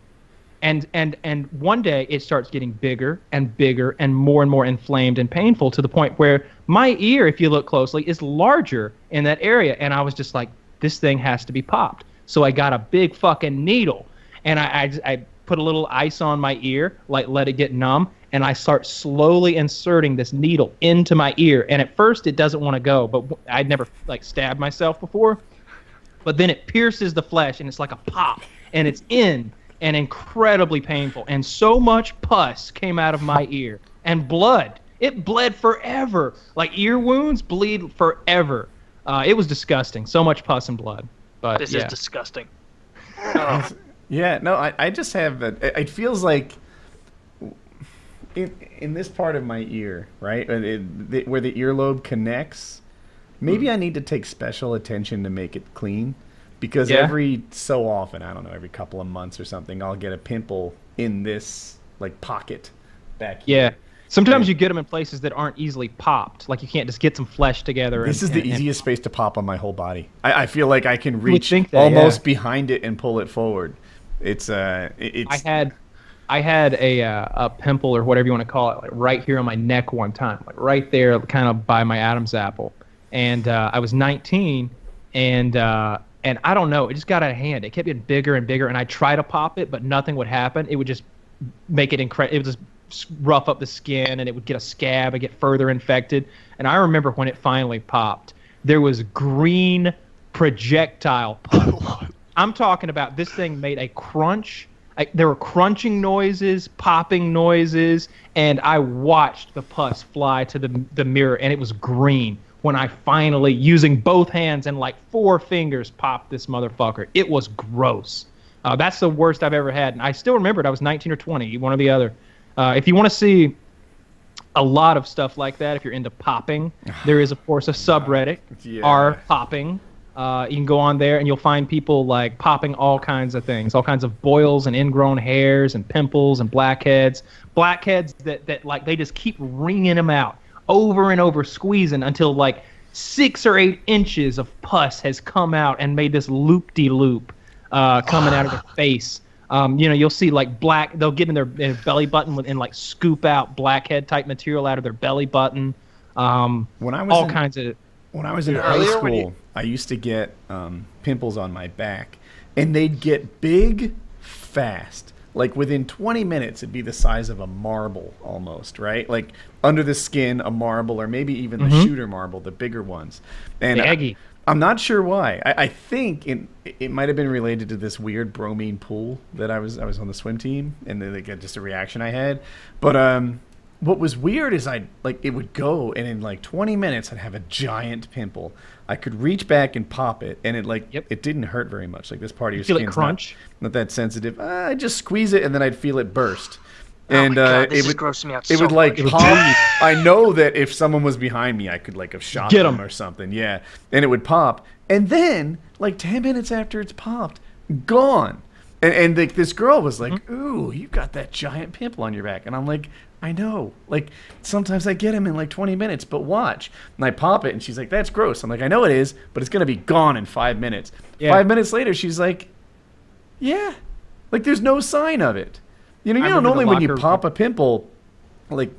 that. And one day it starts getting bigger and more inflamed and painful to the point where my ear, if you look closely, is larger in that area. And I was just like, this thing has to be popped. So I got a big fucking needle, and I put a little ice on my ear, like let it get numb, and I start slowly inserting this needle into my ear. And at first it doesn't want to go, but I'd never like stabbed myself before. But then it pierces the flesh, and it's like a pop, and it's in, and incredibly painful. And so much pus came out of my ear, and blood. It bled forever. Like ear wounds bleed forever. It was disgusting. So much pus and blood. But This is disgusting. Yeah, no, I just have it feels like in this part of my ear, right, where the earlobe connects. Maybe I need to take special attention to make it clean, because every so often, I don't know, every couple of months or something, I'll get a pimple in this like pocket back here. Yeah. Sometimes you get them in places that aren't easily popped. Like you can't just get some flesh together. This is the easiest space to pop on my whole body. I feel like I can reach almost behind it and pull it forward. It's I had a pimple, or whatever you want to call it, like right here on my neck one time, like right there, kind of by my Adam's apple. And I was 19, and I don't know, it just got out of hand. It kept getting bigger and bigger, and I tried to pop it, but nothing would happen. It would just make it incredible. It would just rough up the skin, and it would get a scab and get further infected. And I remember when it finally popped, there was green projectile pus. I'm talking about this thing made a crunch. There were crunching noises, popping noises, and I watched the pus fly to the mirror, and it was green. When I finally, using both hands and like 4 fingers, popped this motherfucker. It was gross. That's the worst I've ever had. And I still remember it. I was 19 or 20, one or the other. If you want to see a lot of stuff like that, if you're into popping, there is, of course, a subreddit, r/popping. You can go on there, and you'll find people like popping all kinds of things, all kinds of boils and ingrown hairs and pimples and blackheads. Blackheads that like they just keep wringing them out over and over, squeezing until like 6 or 8 inches of pus has come out and made this loop-de-loop coming out of their face. You'll see like they'll get in their belly button and like scoop out blackhead type material out of their belly button. When I was in high school, I used to get pimples on my back, and they'd get big fast. Like within 20 minutes, it'd be the size of a marble almost, right? Like under the skin, a marble, or maybe even the shooter marble, the bigger ones. And I'm not sure why. I think it might have been related to this weird bromine pool that I was on the swim team, and then just a reaction I had. But what was weird is it would go, and in like 20 minutes I'd have a giant pimple. I could reach back and pop it, and it didn't hurt very much. Like this part of your skin's crunch? Not that sensitive. I'd just squeeze it, and then I'd feel it burst. And this is grossing me out. It would like pop. I know that if someone was behind me, I could like have shot them or something. Yeah, and it would pop, and then like 10 minutes after it's popped, gone. And this girl was like, "Ooh, you got that giant pimple on your back," and I'm like, "I know. Like sometimes I get them in like 20 minutes, but watch." And I pop it, and she's like, "That's gross." I'm like, "I know it is, but it's gonna be gone in 5 minutes." Yeah. 5 minutes later, she's like, Yeah. Like, there's no sign of it. You know, remember normally the when you locker- pop a pimple, like,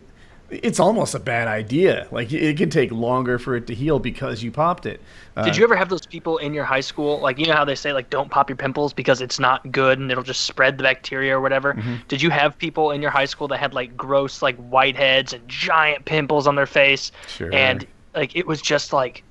it's almost a bad idea. Like, it can take longer for it to heal because you popped it. Did you ever have those people in your high school? Like, you know how they say, like, don't pop your pimples because it's not good and it'll just spread the bacteria or whatever? Mm-hmm. Did you have people in your high school that had, like, gross, like, whiteheads and giant pimples on their face? Sure. And, like, it was just, like,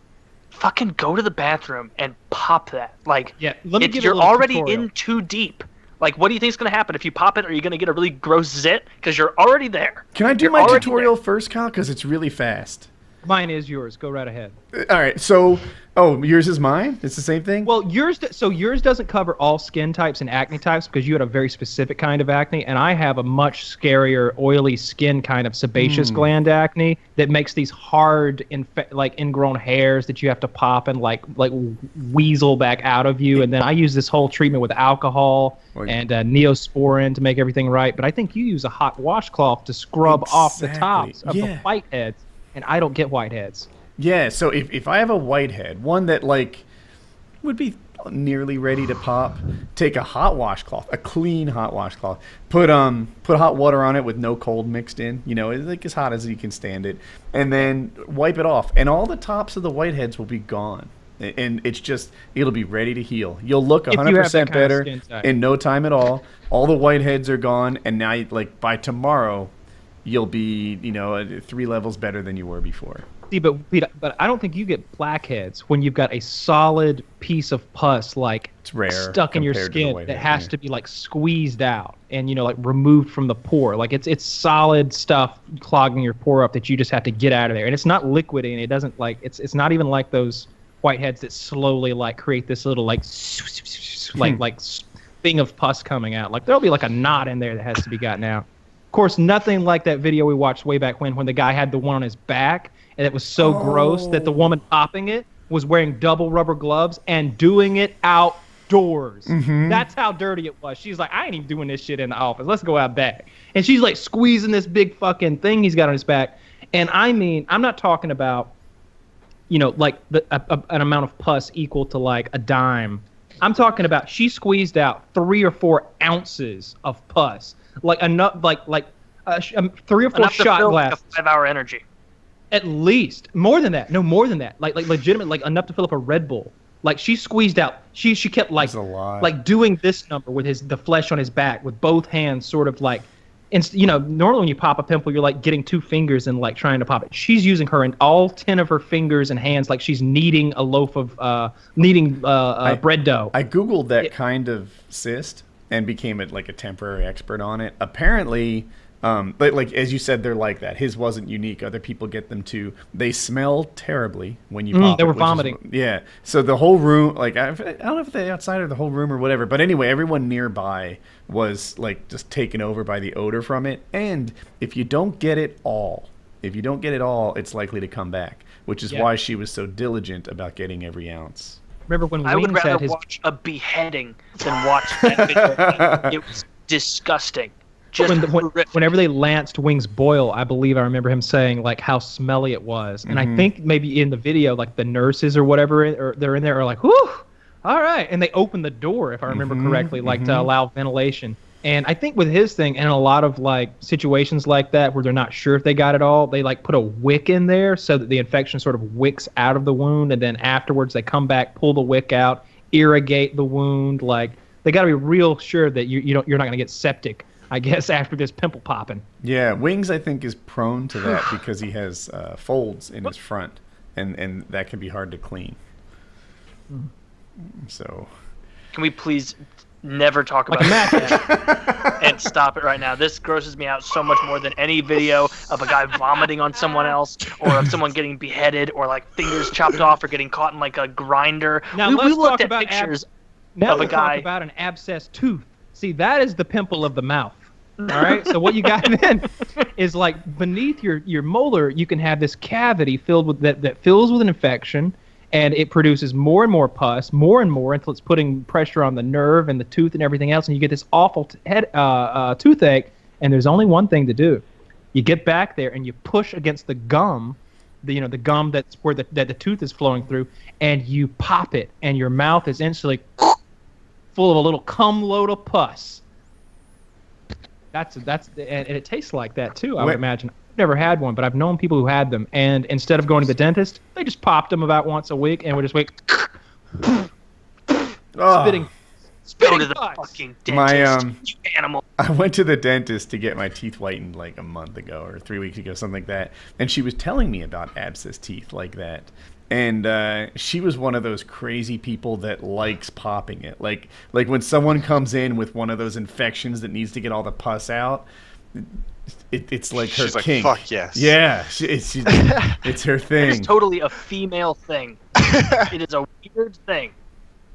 fucking go to the bathroom and pop that. Like, Yeah, let me give you a you're little already tutorial. in too deep. Like, what do you think is going to happen? If you pop it, are you going to get a really gross zit? Because you're already there. Can I do You're my already tutorial first, Kyle? Because it's really fast. Mine is yours. Go right ahead. All right, so, yours is mine? It's the same thing? Well, yours doesn't cover all skin types and acne types because you had a very specific kind of acne, and I have a much scarier, oily skin kind of sebaceous gland acne that makes these hard, ingrown hairs that you have to pop and like weasel back out of you. And then I use this whole treatment with alcohol and Neosporin to make everything right. But I think you use a hot washcloth to scrub off the tops of the whiteheads, and I don't get whiteheads. Yeah, so if I have a whitehead, one that, like, would be nearly ready to pop, take a hot washcloth, a clean hot washcloth, put hot water on it with no cold mixed in, you know, it's like as hot as you can stand it, and then wipe it off, and all the tops of the whiteheads will be gone. And it'll be ready to heal. You'll look 100% better in no time at all. All the whiteheads are gone, and now, like, by tomorrow, you'll be, 3 levels better than you were before. See, but I don't think you get blackheads when you've got a solid piece of pus it's rare stuck in your skin that has to be like squeezed out and like removed from the pore. Like it's solid stuff clogging your pore up that you just have to get out of there. And it's not liquidy, it doesn't like it's not even like those whiteheads that slowly like create this little like thing of pus coming out. Like there'll be like a knot in there that has to be gotten out. Of course, nothing like that video we watched way back when the guy had the one on his back. And it was so gross that the woman popping it was wearing double rubber gloves and doing it outdoors. That's how dirty it was. She's like, I ain't even doing this shit in the office. Let's go out back. And she's like squeezing this big fucking thing he's got on his back. And I mean, I'm not talking about, like an amount of pus equal to like a dime. I'm talking about she squeezed out 3 or 4 ounces of pus, like enough, like 3 or 4 shot glasses. Like a 5-hour energy. At least more than that. No, more than that. Like legitimate, like enough to fill up a Red Bull. Like she squeezed out. She kept like doing this number with the flesh on his back with both hands, sort of like, and normally when you pop a pimple, you're like getting 2 fingers and like trying to pop it. She's using all 10 of her fingers and hands like she's kneading a loaf of bread dough. I googled that kind of cyst and became a temporary expert on it. Apparently. But like as you said, they're like that. His wasn't unique. Other people get them too. They smell terribly when you pop. They were vomiting. Yeah. So the whole room, like I don't know if they outside of the whole room or whatever. But anyway, everyone nearby was like just taken over by the odor from it. And if you don't get it all, it's likely to come back. Which is why she was so diligent about getting every ounce. Remember when I would Wings rather had watch a beheading than watch that video. It was disgusting. Whenever they lanced Wings' boil, I believe I remember him saying like how smelly it was, and I think maybe in the video like the nurses or whatever they're in there are like, "Whew, all right," and they open the door if I remember correctly, like to allow ventilation. And I think with his thing, and a lot of like situations like that where they're not sure if they got it all, they like put a wick in there so that the infection sort of wicks out of the wound, and then afterwards they come back, pull the wick out, irrigate the wound. Like they got to be real sure that you're not going to get septic, I guess, after this pimple popping. Yeah, Wings, I think, is prone to that because he has folds in his front, and that can be hard to clean. So, can we please never talk about that and stop it right now? This grosses me out so much more than any video of a guy vomiting on someone else, or of someone getting beheaded, or like fingers chopped off, or getting caught in like a grinder. Now we let's looked talk at about pictures Now of a we'll guy. talk about an abscessed tooth. See, that is the pimple of the mouth. All right. So what you got then is like beneath your molar, you can have this cavity filled with that fills with an infection, and it produces more and more pus, more and more until it's putting pressure on the nerve and the tooth and everything else, and you get this awful toothache. And there's only one thing to do: you get back there and you push against the gum, the gum that's where the tooth is flowing through, and you pop it, and your mouth is instantly full of a little cum load of pus. And it tastes like that too. I would imagine. I've never had one, but I've known people who had them, and instead of going to the dentist, they just popped them about once a week, and would just wait, spitting. Go to the fucking dentist, you animal. I went to the dentist to get my teeth whitened like a month ago or 3 weeks ago, something like that, and she was telling me about abscess teeth like that. And she was one of those crazy people that likes popping it. Like when someone comes in with one of those infections that needs to get all the pus out, it's like her She's kink. Like, fuck yes. Yeah, it's her thing. It is totally a female thing. It is a weird thing.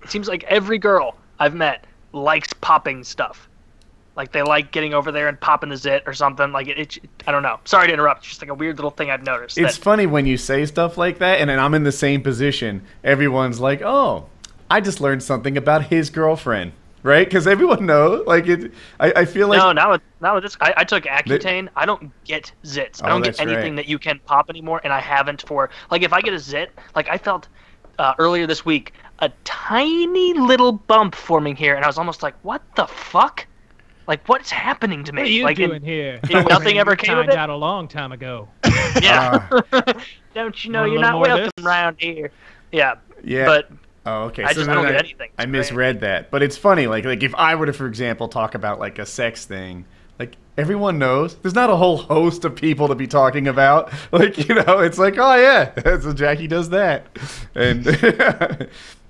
It seems like every girl I've met likes popping stuff. Like they like getting over there and popping the zit or something. Like I don't know. Sorry to interrupt. It's just like a weird little thing I've noticed. It's funny when you say stuff like that, and then I'm in the same position. Everyone's like, "Oh, I just learned something about his girlfriend," right? Because everyone knows. Like it. I feel like now with this, I took Accutane. I don't get zits. I don't get anything that you can pop anymore, and I haven't for like if I get a zit. Like I felt earlier this week a tiny little bump forming here, and I was almost like, "What the fuck?" Like, what's happening to me? What are you like, doing here? Nothing ever came of it? Out a long time ago. Yeah. Don't you know you're not welcome around here? Yeah. Yeah. But okay. I don't get anything. I misread that. But it's funny. Like if I were to, for example, talk about like a sex thing, like everyone knows. There's not a whole host of people to be talking about. Like, it's like, oh yeah, so Jackie does that. And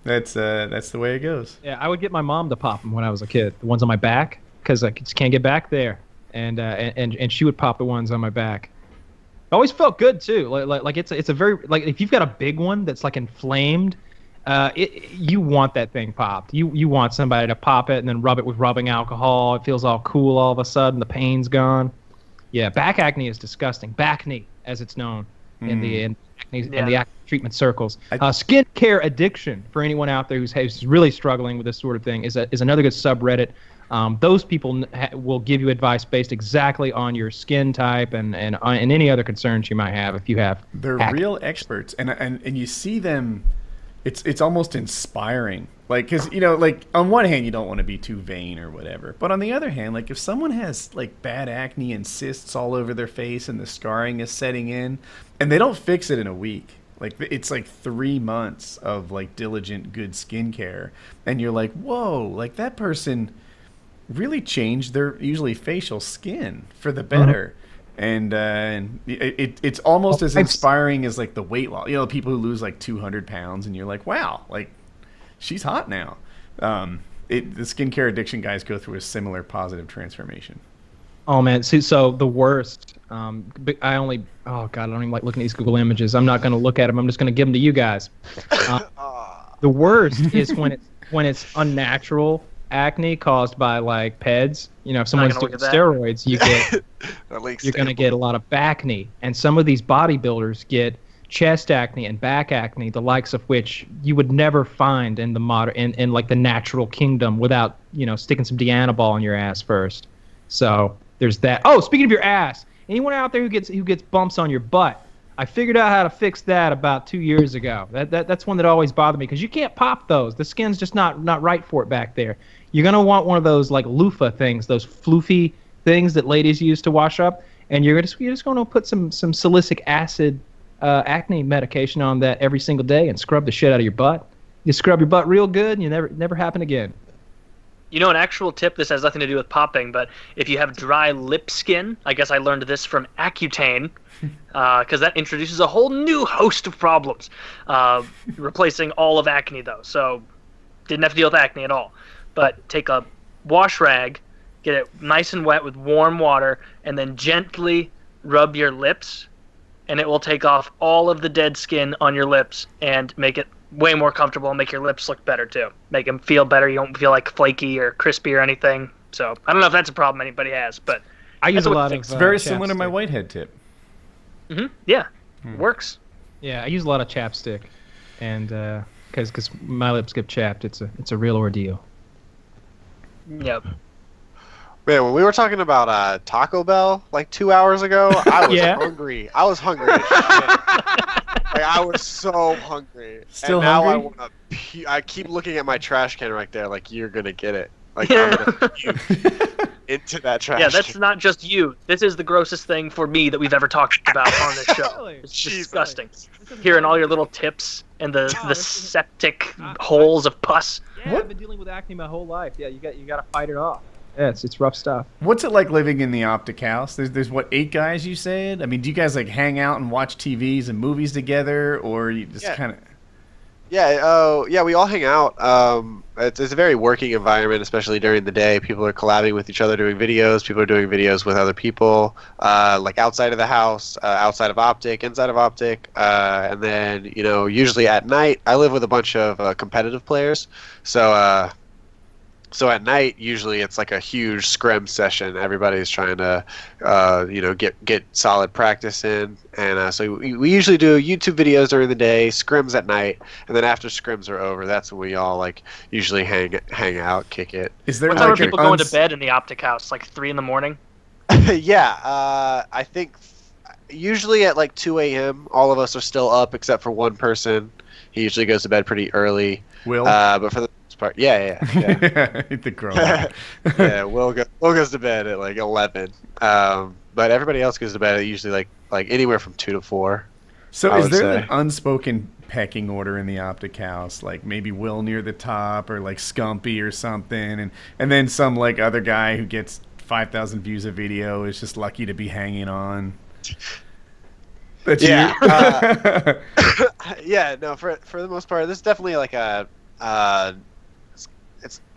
that's the way it goes. Yeah, I would get my mom to pop them when I was a kid. The ones on my back. Because I just can't get back there, and she would pop the ones on my back. It always felt good too. Like it's a very like if you've got a big one that's like inflamed, you want that thing popped. You want somebody to pop it and then rub it with rubbing alcohol. It feels all cool all of a sudden. The pain's gone. Yeah, back acne is disgusting. Backne, as it's known in the acne treatment circles. Skin care addiction for anyone out there who's really struggling with this sort of thing is another good subreddit. Those people will give you advice based exactly on your skin type and any other concerns you might have if you have. They're real experts, and you see them. It's almost inspiring. Like, because like on one hand you don't want to be too vain or whatever, but on the other hand, like if someone has like bad acne and cysts all over their face and the scarring is setting in, and they don't fix it in a week. Like it's like 3 months of like diligent good skincare, and you're like, whoa, like that person really changed their usually facial skin for the better. And it's almost as inspiring as like the weight loss. People who lose like 200 pounds, and you're like, wow, like she's hot now. The skincare addiction guys go through a similar positive transformation. Oh man, so the worst. I don't even like looking at these Google images. I'm not going to look at them. I'm just going to give them to you guys. The worst is when it's unnatural acne caused by like PEDs. If someone's doing steroids, you're going to get a lot of backne. And some of these bodybuilders get chest acne and back acne, the likes of which you would never find in the in like the natural kingdom without sticking some Dianabol in your ass first. So there's that. Oh, speaking of your ass, anyone out there who gets bumps on your butt, I figured out how to fix that about 2 years ago. That's one that always bothered me because you can't pop those. The skin's just not right for it back there. You're gonna want one of those like loofah things, those floofy things that ladies use to wash up, and you're just gonna put some salicylic acid acne medication on that every single day and scrub the shit out of your butt. You scrub your butt real good, and you never happen again. An actual tip, this has nothing to do with popping, but if you have dry lip skin, I guess I learned this from Accutane, because that introduces a whole new host of problems, replacing all of acne, though. So didn't have to deal with acne at all. But take a wash rag, get it nice and wet with warm water, and then gently rub your lips, and it will take off all of the dead skin on your lips and make it way more comfortable and make your lips look better too. Make them feel better. You don't feel like flaky or crispy or anything. So I don't know if that's a problem anybody has, but I use a lot of. It's very similar to my whitehead tip. Yeah, works. Yeah, I use a lot of chapstick, and because my lips get chapped, it's a real ordeal. Yep. Man, when we were talking about Taco Bell like 2 hours ago, I was hungry. I was hungry as shit. Like I was so hungry. Still and now hungry? I keep looking at my trash can right there, like you're gonna get it. Like I'm gonna puke into that trash. Yeah, that's can. not just you. This is the grossest thing for me that we've ever talked about on this show. Really? It's Jesus. disgusting. Hearing all your little tips and the septic holes of pus. Yeah, I've been dealing with acne my whole life. Yeah, you got to fight it off. Yeah, it's rough stuff. What's it like living in the OpTic house? There's what, 8 guys you said? I mean, do you guys like hang out and watch TVs and movies together, or you just kind of? Yeah, yeah, we all hang out. It's a very working environment, especially during the day. People are collabing with each other, doing videos. People are doing videos with other people, like outside of the house, outside of OpTic, inside of OpTic, and then usually at night. I live with a bunch of competitive players, so at night, usually it's like a huge scrim session. Everybody's trying to, get solid practice in, and so we usually do YouTube videos during the day, scrims at night, and then after scrims are over, that's when we all like usually hang out, kick it. Is there What time like are people going to bed in the OpTic house? Like 3 in the morning? Yeah, I think usually at like 2 a.m. all of us are still up except for one person. He usually goes to bed pretty early. Will? But for the part. Yeah. The girl. Yeah, Will goes to bed at like 11. But everybody else goes to bed at usually like anywhere from 2 to 4. So is there an unspoken pecking order in the OpTic house? Like maybe Will near the top, or like Scumpy or something, and then some like other guy who gets 5,000 views a video is just lucky to be hanging on. That's yeah. you? Yeah. No, for the most part, this is definitely like a.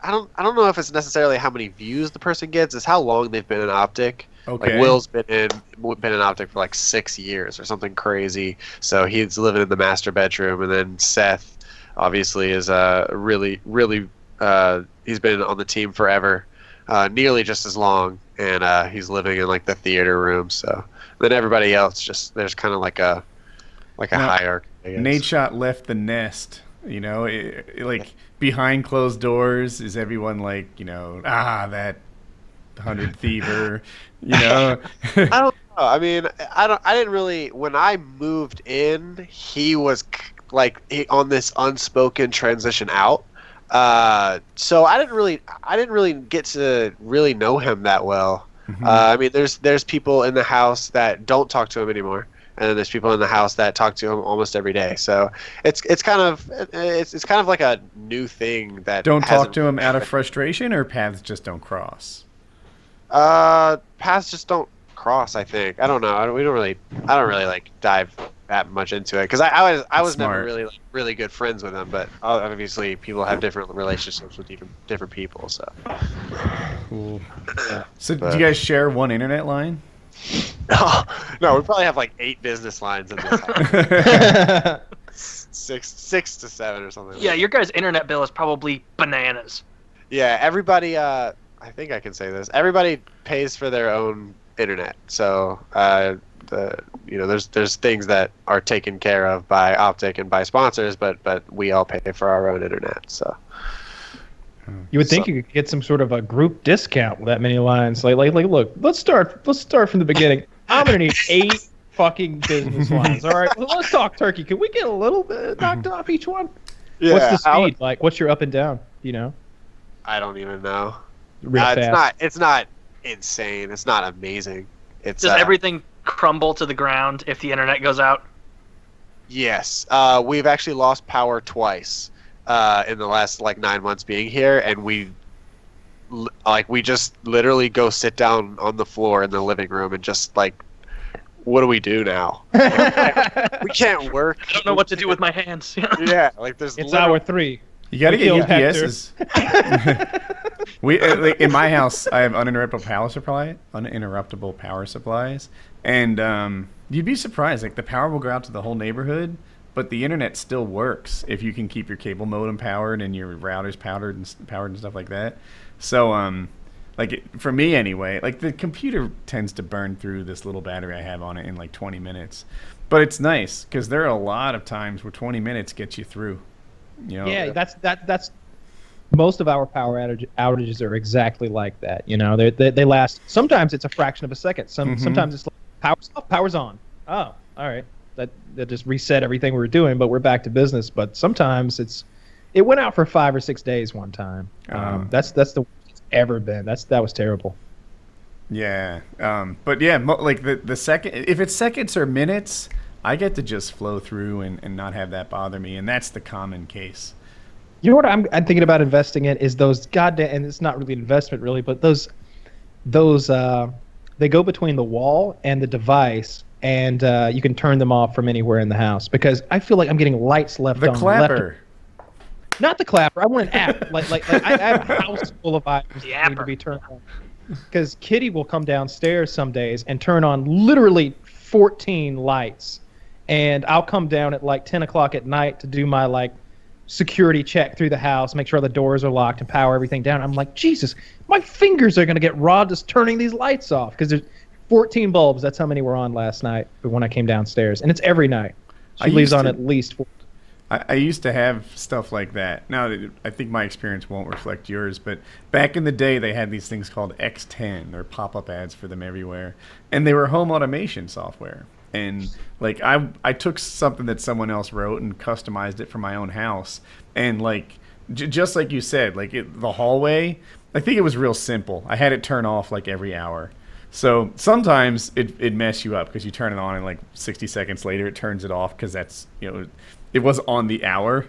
I don't know if it's necessarily how many views the person gets. It's how long they've been in OpTic. Okay. Like Will's been in OpTic for like 6 years or something crazy. So he's living in the master bedroom, and then Seth, obviously, is really he's been on the team forever, nearly just as long, and he's living in like the theater room. So then everybody else there's kind of like a hierarchy. I guess. Nate Shot left the nest. Behind closed doors, is everyone like, that 100 thiever, I don't know. I mean, I didn't really, when I moved in, he was on this unspoken transition out. So I didn't really get to really know him that well. Mm-hmm. I mean, there's people in the house that don't talk to him anymore. And then there's people in the house that talk to him almost every day. So it's kind of like a new thing that don't talk to him out of frustration, or paths just don't cross. Paths just don't cross. I think. I don't know. I don't really like dive that much into it because I was never really really good friends with him. But obviously people have different relationships with different people. So. Cool. So do you guys share one internet line? No, we probably have like 8 business lines in this house. 6 to 7 or something. Yeah, your guys' internet bill is probably bananas. Yeah, everybody. I think I can say this. Everybody pays for their own internet. So, there's things that are taken care of by OpTic and by sponsors, but we all pay for our own internet. So. You would think you could get some sort of a group discount with that many lines. Like, look, let's start from the beginning. I'm gonna need 8 fucking business lines. All right, well, let's talk turkey. Can we get a little bit knocked off each one? Yeah, what's the speed? Like, what's your up and down? I don't even know. Real fast. It's not insane. It's not amazing. Does everything crumble to the ground if the internet goes out? Yes. We've actually lost power twice. In the last 9 months being here, and we just literally go sit down on the floor in the living room and just what do we do now? We can't work. I don't know what to do with my hands. Yeah, it's hour 3. You gotta get UPSs. In my house, I have uninterruptible power supplies, and you'd be surprised. The power will go out to the whole neighborhood. But the internet still works if you can keep your cable modem powered and your routers powered and stuff like that. So, for me anyway, the computer tends to burn through this little battery I have on it in 20 minutes. But it's nice because there are a lot of times where 20 minutes gets you through. Yeah, that's most of our power outages are exactly like that. They last. Sometimes it's a fraction of a second. Sometimes it's power's off, power's on. Oh, all right. that just reset everything we were doing, but we're back to business. But sometimes it went out for 5 or 6 days one time. That's the worst it's ever been. That was terrible. Yeah. But yeah, like the second, if it's seconds or minutes, I get to just flow through and not have that bother me, and that's the common case. You know what I'm thinking about investing in is those goddamn, and it's not really an investment really, but those they go between the wall and the device, and you can turn them off from anywhere in the house, because I feel like I'm getting lights left on. The clapper. Not the clapper. I want an app. like I have a house full of items that need to be turned on. Because Kitty will come downstairs some days and turn on literally 14 lights, and I'll come down at like 10 o'clock at night to do my like security check through the house, make sure the doors are locked and power everything down. I'm like, Jesus, my fingers are going to get raw just turning these lights off, because there's 14 bulbs. That's how many were on last night when I came downstairs, and it's every night. She leaves on at least 4. I used to have stuff like that. Now, I think my experience won't reflect yours, but back in the day, they had these things called X10. There were pop-up ads for them everywhere, and they were home automation software. And like I took something that someone else wrote and customized it for my own house, and like just like you said, like the hallway, I think it was real simple. I had it turn off like every hour. So sometimes it mess you up because you turn it on and like 60 seconds later it turns it off, because that's, you know, it was on the hour.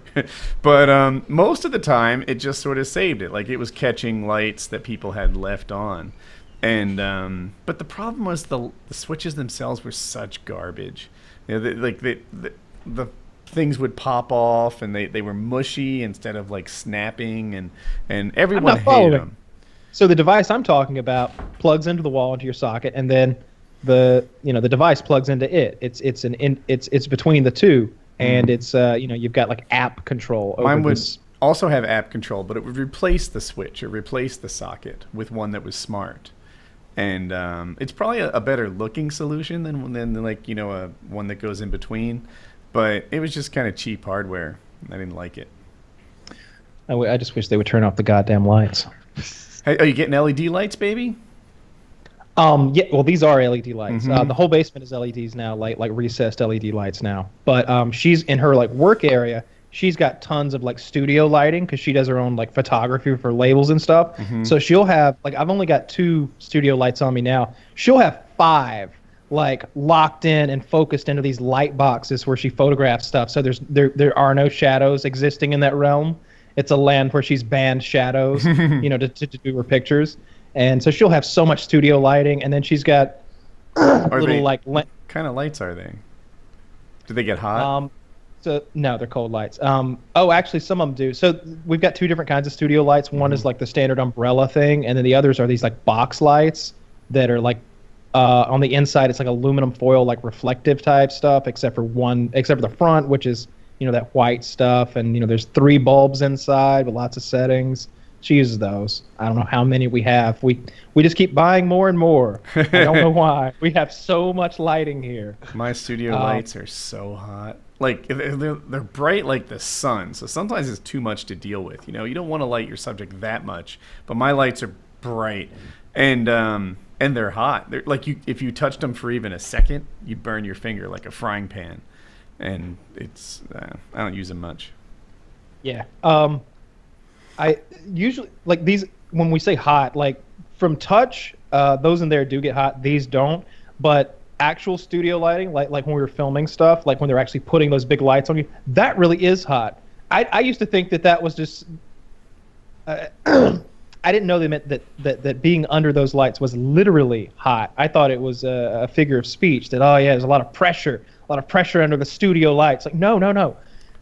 But most of the time it just sort of saved it. Like it was catching lights that people had left on. And but the problem was the switches themselves were such garbage. You know, the things would pop off, and they were mushy instead of like snapping, and everyone hated them. So the device I'm talking about plugs into the wall, into your socket, and then the device plugs into it. It's between the two, and it's you've got like app control over. Mine would also have app control, but it would replace the switch or replace the socket with one that was smart. And it's probably a better looking solution than like, you know, one that goes in between. But it was just kind of cheap hardware. I didn't like it. I just wish they would turn off the goddamn lights. Hey, are you getting LED lights, baby? Yeah. Well, these are LED lights. The whole basement is LEDs now, like recessed LED lights now. But she's in her like work area. She's got tons of like studio lighting, because she does her own like photography for labels and stuff. So she'll have like, I've only got 2 studio lights on me now. She'll have 5 like locked in and focused into these light boxes where she photographs stuff. So there are no shadows existing in that realm. It's a land where she's banned shadows, you know, to do her pictures. And so she'll have so much studio lighting, and then she's got little like kind of lights are they? Do they get hot? So no, they're cold lights. Oh, actually, some of them do. So we've got 2 different kinds of studio lights. One is like the standard umbrella thing, and then the others are these like box lights that are like on the inside. It's like aluminum foil, like reflective type stuff, except for the front, which is, you know, that white stuff, and you know, there's 3 bulbs inside with lots of settings. She uses those. I don't know how many we have. We just keep buying more and more. I don't know why. We have so much lighting here. My studio lights are so hot. Like they're bright like the sun, so sometimes it's too much to deal with. You know, you don't want to light your subject that much, but my lights are bright, and they're hot. They're like, if you touched them for even a second, you burn your finger like a frying pan, and it's I don't use them much. Yeah. I usually like these when we say hot, like from touch, those in there do get hot. These don't, but actual studio lighting, like when we were filming stuff, like when they're actually putting those big lights on you, that really is hot. I used to think that was just I didn't know they meant that being under those lights was literally hot. I thought it was a figure of speech, that there's a lot of pressure under the studio lights. Like no,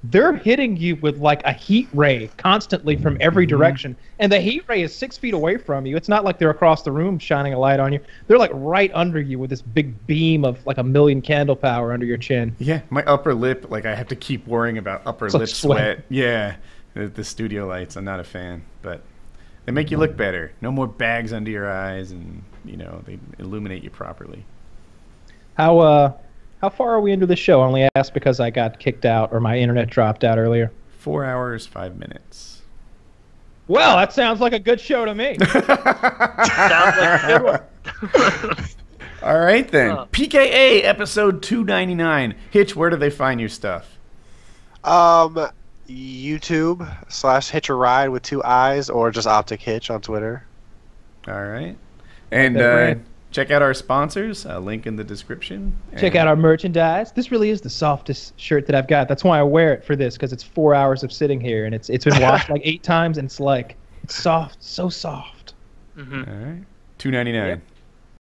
they're hitting you with like a heat ray constantly from every direction, and the heat ray is 6 feet away from you. It's not like they're across the room shining a light on you. They're like right under you with this big beam of like 1,000,000 candle power under your chin. Yeah, my upper lip, like I have to keep worrying about upper lip sweat. Yeah, the studio lights, I'm not a fan, but they make you look better. No more bags under your eyes, and you know, they illuminate you properly. How far are we into the show? I only asked because I got kicked out or my internet dropped out earlier. 4 hours, 5 minutes. Well, that sounds like a good show to me. Sounds like a good one. All right, then. PKA, episode 299. Hitch, where do they find your stuff? YouTube/Hitch a Ride with 2 I's, or just OpTic Hitch on Twitter. All right. And check out our sponsors. Link in the description. Check out our merchandise. This really is the softest shirt that I've got. That's why I wear it for this, because it's 4 hours of sitting here, and it's been washed like 8 times, and it's soft, so soft. Mm-hmm. All right. $2.99. Yep.